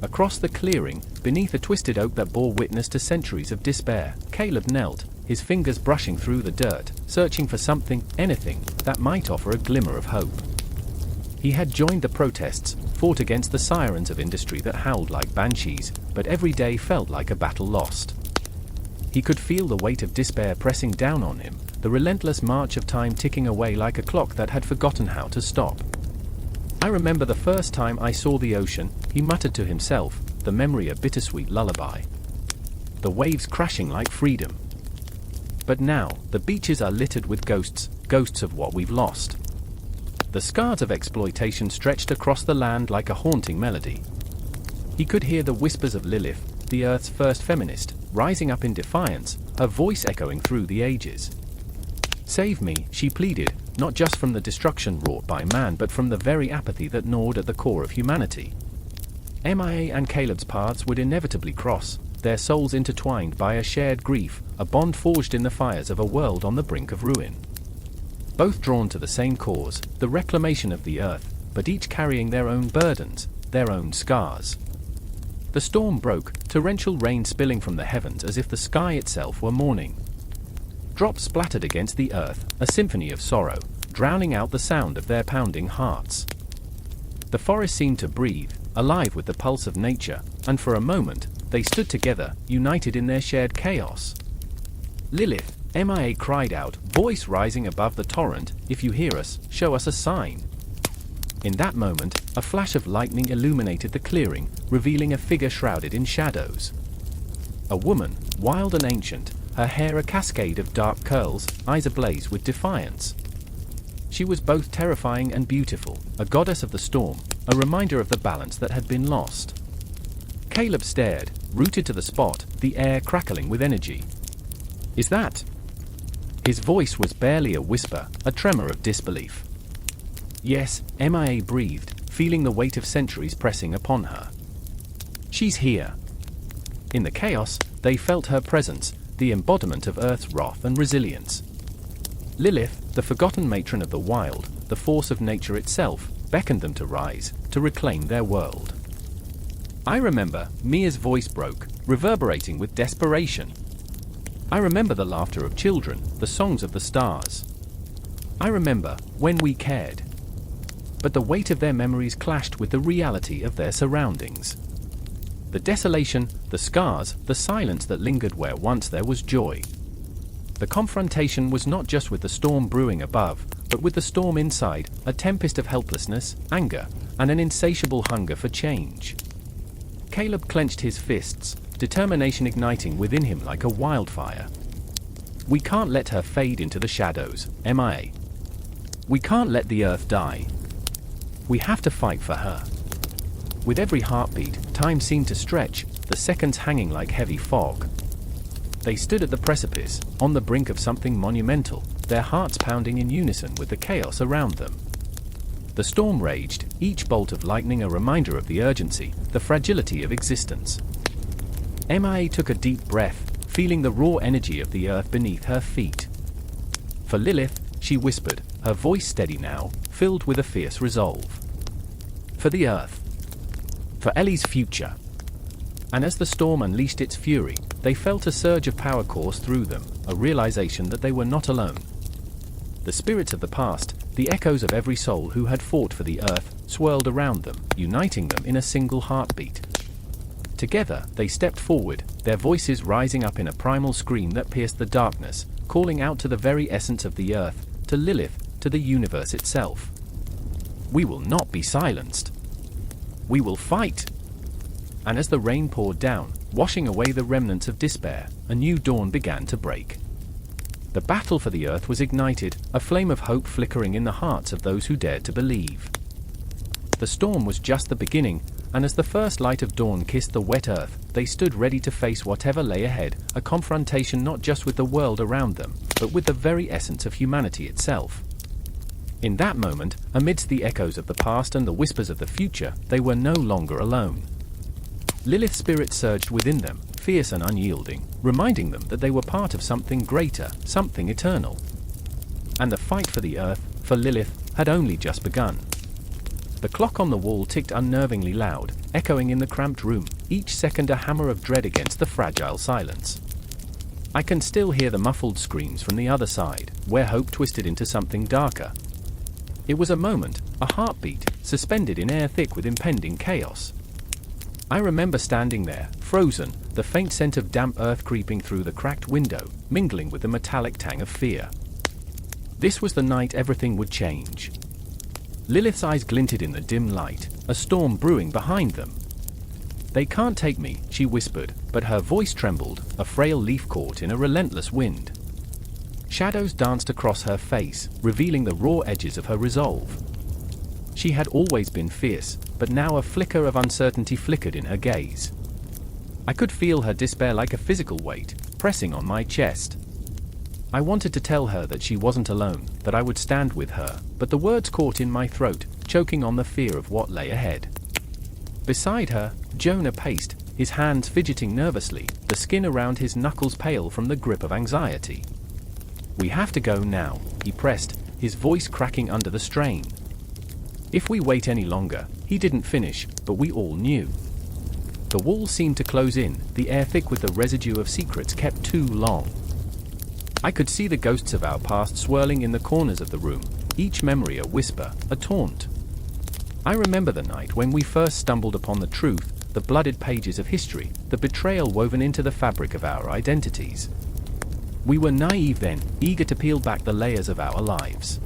Speaker 1: Across the clearing, beneath a twisted oak that bore witness to centuries of despair, Caleb knelt, his fingers brushing through the dirt, searching for something, anything, that might offer a glimmer of hope. He had joined the protests, fought against the sirens of industry that howled like banshees, but every day felt like a battle lost. He could feel the weight of despair pressing down on him, the relentless march of time ticking away like a clock that had forgotten how to stop. I remember the first time I saw the ocean, he muttered to himself, the memory a bittersweet lullaby. The waves crashing like freedom. But now, the beaches are littered with ghosts, ghosts of what we've lost. The The scars of exploitation stretched across the land like a haunting melody. He could hear the whispers of Lilith, the Earth's first feminist, rising up in defiance, her voice echoing through the ages. "Save me," she pleaded, not just from the destruction wrought by man but from the very apathy that gnawed at the core of humanity. Mia and Caleb's paths would inevitably cross, their souls intertwined by a shared grief, a bond forged in the fires of a world on the brink of ruin. Both drawn to the same cause, the reclamation of the Earth, but each carrying their own burdens, their own scars. The storm broke, torrential rain spilling from the heavens as if the sky itself were mourning. Drops splattered against the earth, a symphony of sorrow, drowning out the sound of their pounding hearts. The forest seemed to breathe, alive with the pulse of nature, and for a moment, they stood together, united in their shared chaos. "Lilith," Mia cried out, voice rising above the torrent, "if you hear us, show us a sign." In that moment, a flash of lightning illuminated the clearing, revealing a figure shrouded in shadows. A woman, wild and ancient, her hair a cascade of dark curls, eyes ablaze with defiance. She was both terrifying and beautiful, a goddess of the storm, a reminder of the balance that had been lost. Caleb stared, rooted to the spot, the air crackling with energy. "Is that?" His voice was barely a whisper, a tremor of disbelief. "Yes," Mia breathed, feeling the weight of centuries pressing upon her. "She's here." In the chaos, they felt her presence, the embodiment of Earth's wrath and resilience. Lilith, the forgotten matron of the wild, the force of nature itself, beckoned them to rise, to reclaim their world. "I remember," Mia's voice broke, reverberating with desperation. "I remember the laughter of children, the songs of the stars. I remember when we cared." But the weight of their memories clashed with the reality of their surroundings. The desolation, the scars, the silence that lingered where once there was joy. The confrontation was not just with the storm brewing above, but with the storm inside, a tempest of helplessness, anger, and an insatiable hunger for change. Caleb clenched his fists, determination igniting within him like a wildfire. "We can't let her fade into the shadows, Mia. We can't let the Earth die. We have to fight for her." With every heartbeat, time seemed to stretch, the seconds hanging like heavy fog. They stood at the precipice, on the brink of something monumental, their hearts pounding in unison with the chaos around them. The storm raged, each bolt of lightning a reminder of the urgency, the fragility of existence. Mia took a deep breath, feeling the raw energy of the earth beneath her feet. "For Lilith," she whispered, her voice steady now, filled with a fierce resolve. "For the Earth. For Ellie's future." And as the storm unleashed its fury, they felt a surge of power course through them, a realization that they were not alone. The spirits of the past, the echoes of every soul who had fought for the Earth, swirled around them, uniting them in a single heartbeat. Together, they stepped forward, their voices rising up in a primal scream that pierced the darkness, calling out to the very essence of the Earth, to Lilith, to the universe itself. "We will not be silenced. We will fight." And as the rain poured down, washing away the remnants of despair, a new dawn began to break. The battle for the Earth was ignited, a flame of hope flickering in the hearts of those who dared to believe. The storm was just the beginning, and as the first light of dawn kissed the wet earth, they stood ready to face whatever lay ahead, a confrontation not just with the world around them, but with the very essence of humanity itself. In that moment, amidst the echoes of the past and the whispers of the future, they were no longer alone. Lilith's spirit surged within them, fierce and unyielding, reminding them that they were part of something greater, something eternal. And the fight for the Earth, for Lilith, had only just begun. The clock on the wall ticked unnervingly loud, echoing in the cramped room, each second a hammer of dread against the fragile silence. I can still hear the muffled screams from the other side, where hope twisted into something darker. It was a moment, a heartbeat, suspended in air thick with impending chaos. I remember standing there, frozen, the faint scent of damp earth creeping through the cracked window, mingling with the metallic tang of fear. This was the night everything would change. Lilith's eyes glinted in the dim light, a storm brewing behind them. "They can't take me," she whispered, but her voice trembled, a frail leaf caught in a relentless wind. Shadows danced across her face, revealing the raw edges of her resolve. She had always been fierce, but now a flicker of uncertainty flickered in her gaze. I could feel her despair like a physical weight, pressing on my chest. I wanted to tell her that she wasn't alone, that I would stand with her, but the words caught in my throat, choking on the fear of what lay ahead. Beside her, Jonah paced, his hands fidgeting nervously, the skin around his knuckles pale from the grip of anxiety. "We have to go now," he pressed, his voice cracking under the strain. If we wait any longer, he didn't finish, but we all knew. The walls seemed to close in, the air thick with the residue of secrets kept too long. I could see the ghosts of our past swirling in the corners of the room, each memory a whisper, a taunt. I remember the night when we first stumbled upon the truth, the blooded pages of history, the betrayal woven into the fabric of our identities. We were naive then, eager to peel back the layers of our lives.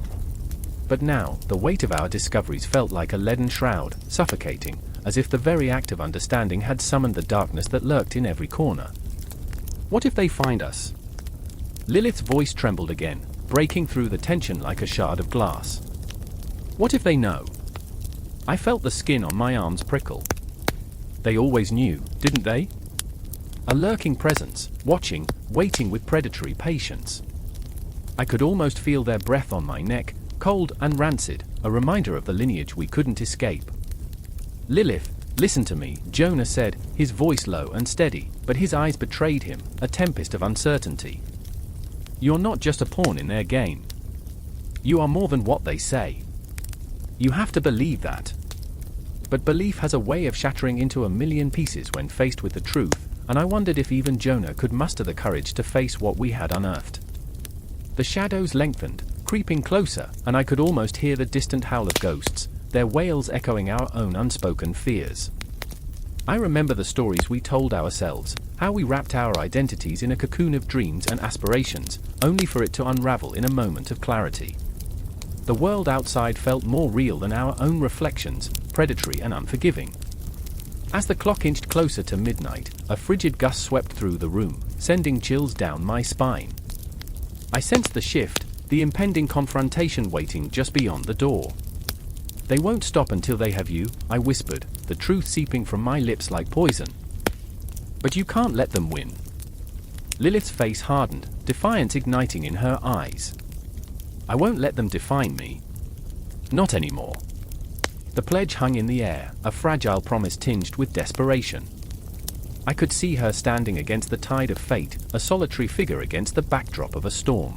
Speaker 1: But now, the weight of our discoveries felt like a leaden shroud, suffocating, as if the very act of understanding had summoned the darkness that lurked in every corner. "What if they find us?" Lilith's voice trembled again, breaking through the tension like a shard of glass. "What if they know?" I felt the skin on my arms prickle. They always knew, didn't they? A lurking presence, watching, waiting with predatory patience. I could almost feel their breath on my neck, cold and rancid, a reminder of the lineage we couldn't escape. "Lilith, listen to me," Jonah said, his voice low and steady, but his eyes betrayed him, a tempest of uncertainty. "You're not just a pawn in their game. You are more than what they say. You have to believe that." But belief has a way of shattering into a million pieces when faced with the truth, and I wondered if even Jonah could muster the courage to face what we had unearthed. The shadows lengthened, creeping closer, and I could almost hear the distant howl of ghosts, their wails echoing our own unspoken fears. I remember the stories we told ourselves, how we wrapped our identities in a cocoon of dreams and aspirations, only for it to unravel in a moment of clarity. The world outside felt more real than our own reflections, predatory and unforgiving. As the clock inched closer to midnight, a frigid gust swept through the room, sending chills down my spine. I sensed the shift, the impending confrontation waiting just beyond the door. "They won't stop until they have you," I whispered, the truth seeping from my lips like poison. "But you can't let them win." Lilith's face hardened, defiance igniting in her eyes. "I won't let them define me. Not anymore." The pledge hung in the air, a fragile promise tinged with desperation. I could see her standing against the tide of fate, a solitary figure against the backdrop of a storm.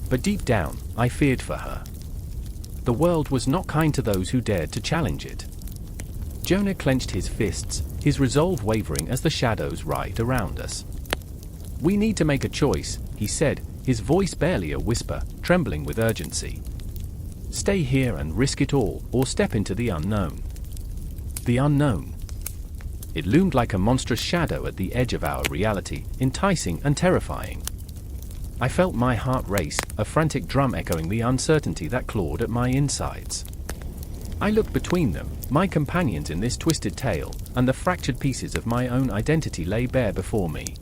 Speaker 1: But deep down, I feared for her. The world was not kind to those who dared to challenge it. Jonah clenched his fists, his resolve wavering as the shadows writhed around us. "We need to make a choice," he said, his voice barely a whisper, trembling with urgency. "Stay here and risk it all, or step into the unknown." The unknown. It loomed like a monstrous shadow at the edge of our reality, enticing and terrifying. I felt my heart race, a frantic drum echoing the uncertainty that clawed at my insides. I looked between them, my companions in this twisted tale, and the fractured pieces of my own identity lay bare before me.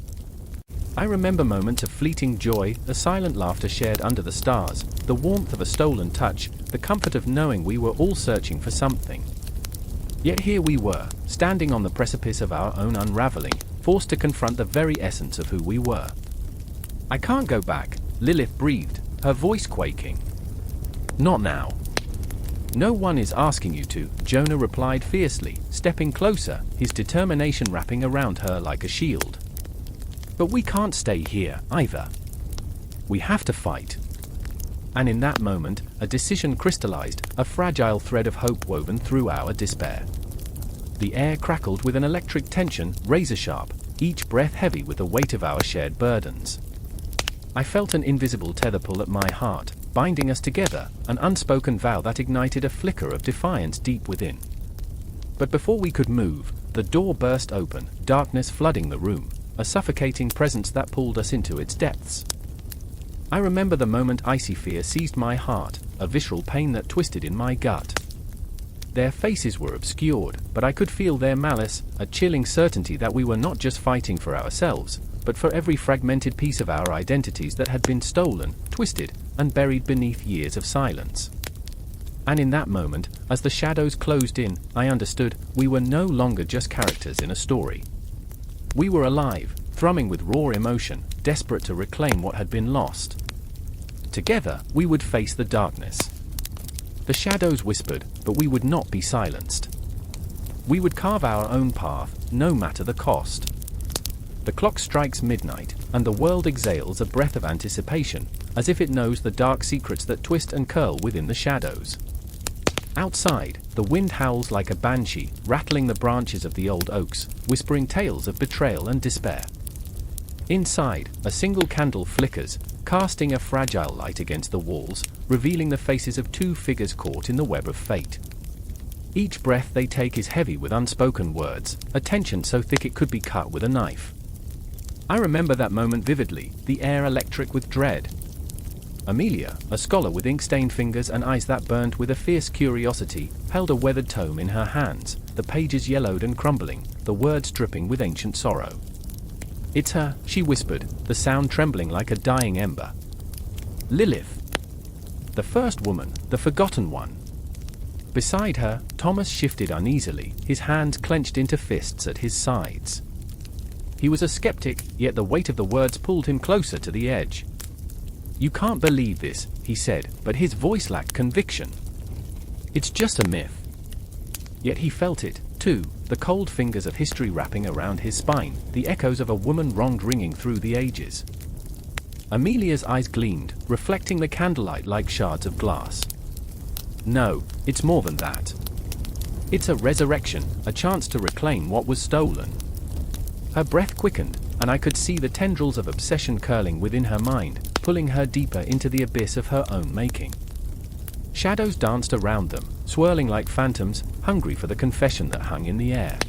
Speaker 1: I remember moments of fleeting joy, a silent laughter shared under the stars, the warmth of a stolen touch, the comfort of knowing we were all searching for something. Yet here we were, standing on the precipice of our own unraveling, forced to confront the very essence of who we were. "I can't go back," Lilith breathed, her voice quaking. "Not now." "No one is asking you to," Jonah replied fiercely, stepping closer, his determination wrapping around her like a shield. "But we can't stay here, either. We have to fight." And in that moment, a decision crystallized, a fragile thread of hope woven through our despair. The air crackled with an electric tension, razor-sharp, each breath heavy with the weight of our shared burdens. I felt an invisible tether pull at my heart, binding us together, an unspoken vow that ignited a flicker of defiance deep within. But before we could move, the door burst open, darkness flooding the room, a suffocating presence that pulled us into its depths. I remember the moment icy fear seized my heart, a visceral pain that twisted in my gut. Their faces were obscured, but I could feel their malice, a chilling certainty that we were not just fighting for ourselves, but for every fragmented piece of our identities that had been stolen, twisted, and buried beneath years of silence. And in that moment, as the shadows closed in, I understood we were no longer just characters in a story. We were alive, thrumming with raw emotion, desperate to reclaim what had been lost. Together, we would face the darkness. The shadows whispered, but we would not be silenced. We would carve our own path, no matter the cost. The clock strikes midnight, and the world exhales a breath of anticipation, as if it knows the dark secrets that twist and curl within the shadows. Outside, the wind howls like a banshee, rattling the branches of the old oaks, whispering tales of betrayal and despair. Inside, a single candle flickers, casting a fragile light against the walls, revealing the faces of two figures caught in the web of fate. Each breath they take is heavy with unspoken words, a tension so thick it could be cut with a knife. I remember that moment vividly, the air electric with dread. Amelia, a scholar with ink-stained fingers and eyes that burned with a fierce curiosity, held a weathered tome in her hands, the pages yellowed and crumbling, the words dripping with ancient sorrow. "It's her," she whispered, the sound trembling like a dying ember. "Lilith. The first woman, the forgotten one." Beside her, Thomas shifted uneasily, his hands clenched into fists at his sides. He was a skeptic, yet the weight of the words pulled him closer to the edge. "You can't believe this," he said, but his voice lacked conviction. "It's just a myth." Yet he felt it, too, the cold fingers of history wrapping around his spine, the echoes of a woman wronged ringing through the ages. Amelia's eyes gleamed, reflecting the candlelight like shards of glass. "No, it's more than that. It's a resurrection, a chance to reclaim what was stolen." Her breath quickened, and I could see the tendrils of obsession curling within her mind, pulling her deeper into the abyss of her own making. Shadows danced around them, swirling like phantoms, hungry for the confession that hung in the air.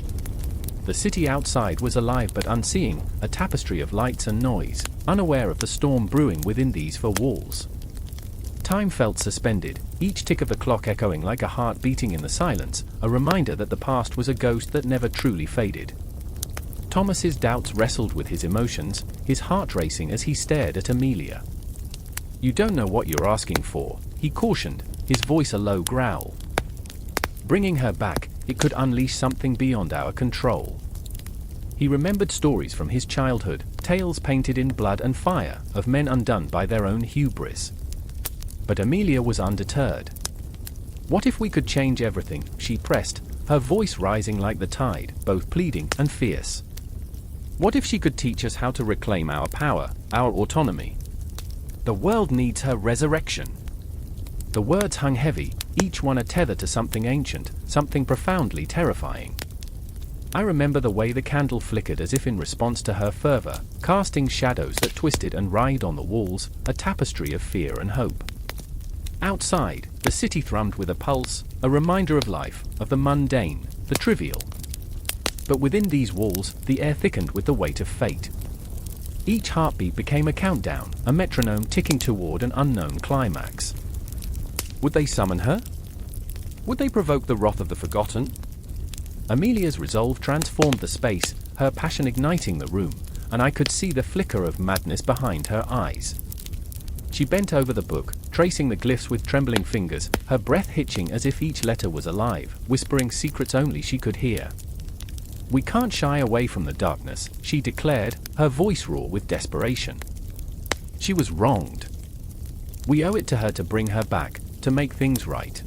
Speaker 1: The city outside was alive but unseeing, a tapestry of lights and noise, unaware of the storm brewing within these four walls. Time felt suspended, each tick of the clock echoing like a heart beating in the silence, a reminder that the past was a ghost that never truly faded. Thomas's doubts wrestled with his emotions, his heart racing as he stared at Amelia. "You don't know what you're asking for," he cautioned, his voice a low growl. Bringing her back, it could unleash something beyond our control. He remembered stories from his childhood, tales painted in blood and fire, of men undone by their own hubris. But Amelia was undeterred. "What if we could change everything?" she pressed, her voice rising like the tide, both pleading and fierce. "What if she could teach us how to reclaim our power, our autonomy? The world needs her resurrection." The words hung heavy, each one a tether to something ancient, something profoundly terrifying. I remember the way the candle flickered as if in response to her fervor, casting shadows that twisted and writhed on the walls, a tapestry of fear and hope. Outside, the city thrummed with a pulse, a reminder of life, of the mundane, the trivial. But within these walls, the air thickened with the weight of fate. Each heartbeat became a countdown, a metronome ticking toward an unknown climax. Would they summon her? Would they provoke the wrath of the forgotten? Amelia's resolve transformed the space, her passion igniting the room, and I could see the flicker of madness behind her eyes. She bent over the book, tracing the glyphs with trembling fingers, her breath hitching as if each letter was alive, whispering secrets only she could hear. "We can't shy away from the darkness," she declared, her voice raw with desperation. She was wronged. We owe it to her to bring her back, to make things right.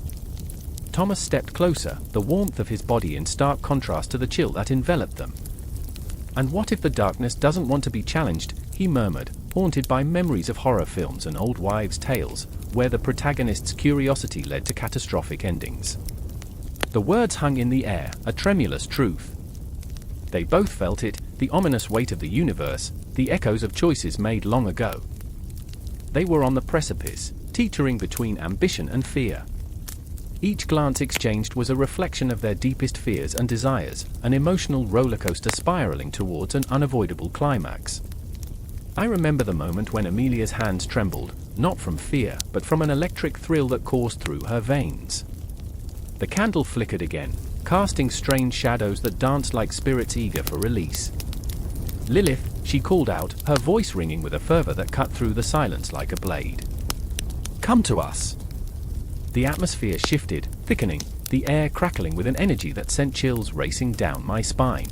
Speaker 1: Thomas stepped closer, the warmth of his body in stark contrast to the chill that enveloped them. "And what if the darkness doesn't want to be challenged?" he murmured, haunted by memories of horror films and old wives' tales, where the protagonist's curiosity led to catastrophic endings. The words hung in the air, a tremulous truth. They both felt it, the ominous weight of the universe, the echoes of choices made long ago. They were on the precipice, teetering between ambition and fear. Each glance exchanged was a reflection of their deepest fears and desires, an emotional rollercoaster spiraling towards an unavoidable climax. I remember the moment when Amelia's hands trembled, not from fear, but from an electric thrill that coursed through her veins. The candle flickered again, casting strange shadows that danced like spirits eager for release. "Lilith," she called out, her voice ringing with a fervor that cut through the silence like a blade. "Come to us." The atmosphere shifted, thickening, the air crackling with an energy that sent chills racing down my spine.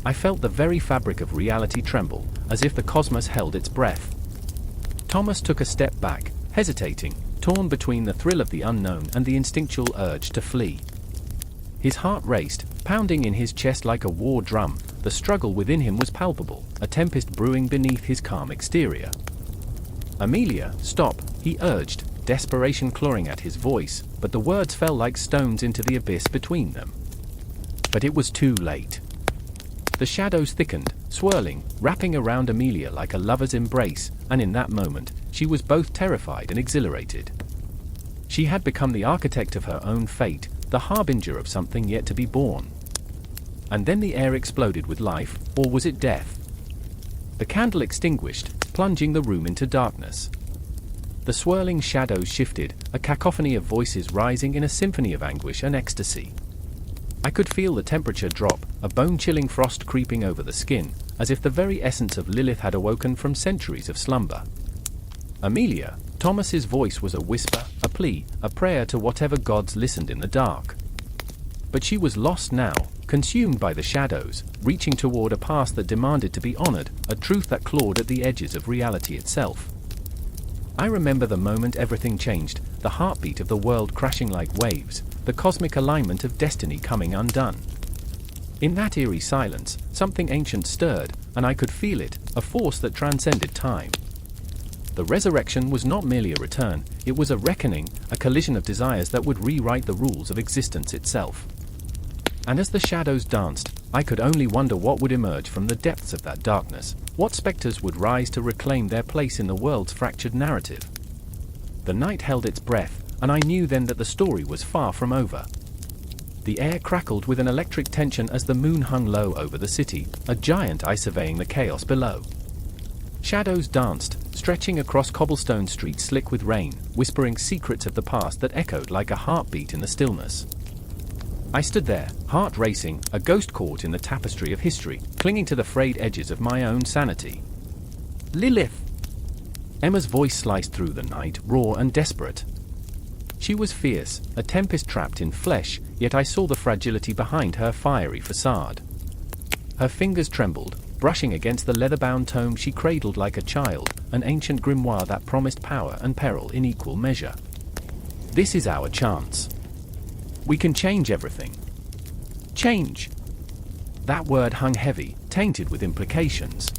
Speaker 1: I felt the very fabric of reality tremble, as if the cosmos held its breath. Thomas took a step back, hesitating, torn between the thrill of the unknown and the instinctual urge to flee. His heart raced, pounding in his chest like a war drum. The struggle within him was palpable, a tempest brewing beneath his calm exterior. "Amelia, stop," he urged, desperation clawing at his voice, but the words fell like stones into the abyss between them. But it was too late. The shadows thickened, swirling, wrapping around Amelia like a lover's embrace, and in that moment, she was both terrified and exhilarated. She had become the architect of her own fate, the harbinger of something yet to be born. And then the air exploded with life, or was it death? The candle extinguished, plunging the room into darkness. The swirling shadows shifted, a cacophony of voices rising in a symphony of anguish and ecstasy. I could feel the temperature drop, a bone-chilling frost creeping over the skin, as if the very essence of Lilith had awoken from centuries of slumber. "Amelia," Thomas's voice was a whisper, a plea, a prayer to whatever gods listened in the dark. But she was lost now, consumed by the shadows, reaching toward a past that demanded to be honored, a truth that clawed at the edges of reality itself. I remember the moment everything changed, the heartbeat of the world crashing like waves, the cosmic alignment of destiny coming undone. In that eerie silence, something ancient stirred, and I could feel it, a force that transcended time. The resurrection was not merely a return, it was a reckoning, a collision of desires that would rewrite the rules of existence itself. And as the shadows danced, I could only wonder what would emerge from the depths of that darkness, what specters would rise to reclaim their place in the world's fractured narrative. The night held its breath, and I knew then that the story was far from over. The air crackled with an electric tension as the moon hung low over the city, a giant eye surveying the chaos below. Shadows danced, stretching across cobblestone streets slick with rain, whispering secrets of the past that echoed like a heartbeat in the stillness. I stood there, heart racing, a ghost caught in the tapestry of history, clinging to the frayed edges of my own sanity. "Lilith!" Emma's voice sliced through the night, raw and desperate. She was fierce, a tempest trapped in flesh, yet I saw the fragility behind her fiery facade. Her fingers trembled, brushing against the leather-bound tome she cradled like a child, an ancient grimoire that promised power and peril in equal measure. "This is our chance. We can change everything." Change! That word hung heavy, tainted with implications.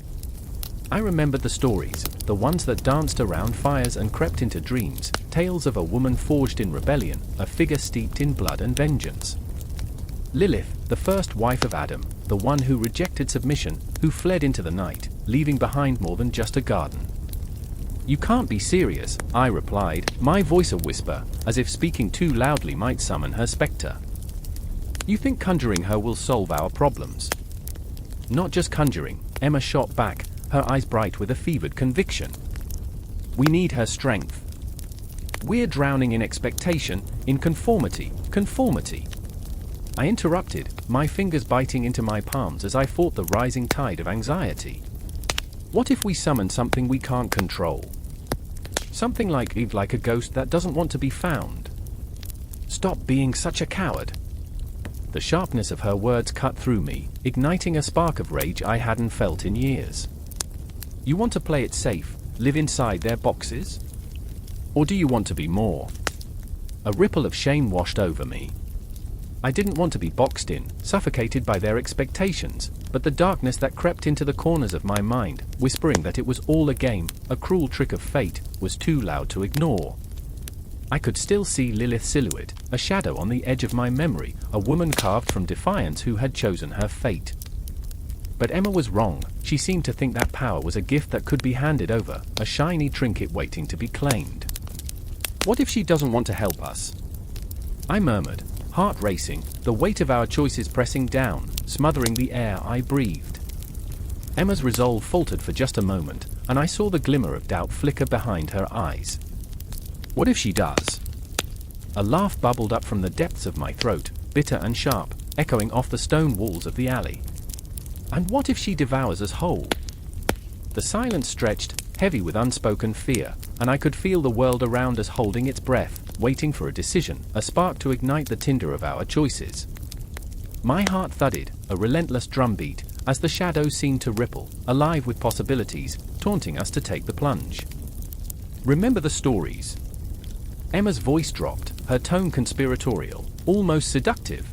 Speaker 1: I remembered the stories, the ones that danced around fires and crept into dreams, tales of a woman forged in rebellion, a figure steeped in blood and vengeance. Lilith, the first wife of Adam, the one who rejected submission, who fled into the night, leaving behind more than just a garden. "You can't be serious," I replied, my voice a whisper, as if speaking too loudly might summon her specter. "You think conjuring her will solve our problems?" "Not just conjuring," Emma shot back, her eyes bright with a fevered conviction. "We need her strength. We're drowning in expectation, in conformity. I interrupted, my fingers biting into my palms as I fought the rising tide of anxiety. "What if we summon something we can't control? Something like a ghost that doesn't want to be found?" "Stop being such a coward." The sharpness of her words cut through me, igniting a spark of rage I hadn't felt in years. "You want to play it safe, live inside their boxes? Or do you want to be more?" A ripple of shame washed over me. I didn't want to be boxed in, suffocated by their expectations, but the darkness that crept into the corners of my mind, whispering that it was all a game, a cruel trick of fate, was too loud to ignore. I could still see Lilith's silhouette, a shadow on the edge of my memory, a woman carved from defiance who had chosen her fate. But Emma was wrong. She seemed to think that power was a gift that could be handed over, a shiny trinket waiting to be claimed. "What if she doesn't want to help us?" I murmured, heart racing, the weight of our choices pressing down, smothering the air I breathed. Emma's resolve faltered for just a moment, and I saw the glimmer of doubt flicker behind her eyes. "What if she does?" A laugh bubbled up from the depths of my throat, bitter and sharp, echoing off the stone walls of the alley. "And what if she devours us whole?" The silence stretched, heavy with unspoken fear, and I could feel the world around us holding its breath, waiting for a decision, a spark to ignite the tinder of our choices. My heart thudded, a relentless drumbeat, as the shadows seemed to ripple, alive with possibilities, taunting us to take the plunge. Remember the stories? Emma's voice dropped, her tone conspiratorial, almost seductive.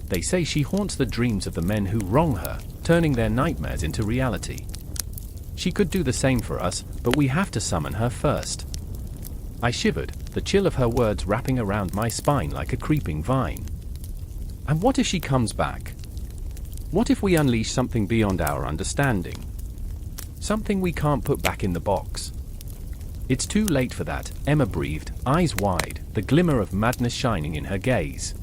Speaker 1: They say she haunts the dreams of the men who wrong her, turning their nightmares into reality. She could do the same for us, but we have to summon her first. I shivered, the chill of her words wrapping around my spine like a creeping vine. And what if she comes back? What if we unleash something beyond our understanding? Something we can't put back in the box. It's too late for that, Emma breathed, eyes wide, the glimmer of madness shining in her gaze.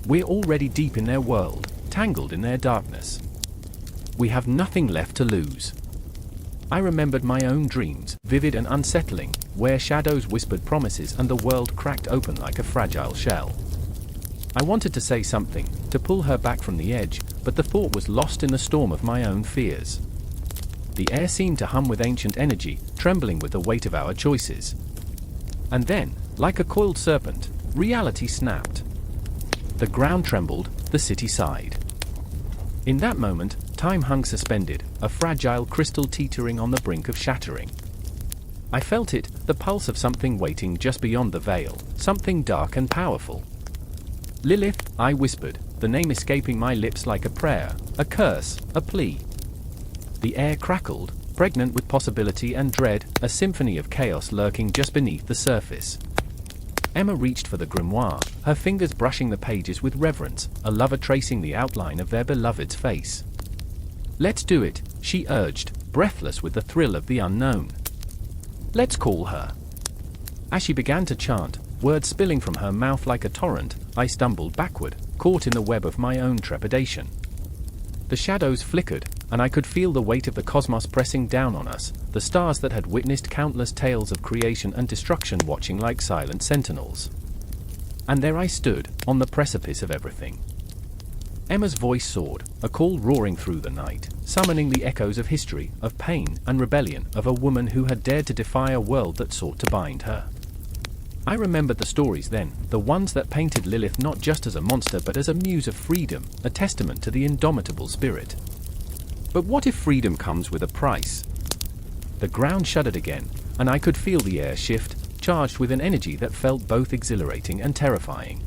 Speaker 1: We're already deep in their world, tangled in their darkness. We have nothing left to lose. I remembered my own dreams, vivid and unsettling, where shadows whispered promises and the world cracked open like a fragile shell. I wanted to say something, to pull her back from the edge, but the thought was lost in the storm of my own fears. The air seemed to hum with ancient energy, trembling with the weight of our choices. And then, like a coiled serpent, reality snapped. The ground trembled, the city sighed. In that moment, time hung suspended, a fragile crystal teetering on the brink of shattering. I felt it, the pulse of something waiting just beyond the veil, something dark and powerful. Lilith, I whispered, the name escaping my lips like a prayer, a curse, a plea. The air crackled, pregnant with possibility and dread, a symphony of chaos lurking just beneath the surface. Emma reached for the grimoire, her fingers brushing the pages with reverence, a lover tracing the outline of their beloved's face. Let's do it, she urged, breathless with the thrill of the unknown. Let's call her. As she began to chant, words spilling from her mouth like a torrent, I stumbled backward, caught in the web of my own trepidation. The shadows flickered, and I could feel the weight of the cosmos pressing down on us, the stars that had witnessed countless tales of creation and destruction watching like silent sentinels. And there I stood, on the precipice of everything. Emma's voice soared, a call roaring through the night, summoning the echoes of history, of pain and rebellion, of a woman who had dared to defy a world that sought to bind her. I remembered the stories then, the ones that painted Lilith not just as a monster but as a muse of freedom, a testament to the indomitable spirit. But what if freedom comes with a price? The ground shuddered again, and I could feel the air shift, charged with an energy that felt both exhilarating and terrifying.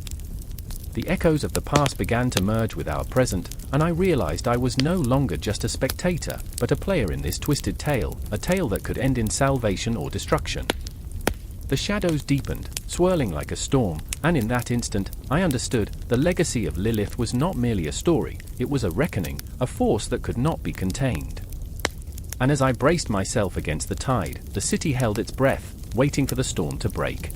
Speaker 1: The echoes of the past began to merge with our present, and I realized I was no longer just a spectator, but a player in this twisted tale, a tale that could end in salvation or destruction. The shadows deepened, swirling like a storm, and in that instant, I understood, the legacy of Lilith was not merely a story, it was a reckoning, a force that could not be contained. And as I braced myself against the tide, the city held its breath, waiting for the storm to break.